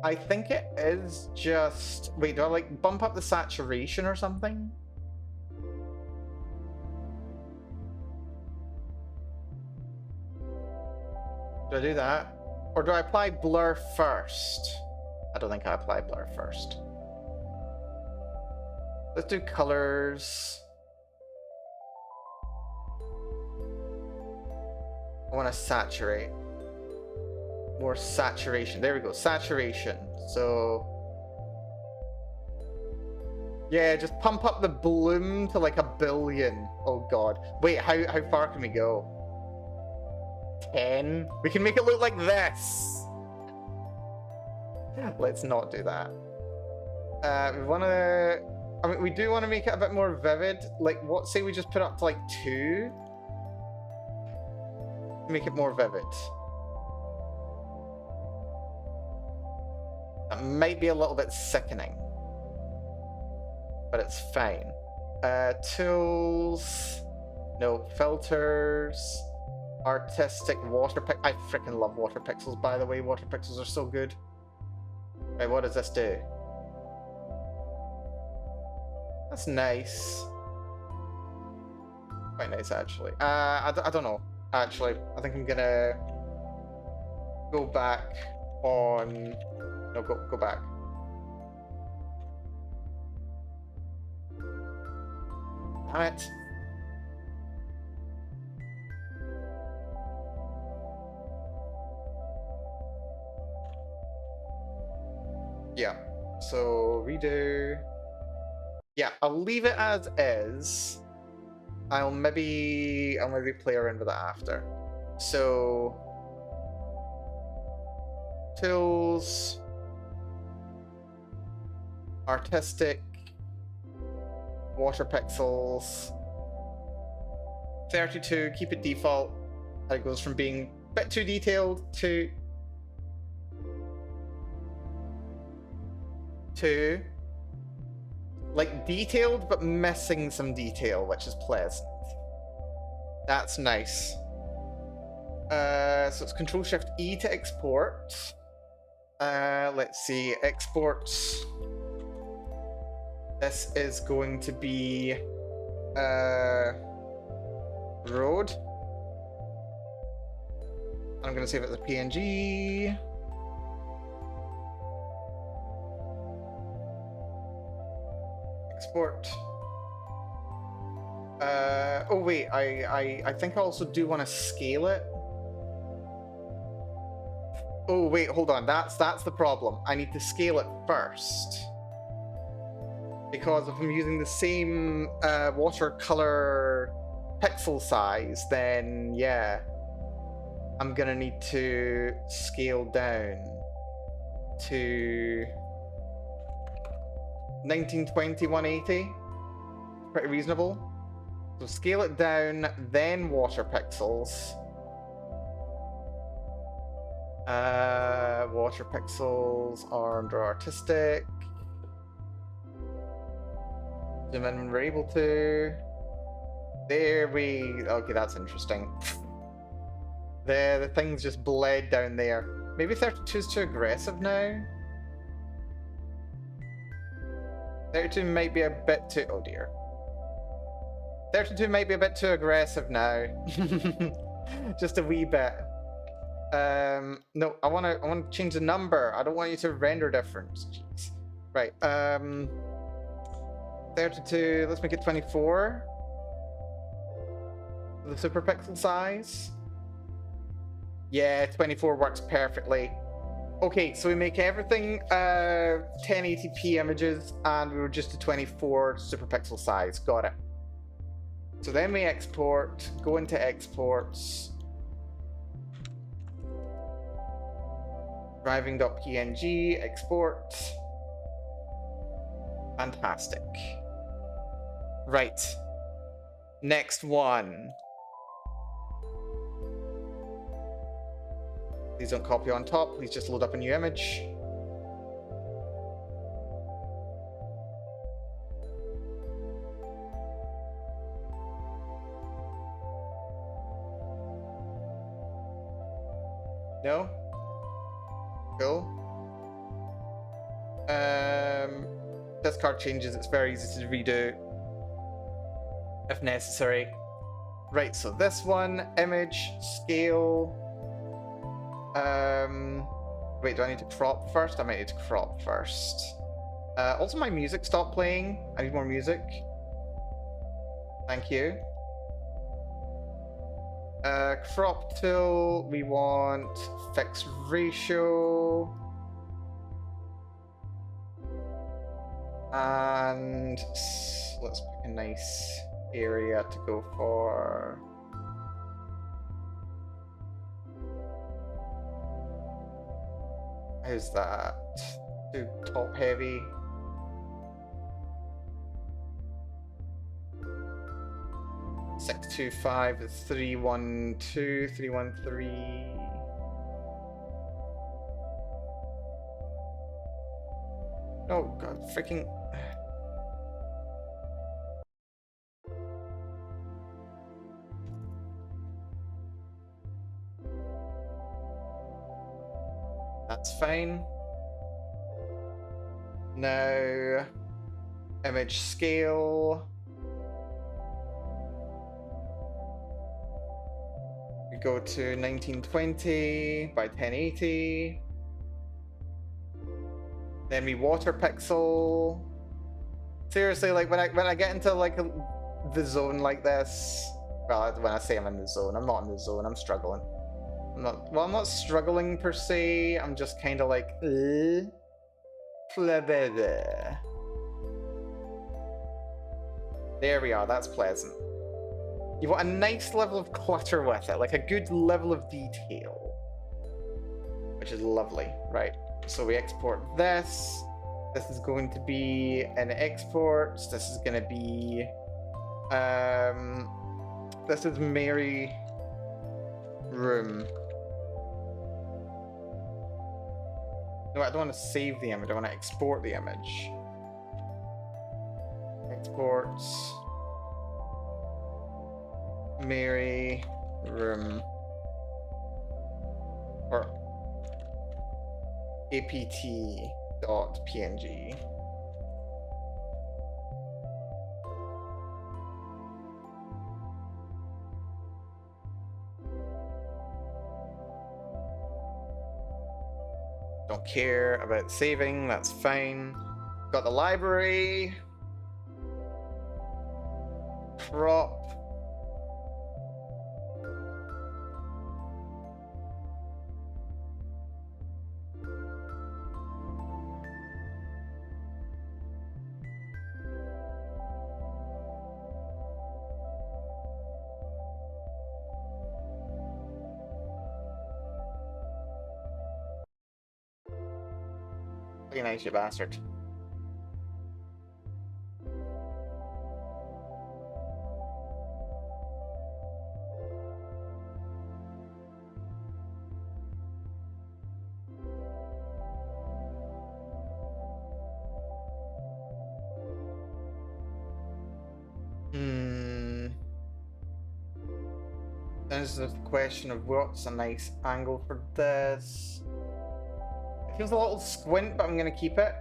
S1: I think it is just... Wait, do I like bump up the saturation or something? Do I do that? Or do I apply blur first? I don't think I apply blur first. Let's do colors. I want to saturate. More saturation. There we go. Saturation. So... yeah, just pump up the bloom to like 1 billion. Oh god. Wait, how far can we go? 10? We can make it look like this! Let's not do that. We want to... I mean, we do want to make it a bit more vivid. Like, what, say we just put it up to like 2? Make it more vivid. That might be a little bit sickening. But it's fine. Tools... no, filters... artistic water pic... I freaking love water pixels, by the way. Water pixels are so good. Right, what does this do? That's nice. Quite nice, actually. I don't know, actually. I think I'm gonna go back on... no, go back. Damn it. Yeah, so redo. Yeah, I'll leave it as is. I'll maybe play around with it after. So tools, artistic, water pixels, 32, keep it default. It goes from being a bit too detailed to like detailed but missing some detail, which is pleasant. That's nice. So it's Control Shift E to export. Let's see, exports. This is going to be road. I'm going to save it as a PNG. Export. Oh wait, I think I also do want to scale it. Oh wait, hold on. That's the problem. I need to scale it first. Because if I'm using the same watercolor pixel size, then yeah, I'm gonna need to scale down to 1920 180. Pretty reasonable. So scale it down, then water pixels. Water pixels are under artistic. Zoom in when we're able to. There we. Okay, that's interesting. The things just bled down there. Maybe 32 is too aggressive now. 32 might be a bit too. Oh dear. 32 might be a bit too aggressive now. Just a wee bit. No, I want to change the number. I don't want you to render difference. Jeez. Right. 32. Let's make it 24. The super pixel size. Yeah, 24 works perfectly. Okay, so we make everything 1080p images, and we reduce to 24 super pixel size. Got it. So then we export. Go into exports. Driving.png, export. Fantastic. Right. Next one. Please don't copy on top. Please just load up a new image. No? Cool. Discard changes. It's very easy to redo if necessary. Right, so this one, image, scale. Wait, do I need to crop first? I might need to crop first. Also, my music stopped playing. I need more music. Thank you. Crop tool, we want fixed ratio. And let's pick a nice area to go for. How's that? Too top heavy. Six, 2, 5, 3, 1, 2, 3, 1, 3. Oh god, freaking. That's fine. Now, image scale. We go to 1920 by 1080. Then we water pixel. Seriously, like when I get into like the zone like this, well, when I say I'm in the zone, I'm not in the zone. I'm struggling. I'm not struggling per se. I'm just kind of like, there we are. That's pleasant. You want a nice level of clutter with it, like a good level of detail, which is lovely, right? So we export this. This is going to be an exports. This is going to be, this is Mary room. No, I don't want to save the image. I want to export the image. Exports. Mary room. Or apt.png. Don't care about saving, that's fine. Got the library. Crop. Be nice, you bastard. There's the question of what's a nice angle for this. It feels a little squint, but I'm gonna keep it.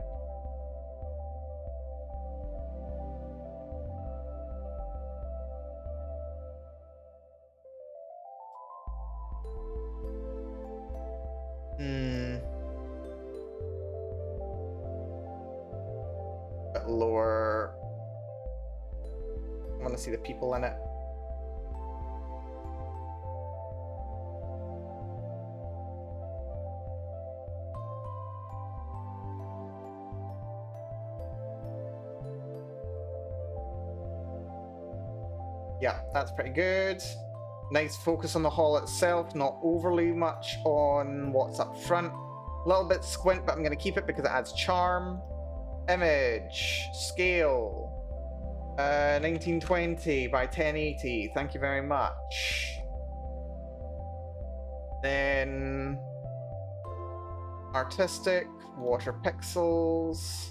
S1: Bit lower. I want to see the people in it. Yeah, that's pretty good. Nice focus on the hall itself, not overly much on what's up front. A little bit squint, but I'm going to keep it because it adds charm. Image, scale, 1920 by 1080. Thank you very much. Then artistic, water pixels,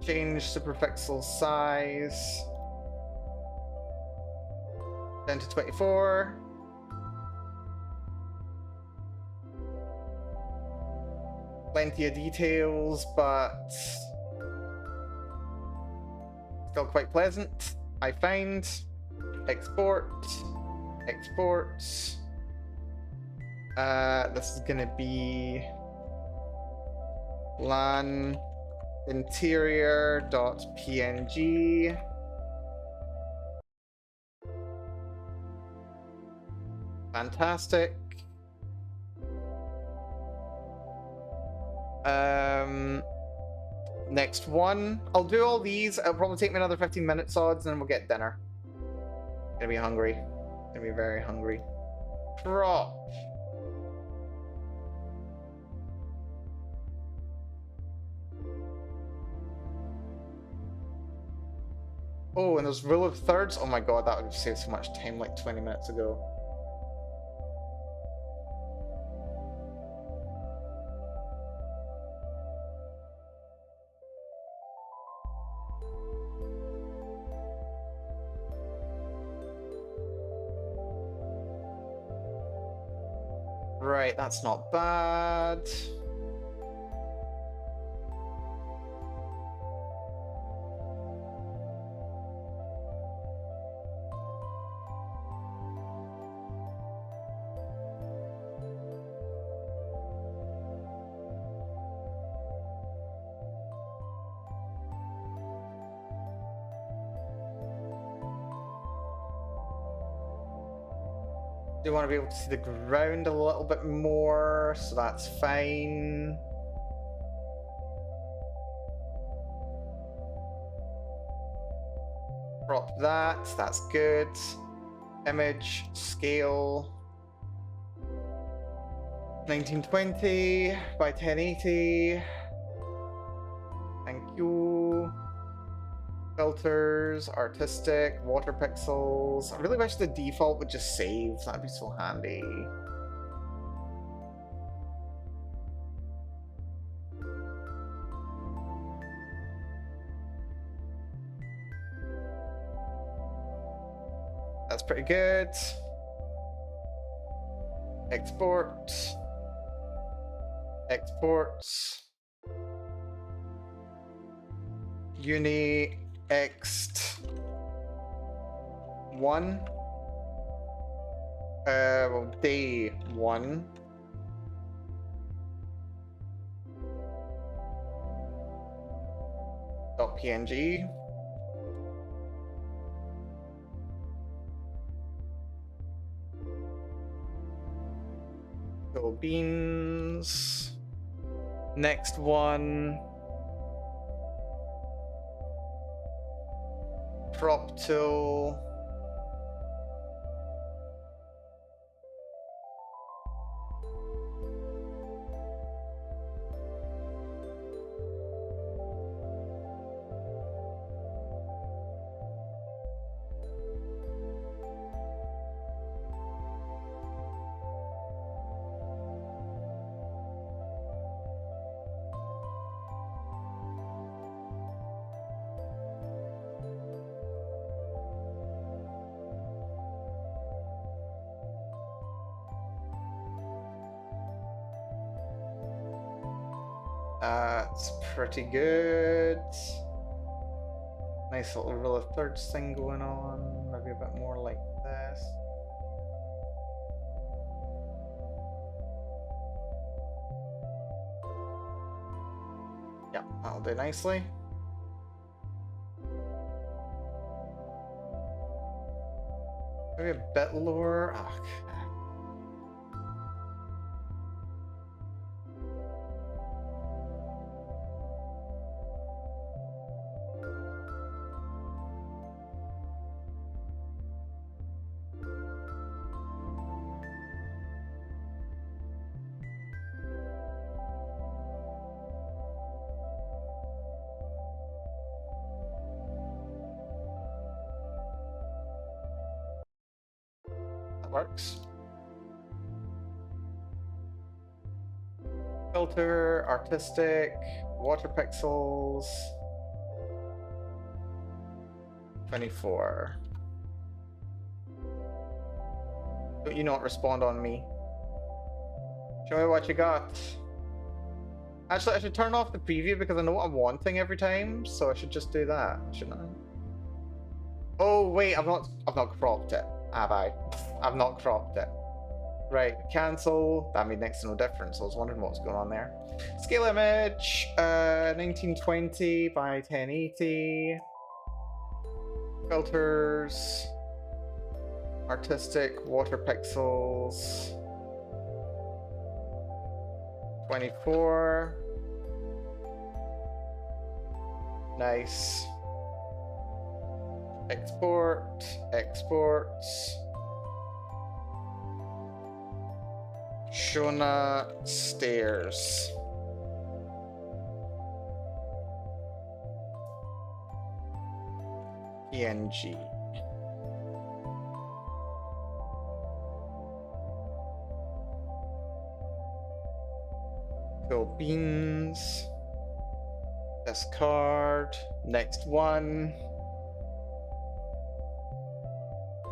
S1: change superpixel size. 10 to 24. Plenty of details, but still quite pleasant, I find. Export. Export. This is gonna be LAN interior.png. Fantastic. Next one. I'll do all these. It'll probably take me another 15 minutes odds, and then we'll get dinner. Gonna be hungry. Gonna be very hungry. Prop. Oh, and there's rule of thirds. Oh my god, that would have saved so much time like 20 minutes ago. Right, that's not bad. Do want to be able to see the ground a little bit more, so that's fine. Crop that, that's good. Image, scale. 1920 by 1080. Thank you. Filters, artistic, water pixels. I really wish the default would just save. That'd be so handy. That's pretty good. Export. Exports. Uni Ext 1. Well, day 1. .png. Go beans. Next one. Crop tool. That's pretty good. Nice little rule of thirds thing going on. Maybe a bit more like this. Yeah, that'll do nicely. Maybe a bit lower. Oh, that works. Filter, artistic, water pixels. 24. Don't you not respond on me? Show me what you got. Actually, I should turn off the preview because I know what I'm wanting every time, so I should just do that, shouldn't I? Oh wait, I've not cropped it, have I? I've not cropped it. Right, cancel. That made next to no difference. I was wondering what was going on there. Scale image, 1920 by 1080. Filters, artistic, water pixels, 24. Nice. Export, exports. Shona stairs. PNG. Fill beans. Discard. Next one.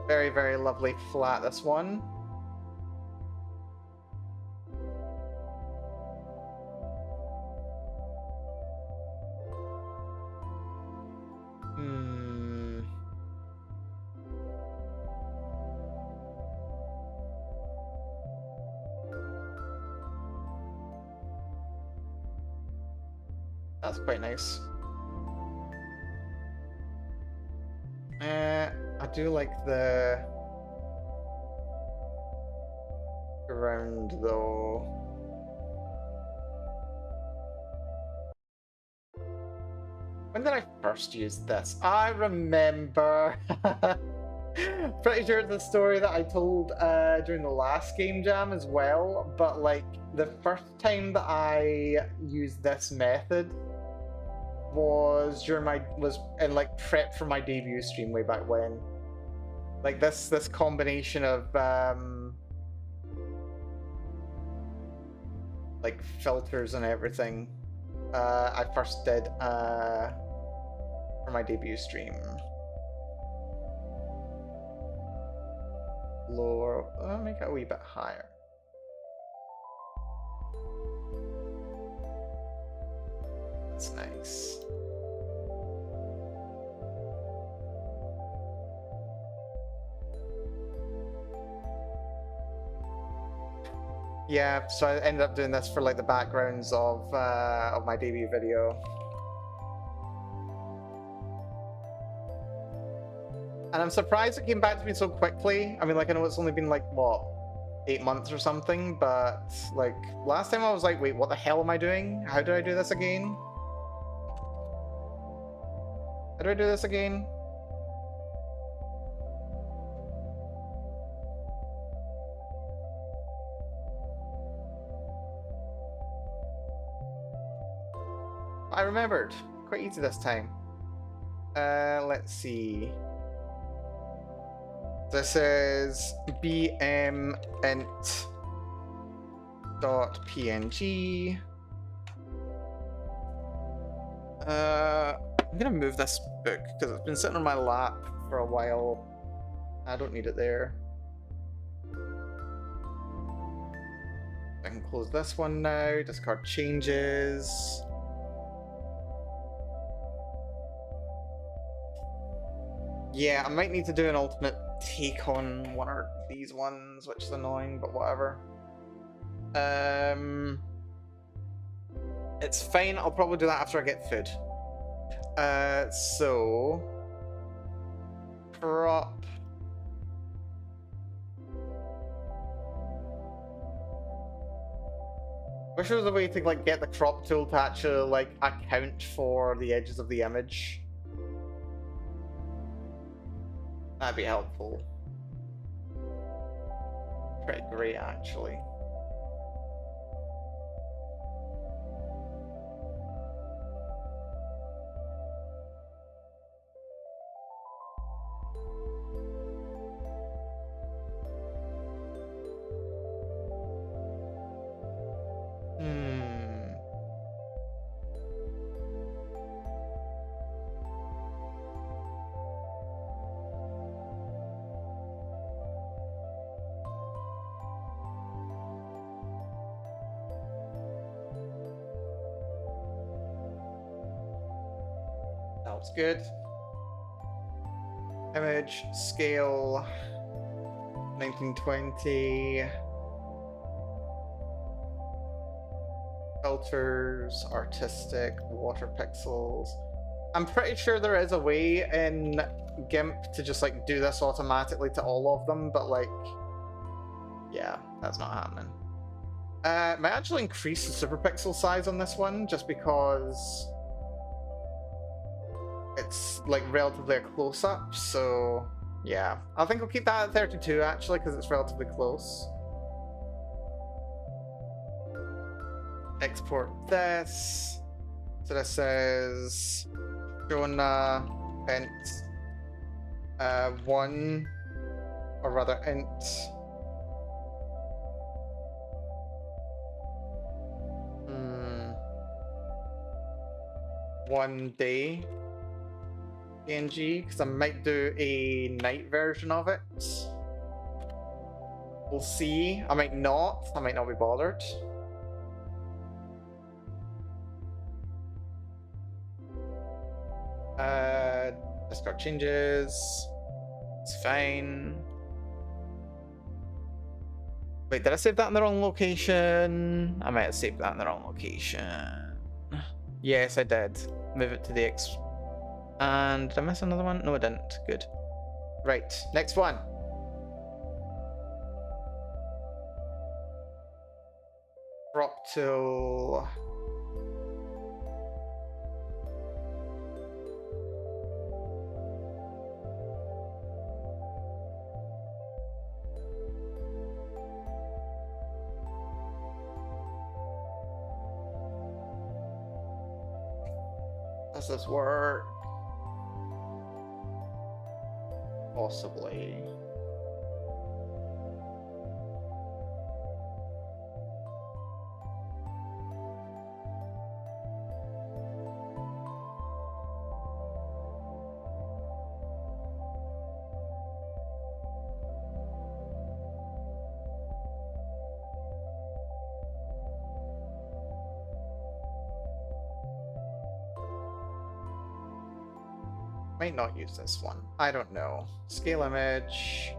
S1: Very, very lovely flat, this one. That's quite nice. I do like the ground though. When did I first use this? I remember. Pretty sure it's a story that I told during the last game jam as well, but like the first time that I used this method was in like prep for my debut stream way back when. Like this combination of like filters and everything I first did for my debut stream. Lower, make it a wee bit higher. That's nice. Yeah, so I ended up doing this for like the backgrounds of my debut video. And I'm surprised it came back to me so quickly. I mean, like, I know it's only been like, what, 8 months or something, but like last time I was like, wait, what the hell am I doing? How do I do this again? How do I do this again? I remembered. Quite easy this time. Let's see. This is bmint.png. I'm gonna move this book because it's been sitting on my lap for a while. I don't need it there.
S3: I can close this one now. Discard changes. Yeah, I might need to do an alternate take on one of these ones, which is annoying, but whatever. It's fine. I'll probably do that after I get food. So crop. Wish there was a way to like get the crop tool to actually like account for the edges of the image. That'd be helpful. Pretty great, actually. That's good. Image, scale, 1920. Filters, artistic, water pixels. I'm pretty sure there is a way in GIMP to just like do this automatically to all of them, but like, yeah, that's not happening. Might actually increase the super pixel size on this one just because it's like relatively a close-up, so yeah. I think I'll keep that at 32 actually because it's relatively close. Export this. So this says Jonah int 1, or rather int 1 day PNG, because I might do a night version of it. We'll see. I might not be bothered. Discard changes. It's fine. Wait, did I save that in the wrong location? I might have saved that in the wrong location. Yes, I did. Move it to the X. And did I miss another one? No, I didn't. Good. Right, next one. Crop tool. Does this work? Possibly. Might not use this one. I don't know. Scale image.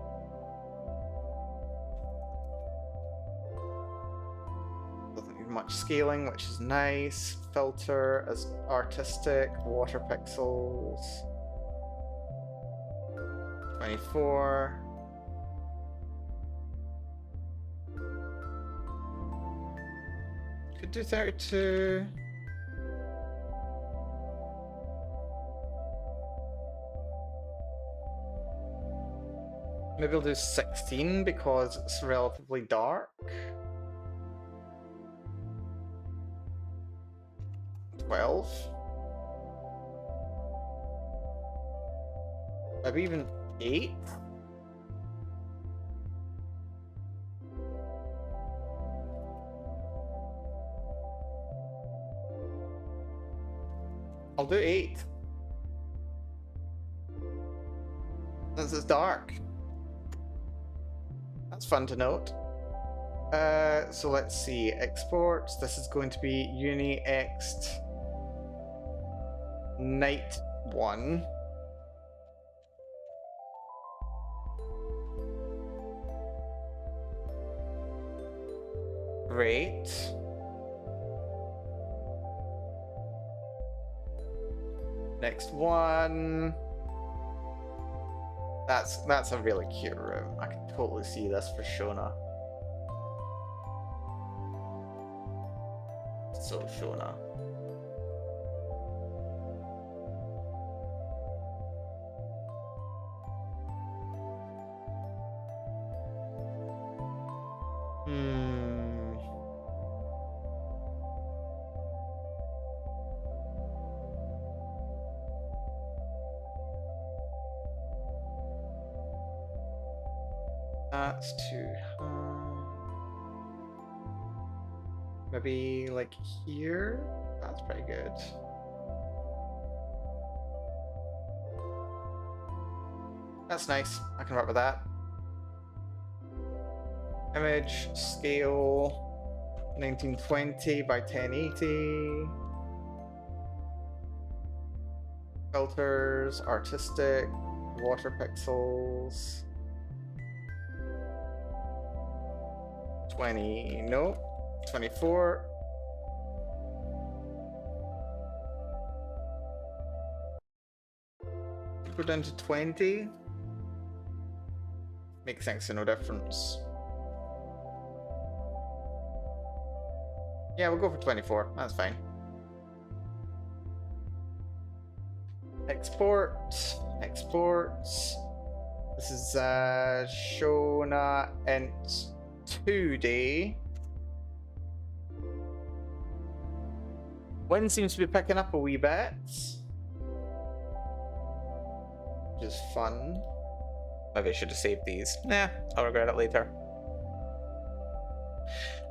S3: Doesn't need much scaling, which is nice. Filter as artistic. Water pixels. 24. Could do 32. Maybe I'll do 16 because it's relatively dark. 12. Maybe even 8. I'll do 8. This is dark. That's fun to note. So let's see. Exports. This is going to be Uni Ext Night 1. Great. Next one. That's a really cute room. I can totally see this for Shona. So Shona. That's too high. Maybe like here? That's pretty good. That's nice. I can work with that. Image scale 1920 by 1080. Filters, artistic, water pixels. 20, no, 24. Go down to 20. Makes next to no difference. Yeah, we'll go for 24. That's fine. Export. Exports. This is Shona Int 2D. Wind seems to be picking up a wee bit, which is fun. Maybe I should have saved these. Nah, I'll regret it later.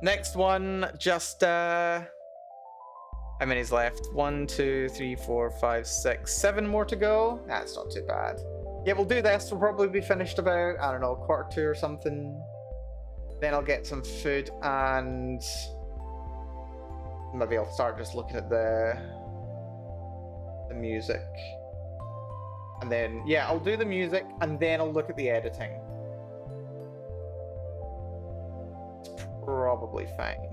S3: Next one, just how many's left? 1, 2, 3, 4, 5, 6, 7 more to go. That's not too bad. Yeah, we'll do this. We'll probably be finished about, I don't know, 1:45 or something. Then I'll get some food and maybe I'll start just looking at the music. And then, yeah, I'll do the music and then I'll look at the editing. It's probably fine.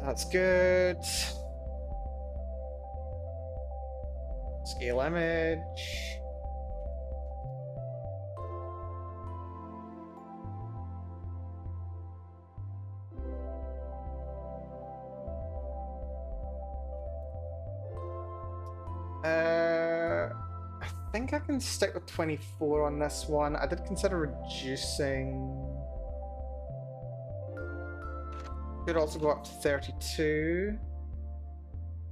S3: That's good. Scale image. I think I can stick with 24 on this one. I did consider reducing. Could also go up to 32.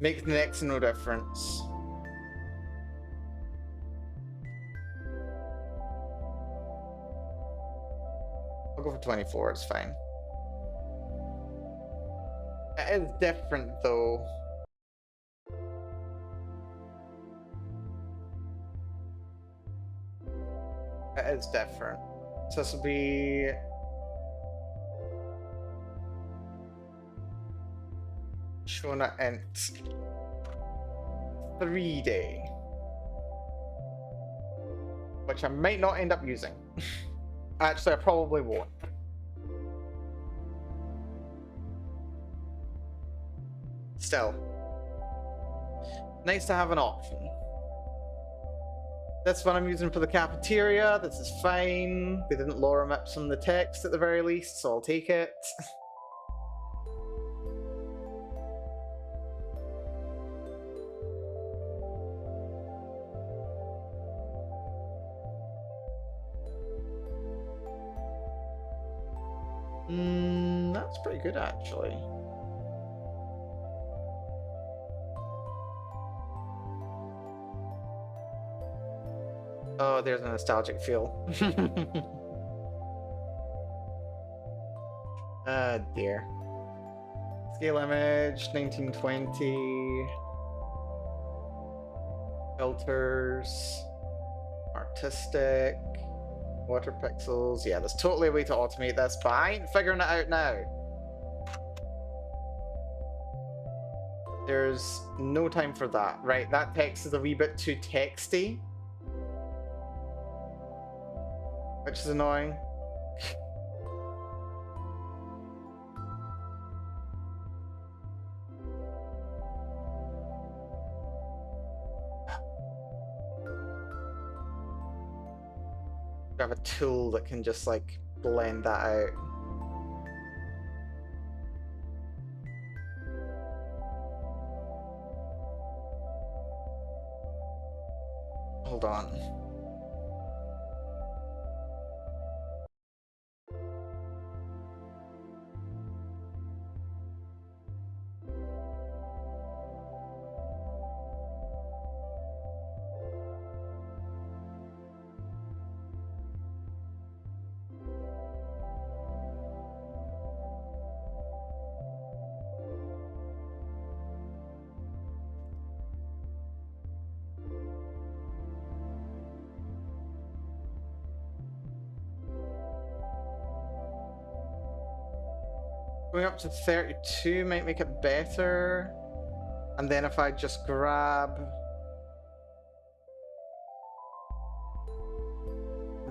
S3: Makes the next no difference. I'll go for 24, it's fine. It is different though. It is different. So this will be Shona Int 3D, which I might not end up using. Actually, I probably won't. Still, nice to have an option. That's what I'm using for the cafeteria. This is fine. They didn't lorem ipsum the text at the very least, so I'll take it. That's pretty good actually. Oh, there's a nostalgic feel. Ah, dear.
S1: Scale image, 1920. Filters. Artistic. Water pixels. Yeah, there's totally a way to automate this, but I ain't figuring it out now. There's no time for that. Right, that text is a wee bit too texty. Which is annoying. I have a tool that can just like blend that out. Hold on. Going up to 32 might make it better. And then if I just grab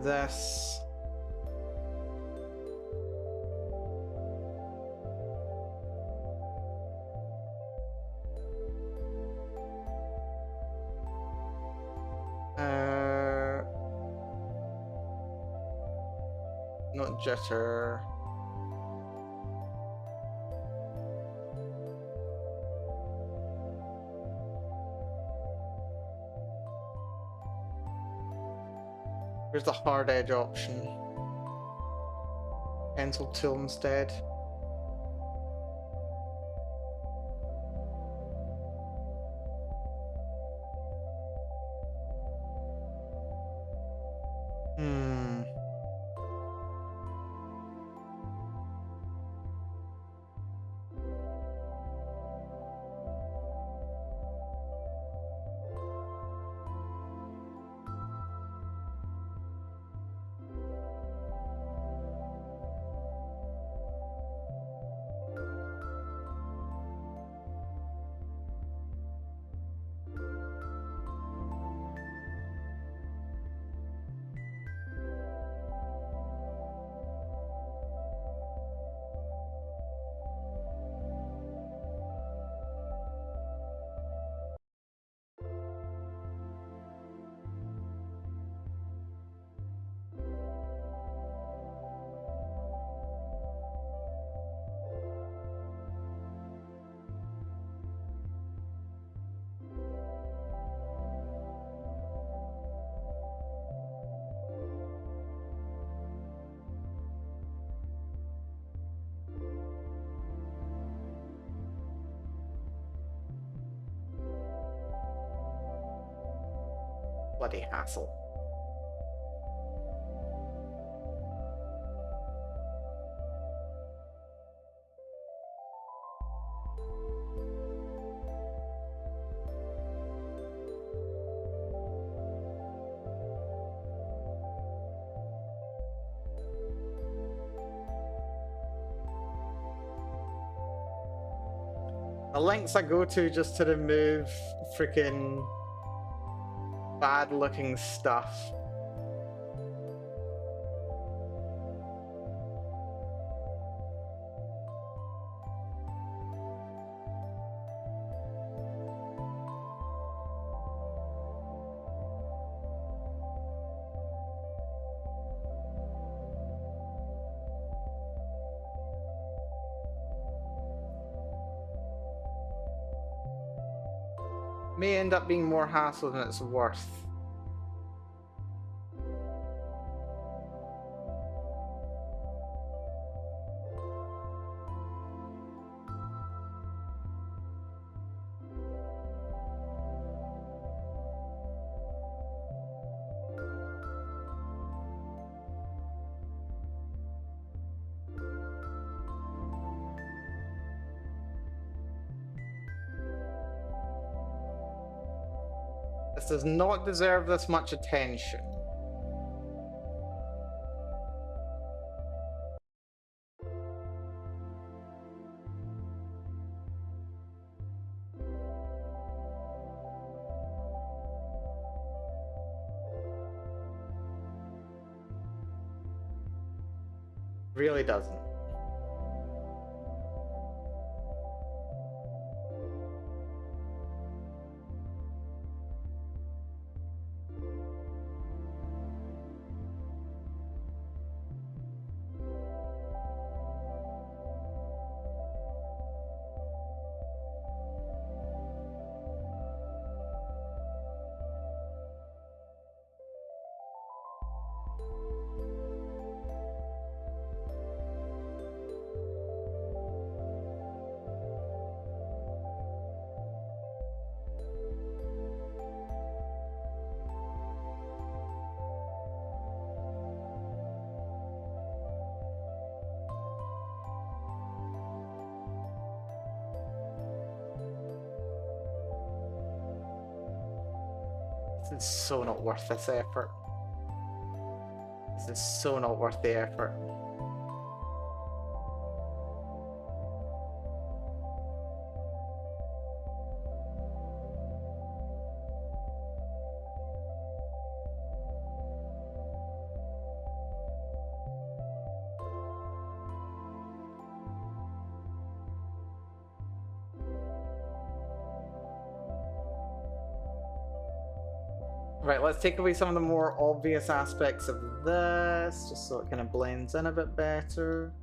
S1: this. Not jitter. Here's the hard edge option. Pencil tool instead. Bloody hassle. The links I go to just to remove freaking bad looking stuff. May end up being more hassle than it's worth. This does not deserve this much attention. Really doesn't. This is so not worth this effort. This is so not worth the effort. Right, let's take away some of the more obvious aspects of this, just so it kind of blends in a bit better.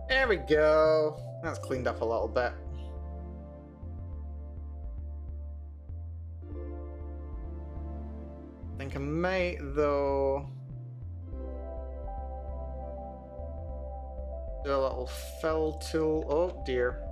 S1: There we go. That's cleaned up a little bit. I think I might, though, do a little fill tool. Oh dear.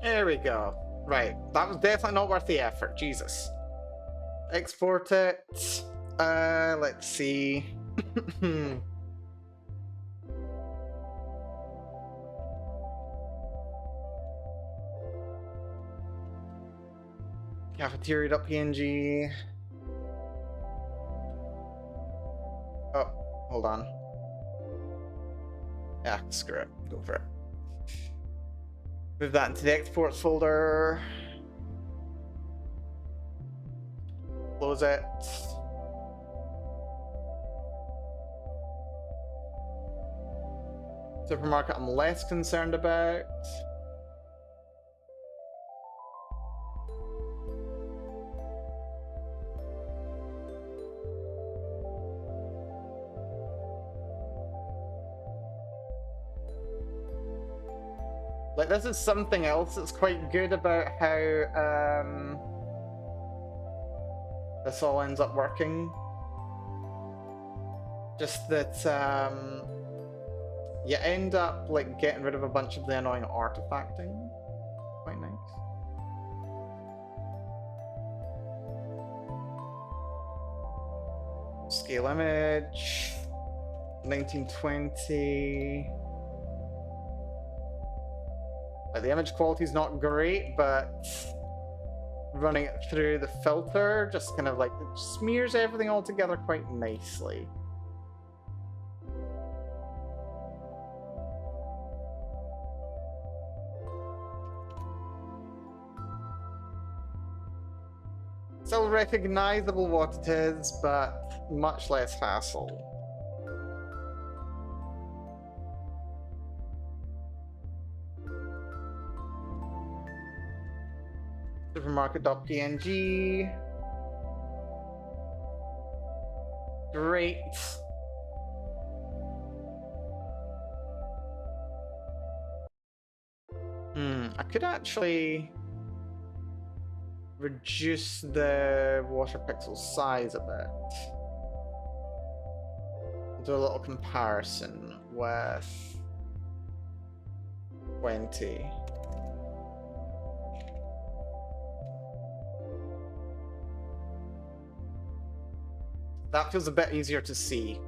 S1: There we go. Right, that was definitely not worth the effort. Jesus. Export it. Let's see. Cafeteria.png. Oh, hold on. Yeah, screw it. Go for it. Move that into the exports folder. Close it. Supermarket I'm less concerned about. Like, this is something else that's quite good about how this all ends up working. Just that you end up like getting rid of a bunch of the annoying artifacting. Quite nice. Scale image 1920. The image quality is not great, but running it through the filter just kind of like smears everything all together quite nicely. Still recognizable what it is, but much less hassle. Supermarket.png. Great. I could actually reduce the water pixel size a bit. Do a little comparison with 20. That feels a bit easier to see.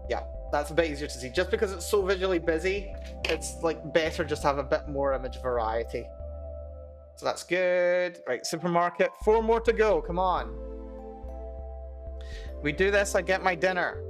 S1: Yeah, that's a bit easier to see. Just because it's so visually busy, it's like better just to have a bit more image variety. So that's good. Right, supermarket. 4 more to go. Come on. We do this, I get my dinner.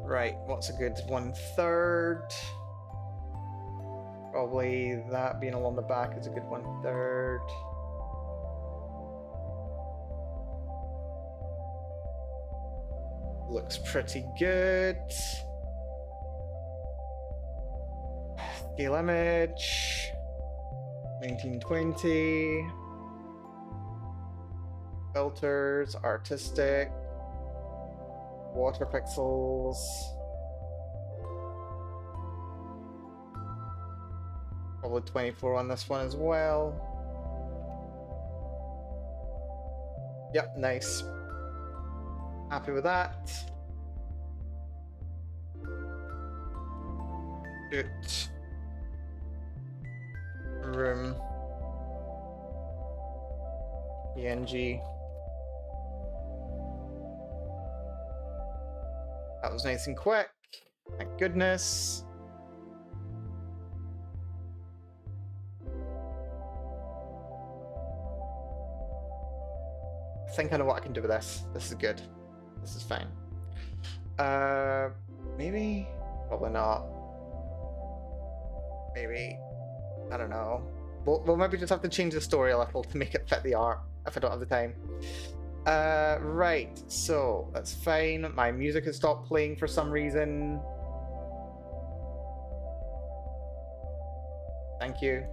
S1: Right, what's a good 1/3? Probably that being along the back is a good 1/3. Looks pretty good. Scale image 1920. Filters, artistic. Water pixels. Probably 24 on this one as well. Yep, nice. Happy with that. Good. Room. PNG. That was nice and quick. Thank goodness. I think I know what I can do with this. This is good. This is fine. Maybe? Probably not. Maybe. I don't know. We'll maybe just have to change the story a little to make it fit the art, if I don't have the time. Right, so that's fine. My music has stopped playing for some reason. Thank you.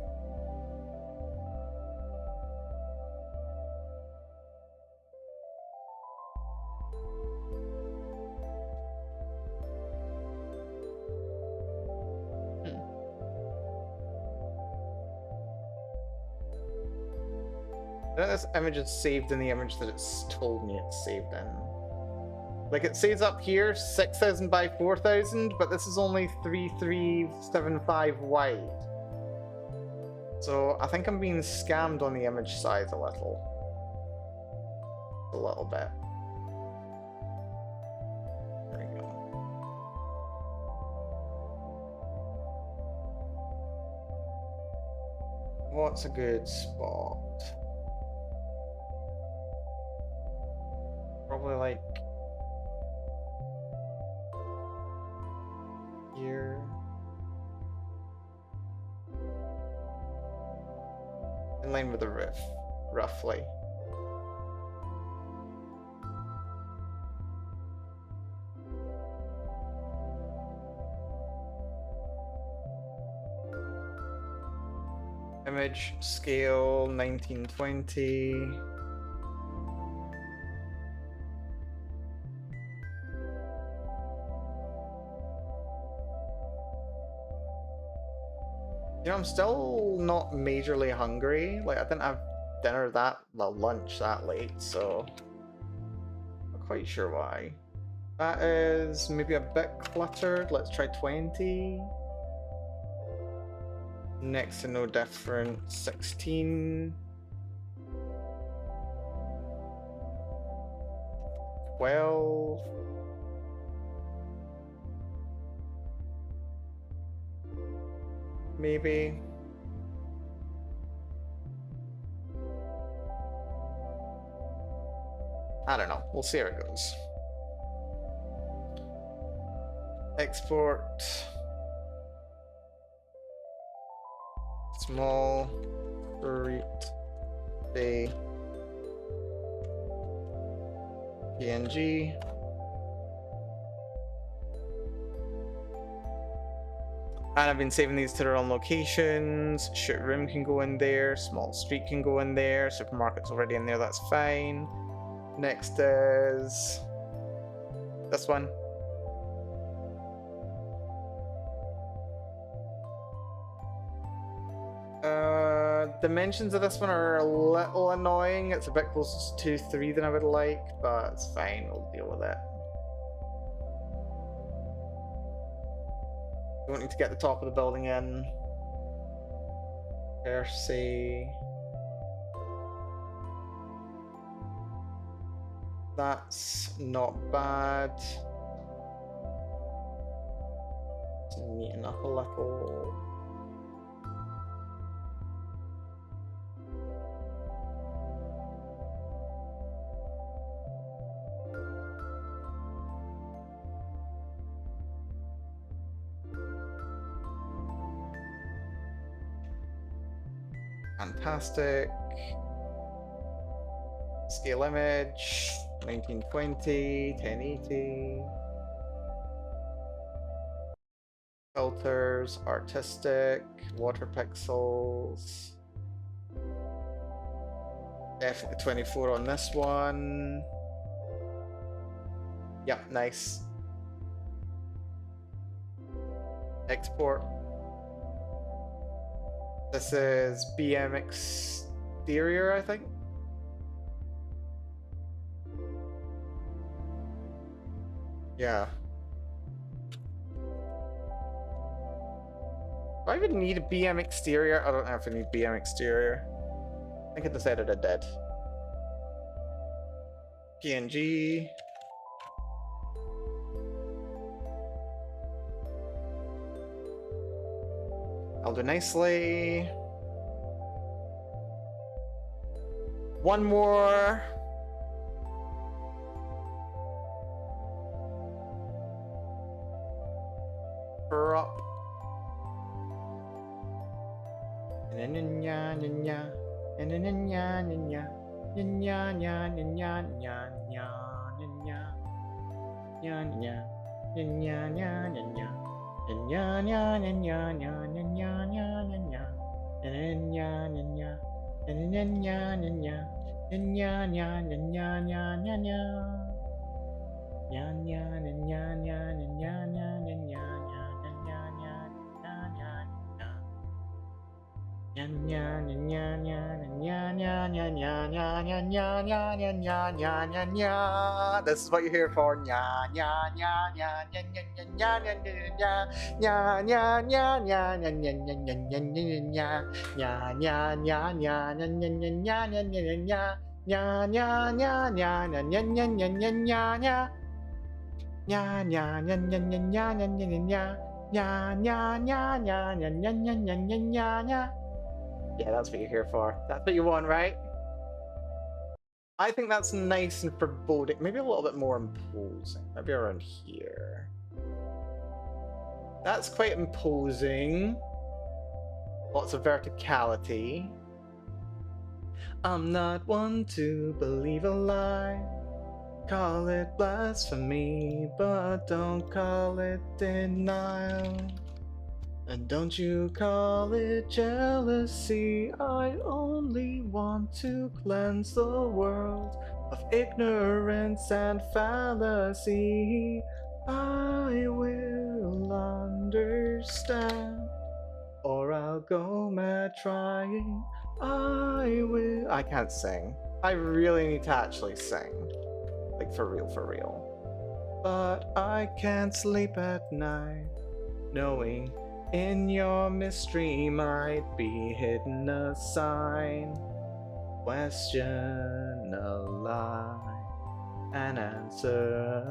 S1: This image is saved in the image that it's told me it's saved in. Like, it saves up here 6000 by 4000, but this is only 3375 wide. So I think I'm being scammed on the image size a little. A little bit. There we go. What's a good spot? Probably like here. And
S3: In line with the roof, roughly. Image scale 1920. You know, I'm still not majorly hungry. Like, I didn't have dinner lunch that late, so not quite sure why. That is maybe a bit cluttered. Let's try 20. Next to no different, 16. 12. Maybe. I don't know. We'll see how it goes. Export. Small. Fruit. Day. PNG. And I've been saving these to their own locations. Shoot room can go in there. Small street can go in there. Supermarket's already in there, that's fine. Next is this one. Dimensions of this one are a little annoying. It's a bit closer to 3 than I would like, but it's fine, we'll deal with it. Don't need to get the top of the building in. Per se. That's not bad. Just neaten up a little. Fantastic. Scale image, 1920, 1080. Filters, artistic, water pixels. Definitely 24 on this one. Yep, nice. Export. This is BM exterior, I think. Yeah. Do I even need a BM exterior? I don't know if I need BM exterior. I think I decided I did. PNG. I'll do nicely. One more. Prop. This is what you're here for. Yeah, that's what you're here for. That's what you want, right? I think that's nice and foreboding. Maybe a little bit more imposing. Maybe around here. That's quite imposing. Lots of verticality.
S1: I'm not one to believe a lie. Call it blasphemy, but don't call it denial. And don't you call it jealousy. I only want to cleanse the world of ignorance and fallacy. I will understand, or I'll go mad trying. I can't sing. I really need to actually sing. Like, for real, for real. But I can't sleep at night, knowing in your mystery might be hidden a sign. Question, a lie, an answer.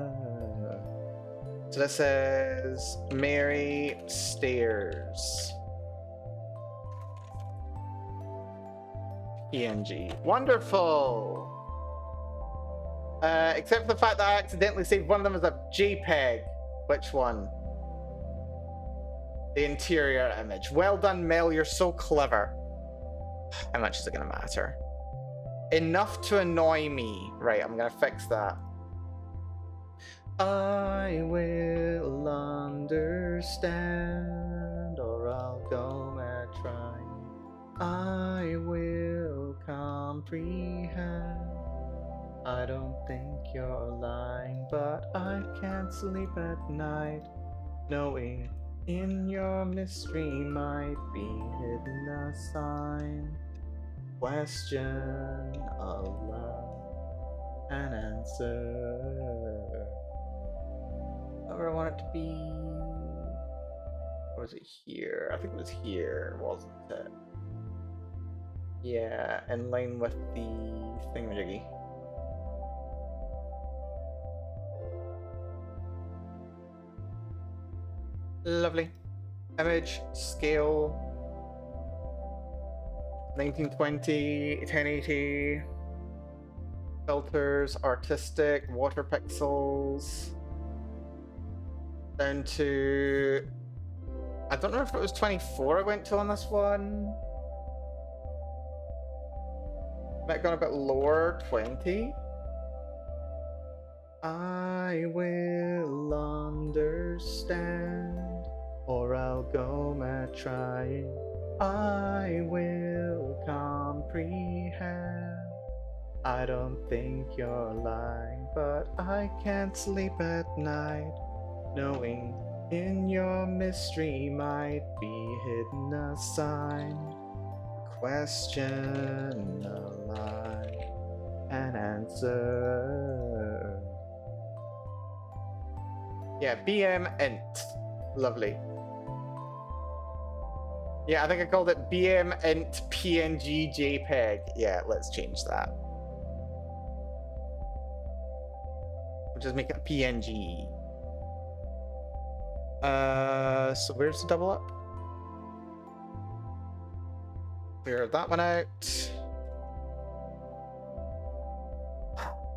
S1: So this says Mary Stairs. PNG. Wonderful! Except for the fact that I accidentally saved one of them as a JPEG. Which one? The interior image. Well done, Mel, you're so clever. How much is it gonna matter? Enough to annoy me. Right, I'm gonna fix that. I will understand, or I'll go mad trying. I will comprehend. I don't think you're lying, but I can't sleep at night, knowing in your mystery might be hidden a sign. Question, a lie, an answer. However I want it to be. Or was it here? I think it was here, wasn't it? Yeah, in line with the thingamajiggy. Lovely. Image, scale, 1920, 1080, filters, artistic, water pixels, down to, I don't know if it was 24 I went to on this one. Might have gone a bit lower, 20. I will understand, or I'll go mad trying. I will comprehend. I don't think you're lying, but I can't sleep at night, knowing in your mystery might be hidden a sign. Question, a lie, an answer. Yeah, BM int. Lovely. Yeah, I think I called it BM int PNG JPEG. Yeah, let's change that. We'll just make it PNG. So where's the double up? Clear that one out.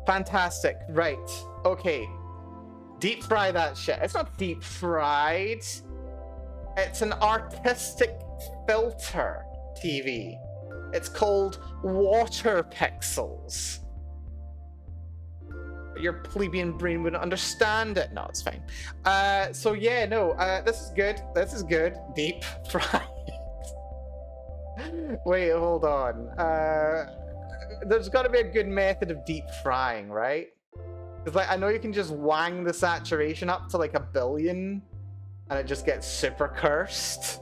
S1: Fantastic. Right. Okay. Deep fry that shit. It's not deep fried. It's an artistic filter TV. It's called water pixels. Your plebeian brain wouldn't understand it. No, it's fine. So yeah, no, this is good. This is good. Deep fried. Wait, hold on. There's got to be a good method of deep frying, right? Because like I know you can just wang the saturation up to like 1 billion, and it just gets super cursed.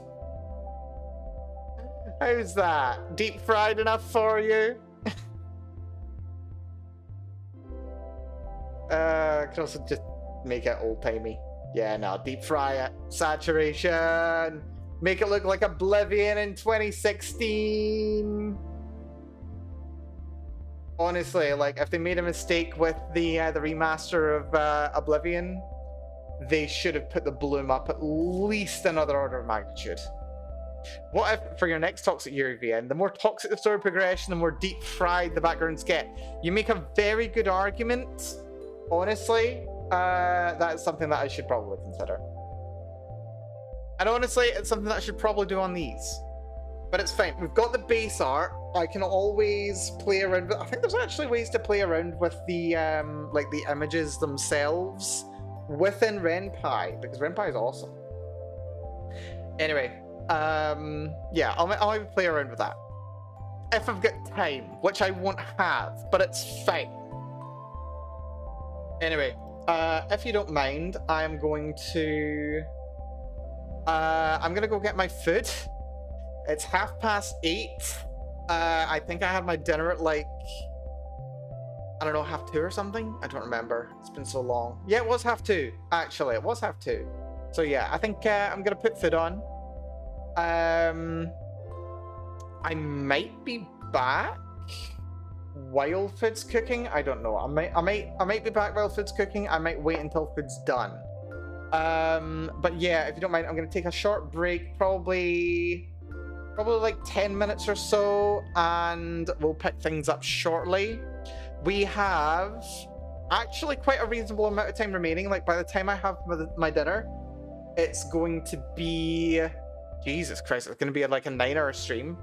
S1: How's that? Deep fried enough for you? Could also just make it old-timey. Yeah, no, deep fry it. Saturation. Make it look like Oblivion in 2016. Honestly, like if they made a mistake with the remaster of Oblivion, they should have put the bloom up at least another order of magnitude. What if, for your next toxic Yuri VN, the more toxic the story progression, the more deep fried the backgrounds get? You make a very good argument. Honestly, that's something that I should probably consider. And honestly, it's something that I should probably do on these. But it's fine. We've got the base art.
S2: I can always play around with. I think there's actually ways to play around with the like the images themselves within Ren'Py, because Ren'Py is awesome. Anyway, yeah, I'll maybe play around with that if I've got time, which I won't have, but it's fine. Anyway, if you don't mind, I'm going to go get my food. It's 8:30. I think I had my dinner at like, I don't know, 2:30 or something? I don't remember. It's been so long. Yeah, it was 2:30, actually. It was 2:30. So yeah, I think I'm gonna put food on. I might be back while food's cooking. I don't know. I might be back while food's cooking. I might wait until food's done. But yeah, if you don't mind, I'm gonna take a short break, probably like 10 minutes or so, and we'll pick things up shortly. We have actually quite a reasonable amount of time remaining. Like, by the time I have my dinner, it's going to be, Jesus Christ, it's going to be like a 9-hour stream.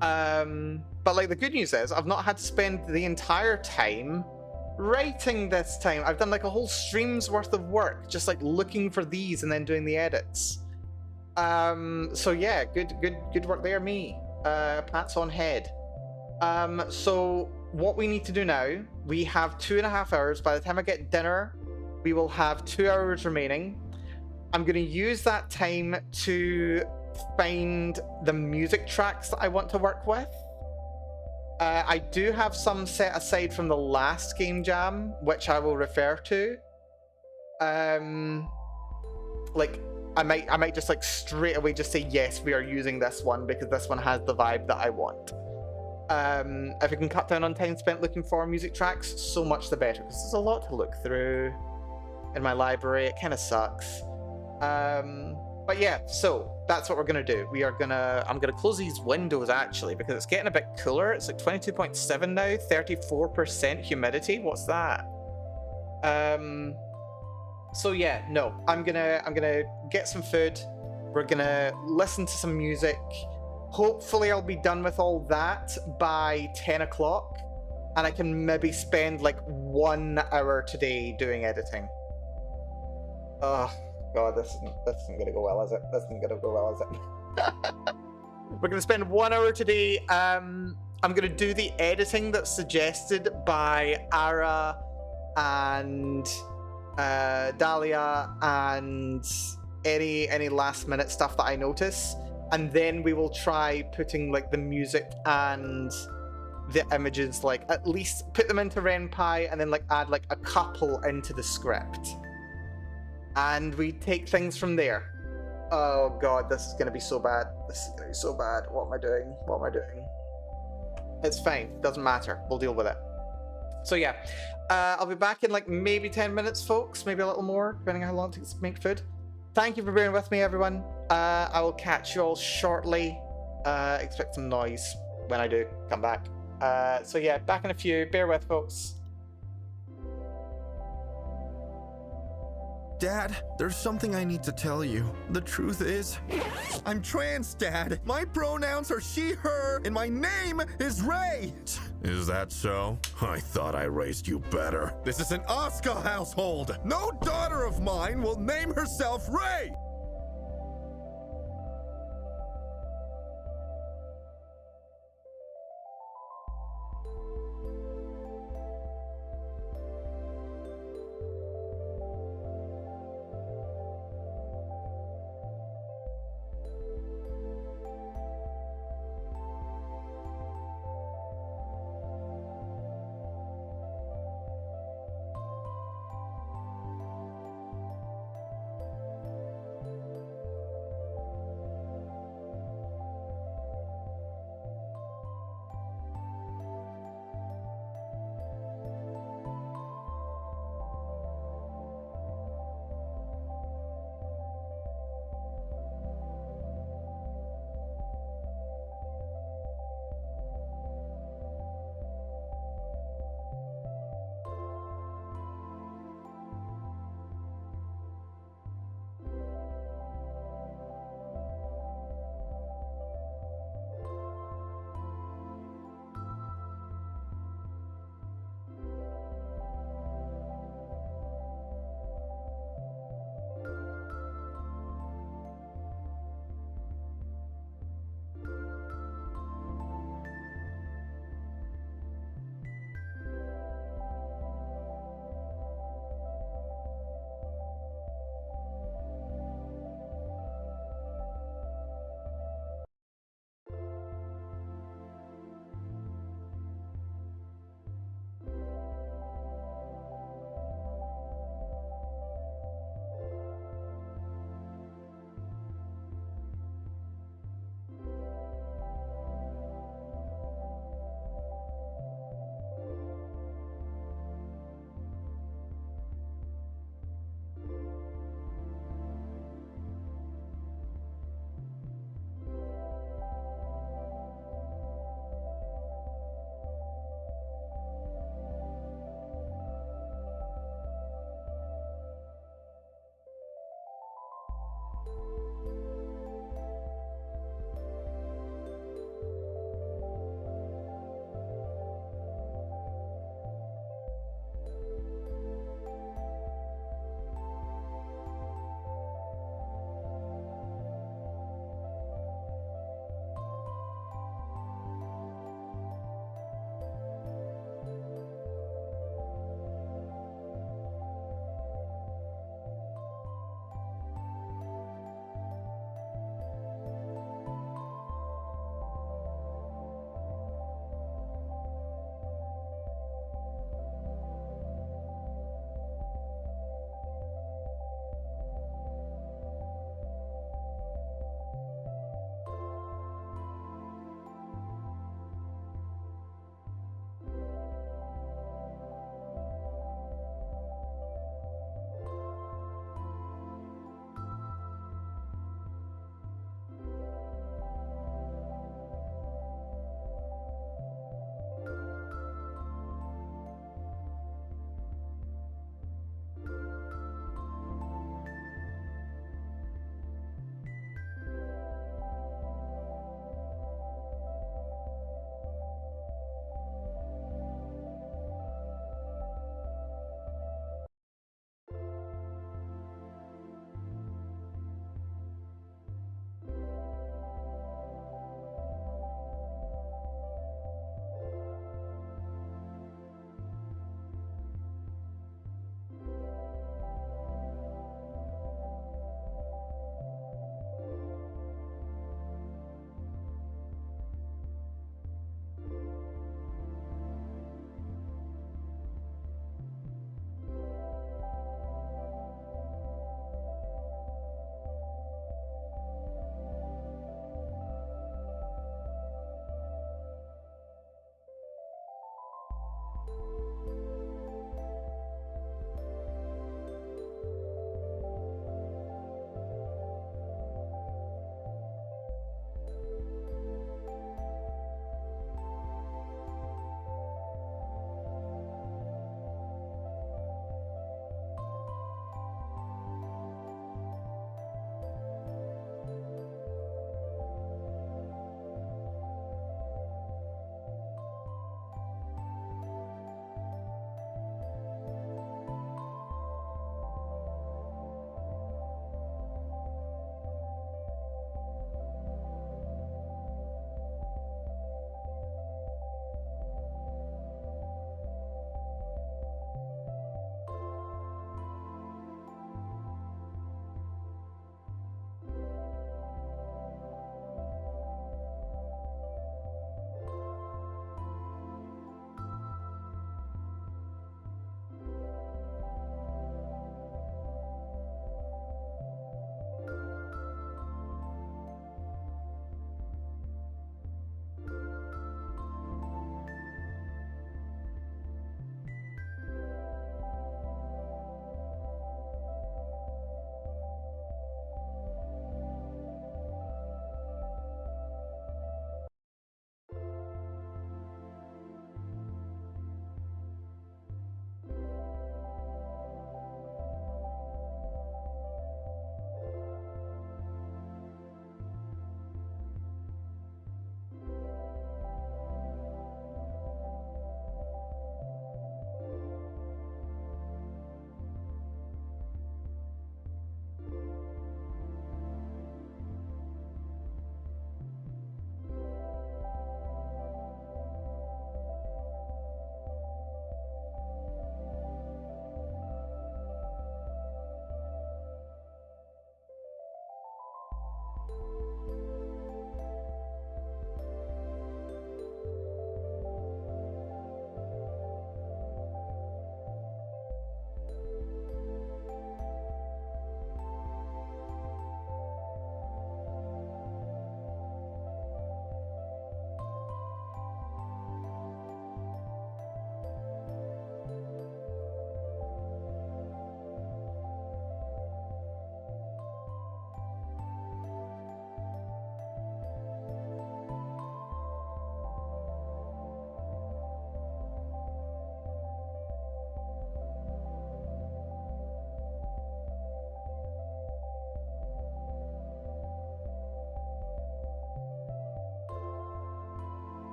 S2: But like, the good news is I've not had to spend the entire time writing this time. I've done like a whole stream's worth of work just like looking for these and then doing the edits. So yeah, good work there, me. Pats on head. So what we need to do now, we have 2.5 hours. By the time I get dinner, we will have 2 hours remaining. I'm going to use that time to find the music tracks that I want to work with. I do have some set aside from the last game jam, which I will refer to. Like, I might just like straight away just say, yes, we are using this one because this one has the vibe that I want. If I can cut down on time spent looking for music tracks, so much the better, because there's a lot to look through in my library. It kind of sucks. But yeah, so that's what we're gonna do. I'm gonna close these windows actually, because it's getting a bit cooler. It's like 22.7 now, 34% humidity. What's that? So yeah, no, I'm gonna get some food. We're gonna listen to some music. Hopefully I'll be done with all that by 10 o'clock, and I can maybe spend like 1 hour today doing editing. Oh god, this isn't gonna go well, is it? This isn't gonna go well, is it? We're gonna spend 1 hour today. I'm gonna do the editing that's suggested by Ara and Dahlia and any last minute stuff that I notice, and then we will try putting like the music and the images, like at least put them into Ren'Py and then like add like a couple into the script, and we take things from there. Oh god, this is gonna be so bad. This is gonna be so bad. What am I doing? What am I doing? It's fine, doesn't matter, we'll deal with it. So yeah, I'll be back in like maybe 10 minutes, folks, maybe a little more, depending on how long it takes to make food. Thank you for bearing with me, everyone. I will catch you all shortly. Expect some noise when I do come back. So yeah, back in a few. Bear with, folks.
S4: Dad, there's something I need to tell you. The truth is, I'm trans, Dad. My pronouns are she, her, and my name is Ray. Is that so? I thought I raised you better. This is an Oscar household. No daughter of mine will name herself Ray.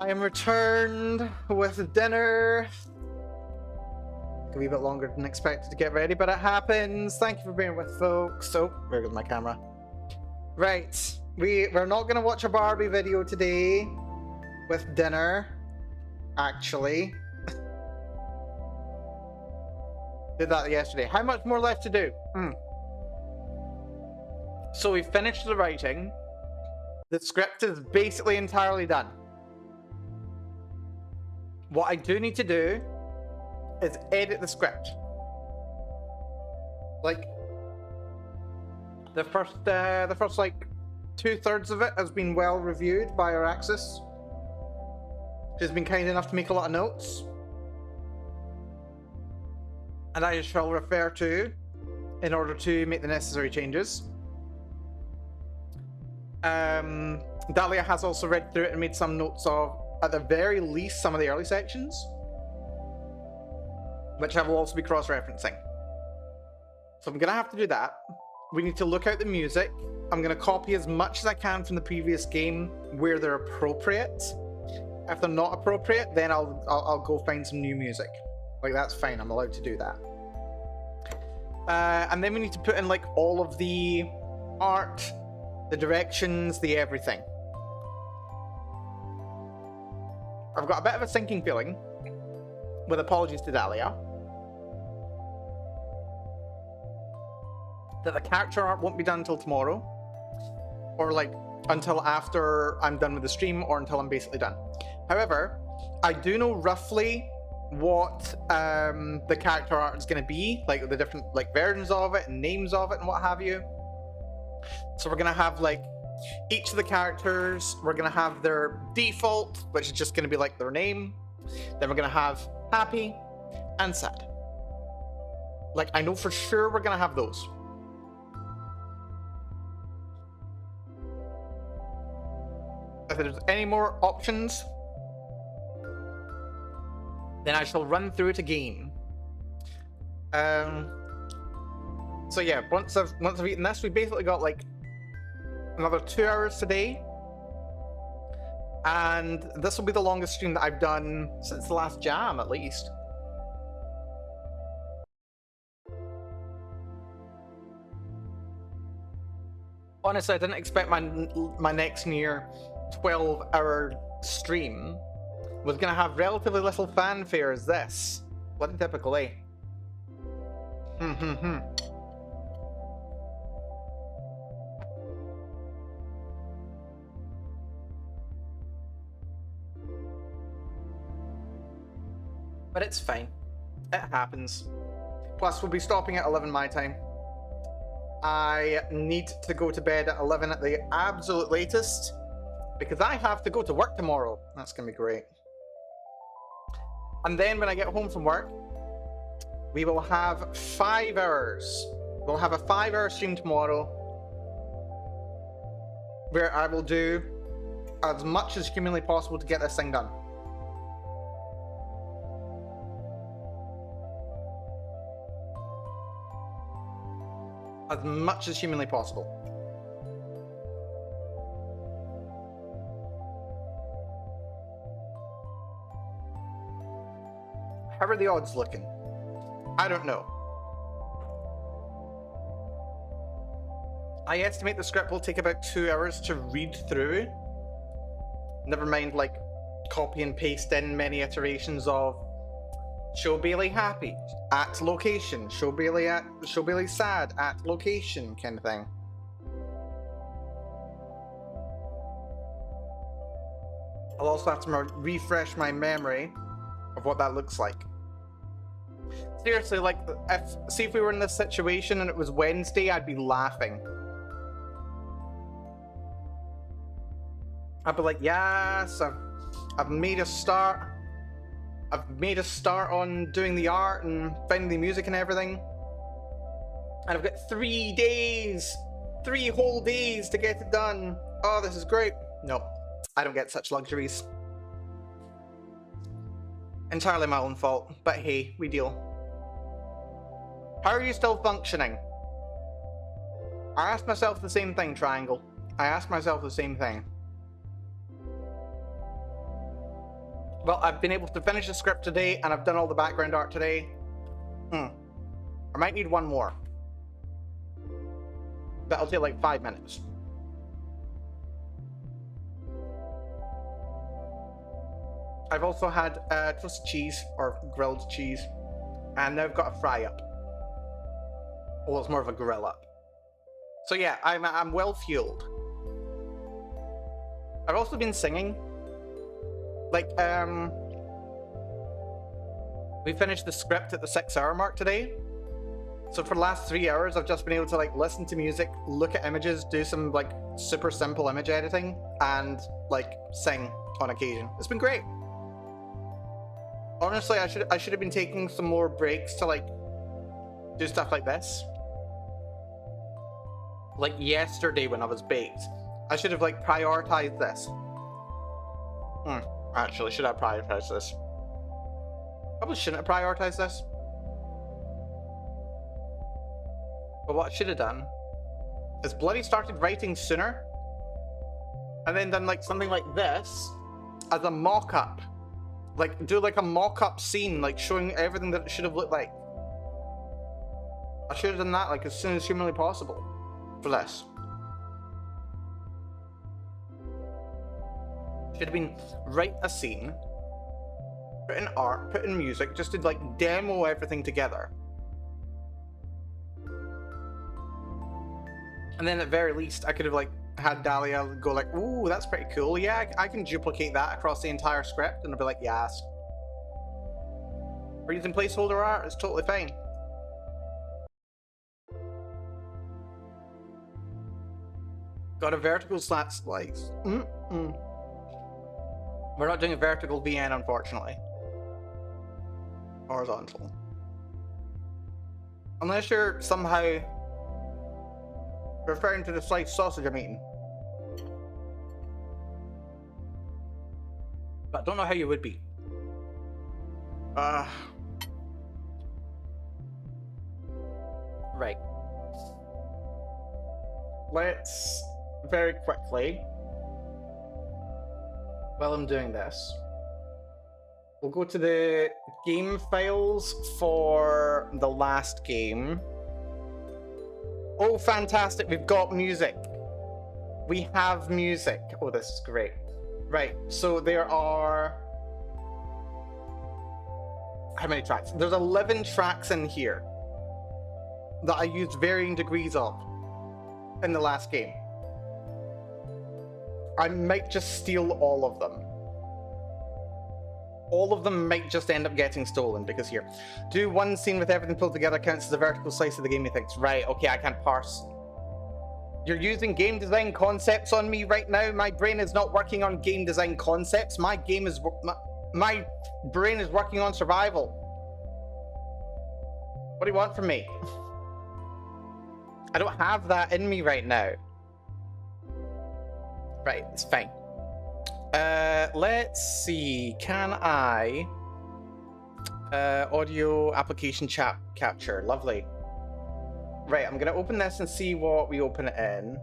S2: I am returned with dinner. A wee bit longer than expected to get ready, but it happens. Thank you for being with folks. So, where goes my camera? Right, we're not gonna watch a Barbie video today with dinner, actually. Did that yesterday. How much more left to do? So we finished the writing. The script is basically entirely done. What I do need to do is edit the script. Like the first like 2/3 of it has been well reviewed by our Axis, who's been kind enough to make a lot of notes, and I shall refer to in order to make the necessary changes. Dahlia has also read through it and made some notes of, at the very least, some of the early sections, which I will also be cross-referencing. So I'm gonna have to do that. We need to look out the music. I'm gonna copy as much as I can from the previous game where they're appropriate. If they're not appropriate, then I'll go find some new music. Like, that's fine, I'm allowed to do that. And then we need to put in like all of the art, the directions, the everything. I've got a bit of a sinking feeling, with apologies to Dahlia, that the character art won't be done until tomorrow, or like until after I'm done with the stream, or until I'm basically done. However, I do know roughly what the character art is going to be, like the different like versions of it and names of it and what have you. So we're going to have like each of the characters, we're going to have their default, which is just going to be like their name. Then we're going to have happy and sad. Like, I know for sure we're going to have those. If there's any more options, then I shall run through it again. So yeah, once I've eaten this, we basically got like another 2 hours today, and this will be the longest stream that I've done since the last jam, at least. Honestly, I didn't expect my next near 12-hour stream was going to have relatively little fanfare as this. Bloody typical, eh? But it's fine. It happens. Plus, we'll be stopping at 11 my time. I need to go to bed at 11 at the absolute latest, because I have to go to work tomorrow. That's going to be great. And then when I get home from work, we will have 5 hours. We'll have a 5-hour stream tomorrow, where I will do as much as humanly possible to get this thing done. As much as humanly possible. How are the odds looking? I don't know. I estimate the script will take about 2 hours to read through. Never mind, like, copy and paste in many iterations of show Bailey happy at location, show Bailey sad at location, kind of thing. I'll also have to refresh my memory of what that looks like. Seriously, like, see if we were in this situation and it was Wednesday, I'd be laughing. I'd be like, yes, I've made a start. I've made a start on doing the art and finding the music and everything. And I've got 3 days, 3 whole days to get it done. Oh, this is great. No, I don't get such luxuries. Entirely my own fault, but hey, we deal. How are you still functioning? I asked myself the same thing, Triangle. I asked myself the same thing.
S1: Well, I've been able to finish the script today, and I've done all the background art today. I might need one more. That'll take like 5 minutes. I've also had toasted cheese, or grilled cheese, and now I've got a fry up. Well, it's more of a grill up. So yeah, I'm well fueled. I've also been singing. Like, we finished the script at the 6-hour mark today. So for the last 3 hours, I've just been able to like listen to music, look at images, do some like super simple image editing, and like sing on occasion. It's been great. Honestly, I should have been taking some more breaks to like do stuff like this. Like yesterday when I was baked, I should have like prioritized this. Actually, should I prioritize this? Probably shouldn't have prioritized this. But what I should have done is bloody started writing sooner, and then done like something like this as a mock-up. Like do like a mock-up scene, like showing everything that it should have looked like. I should have done that like as soon as humanly possible for this. Should have been write a scene, put in art, put in music, just to like demo everything together. And then at very least, I could have like had Dahlia go like, "Ooh, that's pretty cool. Yeah, I can duplicate that across the entire script," and I'll be like, "Yes." Or using placeholder art, it's totally fine. Got a vertical slat slice. We're not doing a vertical VN, unfortunately. Horizontal. Unless you're somehow referring to the sliced sausage I'm eating. But I don't know how you would be. Right. Let's very quickly, while I'm doing this, we'll go to the game files for the last game. Oh, fantastic, we've got music. We have music. Oh, this is great. Right, so there are... how many tracks? There's 11 tracks in here that I used varying degrees of in the last game. I might just steal all of them. All of them might just end up getting stolen, because here. Do one scene with everything pulled together counts as a vertical slice of the game, he thinks. Right, okay, I can't parse. You're using game design concepts on me right now? My brain is not working on game design concepts. My brain is working on survival. What do you want from me? I don't have that in me right now. Right, it's fine. Let's see. Can I audio application capture? Lovely. Right, I'm gonna open this and see what we open it in.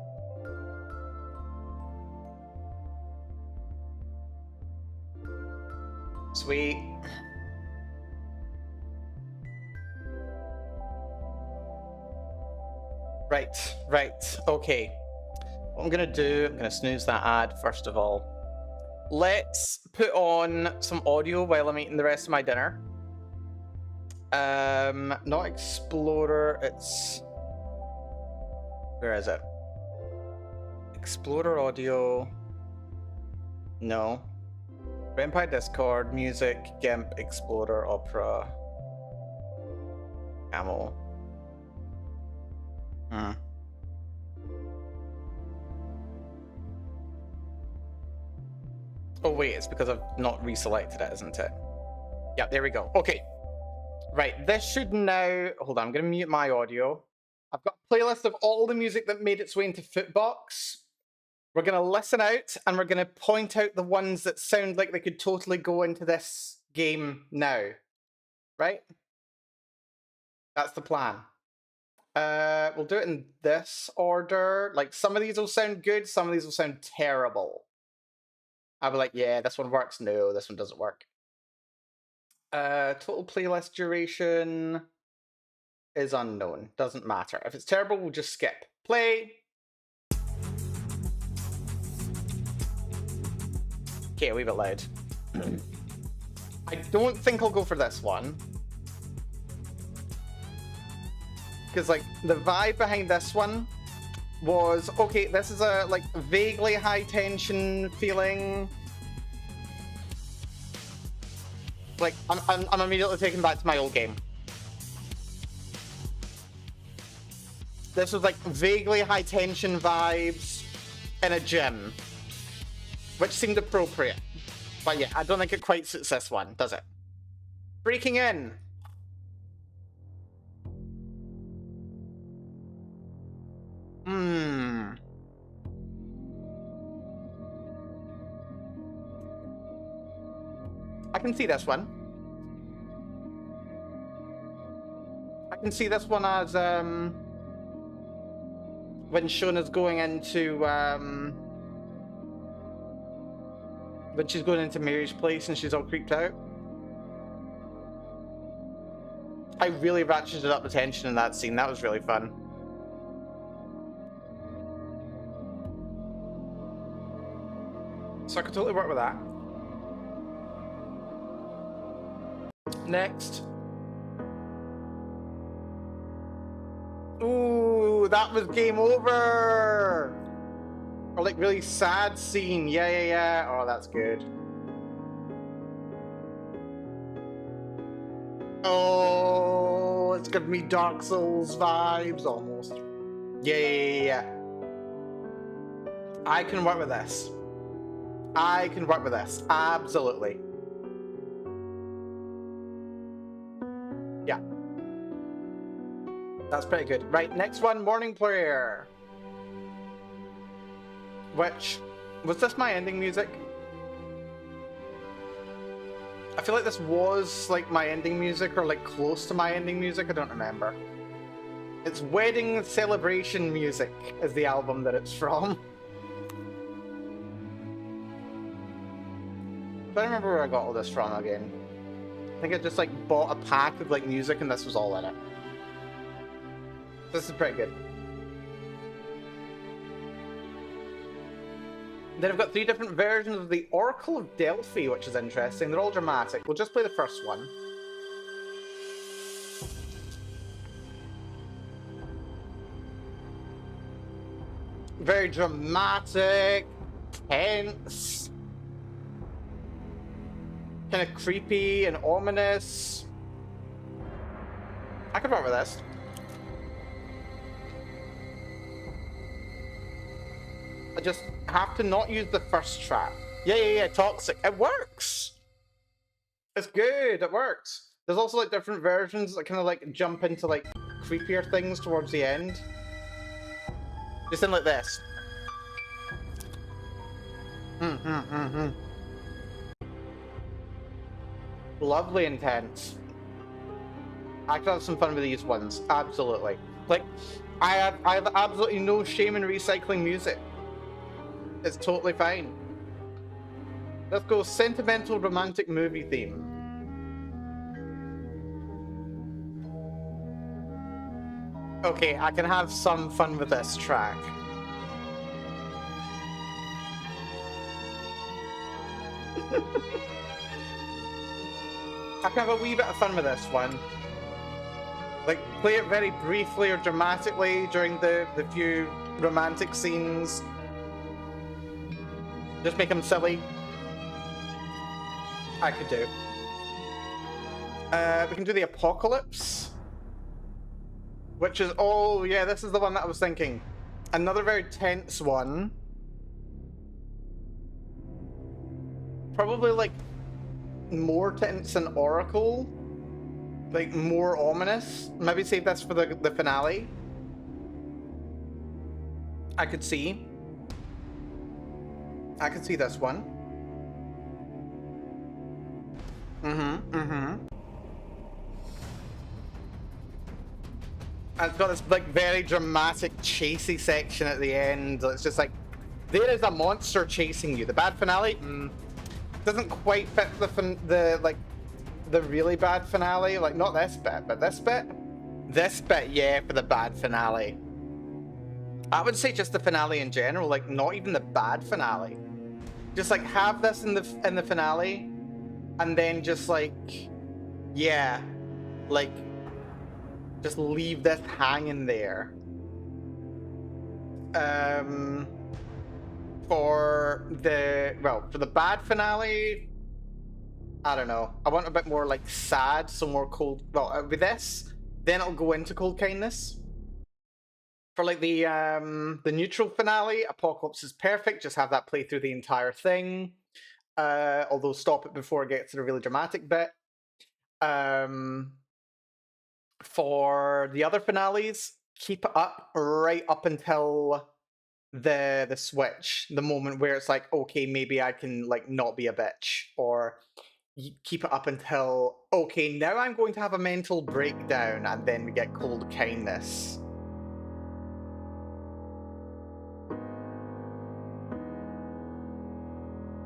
S1: Sweet. Right, okay. What I'm gonna do, I'm gonna snooze that ad first of all. Let's put on some audio while I'm eating the rest of my dinner. Not Explorer, it's... where is it? Explorer audio. No. Vampire Discord, music, GIMP, Explorer, Opera. Camel. Oh wait, it's because I've not reselected it, isn't it? Yeah, there we go. Okay. Right, this should now... hold on, I'm going to mute my audio. I've got a playlist of all the music that made its way into Footbox. We're going to listen out, and we're going to point out the ones that sound like they could totally go into this game now. Right? That's the plan. We'll do it in this order. Like, some of these will sound good, some of these will sound terrible. I'll be like, yeah, this one works. No, this one doesn't work. Total playlist duration is unknown. Doesn't matter. If it's terrible, we'll just skip. Play. Okay, a wee bit loud. I don't think I'll go for this one. Because, like, the vibe behind this one was, okay, this is a, like, vaguely high tension feeling. Like, I'm immediately taken back to my old game. This was, like, vaguely high tension vibes in a gym. Which seemed appropriate. But yeah, I don't think it quite suits this one, does it? Breaking in. I can see this one. I can see this one as when Shona's going into when she's going into Mary's place and she's all creeped out. I really ratcheted up the tension in that scene. That was really fun. So I could totally work with that. Next. Ooh, that was game over! Or like really sad scene. Yeah. Oh, that's good. Oh, it's giving me Dark Souls vibes almost. Yeah. I can work with this. Absolutely. Yeah. That's pretty good. Right, next one, Morning Prayer. Which, was this my ending music? I feel like this was like my ending music or like close to my ending music, I don't remember. It's Wedding Celebration Music is the album that it's from. I don't remember where I got all this from again. I think I just like bought a pack of like music and this was all in it. This is pretty good. Then I've got 3 different versions of the Oracle of Delphi, which is interesting. They're all dramatic. We'll just play the first one. Very dramatic, tense, kind of creepy and ominous. I could work with this. I just have to not use the first track. Yeah, Toxic. It works! It's good, it works. There's also like different versions that kind of like jump into like creepier things towards the end. Just in like this. Lovely intense. I could have some fun with these ones, absolutely. Like, I have absolutely no shame in recycling music. It's totally fine. Let's go sentimental romantic movie theme. Okay, I can have some fun with this track. I can have a wee bit of fun with this one. Like, play it very briefly or dramatically during the few romantic scenes. Just make them silly. I could do. We can do the Apocalypse. Which is, oh yeah, this is the one that I was thinking. Another very tense one. Probably like more tense than Oracle. Like more ominous. Maybe save this for the finale. I could see this one. And it's got this like very dramatic chasey section at the end. It's just like there is a monster chasing you. The bad finale doesn't quite fit the really bad finale. Like, not this bit, but this bit. This bit, yeah, for the bad finale. I would say just the finale in general, like not even the bad finale. Just like have this in the finale, and then just like, yeah, like just leave this hanging there. For the bad finale, I don't know. I want a bit more like sad, so more cold. Well, with this, then it'll go into cold kindness. For like the neutral finale, Apocalypse is perfect. Just have that play through the entire thing. Although stop it before it gets to the really dramatic bit. For the other finales, keep it up right up until the switch, the moment where it's like, okay, maybe I can like not be a bitch, or you keep it up until, okay, now I'm going to have a mental breakdown, and then we get cold kindness.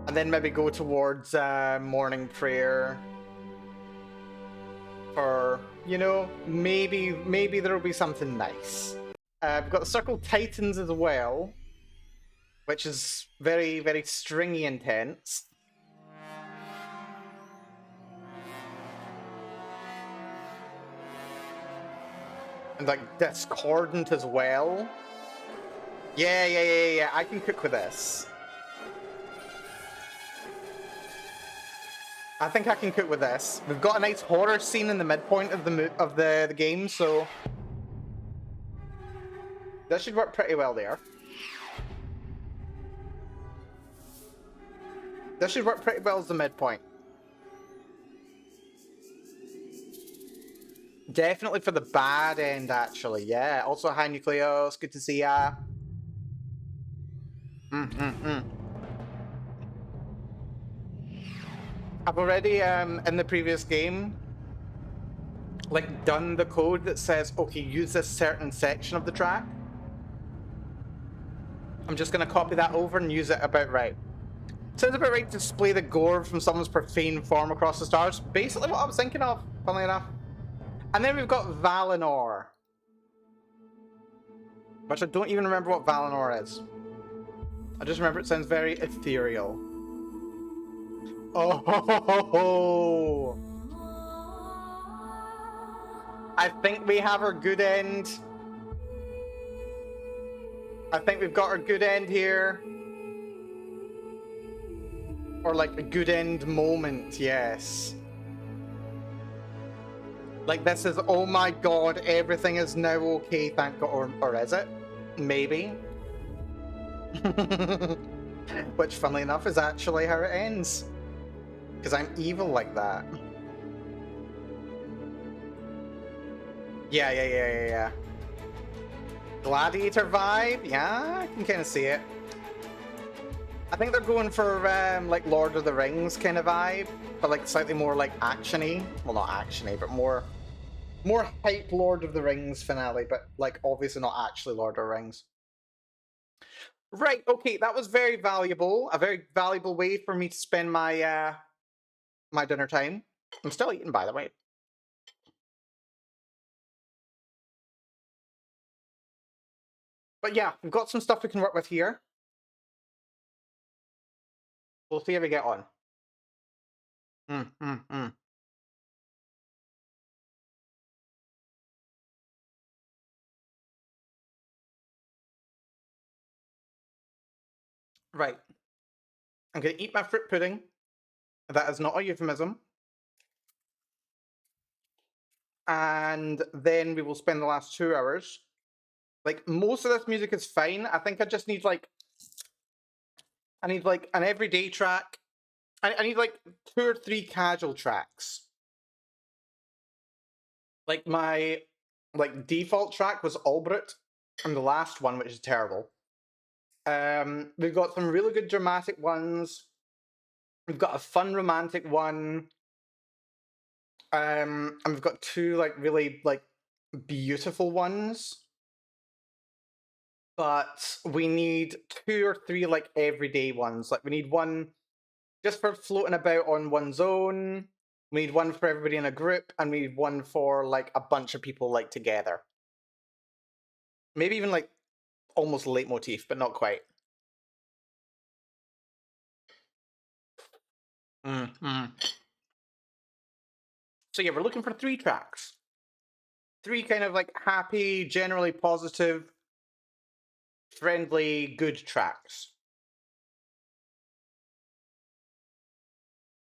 S1: And then maybe go towards morning prayer. Or, you know, maybe there'll be something nice. We've got the Circle Titans as well, which is very, very stringy intense. And like discordant as well. Yeah. I can cook with this. I think I can cook with this. We've got a nice horror scene in the midpoint of the game, so that should work pretty well there. This should work pretty well as the midpoint. Definitely for the bad end, actually. Yeah. Also, hi Nucleos. Good to see ya. I've already, in the previous game, like, done the code that says, okay, use this certain section of the track. I'm just going to copy that over and use it about right. Sounds about right to display the gore from someone's profane form across the stars. Basically what I was thinking of, funnily enough. And then we've got Valinor. Which I don't even remember what Valinor is. I just remember it sounds very ethereal. Oh, I think we have our good end. I think we've got our good end here. Or like a good end moment, yes. Like this is, oh my god, everything is now okay, thank god, or is it? Maybe. Which, funnily enough, is actually how it ends. Because I'm evil like that. Yeah. Gladiator vibe? Yeah, I can kind of see it. I think they're going for like Lord of the Rings kind of vibe, but like slightly more like action-y. Well, not action-y, but more hype Lord of the Rings finale, but like obviously not actually Lord of the Rings. Right, okay, that was very valuable. A very valuable way for me to spend my my dinner time. I'm still eating, by the way. But yeah, we've got some stuff we can work with here. We'll see how we get on. Right. I'm going to eat my fruit pudding. That is not a euphemism. And then we will spend the last 2 hours. Like, most of this music is fine. I think I just need, like... I need, like, an everyday track. I need, like, 2 or 3 casual tracks. Like, my, like, default track was Albert. And the last one, which is terrible. We've got some really good dramatic ones. We've got a fun romantic one. And we've got 2, like, really, like, beautiful ones. but we need 2 or 3 like everyday ones. Like we need one just for floating about on one's own. We need one for everybody in a group, and we need one for like a bunch of people like together. Maybe even like almost leitmotif, but not quite. So yeah, we're looking for 3 tracks. 3 kind of like happy, generally positive, friendly, good tracks.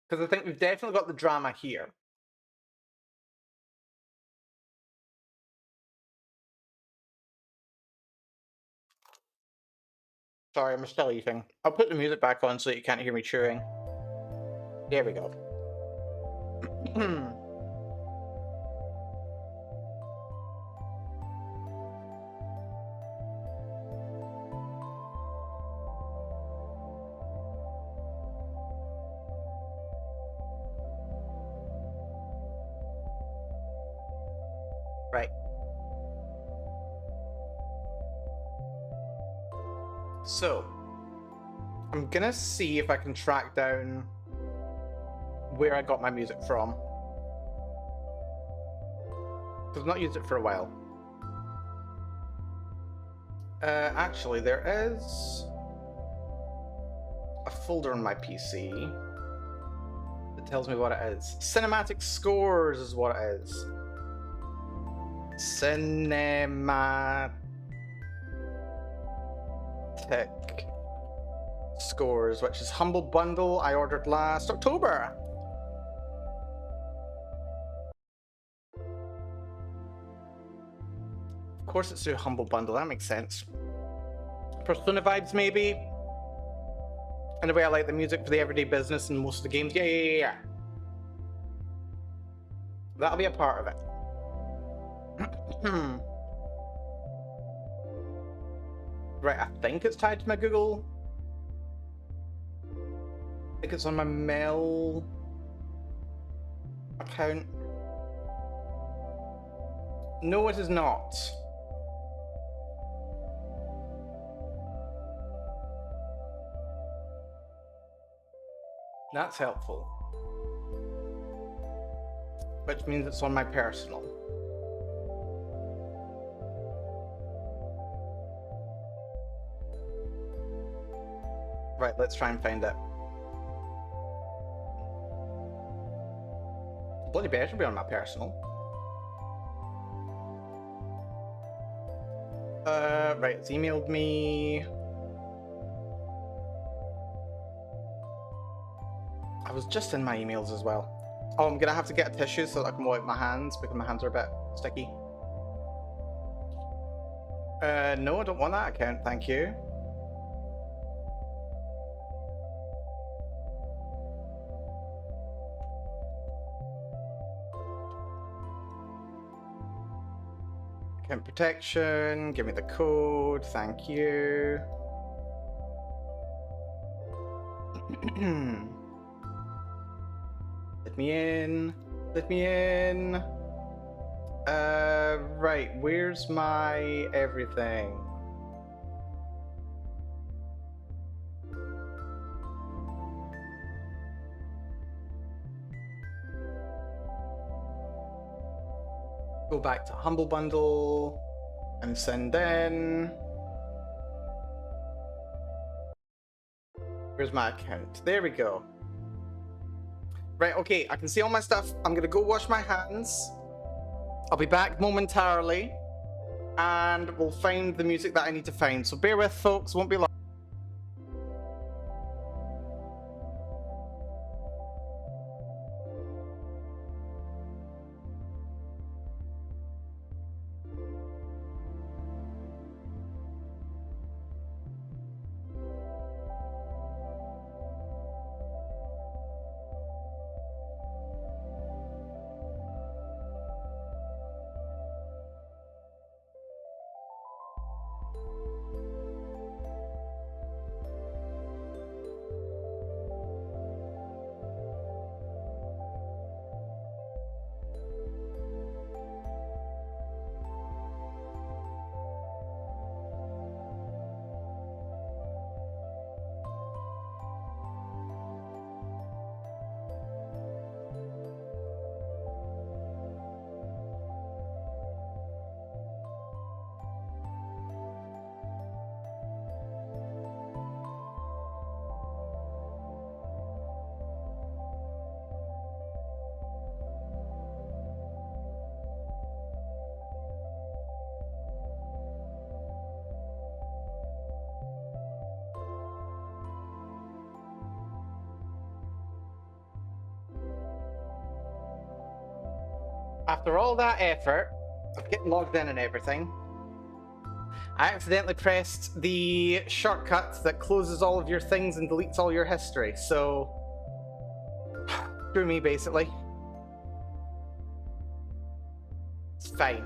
S1: Because I think we've definitely got the drama here. Sorry, I'm still eating. I'll put the music back on so that you can't hear me chewing. There we go. Right. So, I'm gonna see if I can track down where I got my music from. Because I've not used it for a while. Actually, there is a folder on my PC that tells me what it is. Cinematic scores is what it is. Cinematic scores, which is Humble Bundle I ordered last October. Of course it's through Humble Bundle, that makes sense. Persona vibes maybe? In the way I like the music for the everyday business and most of the games. Yeah. That'll be a part of it. Right, I think it's tied to my Google. I think it's on my mail account. No, it is not. That's helpful. Which means it's on my personal. Right, let's try and find it. Bloody better be on my personal. Right, it's emailed me. I was just in my emails as well. Oh, I'm gonna have to get a tissue so that I can wipe my hands because my hands are a bit sticky. No, I don't want that account, thank you. Account protection, give me the code, thank you. Let me in. Let me in. Right, where's my everything? Go back to Humble Bundle and send in. Where's my account? There we go. Right, okay, I can see all my stuff. I'm gonna go wash my hands. I'll be back momentarily, and we'll find the music that I need to find. So bear with, folks, won't be long. After all that effort of getting logged in and everything, I accidentally pressed the shortcut that closes all of your things and deletes all your history, so... screw me, basically. It's fine.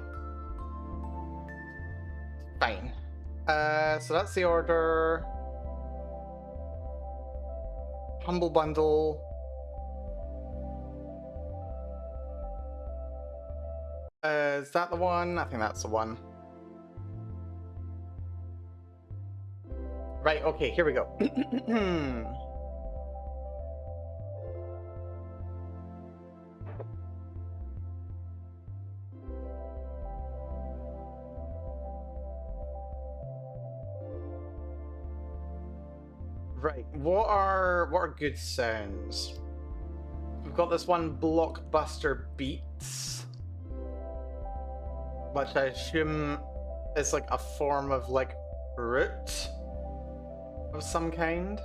S1: Fine. So that's the order. Humble Bundle. Is that the one? I think that's the one. Right, okay, here we go. Right, what are good sounds? We've got this one Blockbuster Beats, which I assume is like a form of like root of some kind.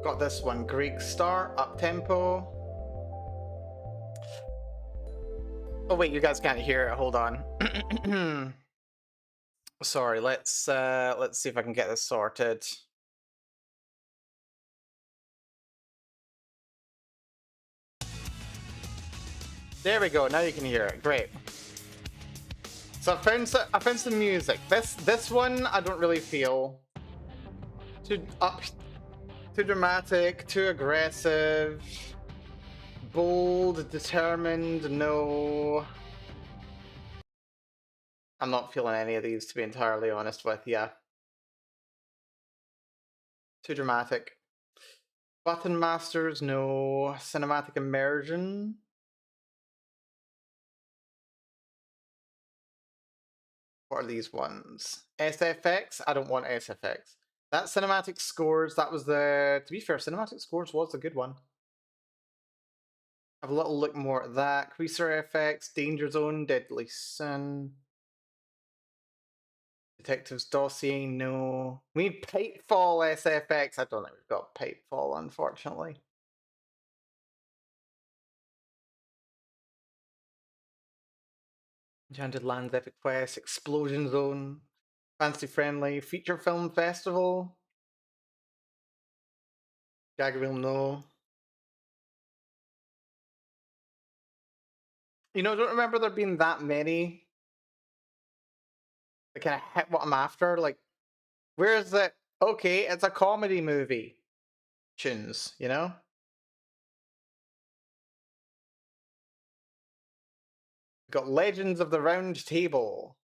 S1: Got this one, Greek Star, up tempo. Oh wait, you guys can't hear it. Hold on. Sorry, let's see if I can get this sorted. There we go. Now you can hear it. Great. So I found some music. This one I don't really feel too dramatic, too aggressive. Bold, determined, no. I'm not feeling any of these, to be entirely honest with you. Too dramatic. Button Masters, no. Cinematic Immersion. What are these ones? SFX? I don't want SFX. That Cinematic Scores, that was the... To be fair, Cinematic Scores was a good one. Have a little look more at that. Creaser FX, Danger Zone, Deadly Sin. Detective's Dossier, no. We need Pitefall SFX. I don't think we've got Pitefall, unfortunately. Enchanted Lands, Epic Quest, Explosion Zone, Fancy Friendly, Feature Film Festival. Jaggerville, no. You know, I don't remember there being that many that kind of hit what I'm after. Like, where is it? Okay, it's a comedy movie. Tunes, you know? We've got Legends of the Round Table.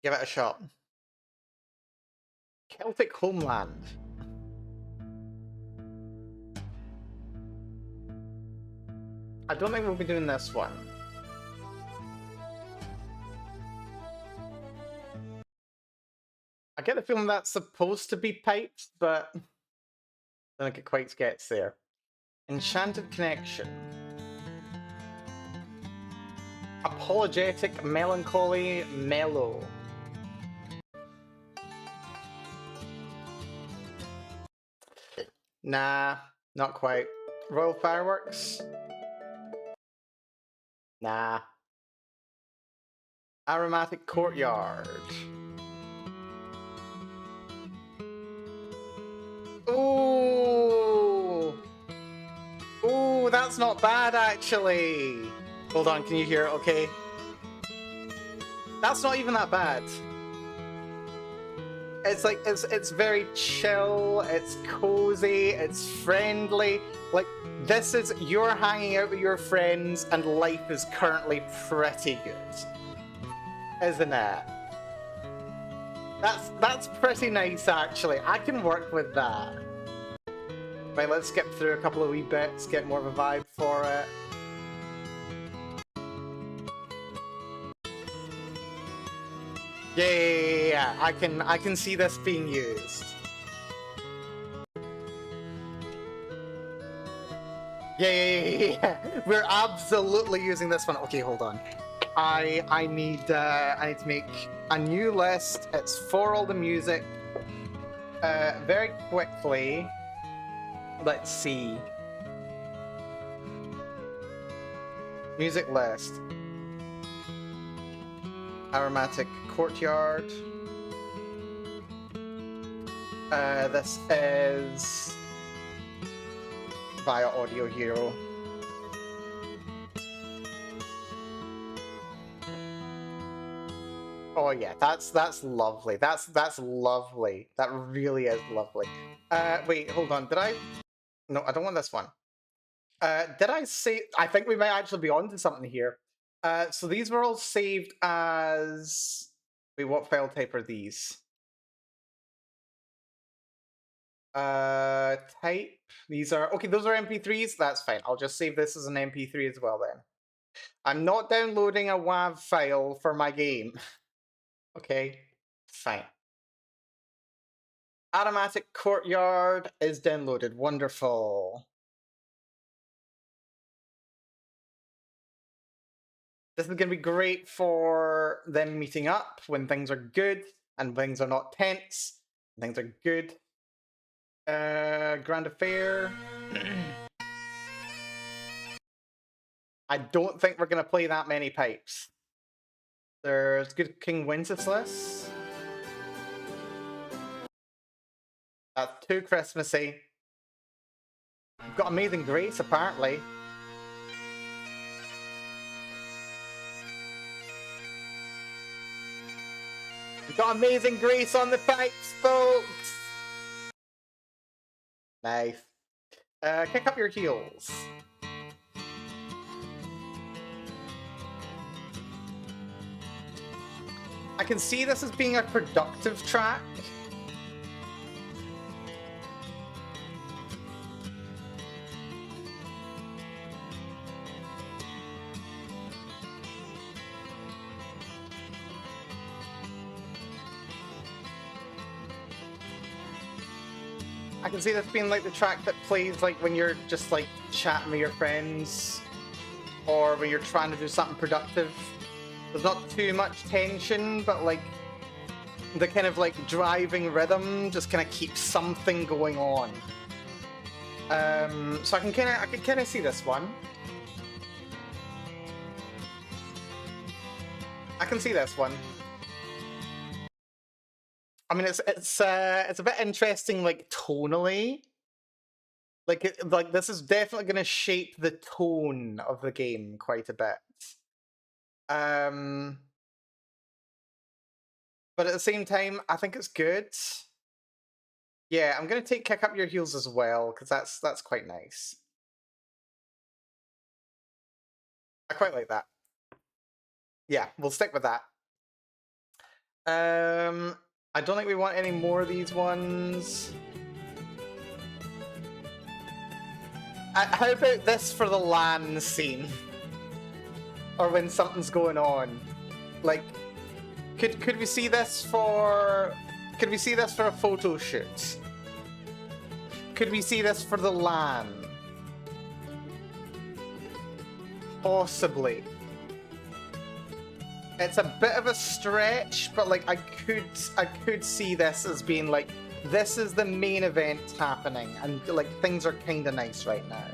S1: Give it a shot. Celtic Homeland. I don't think we'll be doing this one. I get the feeling that's supposed to be piped, but I don't think it quite gets there. Enchanted Connection. Apologetic, Melancholy, Mellow. Nah, not quite. Royal Fireworks? Nah. Aromatic Courtyard. Ooh! Ooh, that's not bad, actually. Hold on, can you hear it okay? That's not even that bad. It's like, it's very chill, it's cozy, it's friendly. Like, this is, you're hanging out with your friends and life is currently pretty good. Isn't it? That's pretty nice, actually. I can work with that. Right, let's skip through a couple of wee bits, get more of a vibe for it. Yeah, I can see this being used. Yeah. We're absolutely using this one. Okay, hold on.
S2: I need to make a new list. It's for all the music. Very quickly. Let's see. Music list. Aromatic Courtyard. This is via Audio Hero. Oh yeah, that's lovely. That's lovely. That really is lovely. Wait, hold on. Did I? No, I don't want this one. Did I say? I think we might actually be onto something here. So these were all saved as. Wait, what file type are these? Type. These are okay. Those are MP3s. That's fine. I'll just save this as an MP3 as well then. I'm not downloading a WAV file for my game. Okay, fine. Aromatic Courtyard is downloaded. Wonderful. This is going to be great for them meeting up when things are good and things are not tense. Things are good. Grand Affair. I don't think we're going to play that many pipes. There's Good King Wenceslas. That's too Christmassy. We've got Amazing Grace, apparently. We've got Amazing Grace on the pipes, folks! Nice. Kick up your heels. I can see this as being a productive track. I can see this being like the track that plays like when you're just like chatting with your friends or when you're trying to do something productive. There's not too much tension, but like the kind of like driving rhythm just kind of keeps something going on. So I can kind of see this one. I can see this one. I mean, it's a bit interesting, like tonally. Like this is definitely going to shape the tone of the game quite a bit. But at the same time, I think it's good. Yeah, I'm going to take Kick Up Your Heels as well because that's quite nice. I quite like that. Yeah, we'll stick with that. I don't think we want any more of these ones. How about this for the LAN scene? Or when something's going on? Like, could we see this for... Could we see this for a photo shoot? Could we see this for the LAN? Possibly. It's a bit of a stretch, but like I could see this as being like, this is the main event happening, and like things are kind of nice right now.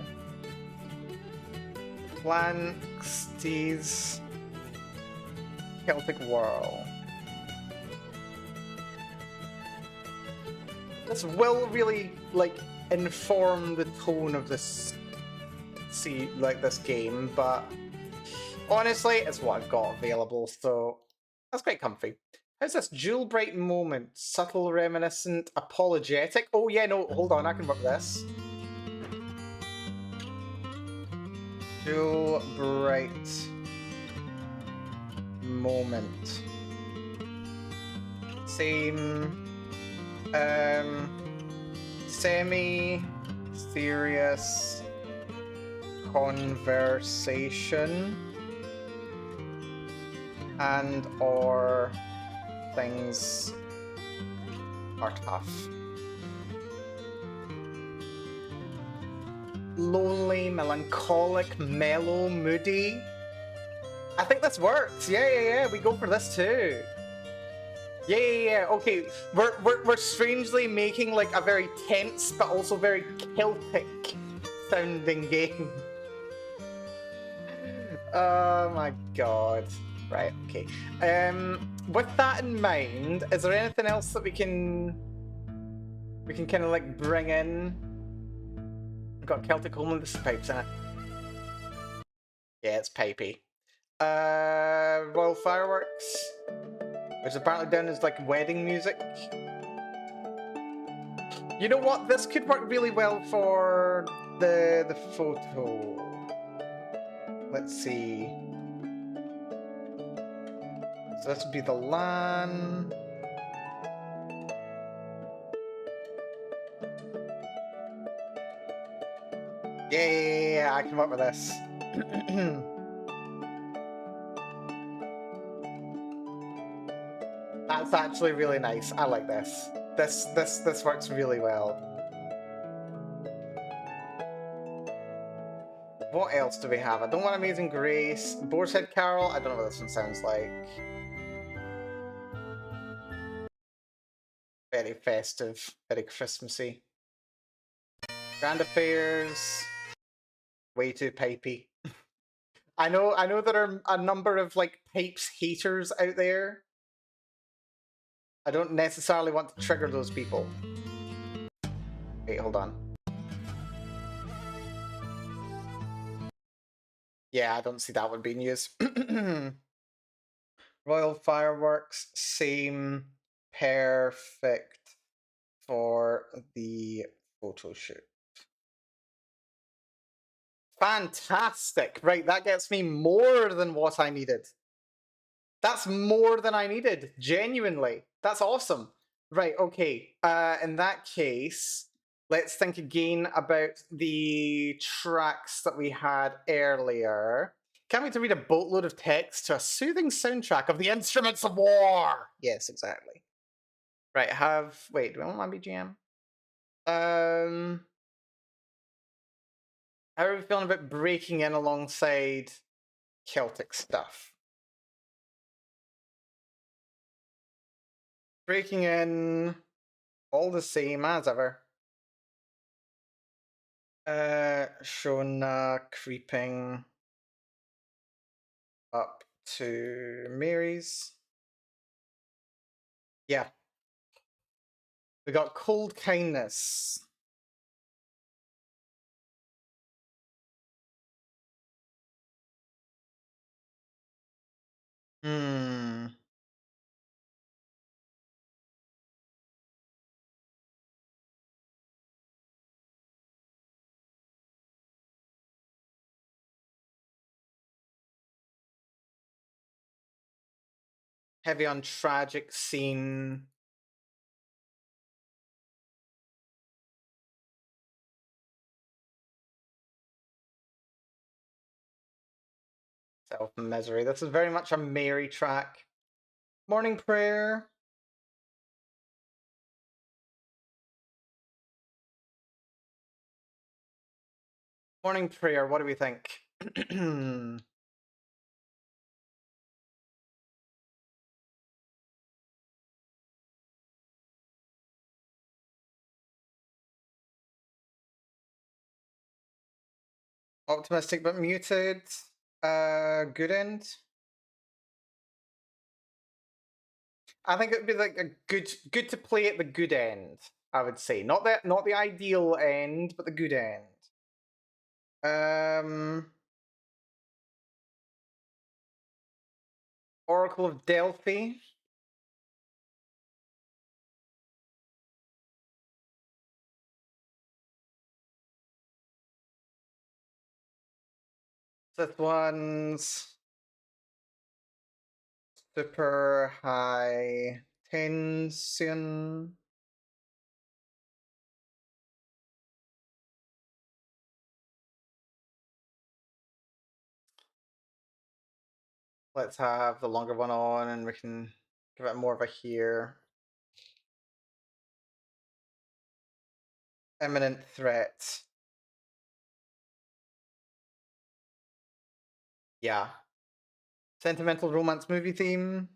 S2: Lanxties Celtic Whirl. This will really like inform the tone of this this game, but honestly, it's what I've got available, so that's quite comfy. How's this? Jewel Bright Moment. Subtle, reminiscent, apologetic. Oh yeah, no, hold on, I can work this. Jewel Bright Moment. Same. Semi-serious conversation. And or things are tough. Lonely, melancholic, mellow, moody.
S1: I think this works. Yeah. We go for this too. Yeah. Okay, we're strangely making like a very tense but also very Celtic sounding game. Oh my god. Right. Okay. With that in mind, is there anything else that we can kind of like bring in? We've got Celtic Homeland. This is pipes in it. Yeah, it's pipey. Royal fireworks, which is apparently done as like wedding music. You know what? This could work really well for the photo. Let's see. So this would be the LAN. Yeah, I can work with this. That's actually really nice. I like this. This works really well. What else do we have? I don't want Amazing Grace. Boar's Head Carol. I don't know what this one sounds like. Very festive, very Christmassy. Grand Affairs. Way too pipey. I know there are a number of like pipes haters out there. I don't necessarily want to trigger those people. Wait, hold on. Yeah, I don't see that one being used. Royal fireworks, same, perfect for the photo shoot. Fantastic. Right, that gets me more than what I needed. That's more than I needed, genuinely. That's awesome. Right, okay. In that case, let's think again about the tracks that we had earlier. Can't wait to read a boatload of text to a soothing soundtrack of the instruments of war. Yes, exactly. Right, wait, do I want my BGM? How are we feeling about breaking in alongside Celtic stuff? Breaking in, all the same as ever. Shona creeping up to Mary's. Yeah. We got Cold Kindness. Heavy on tragic scene. Self-misery. This is very much a Mary track. Morning prayer. Morning prayer, what do we think? Optimistic but muted. Good end. I think it would be like a good to play at the good end, I would say. Not the ideal end, but the good end. Oracle of Delphi. This one's super high tension. Let's have the longer one on and we can give it more of a hear. Imminent threat. Yeah.
S2: Sentimental romance movie theme.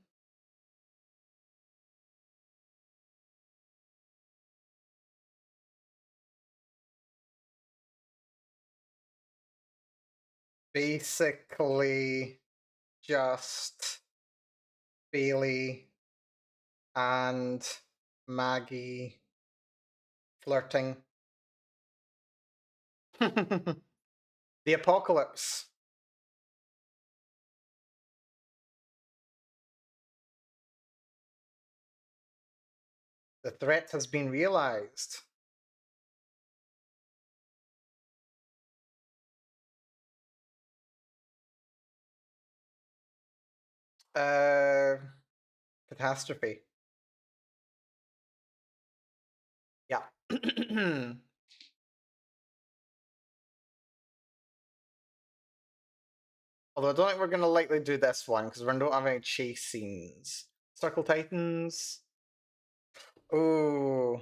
S2: Basically, just Bailey and Maggie flirting. The apocalypse. The threat has been realized. Catastrophe. Yeah. Although I don't think we're going to likely do this one because we don't have any chase scenes. Circle Titans. Ooh.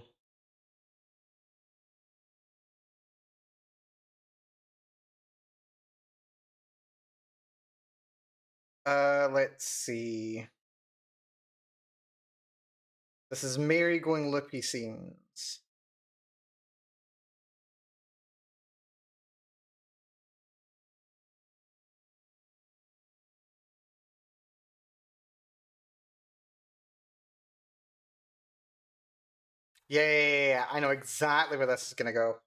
S2: Let's see. This is Mary going loopy scenes. Yeah, I know exactly where this is gonna go.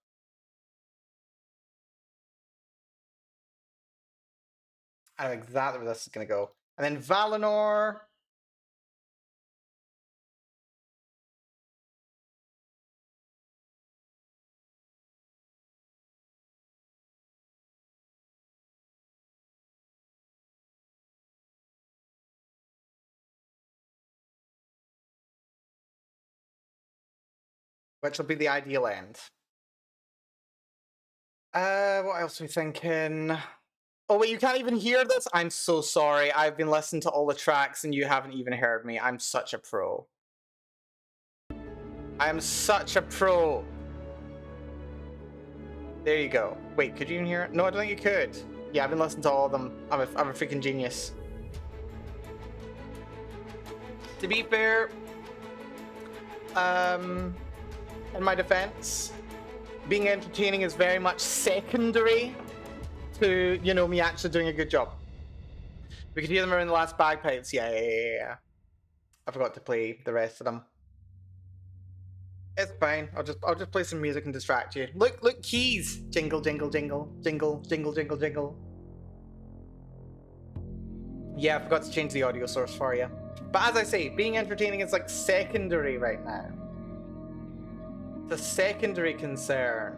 S2: I know exactly where this is gonna go. And then Valinor. Which will be the ideal end. What else are we thinking? Oh wait, you can't even hear this? I'm so sorry. I've been listening to all the tracks and you haven't even heard me. I'm such a pro. I am such a pro. There you go. Wait, could you even hear it? No, I don't think you could. Yeah, I've been listening to all of them. I'm a freaking genius. To be fair, in my defense, being entertaining is very much secondary to, you know, me actually doing a good job. We could hear them around the last bagpipes. Yeah. I forgot to play the rest of them. It's fine. I'll just play some music and distract you. Look, keys. Jingle, jingle, jingle, jingle, jingle, jingle, jingle. Yeah, I forgot to change the audio source for you. But as I say, being entertaining is like secondary right now. It's a secondary concern.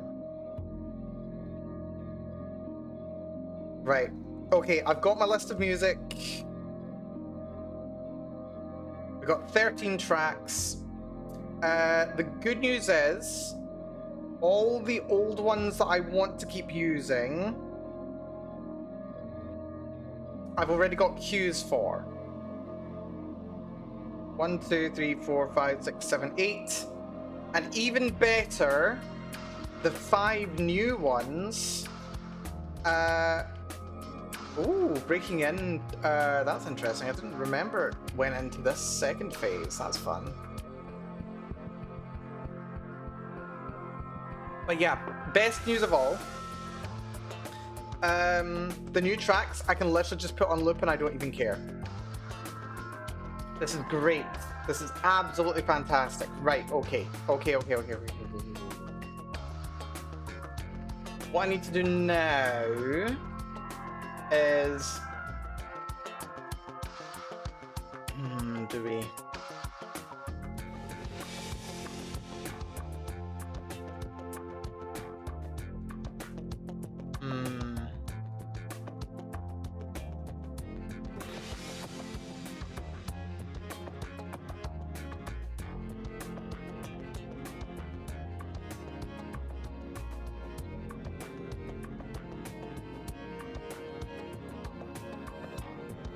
S2: Right. Okay, I've got my list of music. We've got 13 tracks. The good news is, all the old ones that I want to keep using, I've already got cues for. 1, 2, 3, 4, 5, 6, 7, 8. And even better, the 5 new ones. Ooh, breaking in. That's interesting. I didn't remember it went into this second phase. That's fun. But yeah, best news of all. The new tracks I can literally just put on loop and I don't even care. This is great. This is absolutely fantastic. Right, okay. What I need to do now is... do we...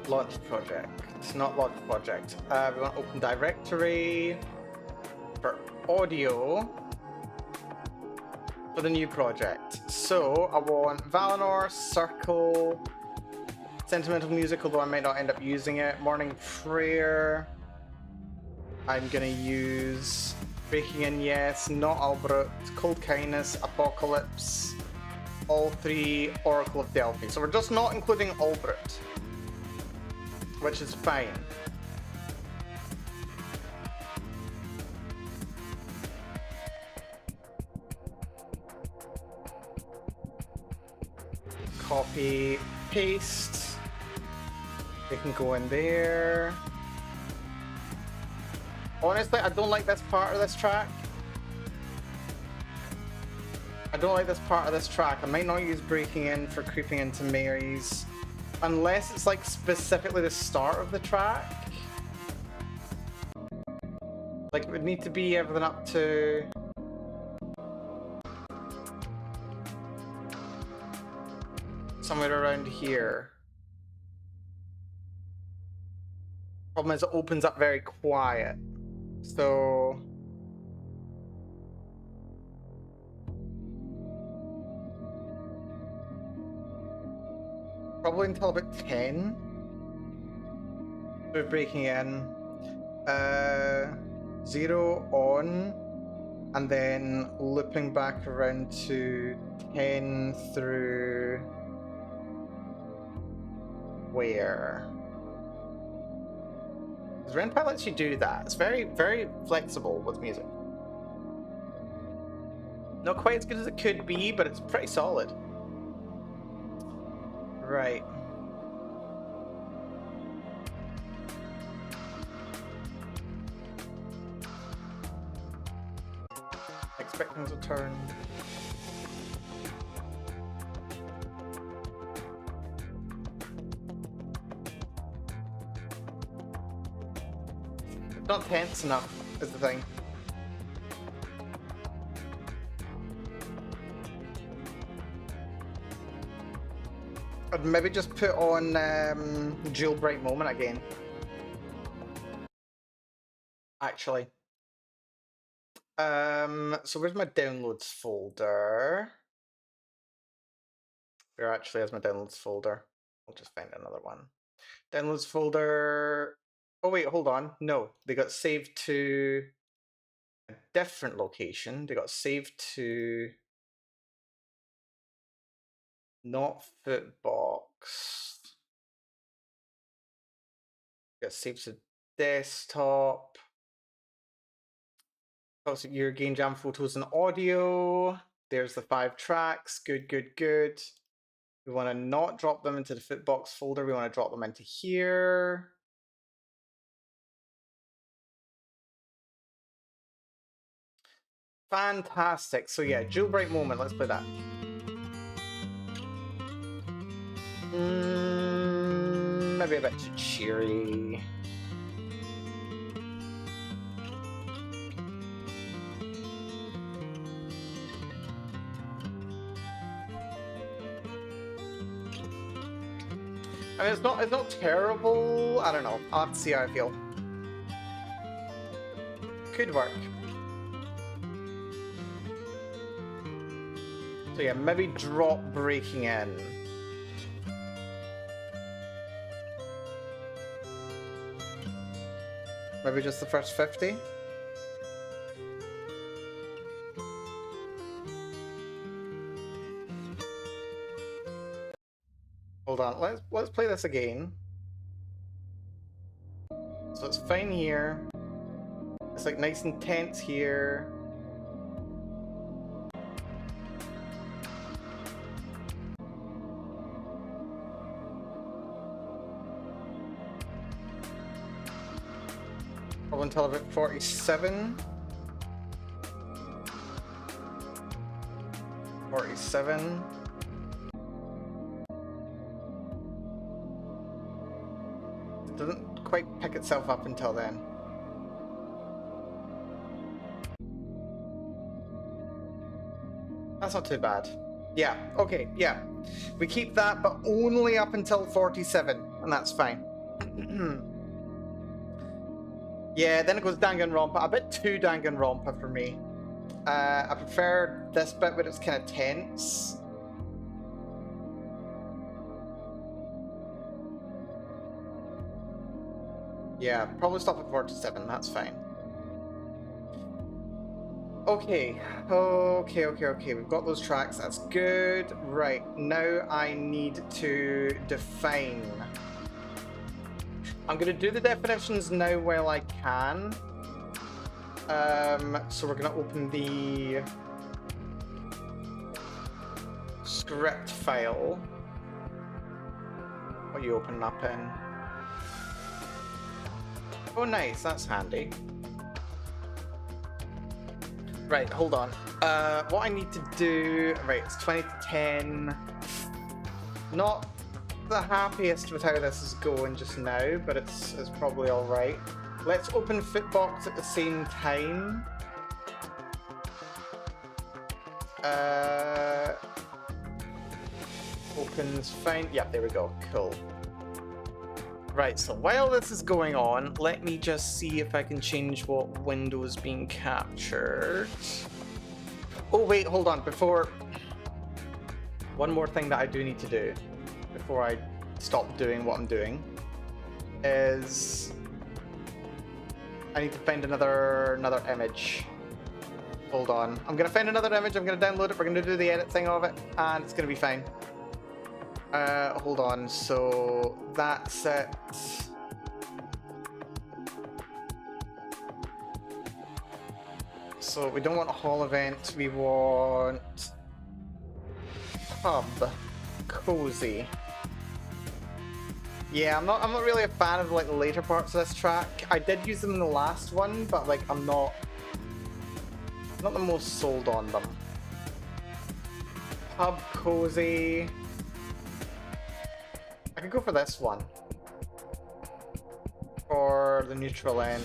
S2: Launch project. It's not launch project. We want open directory for audio for the new project. So I want Valinor, Circle,
S1: Sentimental music, although I might not end up using it. Morning prayer. I'm gonna use Breaking In, yes. Not Albert. Cold Kindness. Apocalypse. All three Oracle of Delphi. So we're just not including Albert, which is fine. Copy, paste. They can go in there. Honestly, I don't like this part of this track. I don't like this part of this track. I might not use Breaking In for Creeping Into Mary's, unless it's like specifically the start of the track. Like it would need to be everything up to somewhere around here. Problem is it opens up very quiet. So probably until about 10. We're breaking in. 0 on, and then looping back around to 10 through where? Because Renpy lets you do that. It's very, very flexible with music. Not quite as good as it could be, but it's pretty solid. Right. Expect things to turn. Not tense enough is the thing. I'd maybe just put on Jailbreak Moment again. Actually. So where's my downloads folder? Where actually has my downloads folder? I'll just find another one. Downloads folder. Oh wait, hold on. No, they got saved to a different location. They got saved to not Footbox. Got saved to desktop. Also, your Game Jam photos and audio. There's the 5 tracks. Good, good, good. We want to not drop them into the Footbox folder. We want to drop them into here. Fantastic. So yeah, Jailbreak Moment. Let's play that. Maybe a bit too cheery. I mean, it's not terrible. I don't know. I'll have to see how I feel. Could work. So yeah, maybe drop Breaking In. Maybe just the first 50. Hold on, let's play this again. So it's fine here. It's like nice and tense here. Probably until about 47. 47. It doesn't quite pick itself up until then. That's not too bad. Yeah, okay, yeah. We keep that, but only up until 47, and that's fine. Yeah, then it goes Danganronpa. A bit too Danganronpa for me. I prefer this bit where it's kind of tense. Yeah, probably stop at 47, that's fine. Okay, okay. We've got those tracks, that's good. Right, now I need to define. I'm gonna do the definitions now while I can. So we're gonna open the script file. What are you opening up in? Oh, nice, that's handy. Right, hold on. What I need to do... Right, it's 20 to 10. Not the happiest with how this is going just now, but it's probably alright. Let's open Footbox at the same time. Opens fine. Yeah, there we go. Cool. Right, so while this is going on, let me just see if I can change what window is being captured. Oh wait, hold on, before... One more thing that I do need to do before I stop doing what I'm doing is... I need to find another image. Hold on. I'm gonna find another image, I'm gonna download it, we're gonna do the edit thing of it, and it's gonna be fine. Hold on, so that's it. So we don't want a hall event, we want hub, cozy. Yeah, I'm not really a fan of like the later parts of this track. I did use them in the last one, but like I'm not the most sold on them. Hub, cozy. I could go for this one. For the neutral end.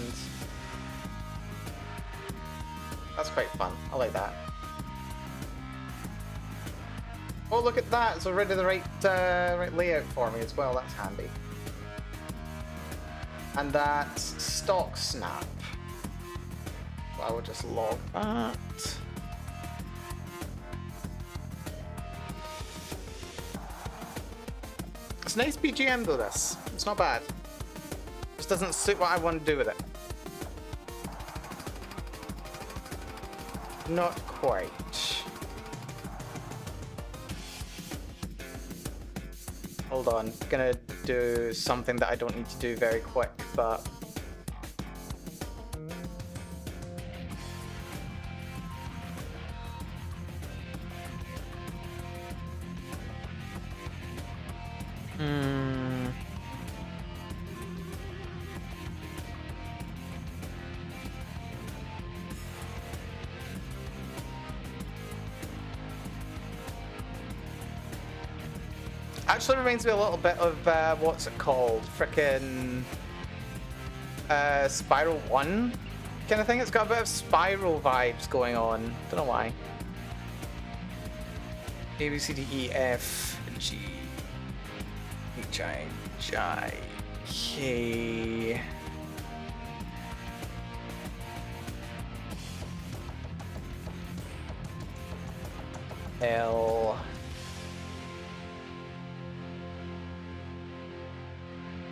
S1: That's quite fun. I like that. Oh, look at that! It's already the right layout for me as well. That's handy. And that's stock snap. So I will just log that. It's a nice BGM though, this. It's not bad. Just doesn't suit what I want to do with it. Not quite. Hold on, gonna do something that I don't need to do very quick, but... Actually reminds me a little bit of, what's it called? Frickin' Spiral 1 kind of thing. It's got a bit of Spiral vibes going on. Don't know why. A, B, C, D, E, F, G, H, I, J, K... L...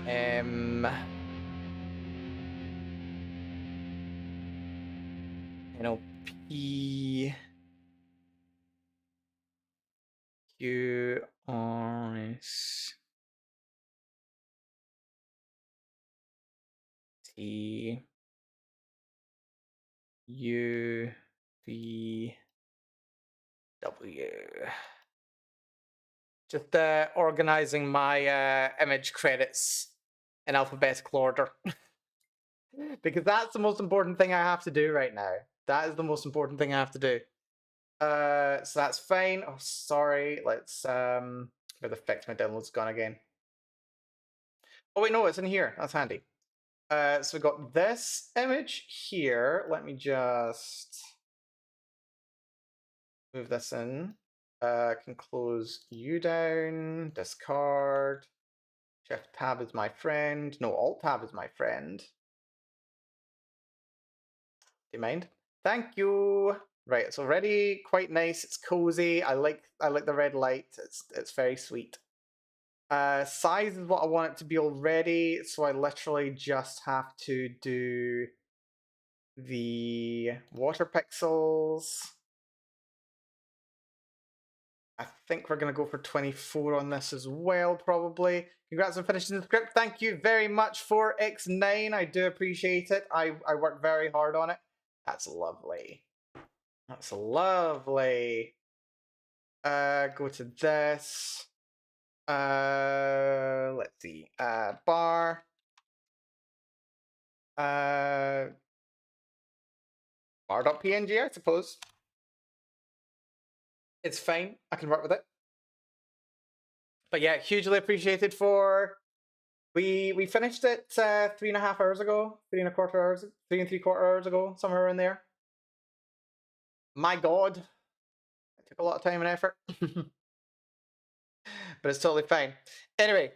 S1: M... P... Q, R, S... T... U, V... W... Just organizing my image credits in alphabetical order. Because that's the most important thing I have to do right now. That is the most important thing I have to do. So that's fine. Oh, sorry. Let's where the fix my download's gone again. Oh wait, no, it's in here. That's handy. So we got this image here. Let me just move this in. Can close you down, discard. Shift tab is my friend. No, alt tab is my friend. Do you mind? Thank you. Right, it's already quite nice. It's cozy. I like the red light. It's very sweet. Size is what I want it to be already, so I literally just have to do the water pixels. I think we're going to go for 24 on this as well, probably. Congrats on finishing the script. Thank you very much for X9. I do appreciate it. I worked very hard on it. That's lovely. That's lovely. Go to this. Let's see. Bar. Bar.png, I suppose. It's fine. I can work with it. But yeah, hugely appreciated for. We finished it 3.5 hours ago, 3.25 hours, 3 3/4 hours ago, somewhere in there. My God, it took a lot of time and effort, but it's totally fine. Anyway,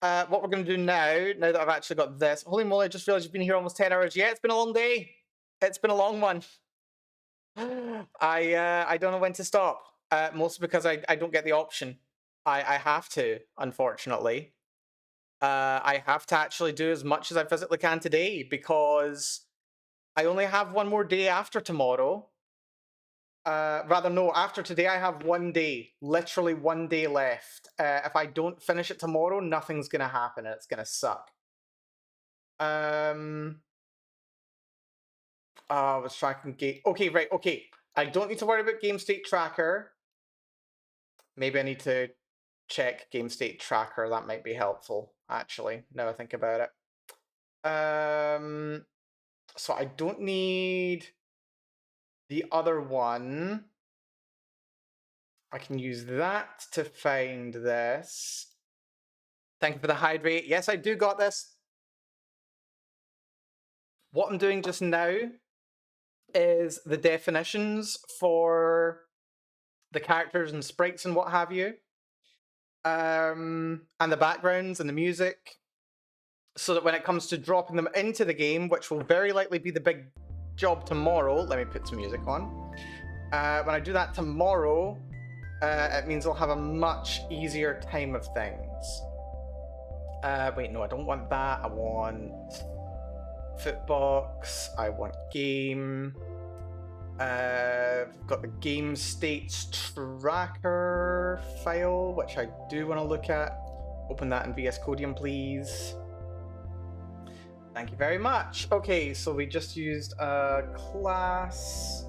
S1: what we're going to do now that I've actually got this. Holy moly! I just realized you've been here almost 10 hours. Yeah, it's been a long day. It's been a long one. I don't know when to stop. Mostly because I don't get the option. I have to, unfortunately. I have to actually do as much as I physically can today because I only have one more day after tomorrow. Rather, no, after today I have 1 day, literally 1 day left. If I don't finish it tomorrow, nothing's gonna happen and it's gonna suck. I was tracking game. Okay, right, okay. I don't need to worry about game state tracker. Maybe I need to check game state tracker. That might be helpful, actually, now I think about it. So I don't need the other one. I can use that to find this. Thank you for the hydrate. Yes, I do got this. What I'm doing just now is the definitions for the characters and sprites and what have you. And the backgrounds and the music. So that when it comes to dropping them into the game, which will very likely be the big job tomorrow, let me put some music on. When I do that tomorrow, it means I'll have a much easier time of things. Wait, no, I don't want that. I want Footbox. I want game. I've got the game states tracker file, which I do want to look at. Open that in VS Codium, please. Thank you very much. Okay, so we just used a class.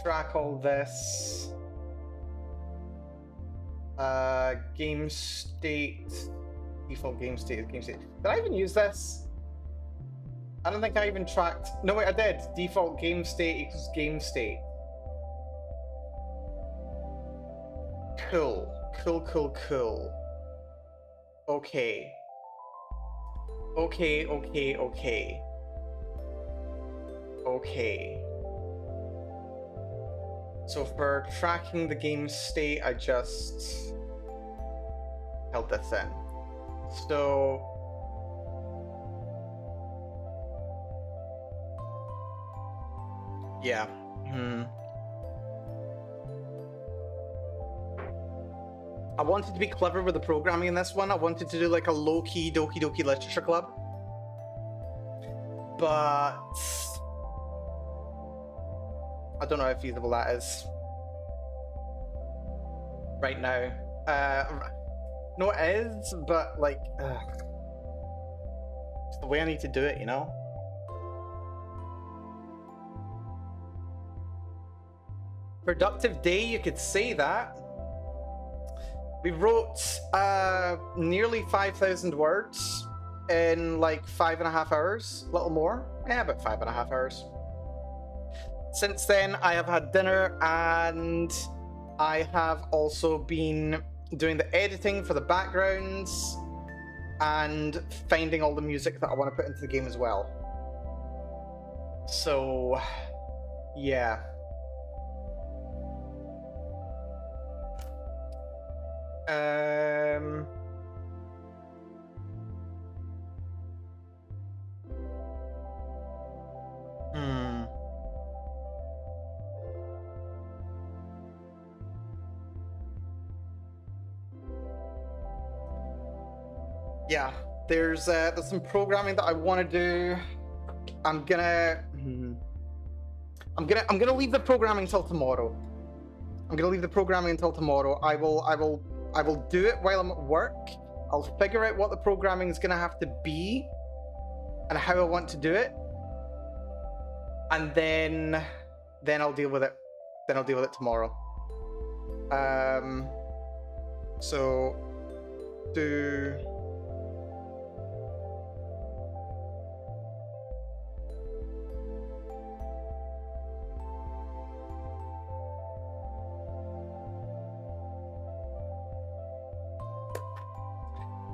S1: Track all this. Game state. Default game state is game state. Did I even use this? I don't think I even tracked. No, wait, I did. Default game state equals game state. Cool. Cool, cool, cool. Okay. Okay. So for tracking the game state, I just held this in. So yeah. I wanted to be clever with the programming in this one. I wanted to do like a low-key Doki Doki Literature Club. But I don't know how feasible that is right now. No, it is, but like, it's the way I need to do it, you know? Productive day, you could say that. We wrote nearly 5,000 words in like 5.5 hours, a little more. Yeah, about 5.5 hours. Since then, I have had dinner and I have also been doing the editing for the backgrounds and finding all the music that I want to put into the game as well. So, yeah. Yeah, there's some programming that I want to do. I'm gonna leave the programming until tomorrow. I will do it while I'm at work. I'll figure out what the programming is gonna have to be and how I want to do it, and then I'll deal with it. Then I'll deal with it tomorrow. So do.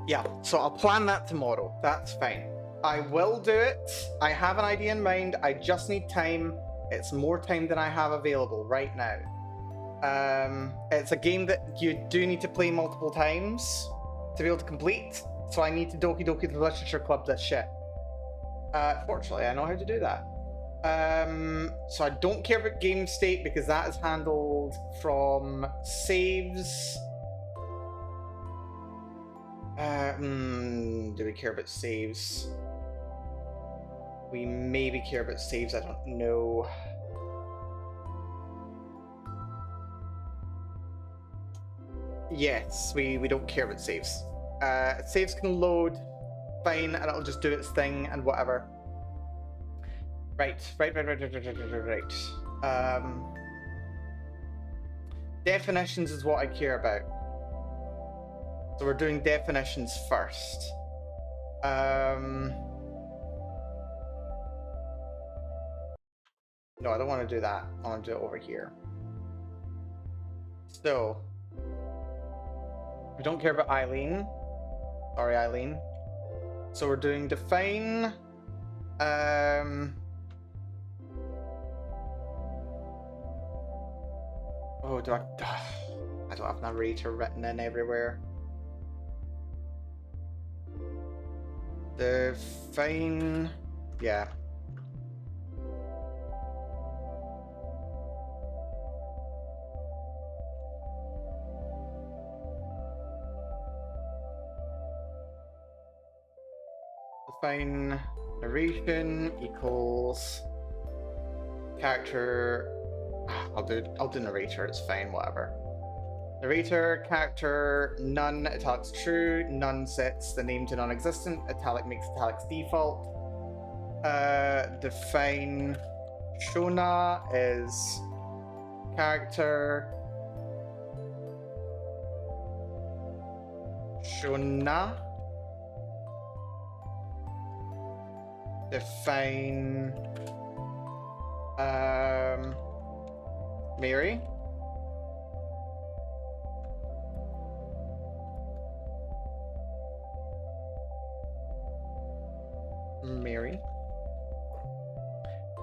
S1: Yeah, so I'll plan that tomorrow. That's fine. I will do it. I have an idea in mind. I just need time. It's more time than I have available right now. It's a game that you do need to play multiple times to be able to complete. So I need to Doki Doki the Literature Club this shit. Fortunately, I know how to do that. So I don't care about game state because that is handled from saves. Do we care about saves? We maybe care about saves, I don't know. Yes, we don't care about saves. Saves can load, fine, and it'll just do its thing and whatever. Right. Definitions is what I care about. So we're doing definitions first. No, I don't want to do that. I want to do it over here. So, we don't care about Eileen. Sorry, Eileen. So we're doing define. Oh, do I don't have narrator written in everywhere. Define. Yeah. Define narration equals character. I'll do narrator, it's fine, whatever. Narrator, character, none, italics true, none sets the name to non-existent, italic makes italics default. Define Shona is character. Shona. Define Mary.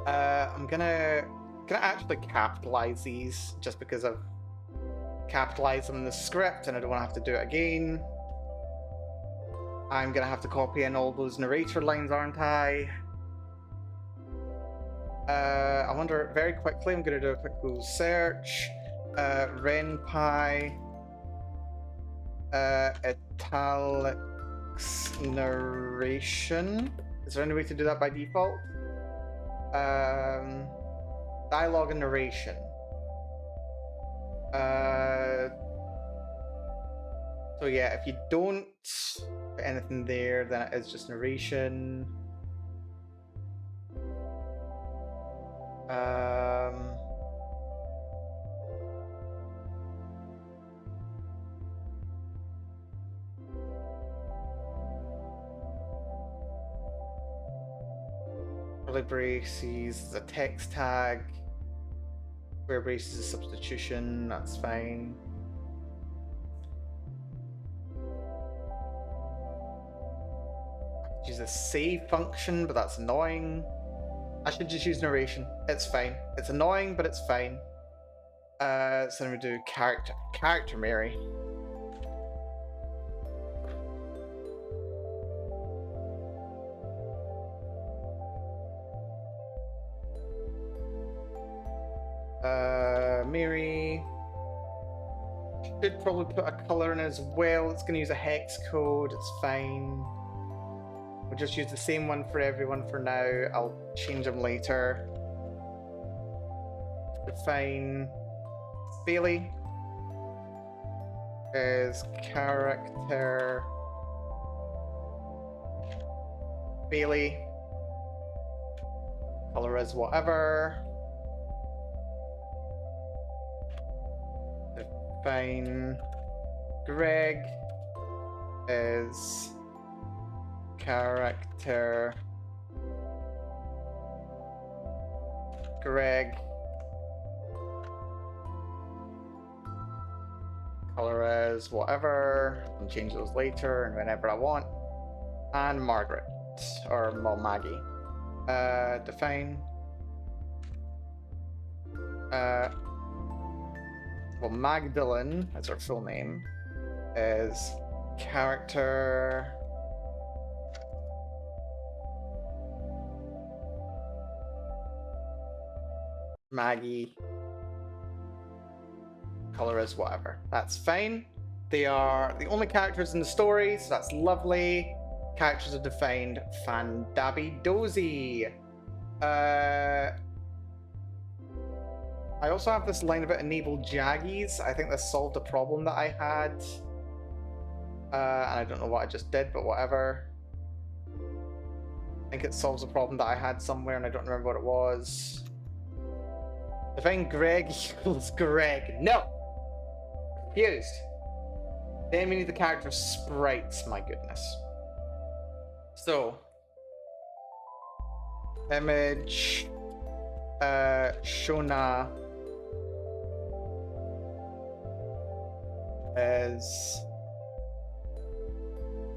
S1: I'm gonna actually capitalize these just because I've capitalized them in the script and I don't want to have to do it again. I'm gonna have to copy in all those narrator lines, aren't I? I wonder, very quickly, I'm gonna do a quick Google search. RenPy italics narration. Is there any way to do that by default? Dialogue and narration. So yeah, if you don't put anything there, then it is just narration. Curly braces is a text tag. Square braces is a substitution, that's fine. Use a save function, but that's annoying. I should just use narration. It's fine. It's annoying, but it's fine. So then we do character Mary. Mary
S2: should probably put a color in as well. It's going to use a hex code. It's fine. We'll just use the same one for everyone for now. I'll change them later. Define Bailey as character Bailey. Color is whatever. Define Greg as character Greg. Color as whatever. I can change those later and whenever I want. And Margaret, or well, Maggie. Define. Well, Magdalene, that's her full name, is character Maggie. Color is whatever. That's fine. They are the only characters in the story, so that's lovely. Characters are defined. Fandabidozy. I also have this line about enable jaggies. I think this solved a problem that I had. And I don't know what I just did, but whatever. I think it solves a problem that I had somewhere and I don't remember what it was. Define Greg equals Greg. No! Confused. Then we need the character sprites, my goodness. So, image Shona as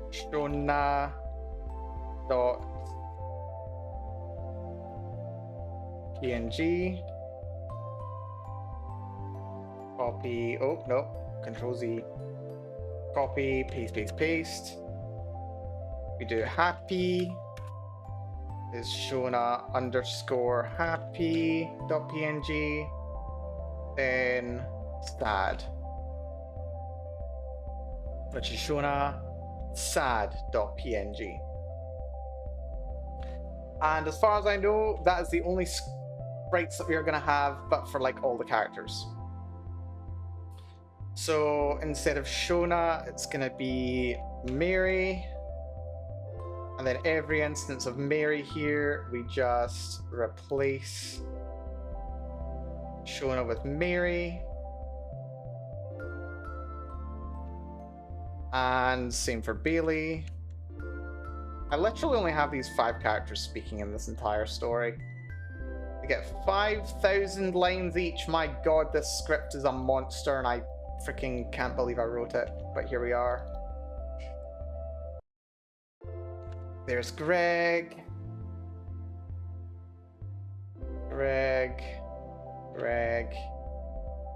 S2: Shona dot PNG. Copy. Oh no, Control Z. Copy, paste, paste, paste. We do happy is Shona underscore happy dot PNG. Then sad, which is Shona sad dot PNG. And as far as I know, that is the only sprites that we are going to have, but for like all the characters. So instead of Shona, it's going to be Mary. And then every instance of Mary here, we just replace Shona with Mary. And same for Bailey. I literally only have these 5 characters speaking in this entire story. I get 5,000 lines each. My god, this script is a monster and I freaking can't believe I wrote it. But here we are. There's Greg. Greg. Greg.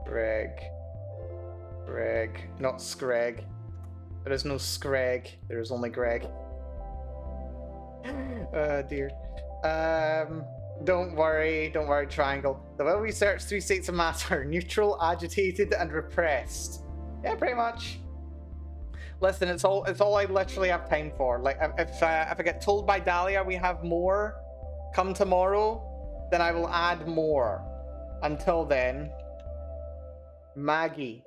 S2: Greg. Greg. Not Screg. There is no Screg. There is only Greg. Oh dear. Don't worry, Triangle. The way we search 3 states of matter: neutral, agitated, and repressed. Yeah, pretty much. Listen, it's all I literally have time for. Like, if I get told by Dahlia we have more come tomorrow, then I will add more. Until then, Maggie.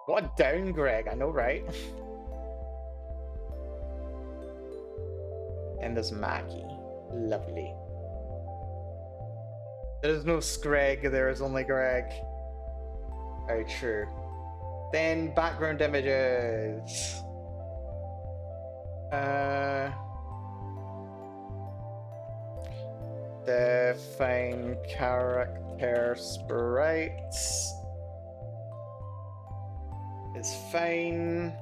S2: What a down, Greg. I know, right? And there's Maggie. Lovely. There is no Screg. There is only Greg. Very true. Then background images. Define character sprites is fine.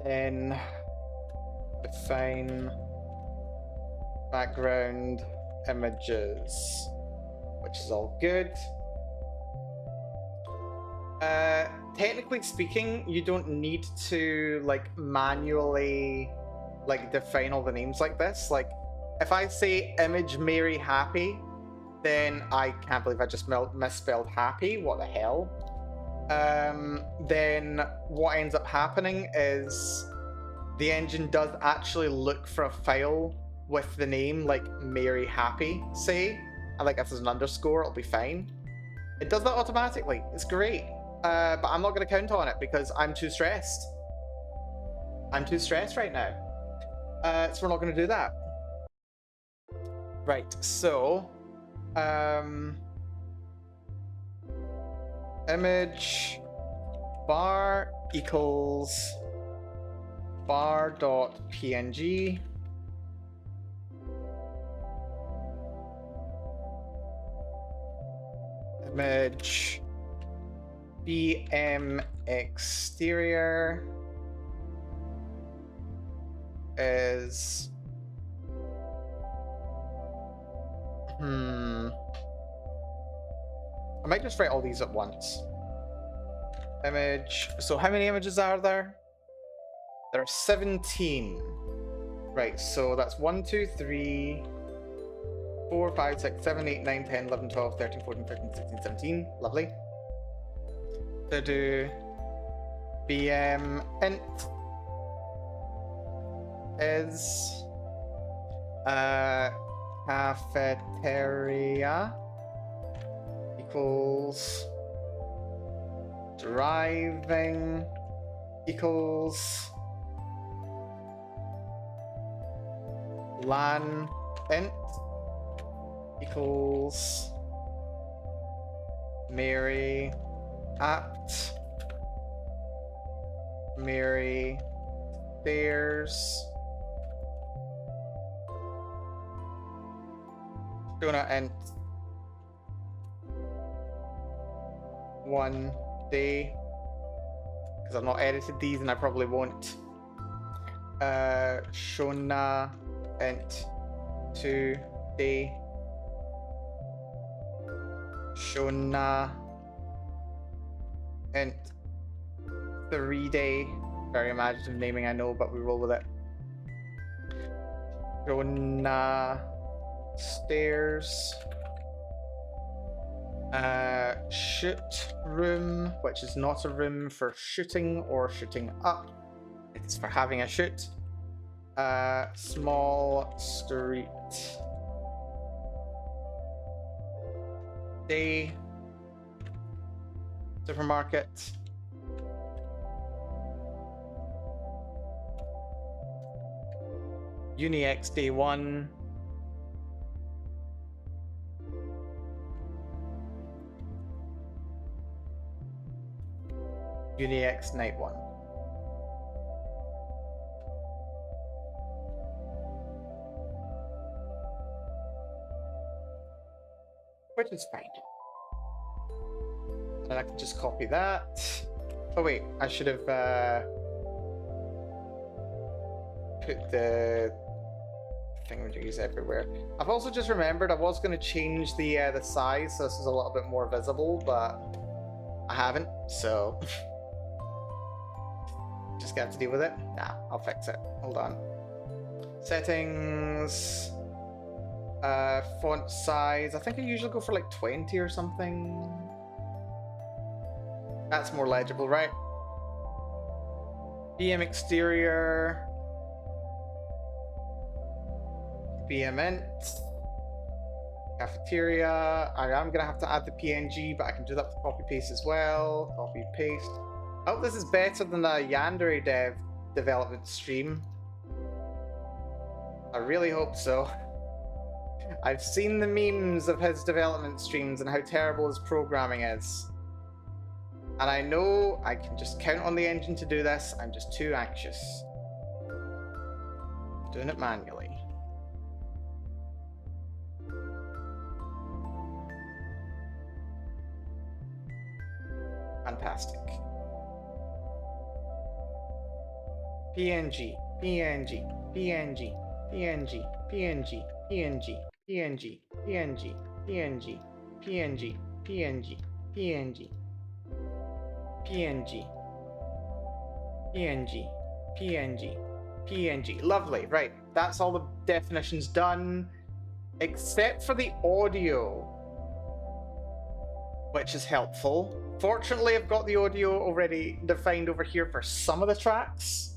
S2: Then define background images, which is all good. Technically speaking, you don't need to like manually like define all the names like this. Like if I say image Mary happy, then I can't believe I just misspelled happy. What the hell? Then what ends up happening is the engine does actually look for a file with the name like Mary Happy, say, and like if there's an underscore, it'll be fine. It does that automatically. It's great. But I'm not going to count on it because I'm too stressed. I'm too stressed right now. So we're not going to do that. Right, so image bar equals bar.png image BM exterior is I might just write all these at once. Image. So how many images are there? There are 17. Right, so that's 1, 2, 3, 4, 5, 6, 7, 8, 9, 10, 11, 12, 13, 14, 15, 16, 17. Lovely. So do BM int is cafeteria equals driving equals lan int equals Mary at Mary stairs donut int 1 day because I've not edited these and I probably won't. Shona int 2 day Shona int 3 day. Very imaginative naming, I know, but we roll with it. Shona stairs shoot room, which is not a room for shooting or shooting up, it's for having a shoot. Small street day supermarket Unix day 1 Unix night 1. Which is fine. And I can just copy that. Oh wait, I should have put the thingamajiggies everywhere. I've also just remembered I was going to change the size so this is a little bit more visible, but I haven't, so just got to deal with it. Nah, I'll fix it. Hold on. Settings. Font size. I think I usually go for like 20 or something. That's more legible, right? BM exterior. BM int. Cafeteria. I'm gonna have to add the PNG, but I can do that with copy paste as well. Copy paste. Oh, this is better than the Yandere development stream. I really hope so. I've seen the memes of his development streams and how terrible his programming is. And I know I can just count on the engine to do this. I'm just too anxious. Doing it manually. Fantastic. PNG, PNG, PNG, PNG, PNG, PNG, PNG, PNG, PNG, PNG, PNG, PNG, PNG, PNG, PNG, PNG. Lovely, right. That's all the definitions done, except for the audio.
S1: which is helpful. Fortunately, I've got the audio already defined over here for some of the tracks.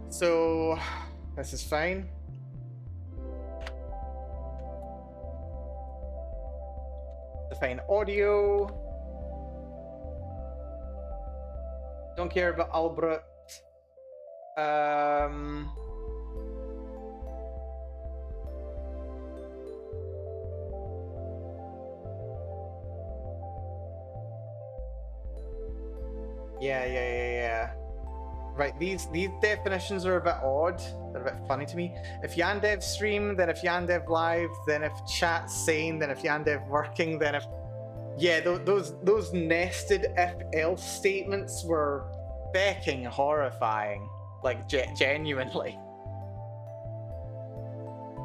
S1: So, this is fine. Define audio. Don't care about Albert. Yeah. Right, these definitions are a bit odd. They're a bit funny to me. If Yandev stream, then if Yandev live, then if chat's sane, then if Yandev working, then if... Yeah, those nested if-else statements were becking horrifying. Like, genuinely.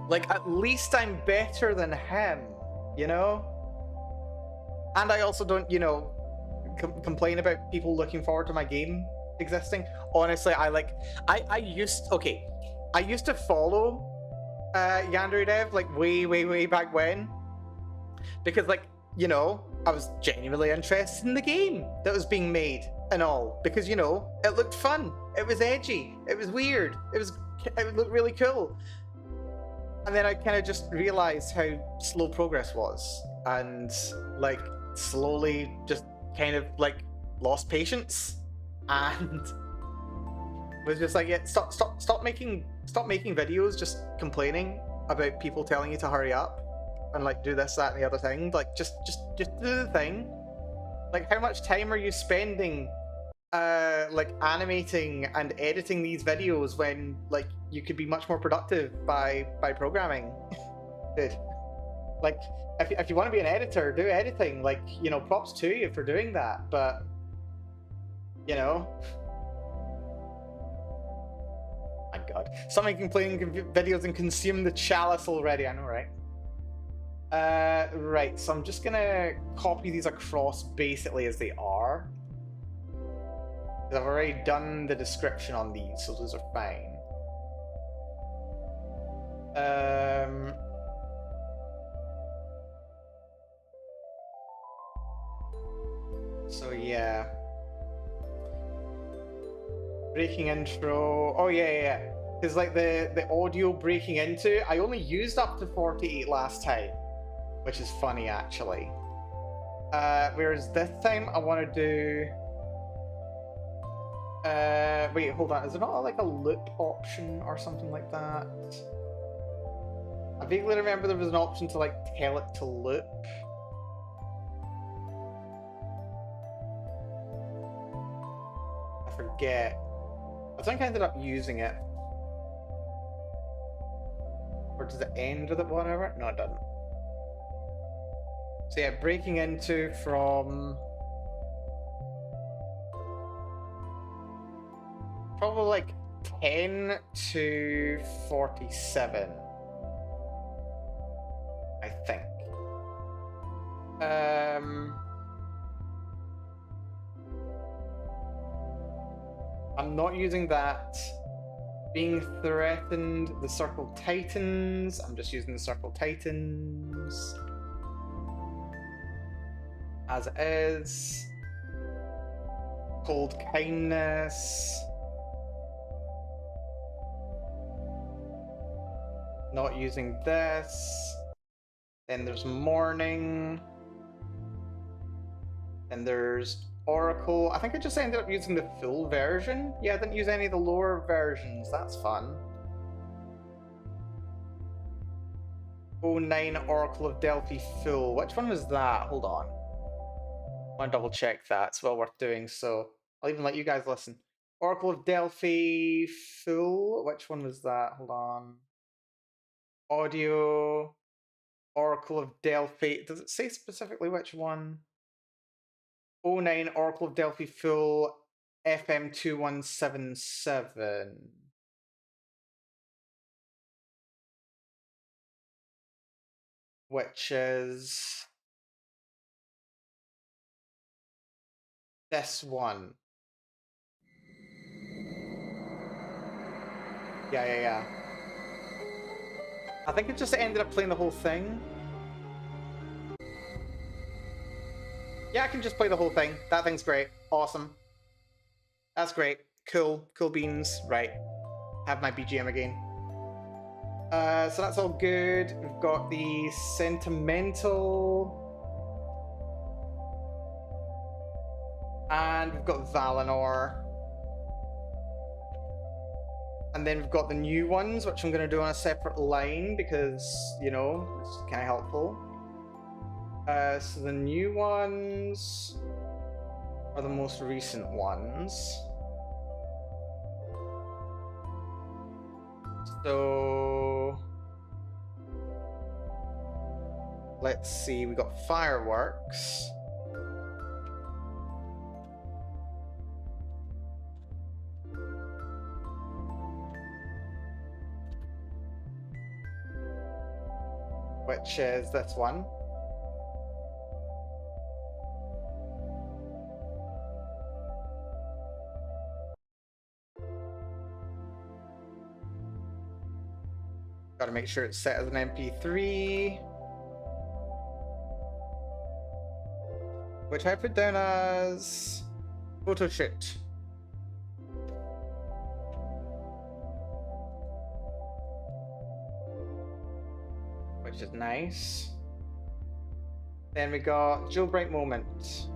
S1: Like, at least I'm better than him, you know? And I also don't, you know, complain about people looking forward to my game existing. Honestly, I used to follow Yandere Dev like way back when, because, like, you know, I was genuinely interested in the game that was being made and all, because, you know, it looked fun, it was edgy, it was weird, it looked really cool. And then I kind of just realized how slow progress was, and like slowly just kind of like lost patience, and was just like, yeah, stop making videos just complaining about people telling you to hurry up and like do this, that, and the other thing. Like just do the thing. Like, how much time are you spending like animating and editing these videos when like you could be much more productive by programming? Dude, like, if you want to be an editor, do editing. Like, you know, props to you for doing that, but you know, my god, somebody can play videos and consume the chalice already. I know, right? Right, so I'm just gonna copy these across basically as they are. I've already done the description on these, so those are fine. So yeah. Breaking intro. Oh yeah. Because like the audio breaking into, I only used up to 48 last time, which is funny actually. Whereas this time I want to do... wait, hold on. Is there not like a loop option or something like that? I vaguely remember there was an option to like tell it to loop. I forget. I think I ended up using it. Or does it end with it, whatever? No, it doesn't. So yeah, breaking into from... probably like 10 to 47. I think. I'm not using that. Being threatened, the Circle Titans. I'm just using the Circle Titans as it is. Cold Kindness. Not using this. Then there's Morning. And there's Oracle. I think I just ended up using the full version. Yeah, I didn't use any of the lower versions. That's fun. 09 Oracle of Delphi full. Which one was that? Hold on. I want to double check that. It's well worth doing, so I'll even let you guys listen. Oracle of Delphi full. Which one was that? Hold on. Audio. Oracle of Delphi. Does it say specifically which one? 09 Oracle of Delphi full FM2177. Which is this one. Yeah. I think it just ended up playing the whole thing.
S2: Yeah, I can just play the whole thing. That thing's great. Awesome. That's great. Cool. Cool beans. Right. Have my BGM again. So that's all good. We've got the sentimental. And we've got Valinor. And then we've got the new ones, which I'm going to do on a separate line because, you know, it's kind of helpful. So the new ones are the most recent ones. So let's see, we got fireworks. Which is this one. Gotta make sure it's set as an MP3. Which I put down as photo shoot. Which is nice. Then we got jailbreak moment.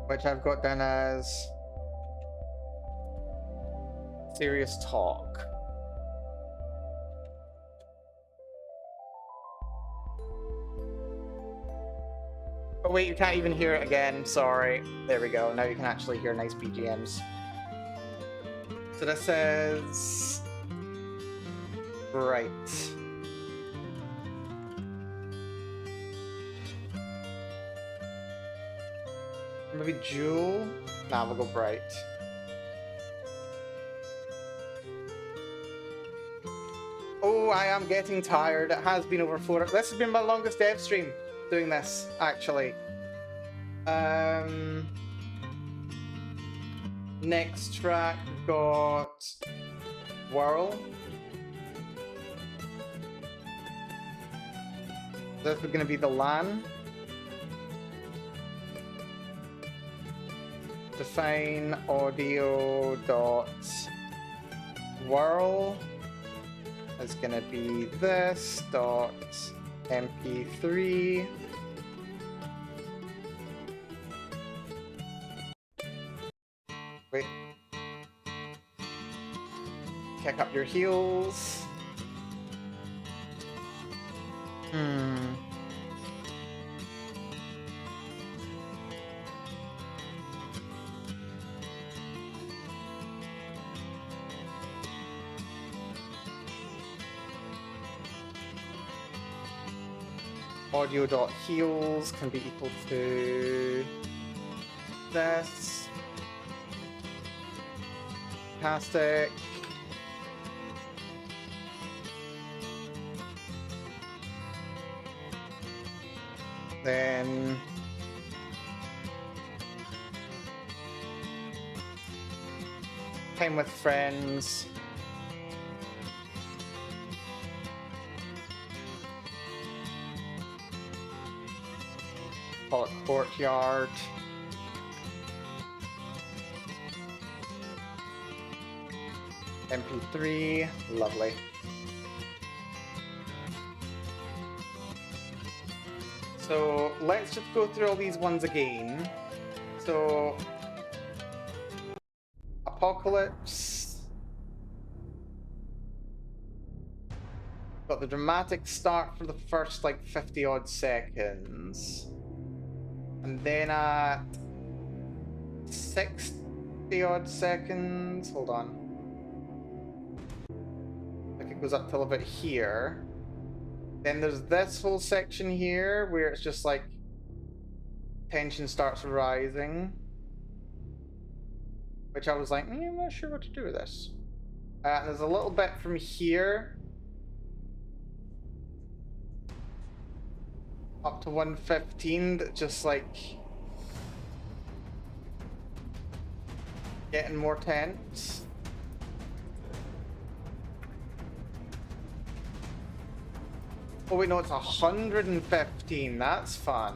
S2: Which I've got down as serious talk. Oh wait, you can't even hear it again, sorry. There we go, now you can actually hear nice BGMs. So this says... Right. Maybe Jewel? Nah, we'll go bright. Oh, I am getting tired. It has been over 4 hours. This has been my longest dev stream doing this, actually. Next track, we've got Whirl. This is going to be the LAN. Define audio dot whirl is going to be this dot mp3. Wait. Kick up your heels. Audio.heels can be equal to this. Fantastic. Then time with friends. Call it courtyard. MP3, lovely. So let's just go through all these ones again. So Apocalypse. Got the dramatic start for the first like 50 odd seconds. And then at 60 odd seconds, hold on. Like it goes up till about here. Then there's this whole section here where it's just like tension starts rising. Which I was like, I'm not sure what to do with this. And there's a little bit from here up to 115 that just like getting more tense. Oh wait, no, it's 115. That's fun.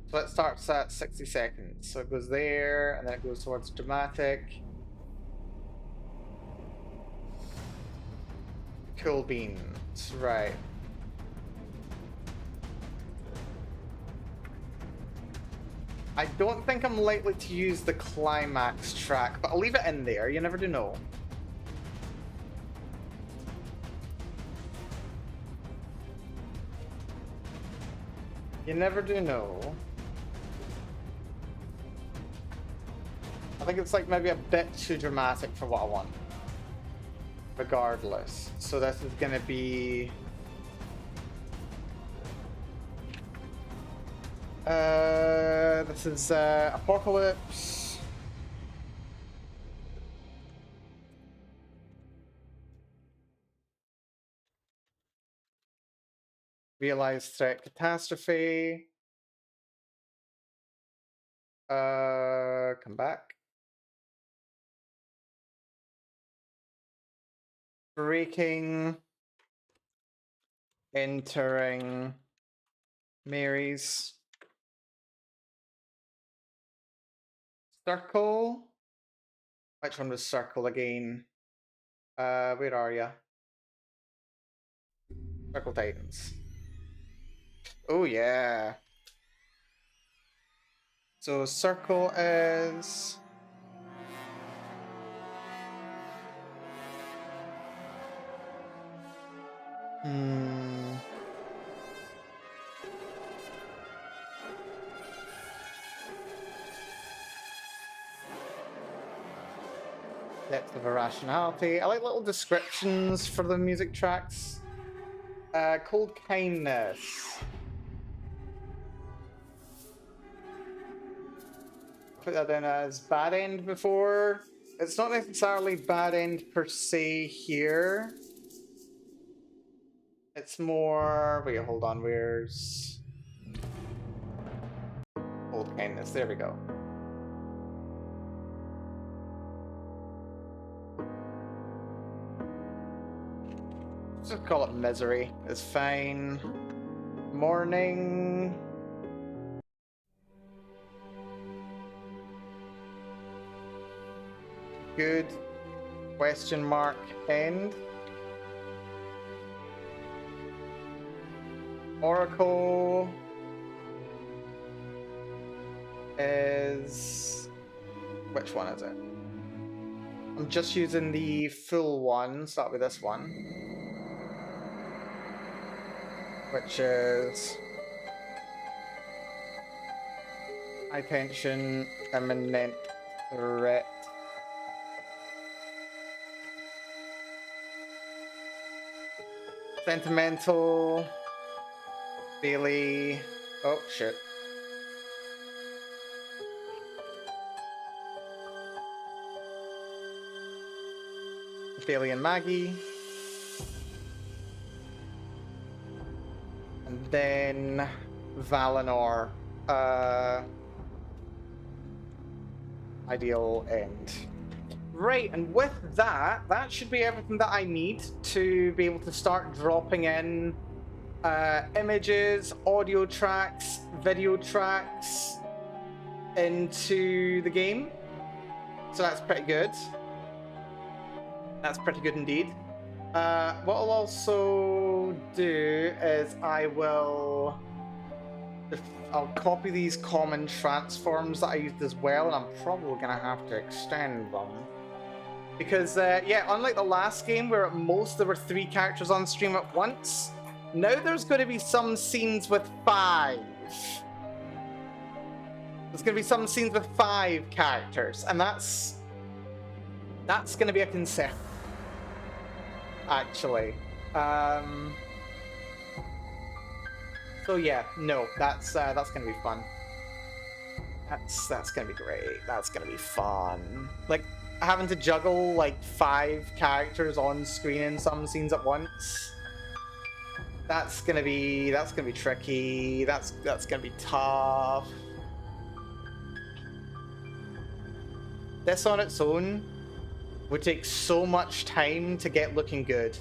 S2: So it starts at 60 seconds. So it goes there, and then it goes towards dramatic. Cool beans, right. I don't think I'm likely to use the climax track, but I'll leave it in there. You never do know. You never do know. I think it's like maybe a bit too dramatic for what I want. Regardless. So this is gonna be... this is Apocalypse. Realize threat catastrophe. Come back. Breaking. Entering. Mary's. Circle. Which one was Circle again? Where are ya? Circle Titans. Oh yeah. So Circle is... Depth of irrationality. I like little descriptions for the music tracks. Cold Kindness. Put that in as Bad End before. It's not necessarily Bad End per se here. It's more... Wait, hold on. Where's... Cold Kindness. There we go. Just call it Misery. It's fine. Morning. Good. Question mark. End. Oracle is... Which one is it? I'm just using the full one. Start with this one. Which is... High tension, imminent threat. Sentimental. Bailey. Oh, shit. Bailey and Maggie. And then Valinor. Ideal end. Right, and with that, that should be everything that I need to be able to start dropping in images, audio tracks, video tracks into the game. So that's pretty good. That's pretty good indeed. What I'll also do is I'll copy these common transforms that I used as well, and I'm probably gonna have to extend them. Because, yeah, unlike the last game where at most there were 3 characters on stream at once, now there's going to be some scenes with 5. There's going to be some scenes with 5 characters, and that's going to be a concern, actually. So yeah, no, that's going to be fun. That's going to be great. That's going to be fun. Like, having to juggle like 5 characters on screen in some scenes at once. That's gonna be tricky. That's gonna be tough. This on its own would take so much time to get looking good.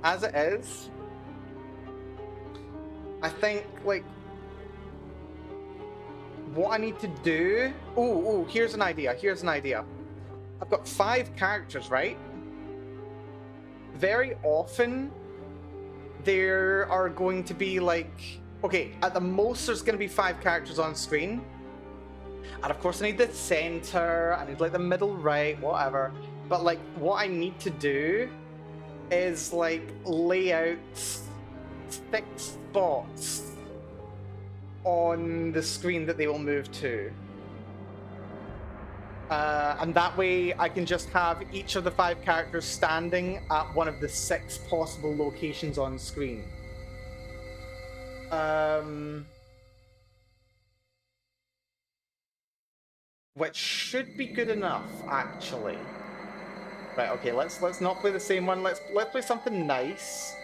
S1: as it is, I think, like, what I need to do... Oh, here's an idea. I've got 5 characters, right? Very often, there are going to be, like... Okay, at the most, there's going to be 5 characters on screen. And of course, I need the center, I need, like, the middle right, whatever. But, like, what I need to do is, like, lay out 6 spots on the screen that they will move to. And that way I can just have each of the 5 characters standing at one of the 6 possible locations on screen. Which should be good enough, actually. Right, okay, let's not play the same one. Let's play something nice.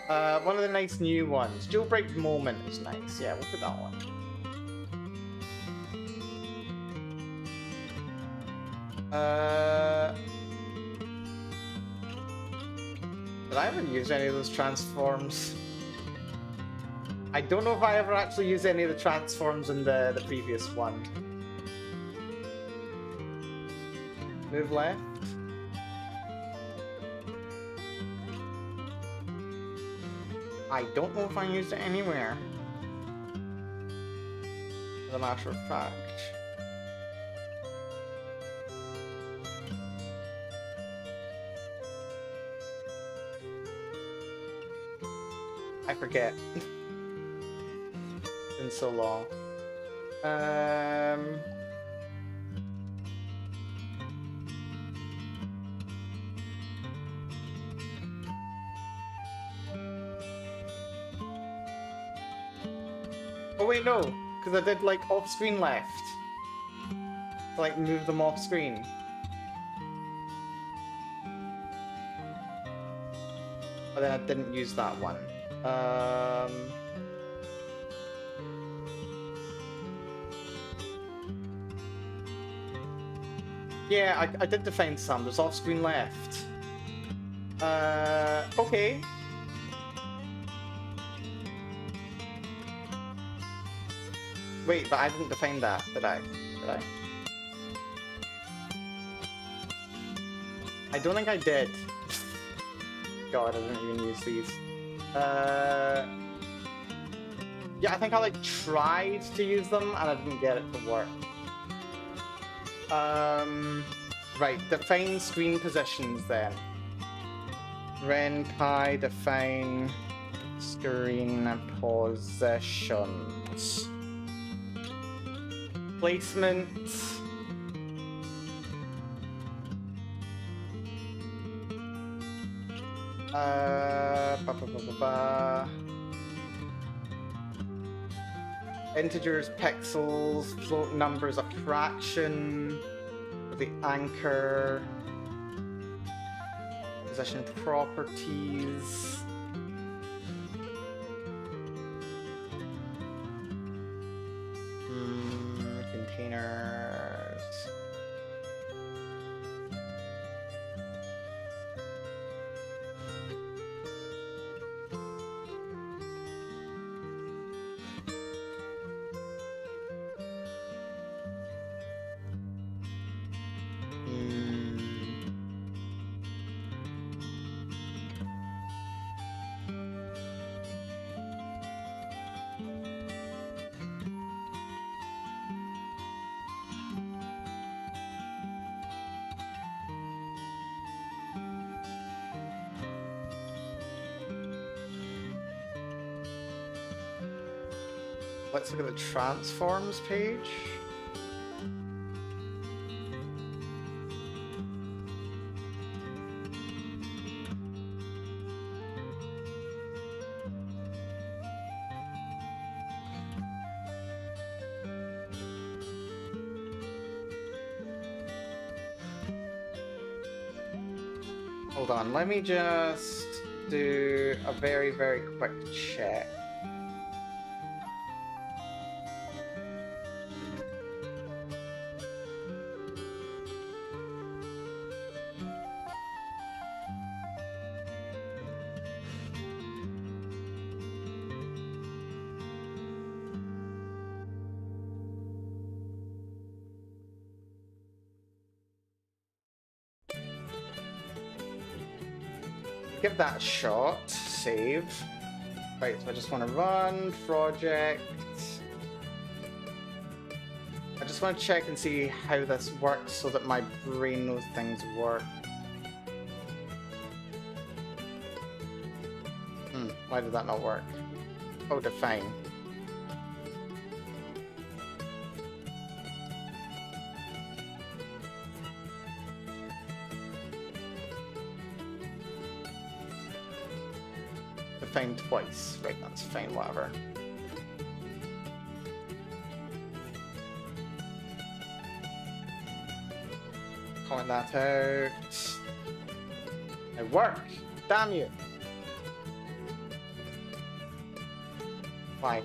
S1: One of the nice new ones. Jailbreak Moment is nice. Yeah, we'll put that one. Did I ever use any of those transforms? I don't know if I ever actually used any of the transforms in the previous one. Move left. I don't know if I used it anywhere. As a matter of fact. I forget. It's been so long. Oh wait, no, because I did like off-screen left. To, like, move them off-screen. But then I didn't use that one. Yeah, I did define some. There's off-screen left. Okay. Wait, but I didn't define that, did I? I don't think I did. God, I didn't even use these. Yeah, I think I, like, tried to use them, and I didn't get it to work. Right, define screen positions, then. Ren'Kai, define screen positions. Placement. Integers, pixels, float numbers of fraction, the anchor, position properties. Containers. Let's look at the transforms page. Hold on, let me just do a very, very quick check. give that a shot. Save. Right, so I just want to run project. I just want to check and see how this works so that my brain knows things work. Why did that not work? Oh, define. Define twice. Right, that's fine, whatever. Comment that out. It worked! Damn you! Why?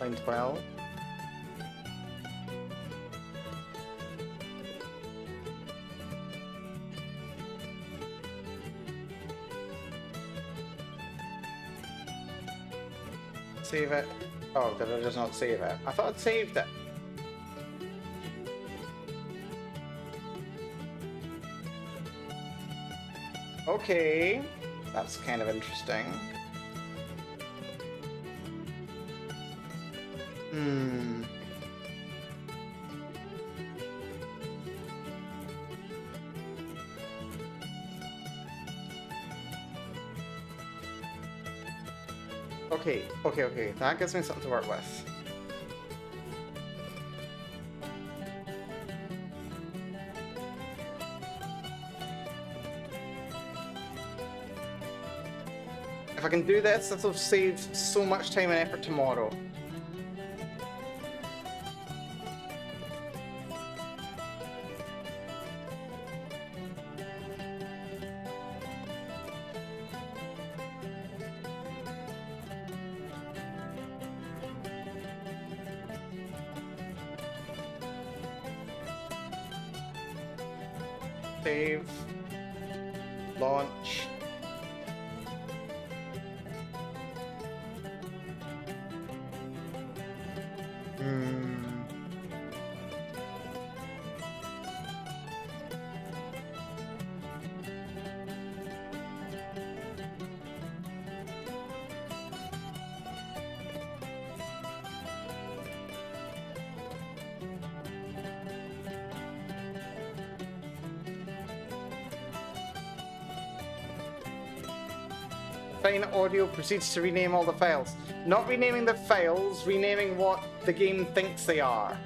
S1: Line 12. Save it. Oh, did I just not save it? I thought I'd saved it. Okay. That's kind of interesting. Okay. That gives me something to work with. If I can do this, this will save so much time and effort tomorrow. Save. Launch. Fine Audio proceeds to rename all the files. Not renaming the files, renaming what the game thinks they are.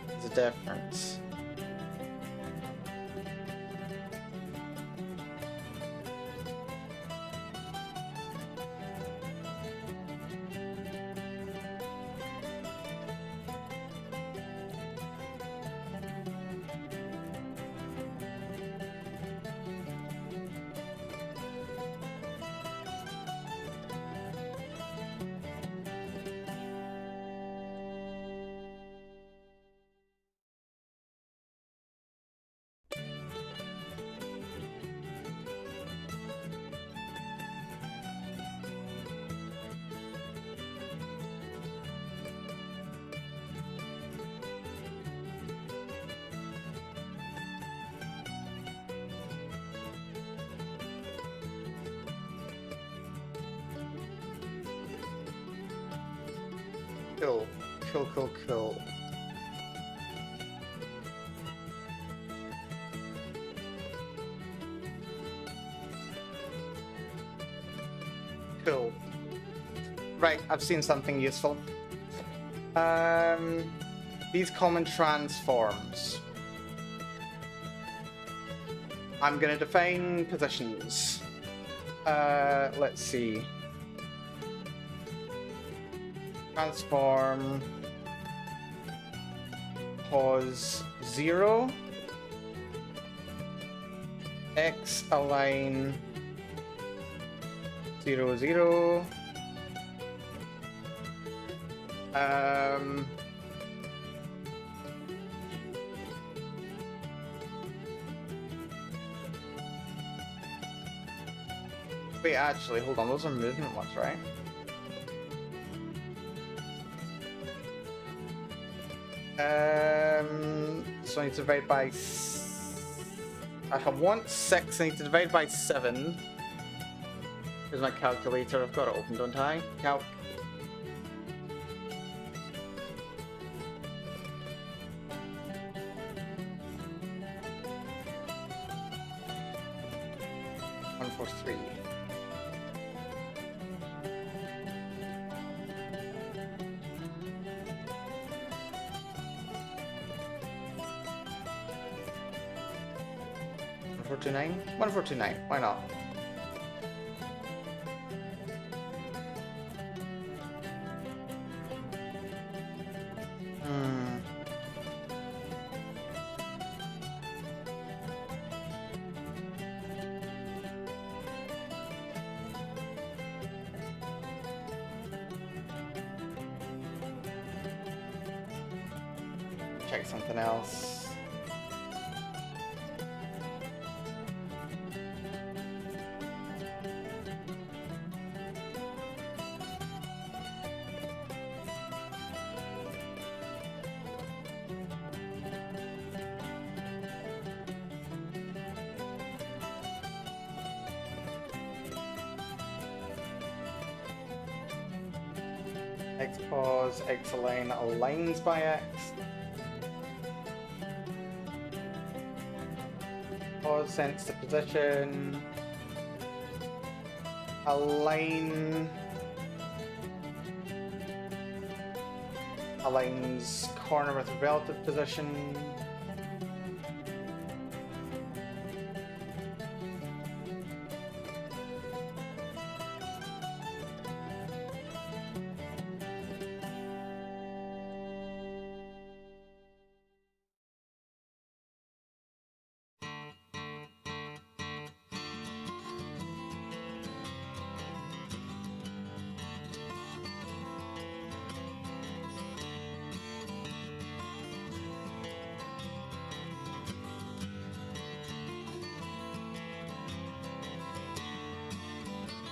S1: There's a difference. Cool. Cool. Cool. Right, I've seen something useful. These common transforms. I'm gonna define positions. Let's see. Transform pause 0 x align 0 0 wait, actually, hold on, those are movement ones, right? So I need to divide by... I want 6. I need to divide by 7. Here's my calculator. I've got it open, don't I? Calc. One, four, three. One, four, two, nine. 1429. Why not? Check something else. X pause, X align aligns by X. Pause sense the position. Align. Aligns corner with relative position.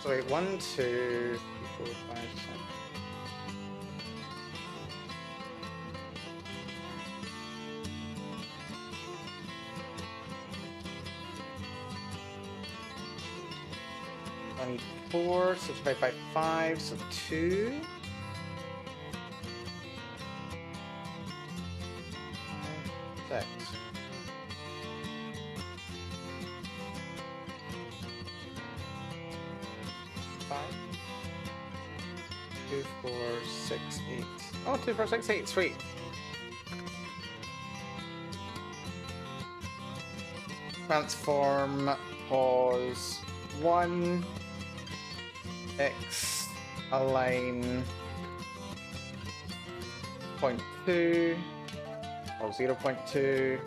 S1: So wait, 1, 2, 3, 4, 5, 6. I need 4, so divide by 5, so 2. 6. 5, 2, 4, 6, 8. Oh, 2, 4, 6, 8. Sweet. Transform, pause, 1, X, align, 0.2, or 0.2.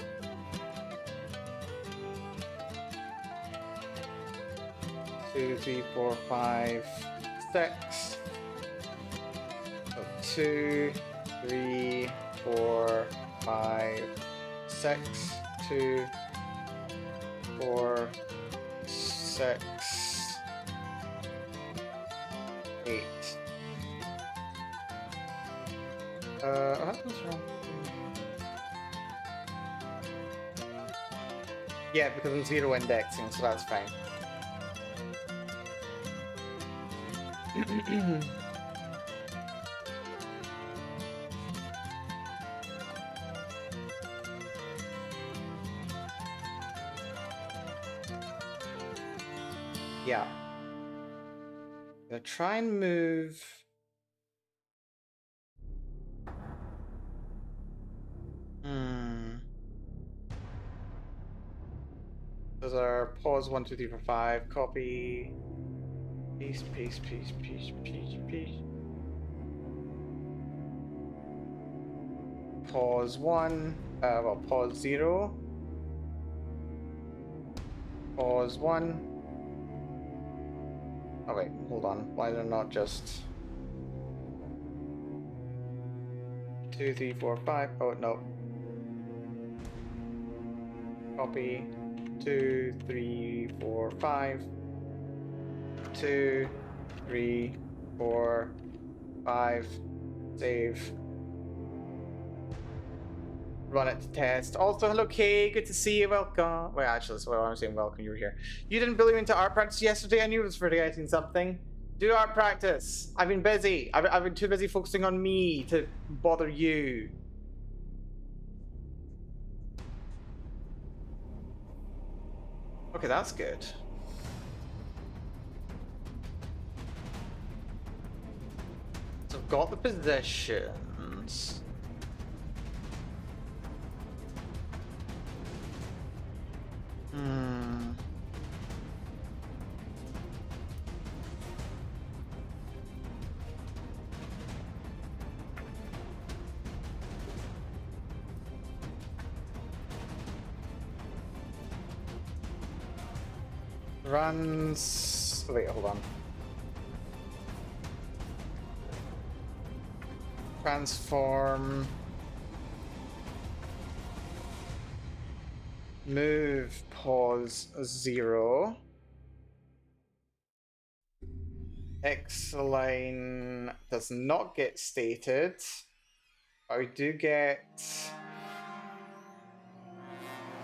S1: 2, 3, 4, 5, 6. So 2, 3, 4, 5, 6. 2, 4, 6, 8. What's wrong? Yeah, because I'm 0 indexing, so that's fine. Yeah. Gonna try and move. Those are pause 1, 2, 3, 4, 5. Copy. Paste, paste, paste, paste, paste, paste. Pause 1. Well, pause 0. Pause 1. Oh wait, hold on. Why they're not just 2, 3, 4, 5? Oh no. Copy 2, 3, 4, 5. 2, 3, 4, 5. Save.
S3: run it to test. Also, hello Kay, good to see you, welcome. Wait, actually, that's what I'm saying, welcome, you were here. You didn't bully me into art practice yesterday, I knew I was forgetting something. Do art practice. I've been busy. I've been too busy focusing on me to bother you. Okay, that's good. So I've got the positions. Hmm. Runs. Wait, hold on. Transform. Move. Pause. 0. X line does not get stated. I do get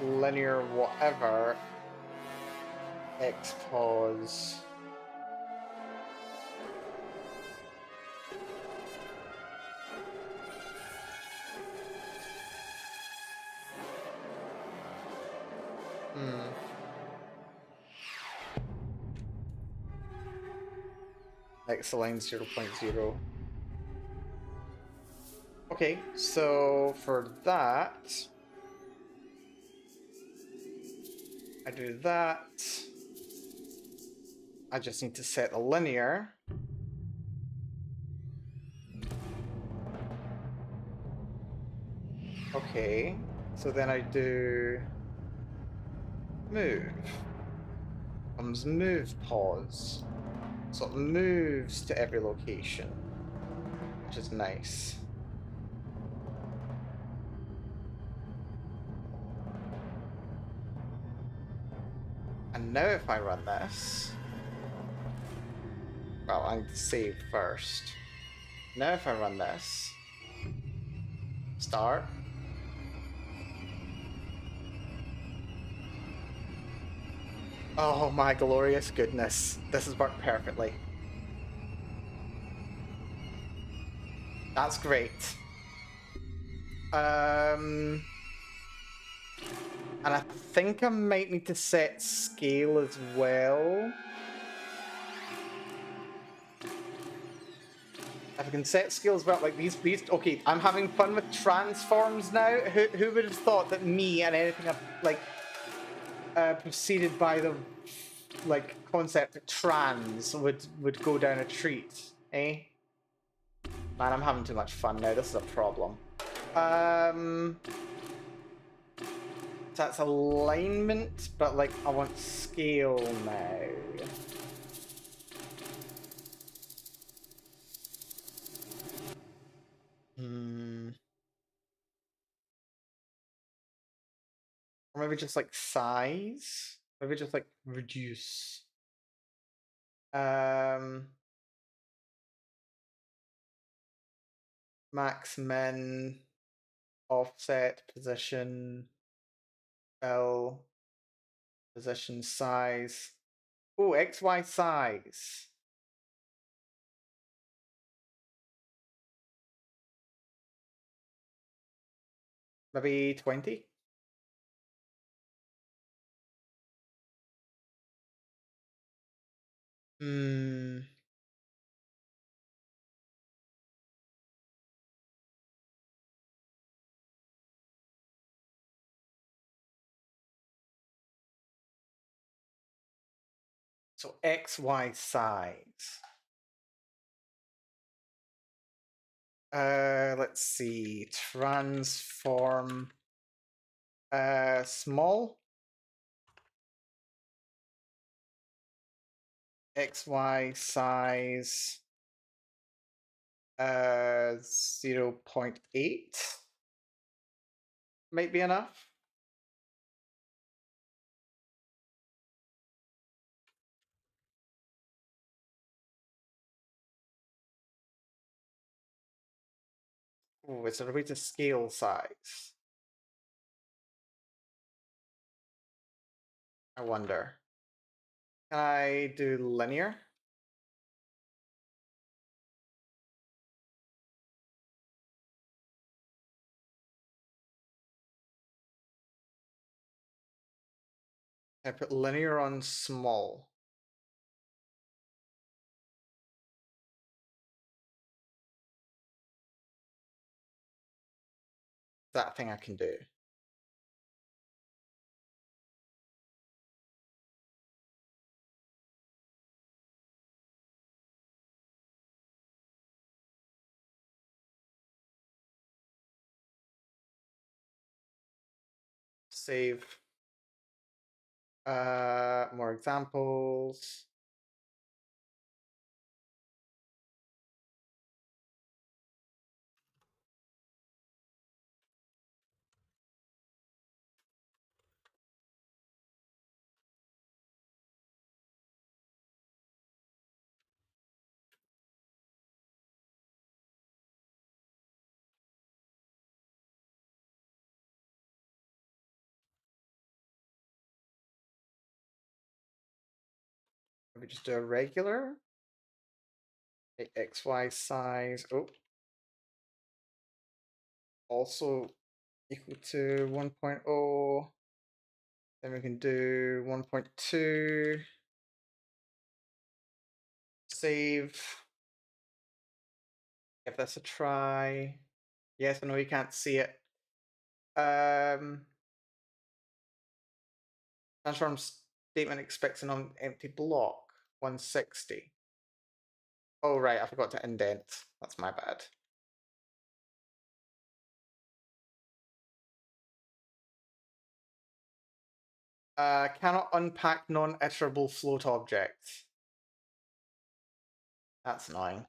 S3: linear whatever. X pause. X line 0.0. Okay, so for that, I do that. I just need to set a linear. Okay, so then I do move. Comes move pause. So it moves to every location, which is nice. And now if I run this, well, I need to save first. Now if I run this, start. Oh my glorious goodness, this has worked perfectly. That's great. And I think I might need to set scale as well. If I can set scale as well, like these, okay, I'm having fun with transforms now. Who would have thought that me and anything like preceded by the like concept of trans would go down a treat, eh? Man, I'm having too much fun now. This is a problem. So that's alignment, but like I want scale now. Or maybe just like size. Maybe just like reduce. Max, min, offset, position, L, position, size. Oh, XY size. Maybe 20? So XY size. Let's see. Transform small. XY size 0.8 might be enough. Oh, is there a way to scale size? I wonder. Can I do linear? I put linear on small. That thing I can do. Save. More examples. Maybe just do a regular. XY size. Oh. Also equal to 1.0. Then we can do 1.2. Save. Give this a try. Yes, I know you can't see it. Transform statement expects an empty block. 160. Oh, right, I forgot to indent. That's my bad. Cannot unpack non-iterable float objects. That's annoying.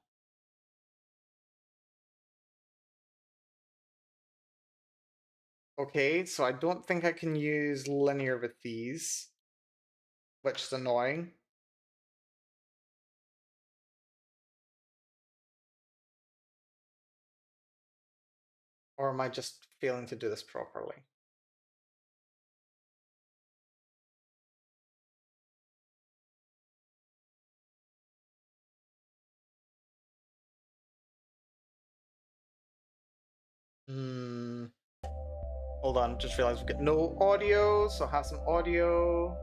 S3: Okay, so I don't think I can use linear with these, which is annoying. Or am I just failing to do this properly? Hold on, just realized we've got no audio, so have some audio.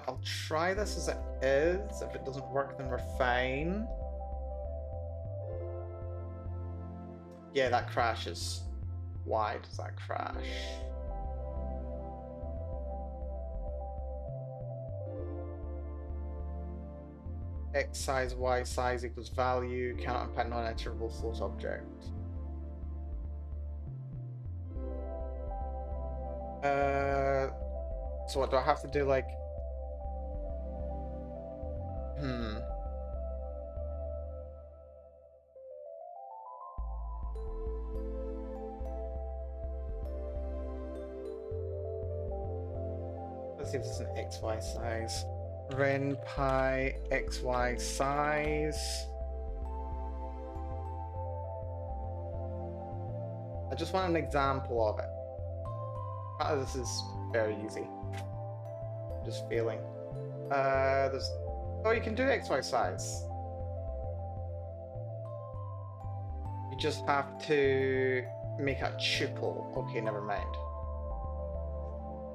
S3: I'll try this as it is. If it doesn't work, then we're fine. Yeah, that crashes. Why does that crash? X size, Y size equals value, cannot unpack non-iterable float object. So what do I have to do, like... Let's see if it's an XY size. Ren pi XY size. I just want an example of it. This is very easy. I'm just failing. There's... Oh, you can do XY size. You just have to make a tuple. Okay, never mind.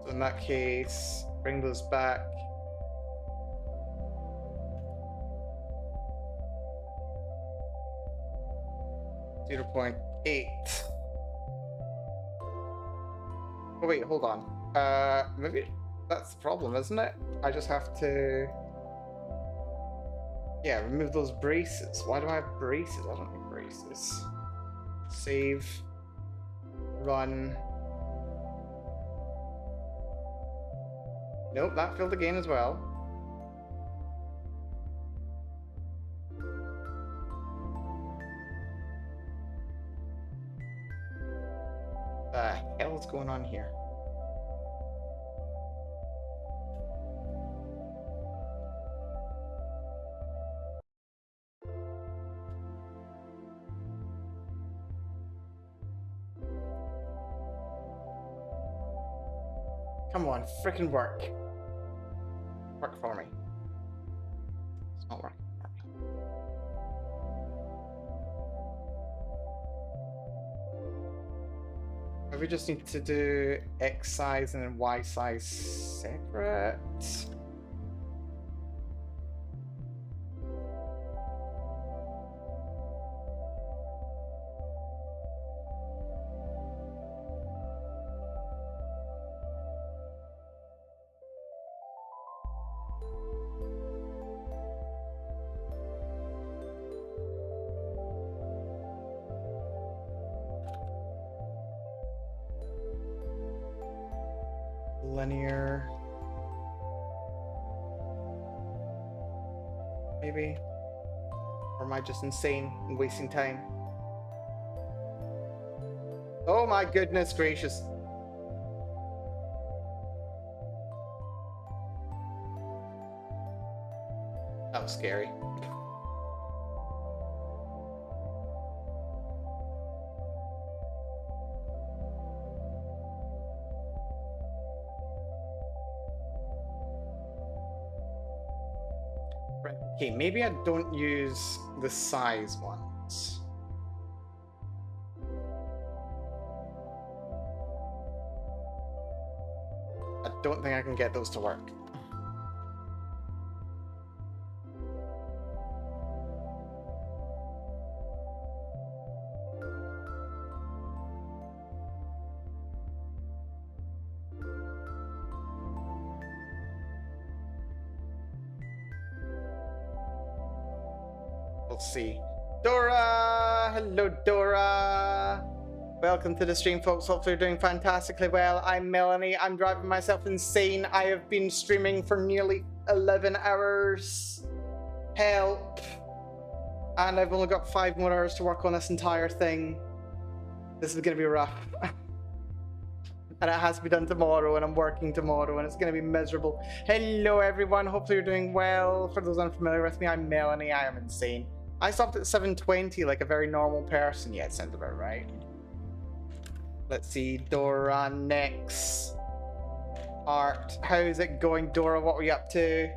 S3: So in that case, bring those back. .8. Oh wait, hold on. Maybe that's the problem, isn't it? I just have to... Yeah, remove those braces. Why do I have braces? I don't need braces. Save. Run. Nope, that failed again as well. The hell is going on here?
S1: Come on, freaking work. Work for me. It's not working for me. We just need to do X size and then Y size separate. Linear. Maybe? Or am I just insane and wasting time? Oh my goodness gracious. That was scary. Right, okay, maybe I don't use the size ones. I don't think I can get those to work. Let's see. Dora! Hello, Dora! Welcome to the stream, folks. Hopefully you're doing fantastically well. I'm Melanie. I'm driving myself insane. I have been streaming for nearly 11 hours. Help! And I've only got 5 more hours to work on this entire thing. This is going to be rough. And it has to be done tomorrow, and I'm working tomorrow, and it's going to be miserable. Hello, everyone. Hopefully you're doing well. For those unfamiliar with me, I'm Melanie. I am insane. I stopped at 7:20 like a very normal person. Yeah, it sounds about right. Let's see. Dora next. Art. How's it going, Dora? What were you up to?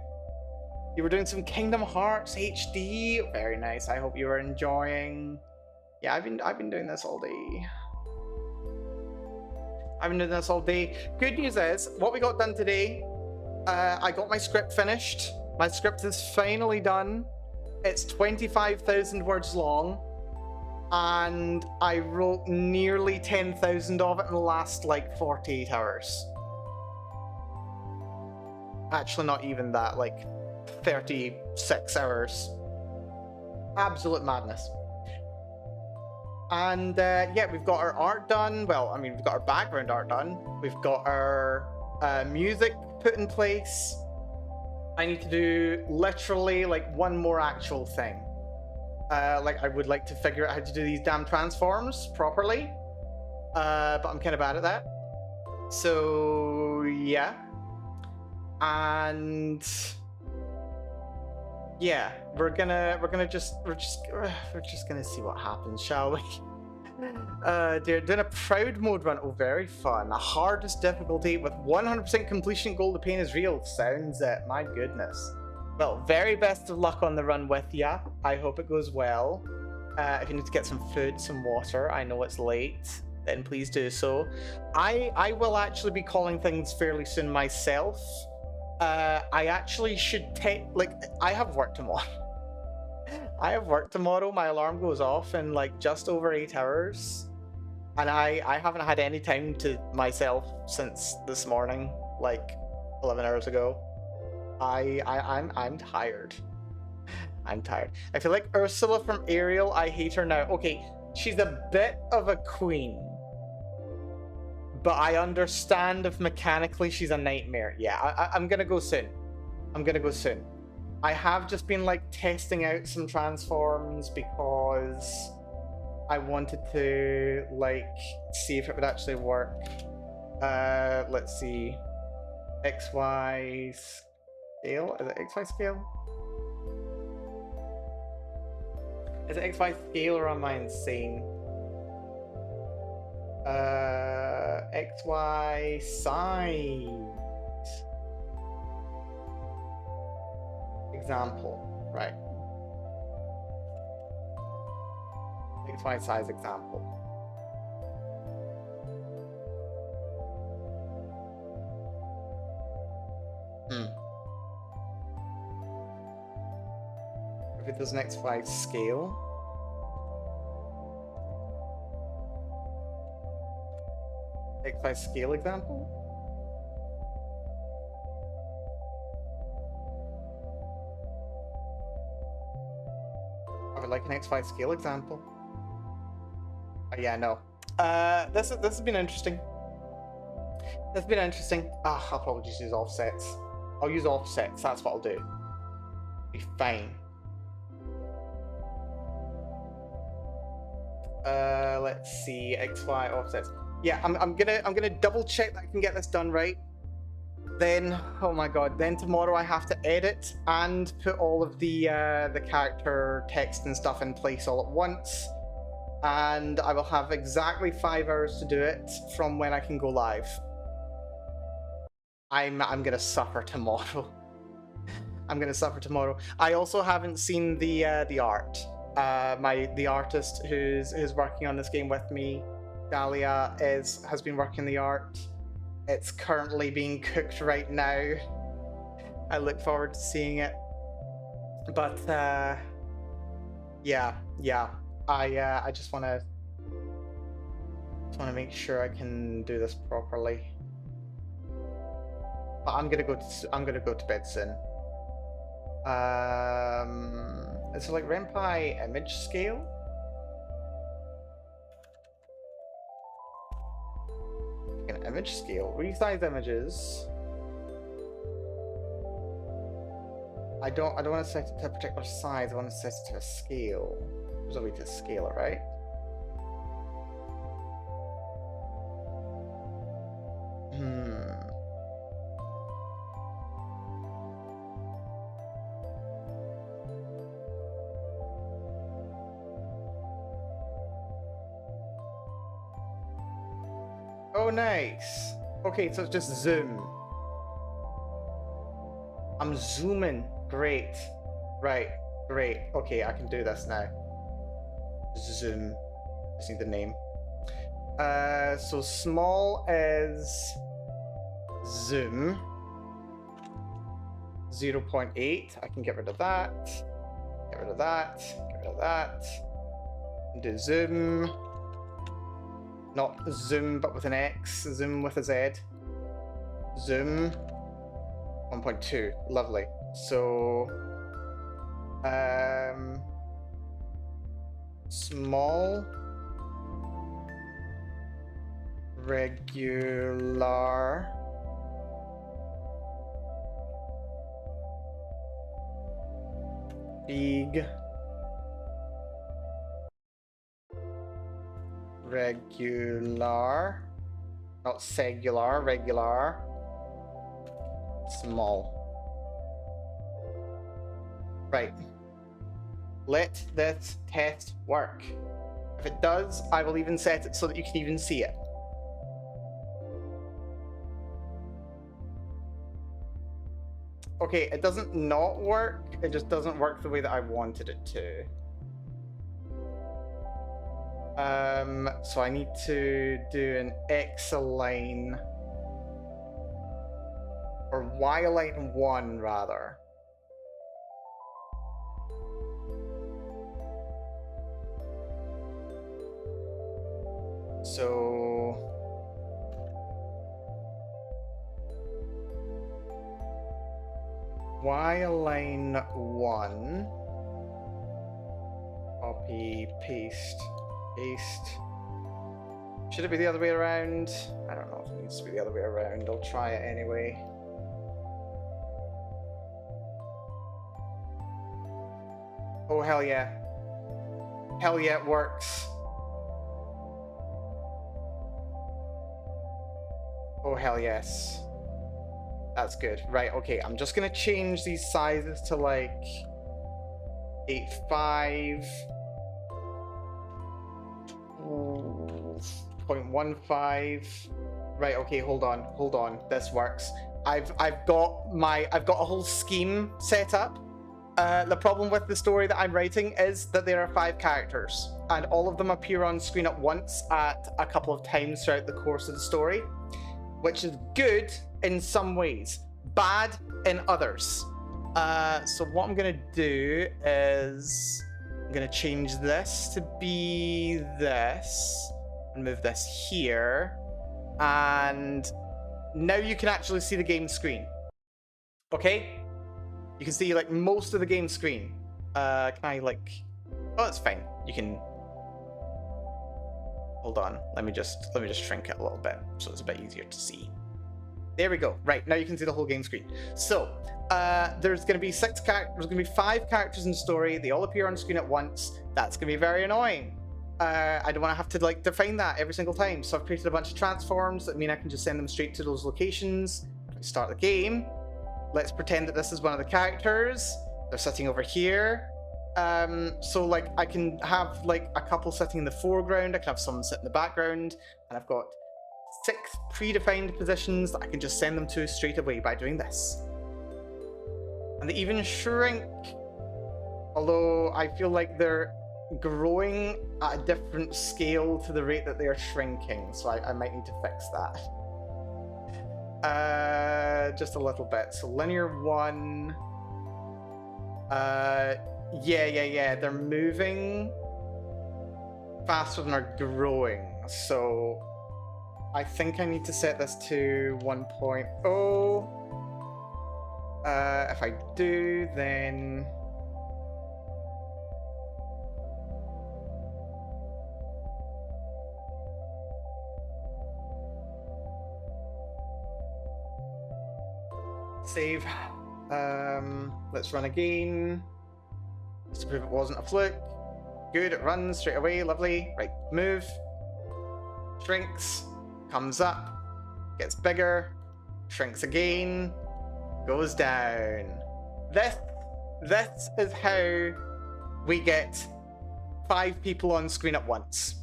S1: You were doing some Kingdom Hearts HD. Very nice. I hope you were enjoying. Yeah, I've been doing this all day. I've been doing this all day. Good news is, what we got done today, I got my script finished. My script is finally done. It's 25,000 words long, and I wrote nearly 10,000 of it in the last, like, 48 hours. Actually, not even that, like, 36 hours. Absolute madness. And yeah, we've got our art done. Well, I mean, we've got our background art done. We've got our music put in place. I need to do literally like one more actual thing. Like I would like to figure out how to do these damn transforms properly. But I'm kind of bad at that. So yeah. And yeah, we're just gonna see what happens, shall we? They're doing a proud mode run. Oh, very fun. The hardest difficulty with 100% completion goal to pain is real. Sounds it. My goodness. Well, very best of luck on the run with ya. I hope it goes well. If you need to get some food, some water, I know it's late, then please do so. I will actually be calling things fairly soon myself. I actually should take, like, I have work tomorrow. I have work tomorrow. My alarm goes off in like just over 8 hours. And I haven't had any time to myself since this morning, like 11 hours ago. I'm tired. I'm tired. I feel like Ursula from Ariel. I hate her now. Okay, she's a bit of a queen. But I understand if mechanically she's a nightmare. Yeah, I'm gonna go soon. I'm gonna go soon. I have just been like testing out some transforms because I wanted to like see if it would actually work. Let's see. XY scale? Is it XY scale? Is it XY scale or am I insane?
S3: XY size. Example. Right. XY size example. If it does an XY scale. XY scale example? I would like an XY scale example. Yeah, no. This has been interesting. This has been interesting. I'll probably just use offsets. I'll use offsets, that's what I'll do. Be fine. Let's see, XY offsets. Yeah, I'm gonna double check that I can get this done right. Then, oh my god, then tomorrow I have to edit and put all of the character text and stuff in place all at once. And I will have exactly 5 hours to do it from when I can go live. I'm gonna suffer tomorrow. I'm gonna suffer tomorrow. I also haven't seen the art. The artist who's working on this game with me, Dahlia, has been working the art. It's currently being cooked right now. I look forward to seeing it. But yeah. I just want to make sure I can do this properly. But I'm gonna go to bed soon. Is it like Ren'Py image scale? An image scale. Resize images. I don't want to set it to a particular size. I want to set it to a scale. There's a way to scale it, right? Oh, nice. Okay, so it's just zoom. I'm zooming. Great. Right. Great. Okay, I can do this now. Zoom. Just need the name. So small is zoom. 0.8. I can get rid of that. Get rid of that. Get rid of that. Do zoom. Not zoom, but with an X. Zoom with a Z. Zoom. 1.2. Lovely. So, small, regular, big, regular, not segular, regular, small. Right. Let this test work. If it does, I will even set it so that you can even see it. Okay, it doesn't not work, it just doesn't work the way that I wanted it to. So I need to do an X align, or Y align 1 rather. So Y align 1, copy, paste. Should it be the other way around? I don't know if it needs to be the other way around. I'll try it anyway. Oh, hell yeah. Hell yeah, it works. Oh, hell yes. That's good. Right, okay. I'm just gonna change these sizes to like 8.5.
S1: 0.15. Right, okay, hold on. This works. I've got a whole scheme set up. The problem with the story that I'm writing is that there are 5 characters, and all of them appear on screen at once at a couple of times throughout the course of the story, which is good in some ways, bad in others. So what I'm gonna do is I'm gonna change this to be this and move this here, and now you can actually see the game screen. Okay? You can see like most of the game screen. Can I like... Oh, it's fine. You can... Hold on. Let me just shrink it a little bit so it's a bit easier to see. There we go. Right, now you can see the whole game screen. So, there's going to be 6 characters. There's going to be 5 characters in the story. They all appear on screen at once. That's going to be very annoying. I don't want to have to like define that every single time. So I've created a bunch of transforms that mean I can just send them straight to those locations. If I start the game, let's pretend that this is one of the characters. They're sitting over here. So like I can have like a couple sitting in the foreground. I can have someone sit in the background, and I've got 6 predefined positions that I can just send them to straight away by doing this. And they even shrink, although I feel like they're growing at a different scale to the rate that they are shrinking, so I might need to fix that. Just a little bit. So linear 1. Yeah. They're moving faster than are growing. So I think I need to set this to 1.0. If I do, then... Save. Let's run again. Just to prove it wasn't a fluke. Good, it runs straight away, lovely. Right, move. Shrinks. Comes up. Gets bigger. Shrinks again. Goes down. This is how we get 5 people on screen at once.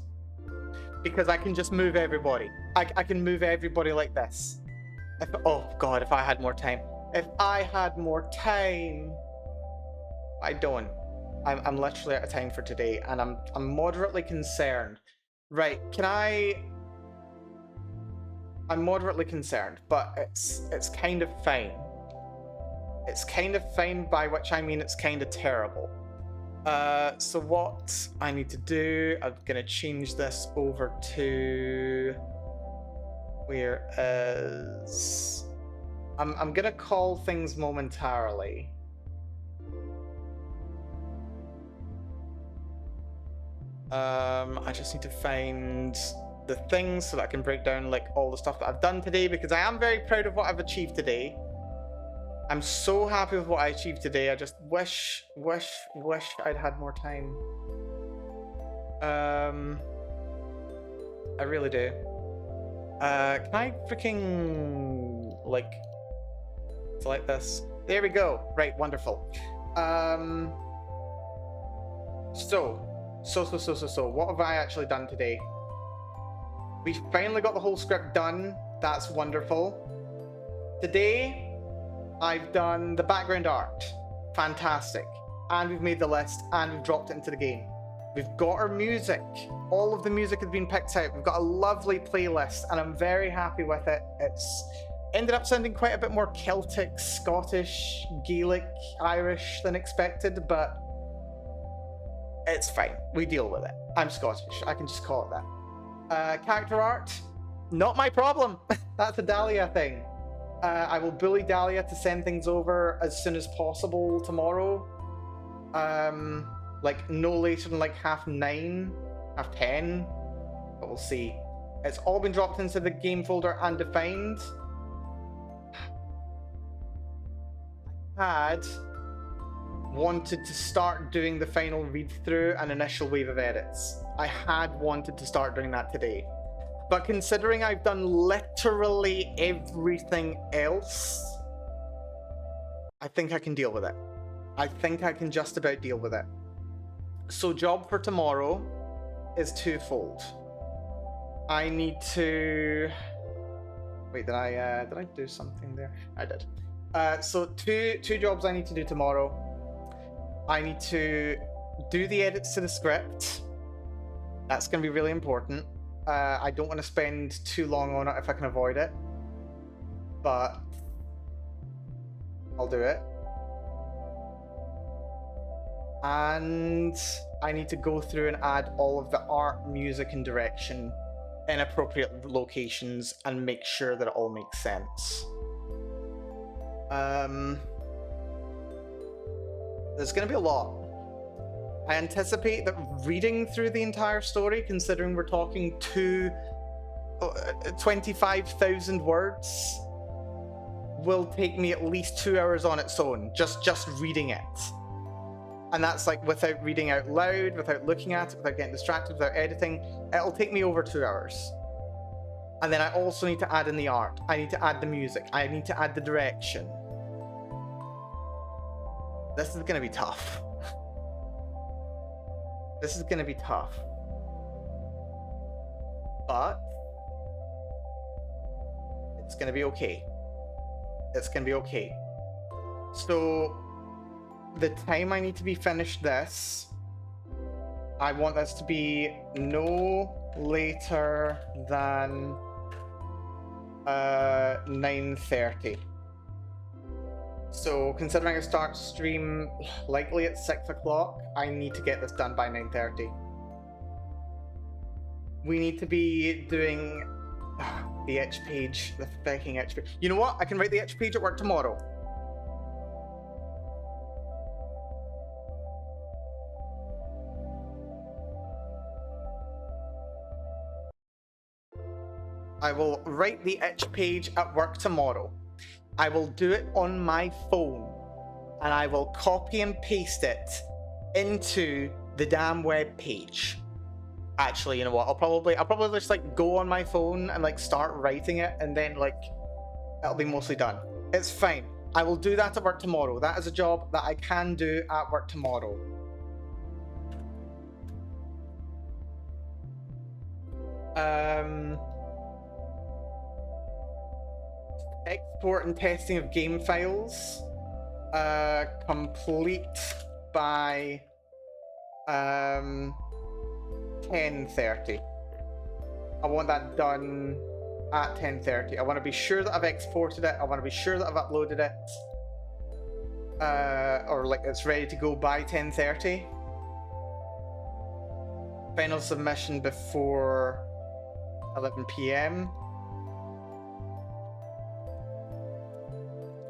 S1: Because I can just move everybody. I can move everybody like this. Oh god, if I had more time. If I had more time. I don't. I'm literally out of time for today, and I'm moderately concerned. Right, I'm moderately concerned, but it's kind of fine. It's kind of fine, by which I mean it's kind of terrible. So what I need to do, I'm gonna change this over to... Where is... I'm gonna call things momentarily. I just need to find the things so that I can break down like all the stuff that I've done today, because I am very proud of what I've achieved today. I'm so happy with what I achieved today. I just wish I'd had more time. I really do. Can I freaking like select this? There we go. Right, wonderful. So what have I actually done today? We finally got the whole script done. That's wonderful. Today, I've done the background art. Fantastic. And we've made the list, and we've dropped it into the game. We've got our music. All of the music has been picked out. We've got a lovely playlist, and I'm very happy with it. It's ended up sounding quite a bit more Celtic, Scottish, Gaelic, Irish than expected, but it's fine. We deal with it. I'm Scottish. I can just call it that. Character art, not my problem. That's a Dahlia thing. I will bully Dahlia to send things over as soon as possible tomorrow. Like no later than like 9:30, 10:30, but we'll see. It's all been dropped into the game folder and defined. I had wanted to start doing the final read through and initial wave of edits. I had wanted to start doing that today. But considering I've done literally everything else, I think I can deal with it. I think I can just about deal with it. So job for tomorrow is twofold.
S3: I need to. Wait, did I do something there? I did. So two jobs I need to do tomorrow. I need to do the edits to the script. That's going to be really important. I don't want to spend too long on it if I can avoid it, but I'll do it. And I need to go through and add all of the art, music, and direction in appropriate locations and make sure that it all makes sense. There's going to be a lot. I anticipate that reading through the entire story, considering we're talking 25,000 words, will take me at least 2 hours on its own, just reading it. And that's like without reading out loud, without looking at it, without getting distracted, without editing. It'll take me over 2 hours. And then I also need to add in the art. I need to add the music. I need to add the direction. This is going to be tough. This is going to be tough. But it's going to be okay. It's going to be okay. So the time I need to be finished this, I want this to be no later than 9:30. So considering I start stream likely at 6 o'clock, I need to get this done by 9:30. We need to be doing the itch page, the fucking itch page. You know what? I can write the itch page at work tomorrow. I will write the itch page at work tomorrow. I will do it on my phone, and I will copy and paste it into the damn web page. Actually, you know what? I'll probably just like go on my phone and like start writing it, and then like it'll be mostly done. It's fine. I will do that at work tomorrow. That is a job that I can do at work tomorrow. Export and testing of game files complete by 10:30. I want that done at 10:30. I want to be sure that I've exported it. I want to be sure that I've uploaded it, or like it's ready to go by 10:30. Final submission before 11 p.m.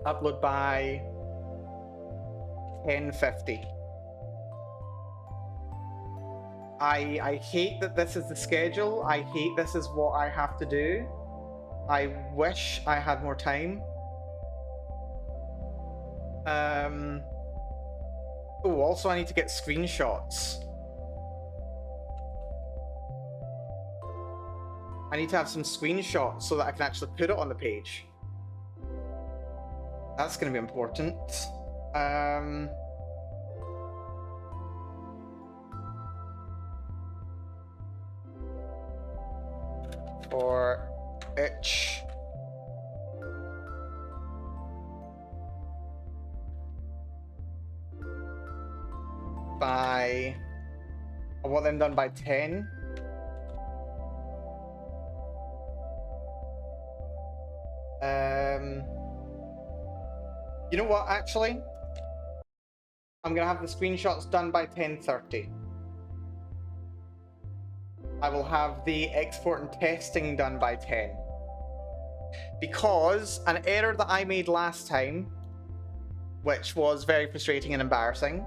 S3: Upload by 10:50. I hate that this is the schedule. I hate this is what I have to do. I wish I had more time. Oh, also I need to get screenshots. I need to have some screenshots so that I can actually put it on the page. That's going to be important. For itch. I want them done by 10. You know what, actually? I'm gonna have the screenshots done by 10:30. I will have the export and testing done by 10. Because an error that I made last time, which was very frustrating and embarrassing,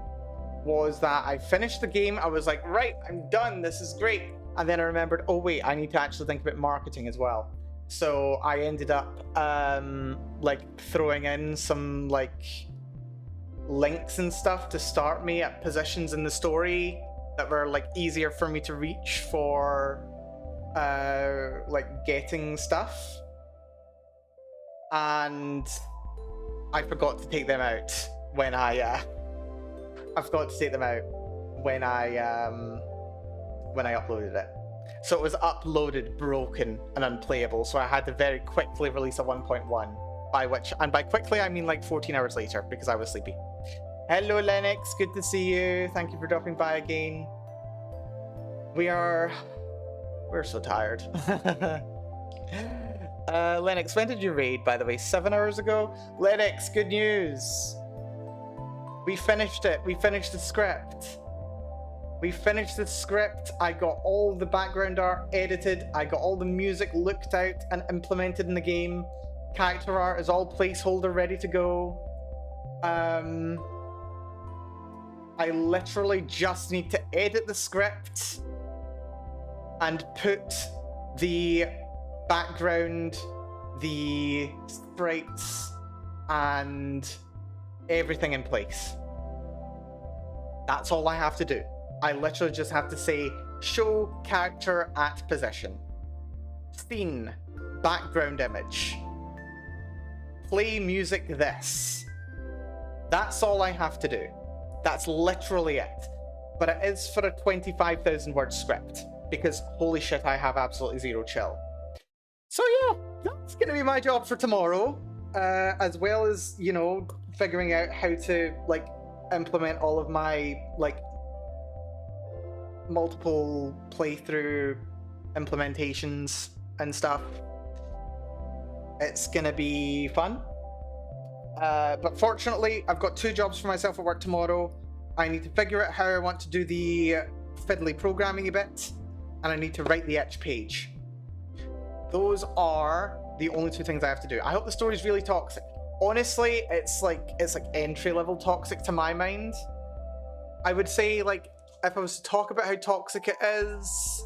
S3: was that I finished the game, I was like, right, I'm done, this is great. And then I remembered, oh wait, I need to actually think about marketing as well. So I ended up like throwing in some like links and stuff to start me at positions in the story that were like easier for me to reach for like getting stuff. And I forgot to take them out when I forgot to take them out when I uploaded it. So it was uploaded, broken, and unplayable. So I had to very quickly release a 1.1. By quickly I mean like 14 hours later because I was sleepy. Hello Lennox, good to see you. Thank you for dropping by again. We're so tired. Lennox, when did you raid, by the way? 7 hours ago? Lennox, good news. We finished it. We finished the script. I got all the background art edited. I got all the music looked out and implemented in the game. Character art is all placeholder ready to go. I literally just need to edit the script and put the background, the sprites, and everything in place. That's all I have to do. I literally just have to say, show character at position. Scene, background image. Play music this. That's all I have to do. That's literally it. But it is for a 25,000 word script, because holy shit, I have absolutely zero chill. So yeah, that's gonna be my job for tomorrow, as well as, you know, figuring out how to like implement all of my like multiple playthrough implementations and stuff. It's gonna be fun. But fortunately, I've got 2 jobs for myself at work tomorrow. I need to figure out how I want to do the fiddly programming a bit, and I need to write the itch page. Those are the only 2 things I have to do. I hope the story's really toxic. Honestly, it's like entry-level toxic to my mind. I would say, like, if I was to talk about how toxic it is,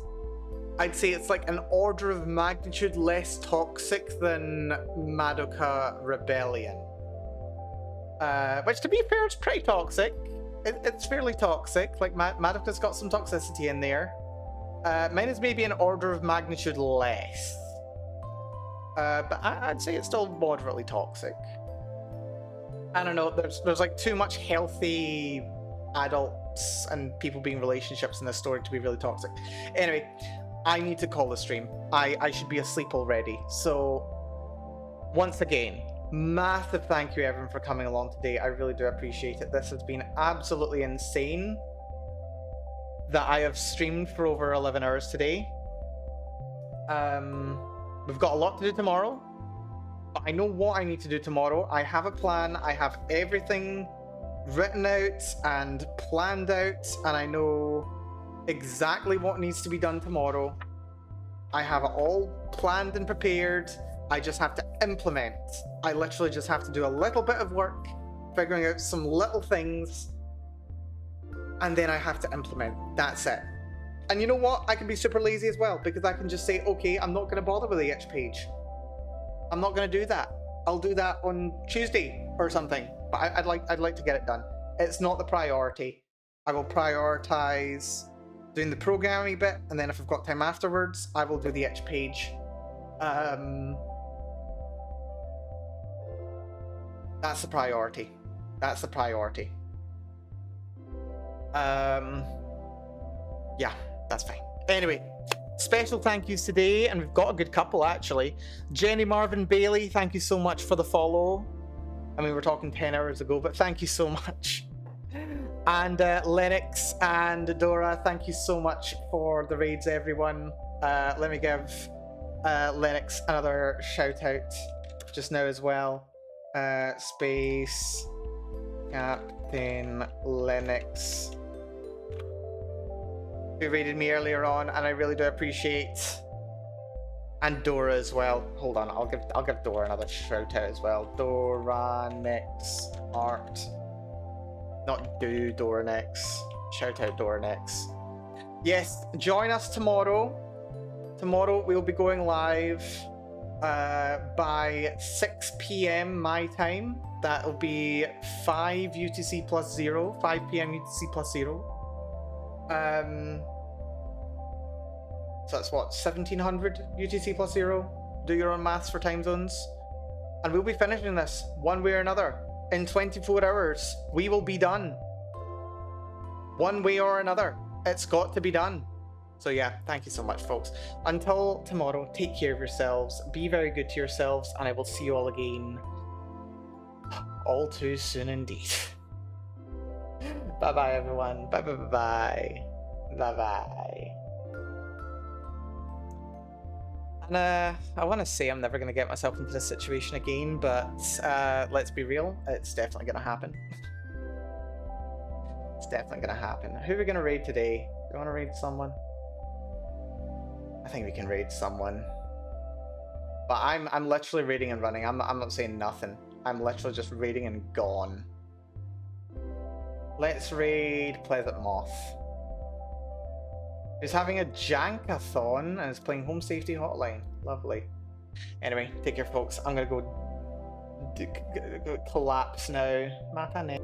S3: I'd say it's like an order of magnitude less toxic than Madoka Rebellion. Which, to be fair, is pretty toxic. It's fairly toxic. Like, Madoka's got some toxicity in there. Mine is maybe an order of magnitude less. But I'd say it's still moderately toxic. I don't know, there's like too much healthy adults and people being relationships in this story to be really toxic. Anyway, I need to call the stream. I should be asleep already. So, once again, massive thank you everyone for coming along today. I really do appreciate it. This has been absolutely insane that I have streamed for over 11 hours today. We've got a lot to do tomorrow, but I know what I need to do tomorrow. I have a plan. I have everything written out and planned out, and I know exactly what needs to be done tomorrow. I have it all planned and prepared. I just have to implement. I literally just have to do a little bit of work, figuring out some little things, and then I have to implement. That's it. And you know what? I can be super lazy as well, because I can just say, okay, I'm not going to bother with the itch page. I'm not going to do that. I'll do that on Tuesday or something. But I'd like to get it done. It's not the priority. I will prioritize doing the programming bit, and then if I've got time afterwards, I will do the itch page. That's the priority. That's the priority. Yeah, that's fine. Anyway, special thank yous today, and we've got a good couple actually. Jenny Marvin Bailey, thank you so much for the follow. I mean, we're talking 10 hours ago, but thank you so much. And Lennox and Dora, thank you so much for the raids, everyone. Let me give Lennox another shout out just now as well. Space Captain Lennox, who raided me earlier on, and I really do appreciate. And Dora as well. Hold on, I'll give Dora another shout out as well. Dora Nex Art. Not do Dora Nex. Shout out Dora Nex. Yes, join us tomorrow. Tomorrow we'll be going live by 6 PM my time. That'll be 5 UTC plus 0. 5 PM UTC plus 0. So that's what, 1700 UTC plus 0? Do your own maths for time zones. And we'll be finishing this one way or another. In 24 hours, we will be done. One way or another. It's got to be done. So yeah, thank you so much, folks. Until tomorrow, take care of yourselves, be very good to yourselves, and I will see you all again all too soon indeed. Bye bye, everyone. Bye bye bye bye. Bye bye. And I want to say I'm never going to get myself into this situation again, but let's be real, it's definitely going to happen. It's definitely going to happen. Who are we going to raid today? Do you want to raid someone? I think we can raid someone. But I'm literally raiding and running. I'm not saying nothing. I'm literally just raiding and gone. Let's raid Pleasant Moth. Who's having a jankathon and is playing Home Safety Hotline. Lovely. Anyway, take care, folks. I'm gonna go collapse now. Mata ne.